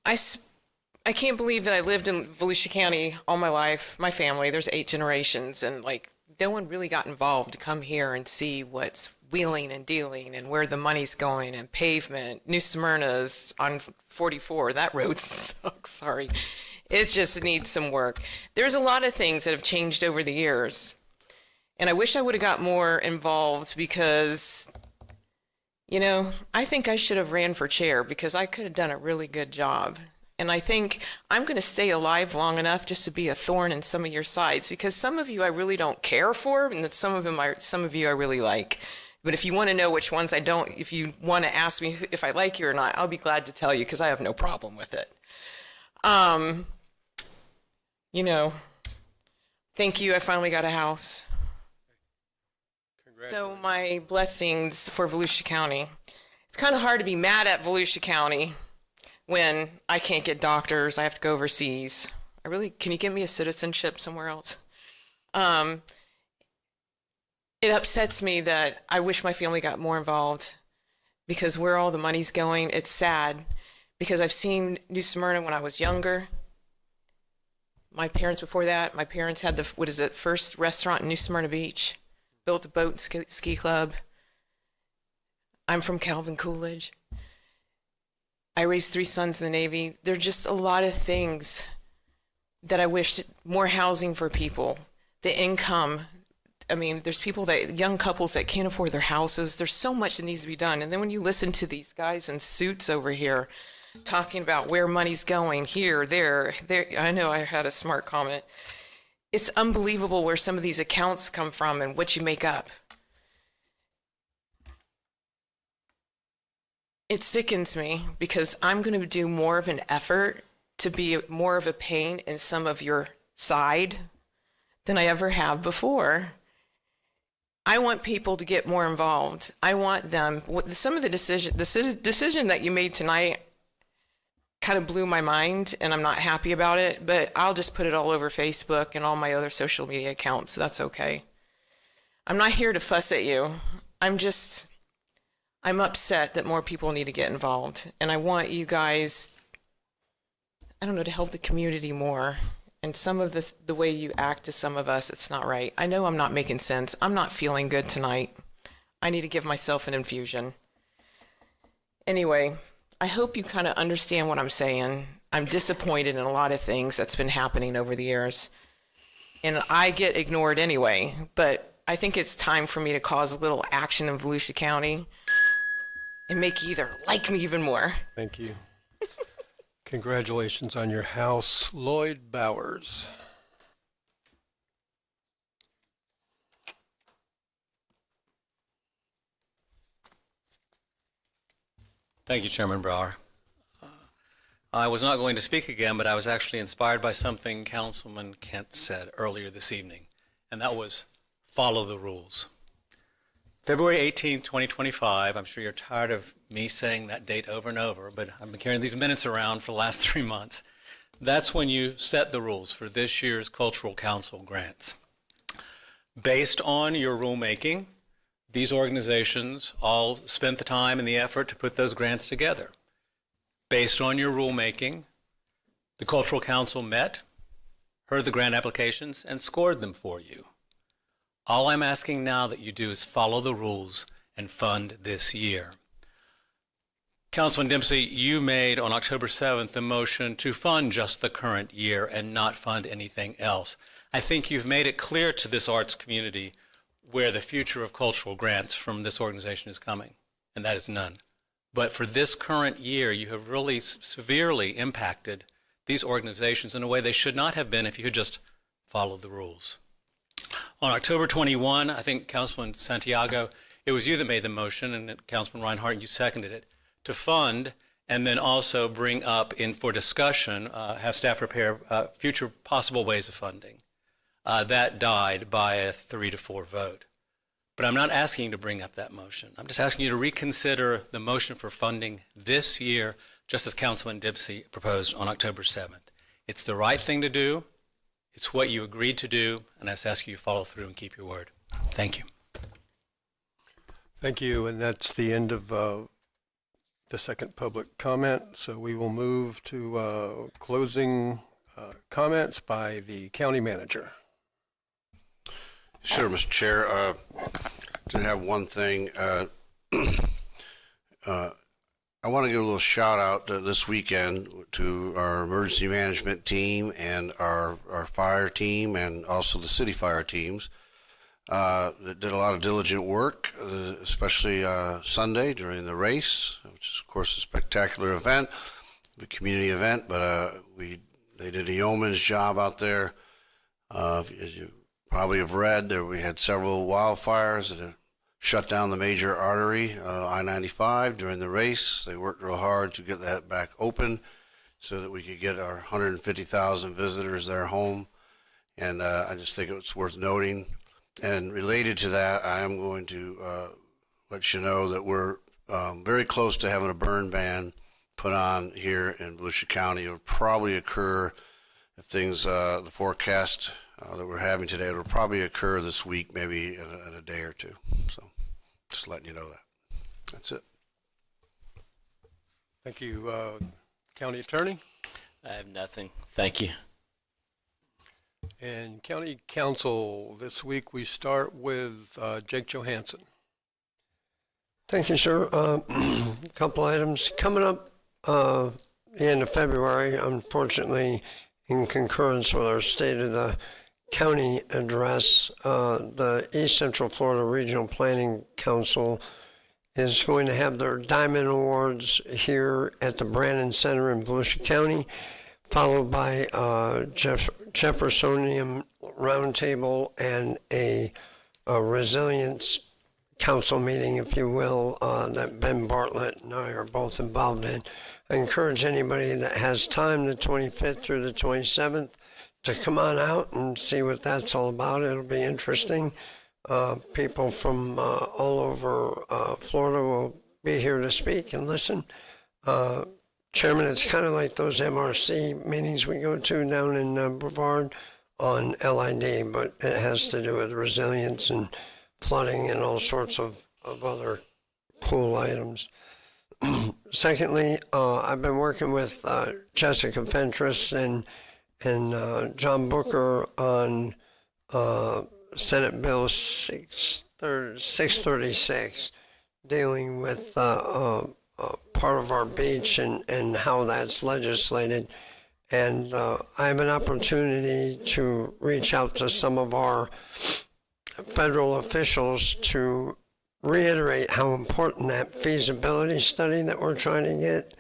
I can't believe that I lived in Volusia County all my life, my family, there's 8 generations, and like no one really got involved to come here and see what's wheeling and dealing and where the money's going and pavement. New Smyrna's on 44, that road sucks, sorry. It just needs some work. There's a lot of things that have changed over the years. And I wish I would have got more involved because, you know, I think I should have ran for chair because I could have done a really good job. And I think I'm going to stay alive long enough just to be a thorn in some of your sides because some of you I really don't care for and some of you I really like. But if you want to know which ones I don't, if you want to ask me if I like you or not, I'll be glad to tell you because I have no problem with it. You know, thank you. I finally got a house. So my blessings for Volusia County. It's kind of hard to be mad at Volusia County when I can't get doctors. I have to go overseas. Can you give me a citizenship somewhere else? It upsets me that I wish my family got more involved because where all the money's going, it's sad because I've seen New Smyrna when I was younger. My parents before that, my parents had first restaurant in New Smyrna Beach. Built a boat and ski club. I'm from Calvin Coolidge. I raised 3 sons in the Navy. There are just a lot of things that I wish, more housing for people, the income. I mean, there's young couples that can't afford their houses. There's so much that needs to be done. And then when you listen to these guys in suits over here talking about where money's going, here, there, I know I had a smart comment. It's unbelievable where some of these accounts come from and what you make up. It sickens me because I'm going to do more of an effort to be more of a pain in some of your side than I ever have before. I want people to get more involved. I want them. Some of the decision that you made tonight kind of blew my mind and I'm not happy about it, but I'll just put it all over Facebook and all my other social media accounts. So that's okay. I'm not here to fuss at you. I'm upset that more people need to get involved. And I want you guys, to help the community more. And some of the way you act to some of us, it's not right. I know I'm not making sense. I'm not feeling good tonight. I need to give myself an infusion. Anyway, I hope you kind of understand what I'm saying. I'm disappointed in a lot of things that's been happening over the years. And I get ignored anyway, but I think it's time for me to cause a little action in Volusia County and make you either like me even more. Thank you. Congratulations on your house, Lloyd Bowers. Thank you, Chairman Brower. I was not going to speak again, but I was actually inspired by something Councilman Kent said earlier this evening, and that was follow the rules. February 18th, 2025, I'm sure you're tired of me saying that date over and over, but I've been carrying these minutes around for the last 3 months. That's when you set the rules for this year's Cultural Council grants. Based on your rulemaking, these organizations all spent the time and the effort to put those grants together. Based on your rulemaking, the Cultural Council met, heard the grant applications, and scored them for you. All I'm asking now that you do is follow the rules and fund this year. Councilman Dempsey, you made on October 7th the motion to fund just the current year and not fund anything else. I think you've made it clear to this arts community where the future of cultural grants from this organization is coming, and that is none. But for this current year, you have really severely impacted these organizations in a way they should not have been if you had just followed the rules. On October 21, I think Councilman Santiago, it was you that made the motion, and Councilman Reinhardt, you seconded it, to fund and then also bring up for discussion, have staff prepare future possible ways of funding. That died by a 3-4 vote. But I'm not asking you to bring up that motion. I'm just asking you to reconsider the motion for funding this year, just as Councilman Dipsey proposed on October 7th. It's the right thing to do. It's what you agreed to do, and I just ask you to follow through and keep your word. Thank you. Thank you, and that's the end of the second public comment. So we will move to closing comments by the county manager. Sure, Mr. Chair. Did have one thing. I want to give a little shout out this weekend to our emergency management team and our fire team and also the city fire teams that did a lot of diligent work, especially Sunday during the race, which is of course a spectacular event, a community event, but they did a yeoman's job out there. As you probably have read, we had several wildfires that have shut down the major artery, I-95, during the race. They worked real hard to get that back open so that we could get our 150,000 visitors there home. And I just think it's worth noting. And related to that, I am going to let you know that we're very close to having a burn ban put on here in Volusia County. It will probably occur if things, the forecast that we're having today, it'll probably occur this week, maybe in a day or two. So just letting you know that. That's it. Thank you, County Attorney. I have nothing. Thank you. And County Council, this week we start with Jake Johansson. Thank you, sir. A couple items coming up the end of February, unfortunately, in concurrence with our State of the County address, the East Central Florida Regional Planning Council is going to have their Diamond Awards here at the Brannon Center in Volusia County, followed by Jeffersonian Roundtable and a Resilience Council meeting, if you will, that Ben Bartlett and I are both involved in. I encourage anybody that has time, the 25th through the 27th, to come on out and see what that's all about. It'll be interesting. People from all over Florida will be here to speak and listen. Chairman, it's kind of like those MRC meetings we go to down in Brevard on LID, but it has to do with resilience and flooding and all sorts of other cool items. Secondly, I've been working with Jessica Fentress and John Booker on Senate Bill 636, dealing with part of our beach and how that's legislated. And I have an opportunity to reach out to some of our federal officials to reiterate how important that feasibility study that we're trying to get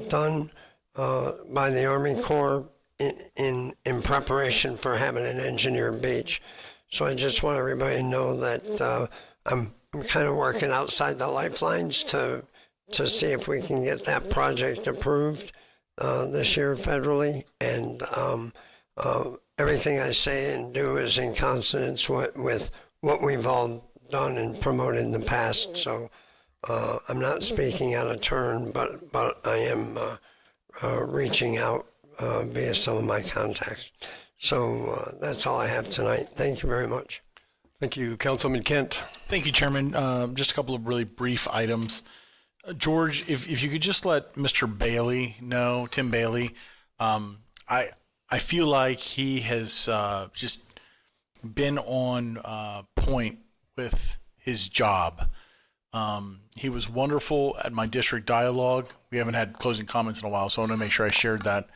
done by the Army Corps in preparation for having an engineered beach. So I just want everybody to know that I'm kind of working outside the lifelines to see if we can get that project approved this year federally. And everything I say and do is in consonance with what we've all done and promoted in the past. So I'm not speaking out of turn, but I am reaching out via some of my contacts. So that's all I have tonight. Thank you very much. Thank you, Councilman Kent. Thank you, Chairman. Just a couple of really brief items. George, if you could just let Mr. Bailey know, Tim Bailey, I feel like he has just been on point with his job. He was wonderful at my district dialogue. We haven't had closing comments in a while, so I want to make sure I shared that.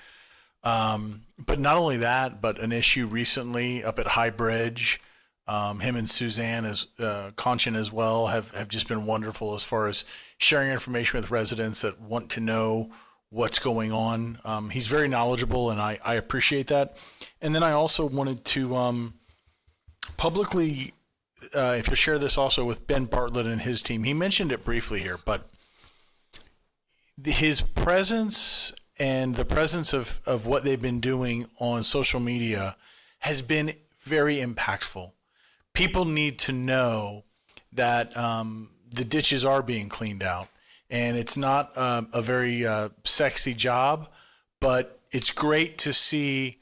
But not only that, but an issue recently up at High Bridge, him and Suzanne Conchin as well have just been wonderful as far as sharing information with residents that want to know what's going on. He's very knowledgeable, and I appreciate that. And then I also wanted to publicly, if you'll share this also with Ben Bartlett and his team, he mentioned it briefly here, but his presence and the presence of what they've been doing on social media has been very impactful. People need to know that the ditches are being cleaned out. And it's not a very sexy job, but it's great to see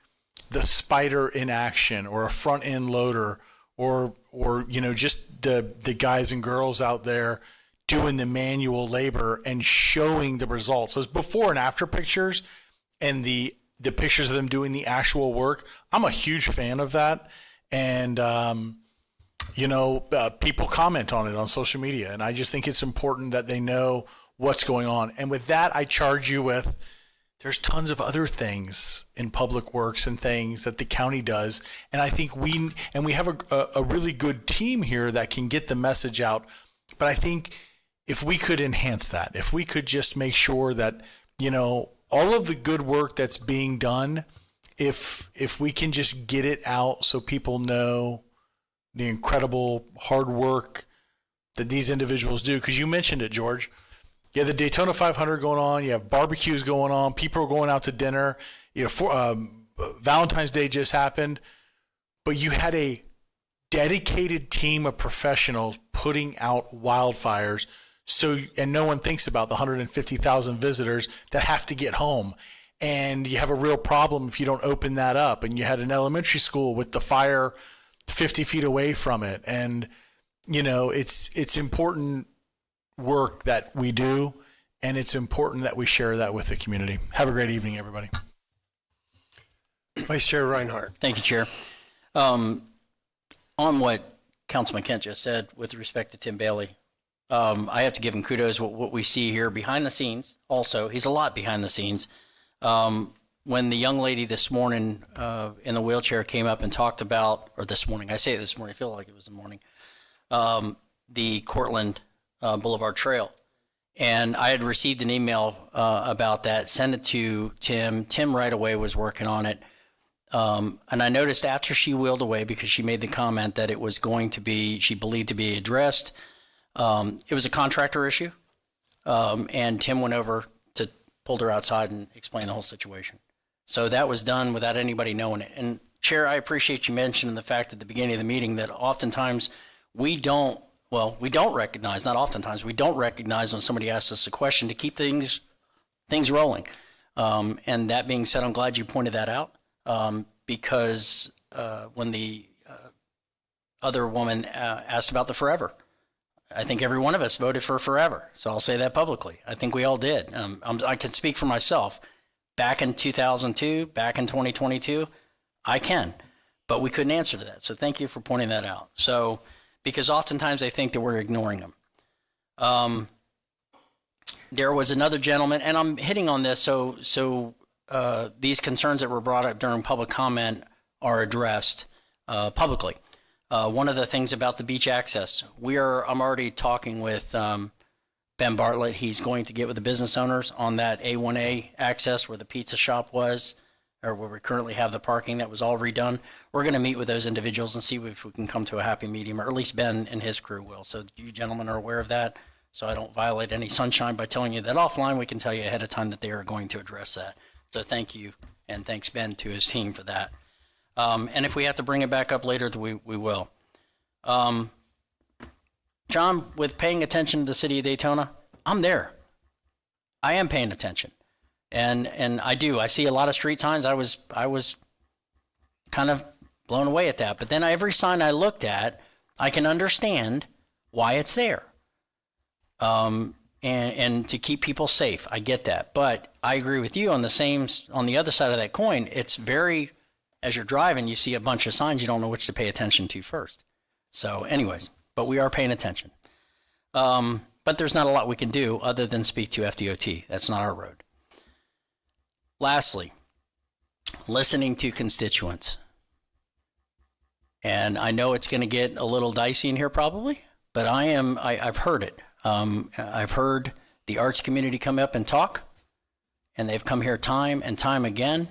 the spider in action, or a front end loader, or just the guys and girls out there doing the manual labor and showing the results. Those before and after pictures and the pictures of them doing the actual work. I'm a huge fan of that. And, people comment on it on social media. And I just think it's important that they know what's going on. And with that, I charge you with, there's tons of other things in public works and things that the county does. And I think we have a really good team here that can get the message out. But I think if we could enhance that, if we could just make sure that, all of the good work that's being done, if we can just get it out so people know the incredible hard work that these individuals do. Because you mentioned it, George. You have the Daytona 500 going on. You have barbecues going on. People are going out to dinner. Valentine's Day just happened. But you had a dedicated team of professionals putting out wildfires. And no one thinks about the 150,000 visitors that have to get home. And you have a real problem if you don't open that up. And you had an elementary school with the fire 50 feet away from it. And, it's important work that we do, and it's important that we share that with the community. Have a great evening, everybody. Vice Chair Reinhardt. Thank you, Chair. On what Councilman Kent just said with respect to Tim Bailey, I have to give him kudos. What we see here behind the scenes, also, he's a lot behind the scenes. When the young lady this morning in the wheelchair came up and talked about, or this morning, I say it this morning, I feel like it was the morning, the Cortland Boulevard Trail. And I had received an email about that, sent it to Tim. Tim right away was working on it. And I noticed after she wheeled away, because she made the comment that it was going to be, she believed to be addressed, it was a contractor issue. And Tim went over to pulled her outside and explained the whole situation. So that was done without anybody knowing it. And Chair, I appreciate you mentioning the fact at the beginning of the meeting that oftentimes we don't recognize, not oftentimes, we don't recognize when somebody asks us a question to keep things rolling. And that being said, I'm glad you pointed that out, because when the other woman asked about the forever, I think every one of us voted for forever. So I'll say that publicly. I think we all did. I can speak for myself. Back in 2002, back in 2022, I can. But we couldn't answer to that. So thank you for pointing that out. So, because oftentimes they think that we're ignoring them. There was another gentleman, and I'm hitting on this so these concerns that were brought up during public comment are addressed publicly. One of the things about the beach access, I'm already talking with Ben Bartlett. He's going to get with the business owners on that A1A access where the pizza shop was, or where we currently have the parking that was all redone. We're going to meet with those individuals and see if we can come to a happy medium, or at least Ben and his crew will. So you gentlemen are aware of that. So I don't violate any sunshine by telling you that offline. We can tell you ahead of time that they are going to address that. So thank you, and thanks Ben to his team for that. And if we have to bring it back up later, we will. John, with paying attention to the city of Daytona, I'm there. I am paying attention. And I do. I see a lot of street signs. I was kind of blown away at that. But then every sign I looked at, I can understand why it's there. And to keep people safe. I get that. But I agree with you on the other side of that coin. It's very, as you're driving, you see a bunch of signs, you don't know which to pay attention to first. So anyways, but we are paying attention. But there's not a lot we can do other than speak to FDOT. That's not our road. Lastly, listening to constituents. And I know it's going to get a little dicey in here probably, but I've heard it. I've heard the arts community come up and talk, and they've come here time and time again.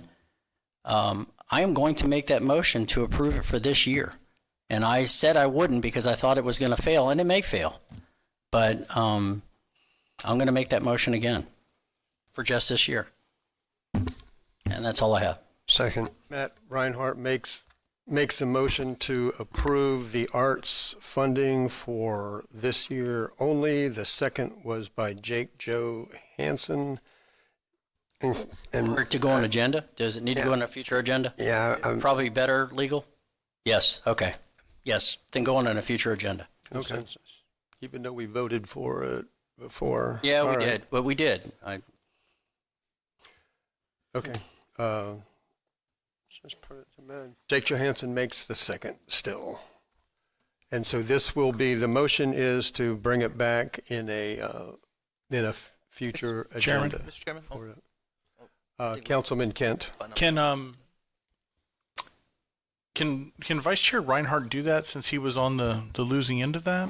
I am going to make that motion to approve it for this year. And I said I wouldn't because I thought it was going to fail, and it may fail. But I'm going to make that motion again. for just this year. And that's all I have. Second. Matt Reinhardt makes a motion to approve the arts funding for this year only. The second was by Jake Joe Hansen. Or to go on agenda? Does it need to go on a future agenda? Yeah. Probably better legal? Yes, okay. Yes, then go on a future agenda. Okay. Even though we voted for it before. Yeah, All we right. did. But we did. Okay. Jake Johansson makes the second still. And so this will be, the motion is to bring it back in a future Chairman? agenda. Mr. Chairman? Councilman Kent. Can Vice Chair Reinhardt do that since he was on the losing end of that?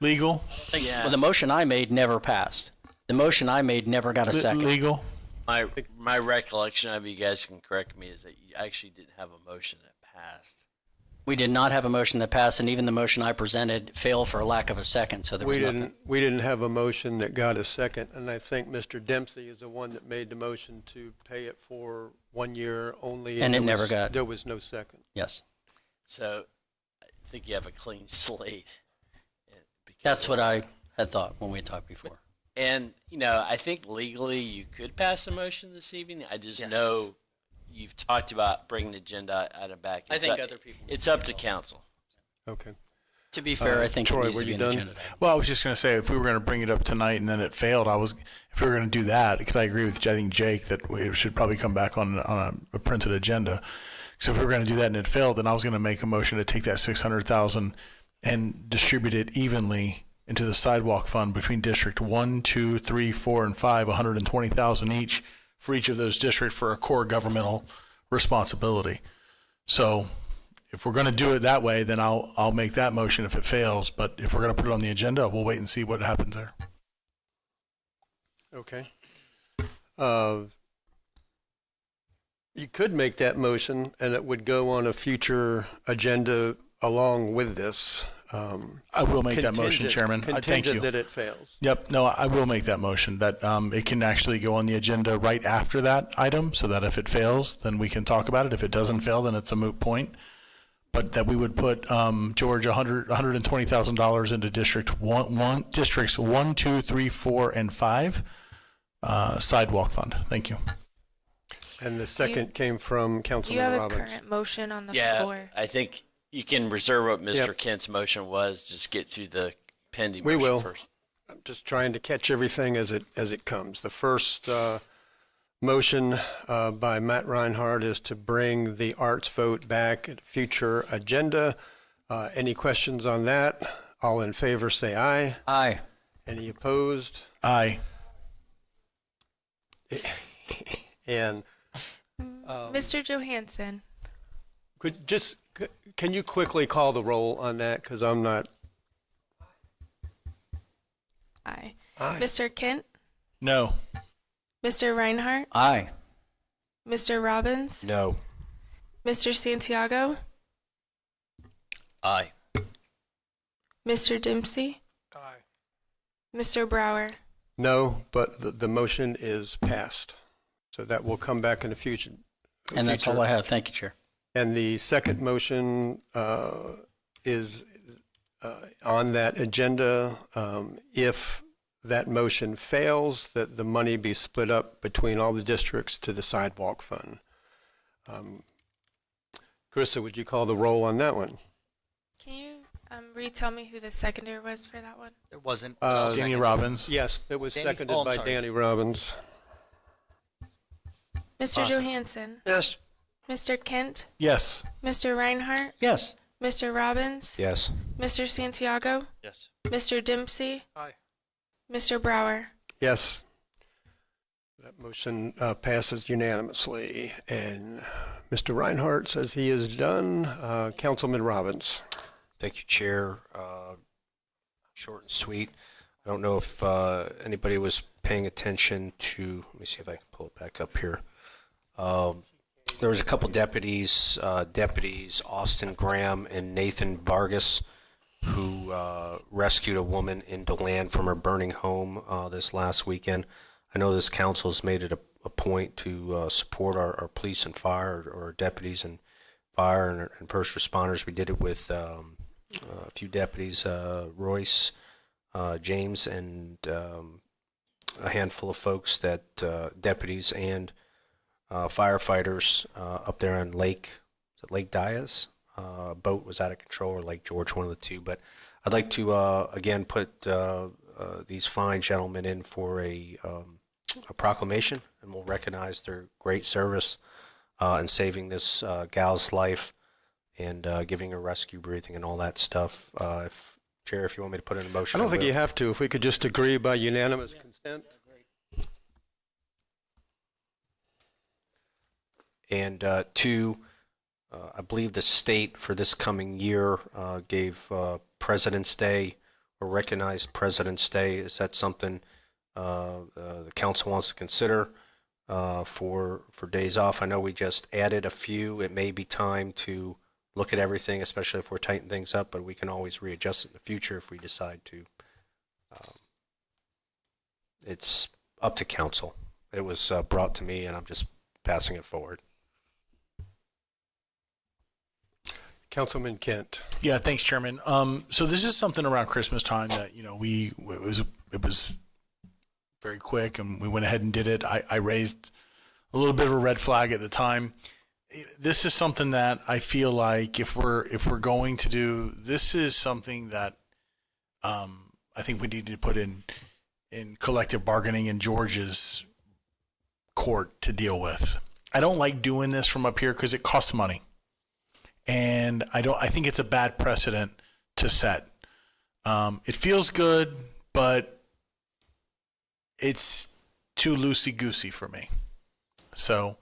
Legal? Yeah. Well, the motion I made never passed. The motion I made never got a second. Legal? My recollection of, you guys can correct me, is that you actually didn't have a motion that passed. We did not have a motion that passed, and even the motion I presented failed for a lack of a second, so there was nothing. We didn't have a motion that got a second, and I think Mr. Dempsey is the one that made the motion to pay it for 1 year only. And it there never was- got- There was no second. Yes. So I think you have a clean slate. That's what I had thought when we talked before. And, I think legally you could pass a motion this evening. I just know you've talked about bringing the agenda item back. I think other people- It's up to council. Okay. To be fair, I think Troy, it needs were to be you an done? agenda. Well, I was just going to say, if we were going to bring it up tonight and then it failed, if we were going to do that, because I agree with, I think, Jake, that we should probably come back on a printed agenda. So if we were going to do that and it failed, then I was going to make a motion to take that $600,000 and distribute it evenly into the sidewalk fund between District 1, 2, 3, 4, and 5, $120,000 each for each of those districts for a core governmental responsibility. So if we're going to do it that way, then I'll make that motion if it fails. But if we're going to put it on the agenda, we'll wait and see what happens there. Okay. You could make that motion, and it would go on a future agenda along with this. I will make that motion, Chairman. Thank you. Contingent that it fails. Yep. No, I will make that motion that it can actually go on the agenda right after that item, so that if it fails, then we can talk about it. If it doesn't fail, then it's a moot point. But that we would put George $120,000 into districts 1, 2, 3, 4, and 5 sidewalk fund. Thank you. And the second came from You Councilman have a Robbins. current motion on the Yeah, floor. I think you can reserve what Mr. Yep. Kent's motion was. Just get through the pending We motion will. first. I'm just trying to catch everything as it comes. The first motion by Matt Reinhardt is to bring the arts vote back at a future agenda. Any questions on that? All in favor, say aye. Aye. Any opposed? Aye. And Mr. Johansson, can you quickly call the roll on that? Because I'm not. aye. Mr. Kent, No. Mr. Reinhardt, Aye. Mr. Robbins, No. Mr. Santiago, Aye. Mr. Dempsey, Mr. Brower. No, but the motion is passed. So that will come back in the future. And that's all I have. Thank you, Chair. And the second motion is on that agenda. If that motion fails, that the money be split up between all the districts to the sidewalk fund. Carissa, would you call the roll on that one? Can you retell me who the seconder was for that one? There wasn't. Danny Robbins. Yes, it was Danny- seconded I'm by sorry. Danny Robbins. Mr. Awesome. Johansson, Yes. Mr. Kent, Yes. Mr. Reinhardt, Yes. Mr. Robbins, Yes. Mr. Santiago, Yes. Mr. Dempsey, Aye. Mr. Brower. Yes. That motion passes unanimously. And Mr. Reinhardt says he is done. Councilman Robbins. Thank you, Chair. Short and sweet. I don't know if anybody was paying attention to, let me see if I can pull it back up here. There was a couple deputies, Austin Graham and Nathan Vargas, who rescued a woman in DeLand from her burning home this last weekend. I know this council's made it a point to support our police and fire, or deputies and fire and first responders. We did it with a few deputies, Royce, James, and a handful of folks deputies and firefighters up there on Lake Diaz. Boat was out of control, or Lake George, one of the two. But I'd like to again put these fine gentlemen in for a proclamation, and we'll recognize their great service in saving this gal's life and giving her rescue breathing and all that stuff. Chair, if you want me to put in a motion. I don't think you have to. If we could just agree by unanimous consent. And two, I believe the state for this coming year gave President's Day, or recognized President's Day. Is that something the council wants to consider for days off? I know we just added a few. It may be time to look at everything, especially if we're tightening things up, but we can always readjust it in the future if we decide to. It's up to council. It was brought to me, and I'm just passing it forward. Councilman Kent. Yeah, thanks, Chairman. So this is something around Christmas time that, it was very quick, and we went ahead and did it. I raised a little bit of a red flag at the time. This is something that I feel like if we're going to do, this is something that I think we need to put in collective bargaining in George's court to deal with. I don't like doing this from up here because it costs money. And I think it's a bad precedent to set. It feels good, but it's too loosey-goosey for me. So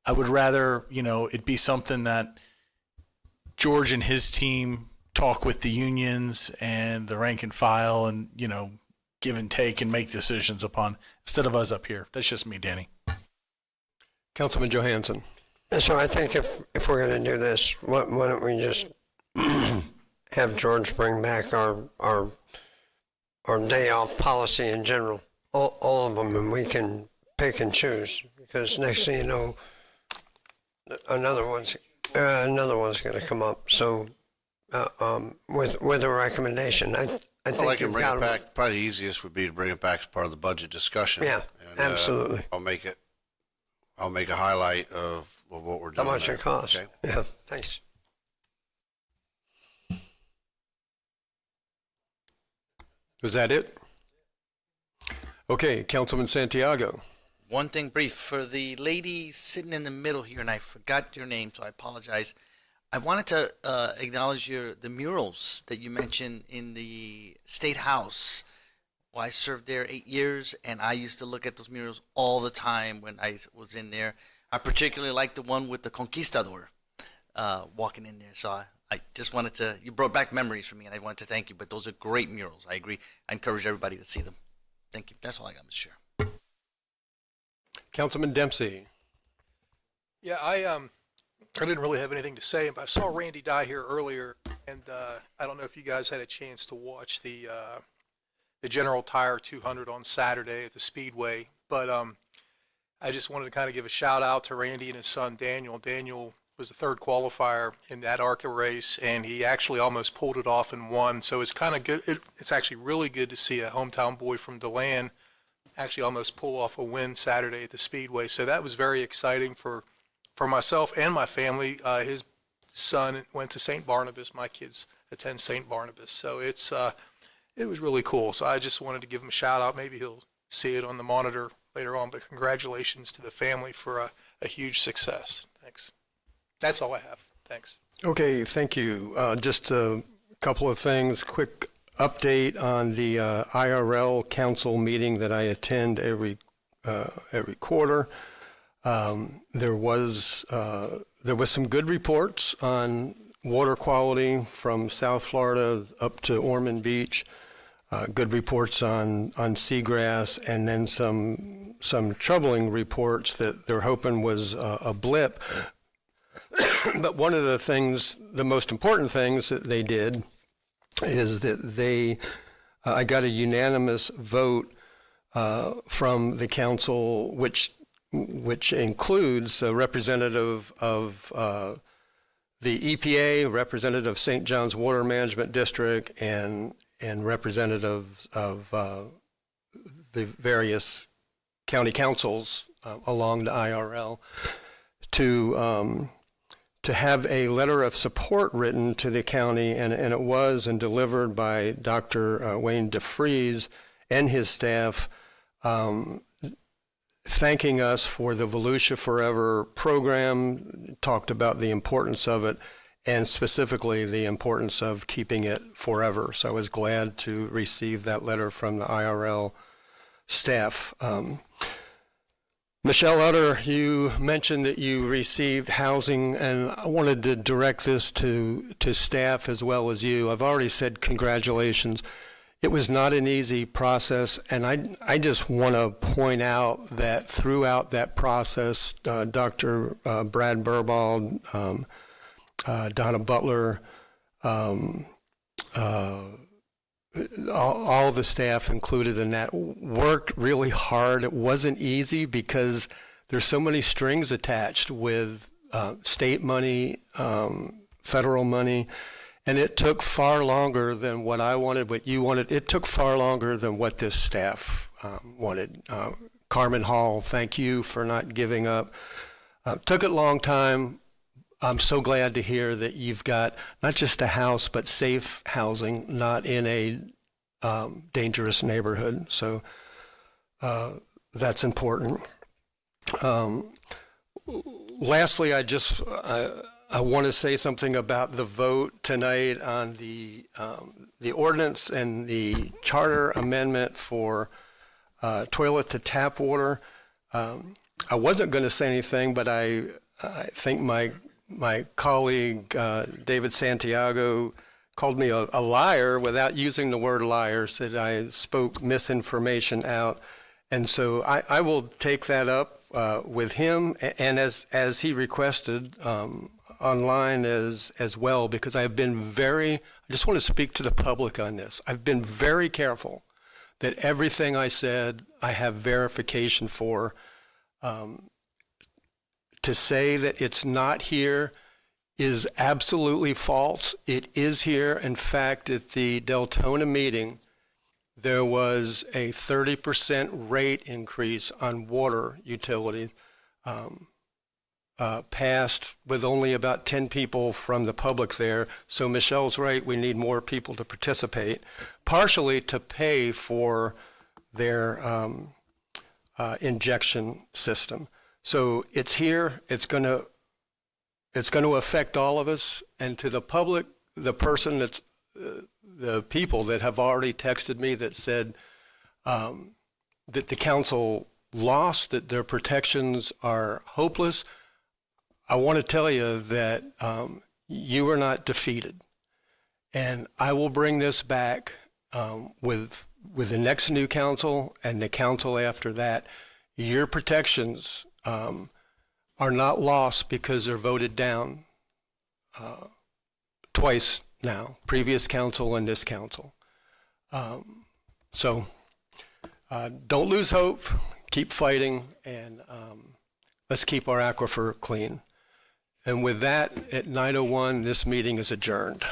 I would rather, it be something that George and his team talk with the unions and the rank and file and, give and take and make decisions upon, instead of us up here. That's just me, Danny. Councilman Johansson. So I think if we're going to do this, why don't we just have George bring back our day off policy in general, all of them, and we can pick and choose, because next thing you know, another one's going to come up. So with a recommendation, I think I can bring it back. Probably the easiest would be to bring it back as part of the budget discussion. Yeah, and, absolutely. I'll make a highlight of what we're doing. How much it costs. Okay. Yeah, thanks. Was that it? Okay, Councilman Santiago. One thing brief for the lady sitting in the middle here, and I forgot your name, so I apologize. I wanted to acknowledge the murals that you mentioned in the State House. Well, I served there 8 years, and I used to look at those murals all the time when I was in there. I particularly liked the one with the Conquistador walking in there. So I just wanted to, you brought back memories for me, and I wanted to thank you. But those are great murals. I agree. I encourage everybody to see them. Thank you. That's all I got, Mr. Chair. Councilman Dempsey. Yeah, I didn't really have anything to say, but I saw Randy die here earlier, and I don't know if you guys had a chance to watch the General Tire 200 on Saturday at the Speedway, but I just wanted to kind of give a shout out to Randy and his son Daniel. Daniel was the third qualifier in that ARCA race, and he actually almost pulled it off and won. So it's kind of good. It's actually really good to see a hometown boy from DeLand actually almost pull off a win Saturday at the Speedway. So that was very exciting for myself and my family. His son went to St. Barnabas. My kids attend St. Barnabas. So it was really cool. So I just wanted to give him a shout out. Maybe he'll see it on the monitor later on, but congratulations to the family for a huge success. Thanks. That's all I have. Thanks. Okay, thank you. Just a couple of things. Quick update on the IRL council meeting that I attend every quarter. There was some good reports on water quality from South Florida up to Ormond Beach. Good reports on seagrass, and then some troubling reports that they're hoping was a blip. But one of the most important things that they did is that I got a unanimous vote from the council, which includes a representative of the EPA, representative of St. John's Water Management District, and representatives of the various county councils along the IRL to have a letter of support written to the county, and it was and delivered by Dr. Wayne DeFries and his staff, thanking us for the Volusia Forever program, talked about the importance of it, and specifically the importance of keeping it forever. So I was glad to receive that letter from the IRL staff. Michelle Utter, you mentioned that you received housing, and I wanted to direct this to staff as well as you. I've already said congratulations. It was not an easy process, and I just want to point out that throughout that process, Dr. Brad Burbald, Donna Butler, all the staff included in that worked really hard. It wasn't easy because there's so many strings attached with state money, federal money, and it took far longer than what I wanted, what you wanted. It took far longer than what this staff wanted. Carmen Hall, thank you for not giving up. Took a long time. I'm so glad to hear that you've got not just a house, but safe housing, not in a dangerous neighborhood. So that's important. Lastly, I want to say something about the vote tonight on the ordinance and the charter amendment for toilet to tap water. I wasn't going to say anything, but I think my colleague, David Santiago, called me a liar without using the word liar, said I spoke misinformation out. And so I will take that up with him, and as he requested, online as well, because I just want to speak to the public on this. I've been very careful that everything I said, I have verification for. To say that it's not here is absolutely false. It is here. In fact, at the Deltona meeting, there was a 30% rate increase on water utility, passed with only about 10 people from the public there. So Michelle's right, we need more people to participate, partially to pay for their injection system. So it's here. It's going to affect all of us, and to the public, the people that have already texted me that said that the council lost, that their protections are hopeless. I want to tell you that you are not defeated, and I will bring this back with the next new council and the council after that. Your protections are not lost because they're voted down twice now, previous council and this council. So don't lose hope, keep fighting, and let's keep our aquifer clean. And with that, at 9:01, this meeting is adjourned.